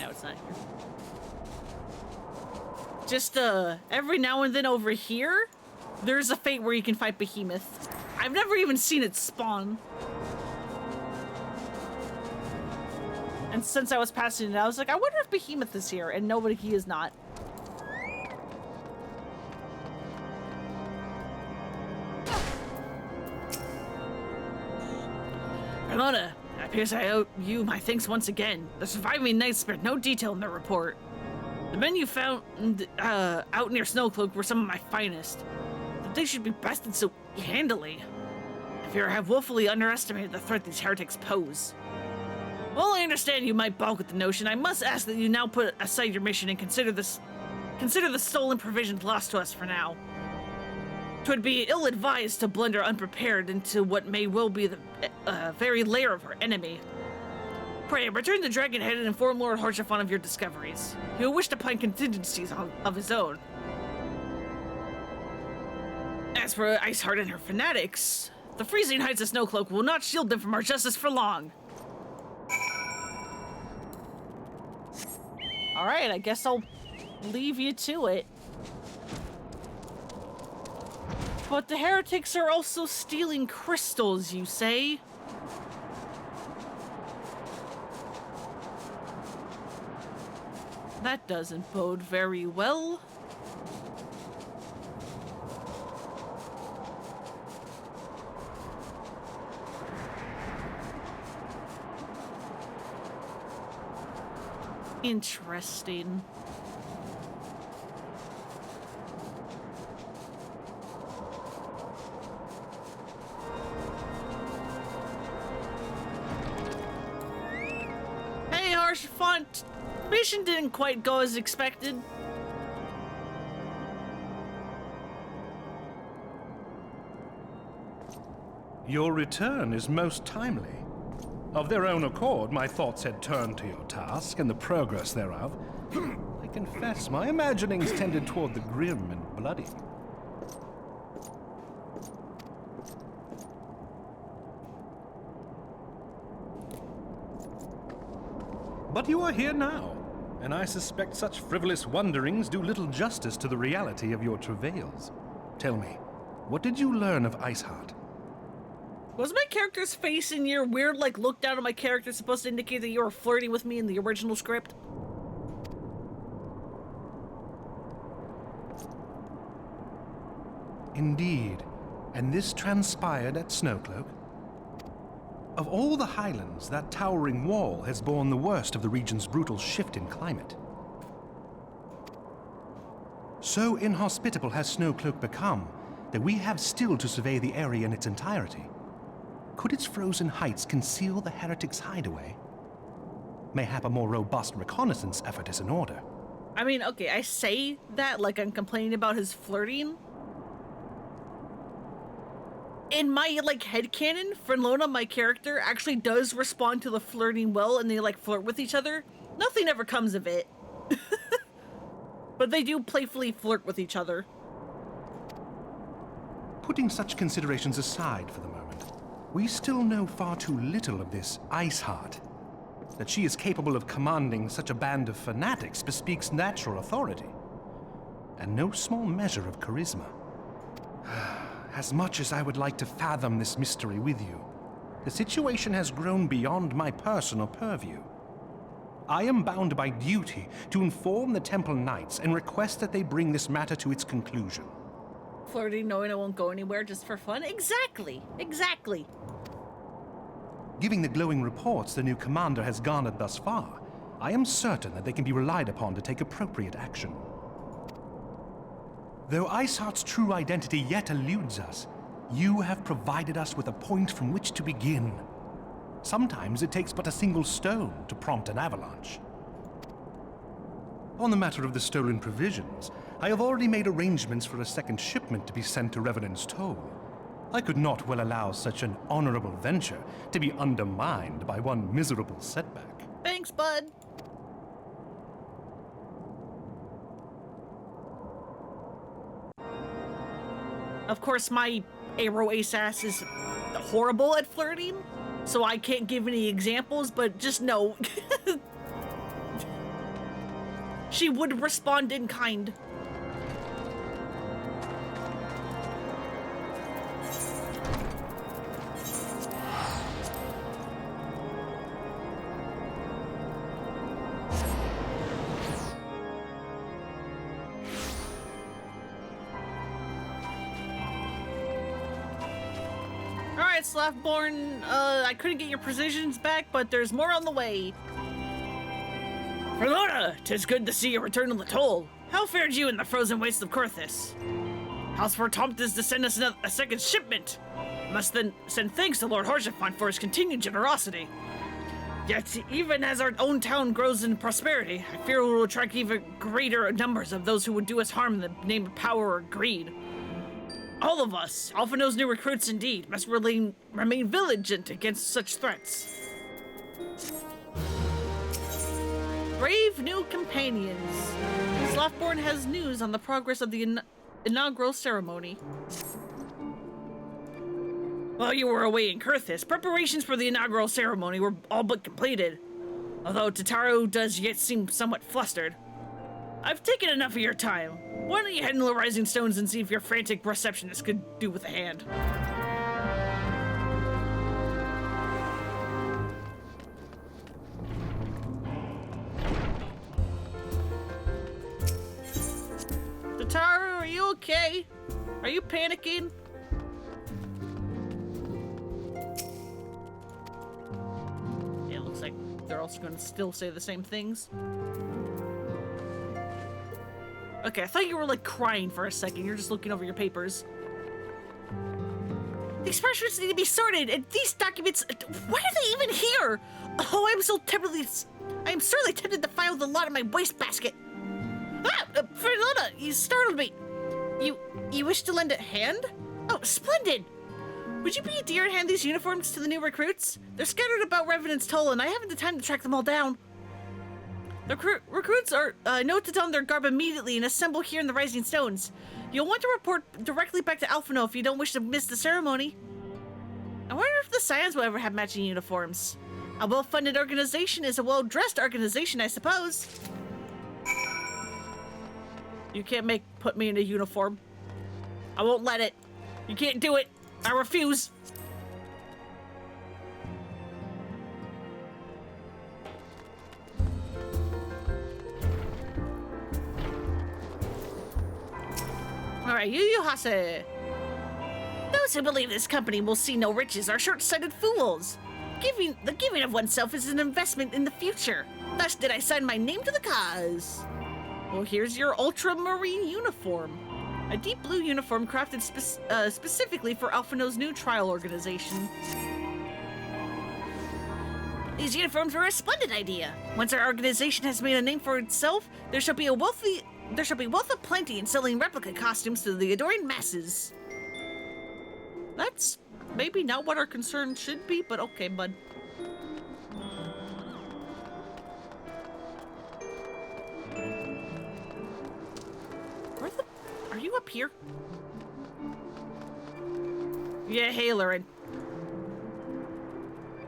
now it's not here. Just, every now and then over here, there's a fate where you can fight Behemoth. I've never even seen it spawn. And since I was passing it, I was like, I wonder if Behemoth is here, and nobody, he is not. Ramona, it appears I owe you my thanks once again. The surviving knights spared no detail in their report. The men you found out near Snowcloak were some of my finest. That they should be bested so handily. I fear I have woefully underestimated the threat these heretics pose. While I understand you might balk at the notion, I must ask that you now put aside your mission and consider the stolen provisions lost to us for now. 'Twould be ill-advised to blunder unprepared into what may well be the very lair of our enemy. Pray, return to Dragonhead and inform Lord Harshaphon of your discoveries. He will wish to plan contingencies of his own. As for Iceheart and her fanatics, the freezing heights of Snowcloak will not shield them from our justice for long. Alright, I guess I'll leave you to it. But the heretics are also stealing crystals, you say? That doesn't bode very well. Interesting. Hey, Harshaphon, mission didn't quite go as expected. Your return is most timely. Of their own accord, my thoughts had turned to your task and the progress thereof. I confess, my imaginings tended toward the grim and bloody. But you are here now, and I suspect such frivolous wonderings do little justice to the reality of your travails. Tell me, what did you learn of Iceheart? Was my character's face in your weird, like, look down at my character supposed to indicate that you were flirting with me in the original script? Indeed. And this transpired at Snowcloak? Of all the highlands, that towering wall has borne the worst of the region's brutal shift in climate. So inhospitable has Snowcloak become that we have still to survey the area in its entirety. Could its frozen heights conceal the heretics' hideaway? Mayhap a more robust reconnaissance effort is in order. I mean, okay, I say that like I'm complaining about his flirting. In my, like, headcanon, Frenlona, my character, actually does respond to the flirting well, and they, like, flirt with each other. Nothing ever comes of it. But they do playfully flirt with each other. Putting such considerations aside for the moment, we still know far too little of this Iceheart. That she is capable of commanding such a band of fanatics bespeaks natural authority, and no small measure of charisma. As much as I would like to fathom this mystery with you, the situation has grown beyond my personal purview. I am bound by duty to inform the Temple Knights and request that they bring this matter to its conclusion. Flirting knowing it won't go anywhere just for fun? Exactly! Exactly! Given the glowing reports the new commander has garnered thus far, I am certain that they can be relied upon to take appropriate action. Though Iceheart's true identity yet eludes us, you have provided us with a point from which to begin. Sometimes it takes but a single stone to prompt an avalanche. On the matter of the stolen provisions, I have already made arrangements for a second shipment to be sent to Revenant's Toll. I could not well allow such an honorable venture to be undermined by one miserable setback. Thanks, bud. Of course, my arrow ace ass is horrible at flirting, so I can't give any examples, but just know she would respond in kind. Alright, Slaftborn, I couldn't get your precisions back, but there's more on the way. Verlona, 'tis good to see you return to the toll. How fared you in the frozen wastes of Kurthis? House for Tomtas to send us a second shipment. Must then send thanks to Lord Harshaphant for his continued generosity. Yet, even as our own town grows in prosperity, I fear we will attract even greater numbers of those who would do us harm in the name of power or greed. All of us, Alphino's new recruits indeed, must remain vigilant against such threats. Brave new companions. Slaftborn has news on the progress of the inaugural ceremony. While you were away in Kurthis, preparations for the inaugural ceremony were all but completed. Although Tataru does yet seem somewhat flustered. I've taken enough of your time. Why don't you head into the Rising Stones and see if your frantic receptionist could do with a hand? Tataru, are you okay? Are you panicking? Yeah, it looks like they're also going to still say the same things. Okay, I thought you were like crying for a second. You're just looking over your papers. These parchments need to be sorted, and these documents, why are they even here? Oh, I am sorely tempted to file the lot in my wastebasket. Ah, Fernanda, you startled me. You wish to lend a hand? Oh, splendid. Would you be a dear and hand these uniforms to the new recruits? They're scattered about Revenant's Toll, and I haven't the time to track them all down. The recruits are note to don their garb immediately and assemble here in the Rising Stones. You'll want to report directly back to Alphino if you don't wish to miss the ceremony. I wonder if the Scions will ever have matching uniforms. A well-funded organization is a well-dressed organization, I suppose. You can't put me in a uniform. I won't let it. You can't do it. I refuse. Alright, Yu Hase. Those who believe this company will see no riches are short-sighted fools. The giving of oneself is an investment in the future. Thus did I sign my name to the cause. Well, here's your ultramarine uniform. A deep blue uniform crafted specifically for Alphino's new trial organization. These uniforms were a splendid idea. Once our organization has made a name for itself, there shall be wealth of plenty in selling replica costumes to the adoring masses. That's maybe not what our concern should be, but okay, bud. Are you up here? Yeah, hey, Lauren.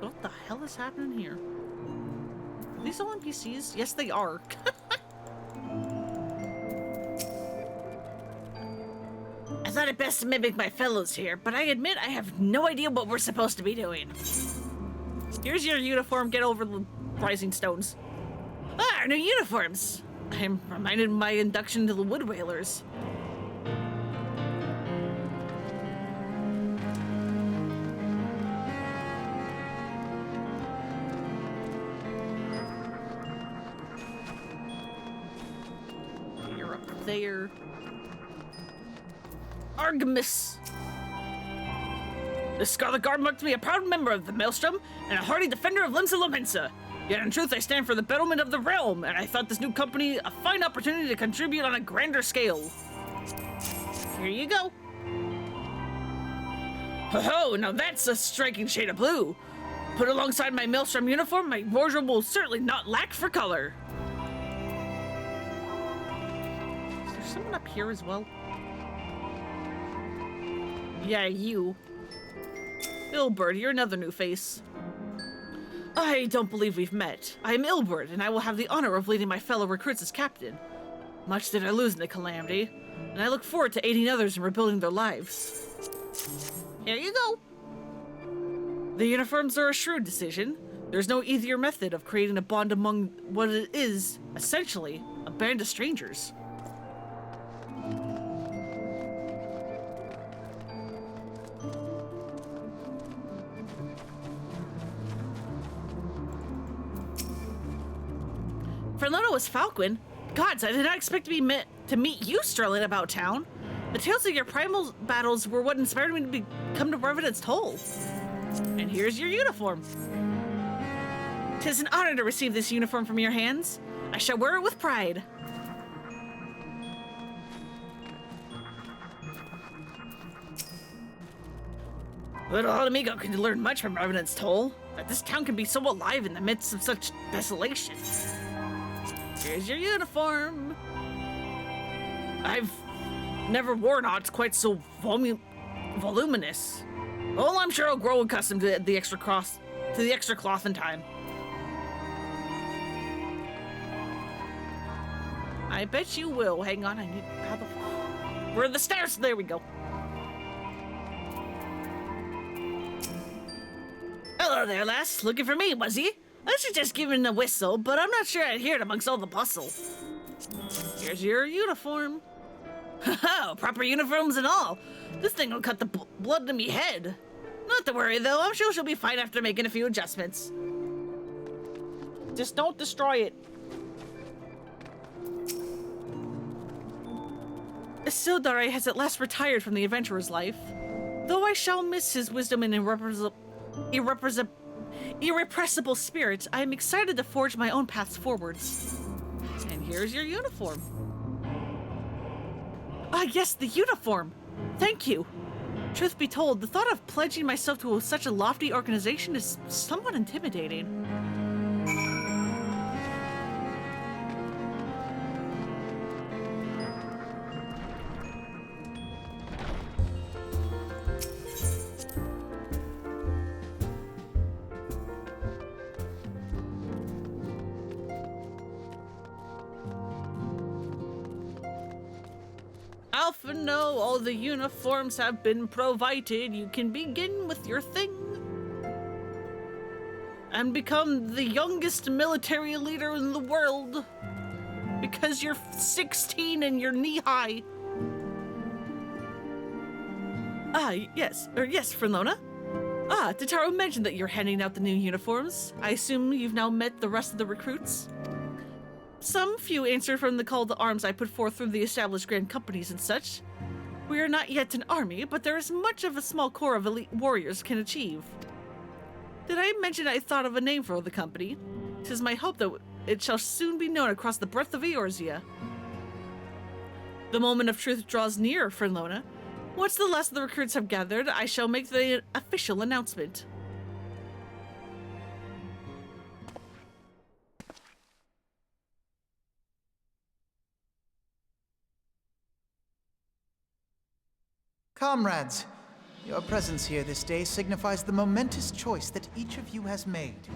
What the hell is happening here? Are these all NPCs? Yes, they are. I thought it best to mimic my fellows here, but I admit I have no idea what we're supposed to be doing. Here's your uniform. Get over the Rising Stones. Ah, our new uniforms. I'm reminded of my induction to the Wood Whalers. You're up there. Artemis. The Scarlet Guard marked me a proud member of the Maelstrom and a hardy defender of Limsa Lominsa. Yet in truth I stand for the betterment of the realm, and I thought this new company a fine opportunity to contribute on a grander scale. Here you go. Ho-ho, now that's a striking shade of blue. Put alongside my Maelstrom uniform, my wardrobe will certainly not lack for color. Is there someone up here as well? Yeah, you. Billbird, you're another new face. I don't believe we've met. I am Ilbert, and I will have the honor of leading my fellow recruits as captain. Much did I lose in the calamity, and I look forward to aiding others in rebuilding their lives. Here you go. The uniforms are a shrewd decision. There's no easier method of creating a bond among what it is, essentially, a band of strangers. Fernando was Falcon. Gods, I did not expect to meet you strolling about town. The tales of your primal battles were what inspired me to come to Revenant's Toll. And here's your uniform. 'Tis an honor to receive this uniform from your hands. I shall wear it with pride. Little amigo can learn much from Revenant's Toll, that this town can be so alive in the midst of such desolation. Here's your uniform. I've never worn aught quite so voluminous. Well, I'm sure I'll grow accustomed to the extra cloth in time. I bet you will. Hang on, I need where are the stairs? There we go. Hello there, lass. Looking for me, was he? I should just give him a whistle, but I'm not sure I'd hear it amongst all the bustle. Here's your uniform. Haha, proper uniforms and all. This thing will cut the blood to me head. Not to worry, though. I'm sure she'll be fine after making a few adjustments. Just don't destroy it. Isildare has at last retired from the adventurer's life. Though I shall miss his wisdom and irrepressible spirit, I am excited to forge my own paths forwards. And here's your uniform. Ah, yes, the uniform. Thank you. Truth be told, the thought of pledging myself to such a lofty organization is somewhat intimidating. Alpha, no, all the uniforms have been provided. You can begin with your thing. And become the youngest military leader in the world. Because you're 16 and you're knee-high. Yes, Fernlona. Tataru mentioned that you're handing out the new uniforms. I assume you've now met the rest of the recruits? Some few answer from the call to arms I put forth through the established grand companies and such. We are not yet an army, but there is much of a small core of elite warriors can achieve. Did I mention I thought of a name for the company? 'Tis my hope that it shall soon be known across the breadth of Eorzea. The moment of truth draws near, Fernlona. Once the last of the recruits have gathered, I shall make the official announcement. Comrades, your presence here this day signifies the momentous choice that each of you has made.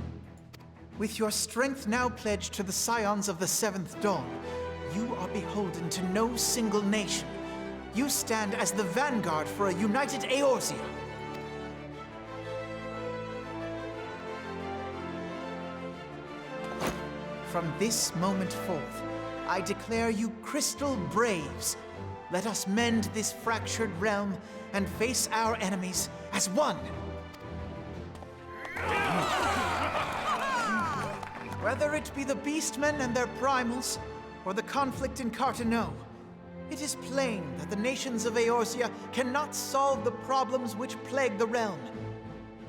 With your strength now pledged to the scions of the Seventh Dawn, you are beholden to no single nation. You stand as the vanguard for a united Eorzea. From this moment forth, I declare you Crystal Braves. Let us mend this fractured realm and face our enemies as one. Whether it be the Beastmen and their primals, or the conflict in Carteneau, it is plain that the nations of Eorzea cannot solve the problems which plague the realm.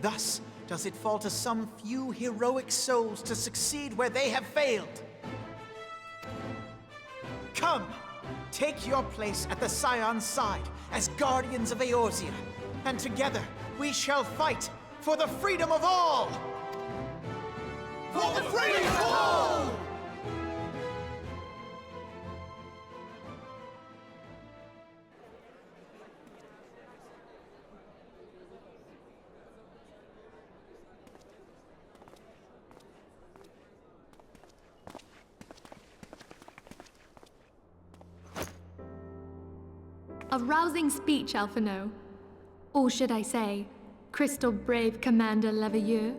Thus does it fall to some few heroic souls to succeed where they have failed. Come! Take your place at the Scion's side as guardians of Eorzea, and together we shall fight for the freedom of all! For the freedom of all! A rousing speech, Alphino. Or should I say, Crystal Brave Commander Leveilleur?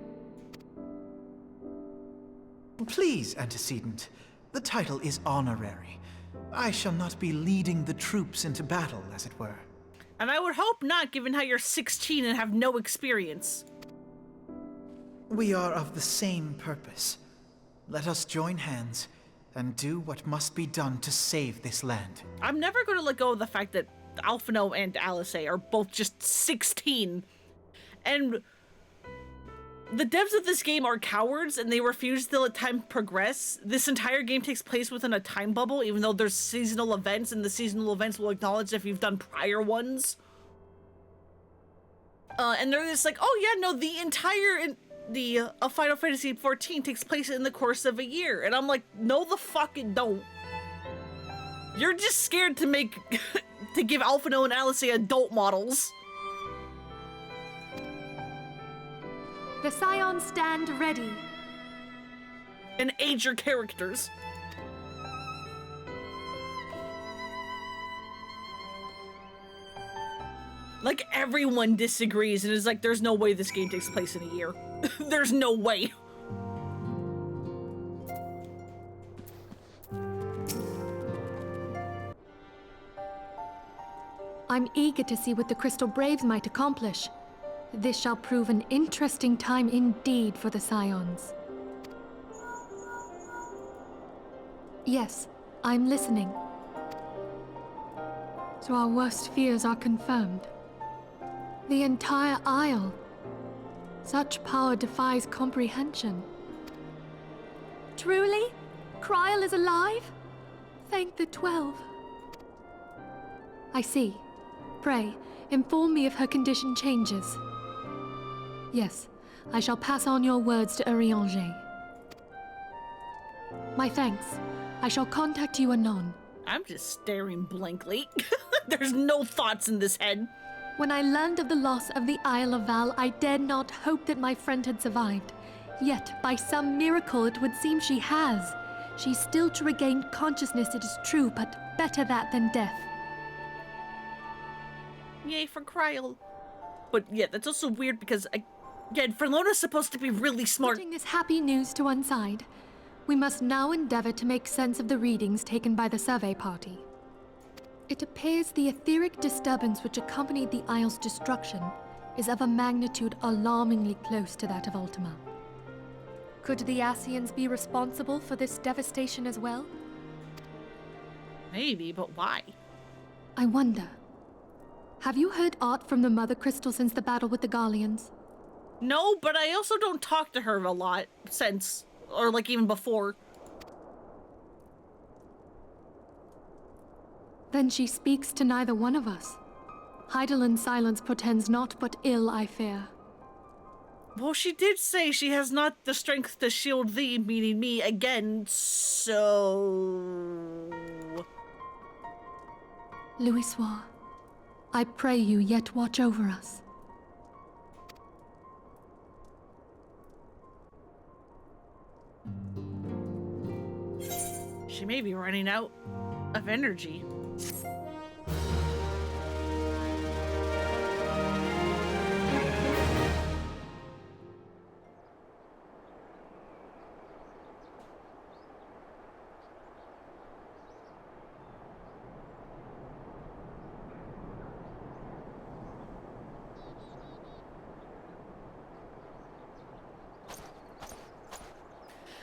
Please, Antecedent. The title is honorary. I shall not be leading the troops into battle, as it were. And I would hope not, given how you're 16 and have no experience. We are of the same purpose. Let us join hands and do what must be done to save this land. I'm never going to let go of the fact that Alphino and Alice are both just 16. And the devs of this game are cowards and they refuse to let time progress. This entire game takes place within a time bubble, even though there's seasonal events, and the seasonal events will acknowledge if you've done prior ones. And they're just like, oh yeah, no, the entire Final Fantasy XIV takes place in the course of a year. And I'm like, no the fuck it don't. You're just scared to make, to give Alphino and Alice adult models. The Scions stand ready. And age your characters. Like, everyone disagrees and is like, there's no way this game takes place in a year. There's no way. I'm eager to see what the Crystal Braves might accomplish. This shall prove an interesting time indeed for the Scions. Yes, I'm listening. So our worst fears are confirmed. The entire Isle. Such power defies comprehension. Truly? Kryl is alive? Thank the 12. I see. Pray, inform me if her condition changes. Yes, I shall pass on your words to Urianger. My thanks. I shall contact you anon. I'm just staring blankly. There's no thoughts in this head. When I learned of the loss of the Isle of Val, I dared not hope that my friend had survived. Yet, by some miracle, it would seem she has. She's still to regain consciousness, it is true, but better that than death. Yay for Kryl. But yeah, that's also weird because, again, Verlona's supposed to be really smart. Putting this happy news to one side, we must now endeavor to make sense of the readings taken by the survey party. It appears the etheric disturbance which accompanied the Isle's destruction is of a magnitude alarmingly close to that of Ultima. Could the Ascians be responsible for this devastation as well? Maybe, but why? I wonder. Have you heard aught from the Mother Crystal since the battle with the Garleans? No, but I also don't talk to her a lot since, or like even before. Then she speaks to neither one of us. Heidelin's silence portends naught but ill, I fear. Well, she did say she has not the strength to shield thee, meaning me, again, so... Louisoix, I pray you yet watch over us. She may be running out of energy.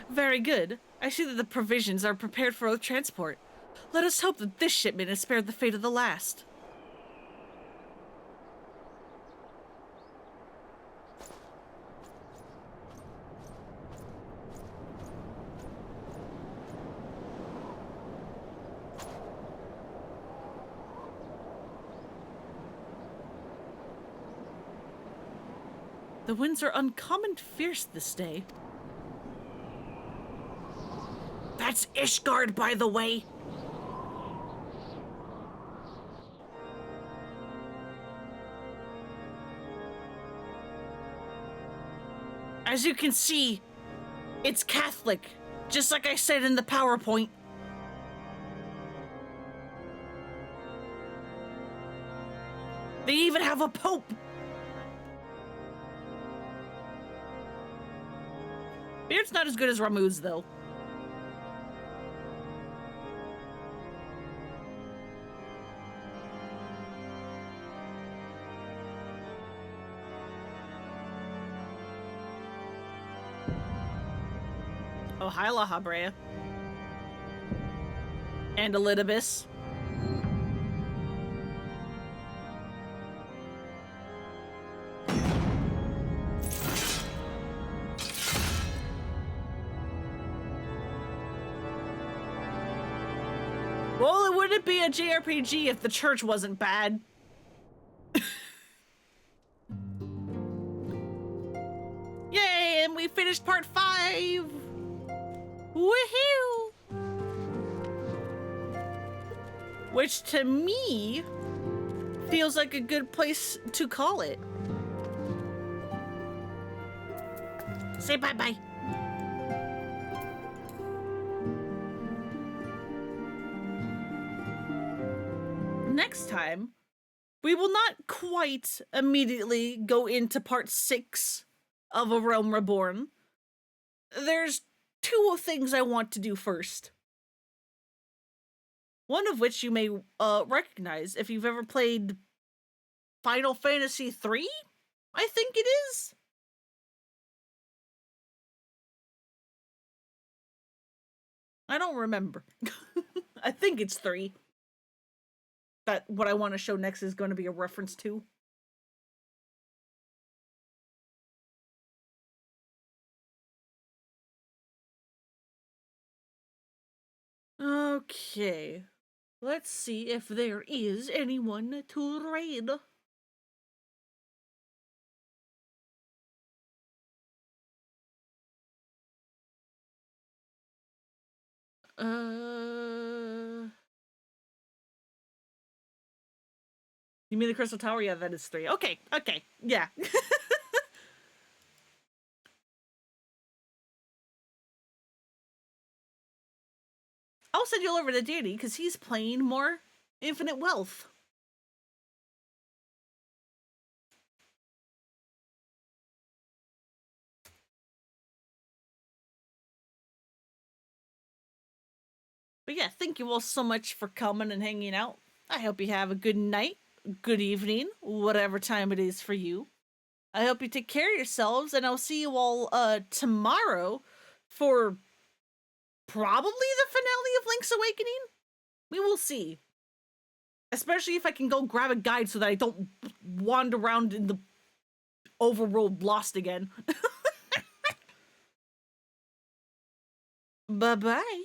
Very good. I see that the provisions are prepared for transport. Let us hope that this shipment is spared the fate of the last. The winds are uncommon fierce this day. That's Ishgard, by the way. As you can see, it's Catholic, just like I said in the PowerPoint. They even have a pope. Beard's not as good as Ramu's, though. Oh, hi, La Habrea. And Elidibus. Well, it wouldn't be a JRPG if the church wasn't bad. Yay, and we finished part 5! Woohoo! Which to me feels like a good place to call it. Say bye-bye. Next time, we will not quite immediately go into part 6 of A Realm Reborn. There's 2 things I want to do first. One of which you may recognize if you've ever played Final Fantasy III, I think it is. I don't remember. I think it's 3. That what I want to show next is going to be a reference to. Okay. Let's see if there is anyone to raid. You mean the Crystal Tower? Yeah, that is 3. Okay, okay, yeah. I'll send you over to Danny, because he's playing more Infinite Wealth. But yeah, thank you all so much for coming and hanging out. I hope you have a good night, good evening, whatever time it is for you. I hope you take care of yourselves, and I'll see you all tomorrow for probably the finale of Link's Awakening. We will see. Especially if I can go grab a guide so that I don't wander around in the overworld lost again. Bye-bye.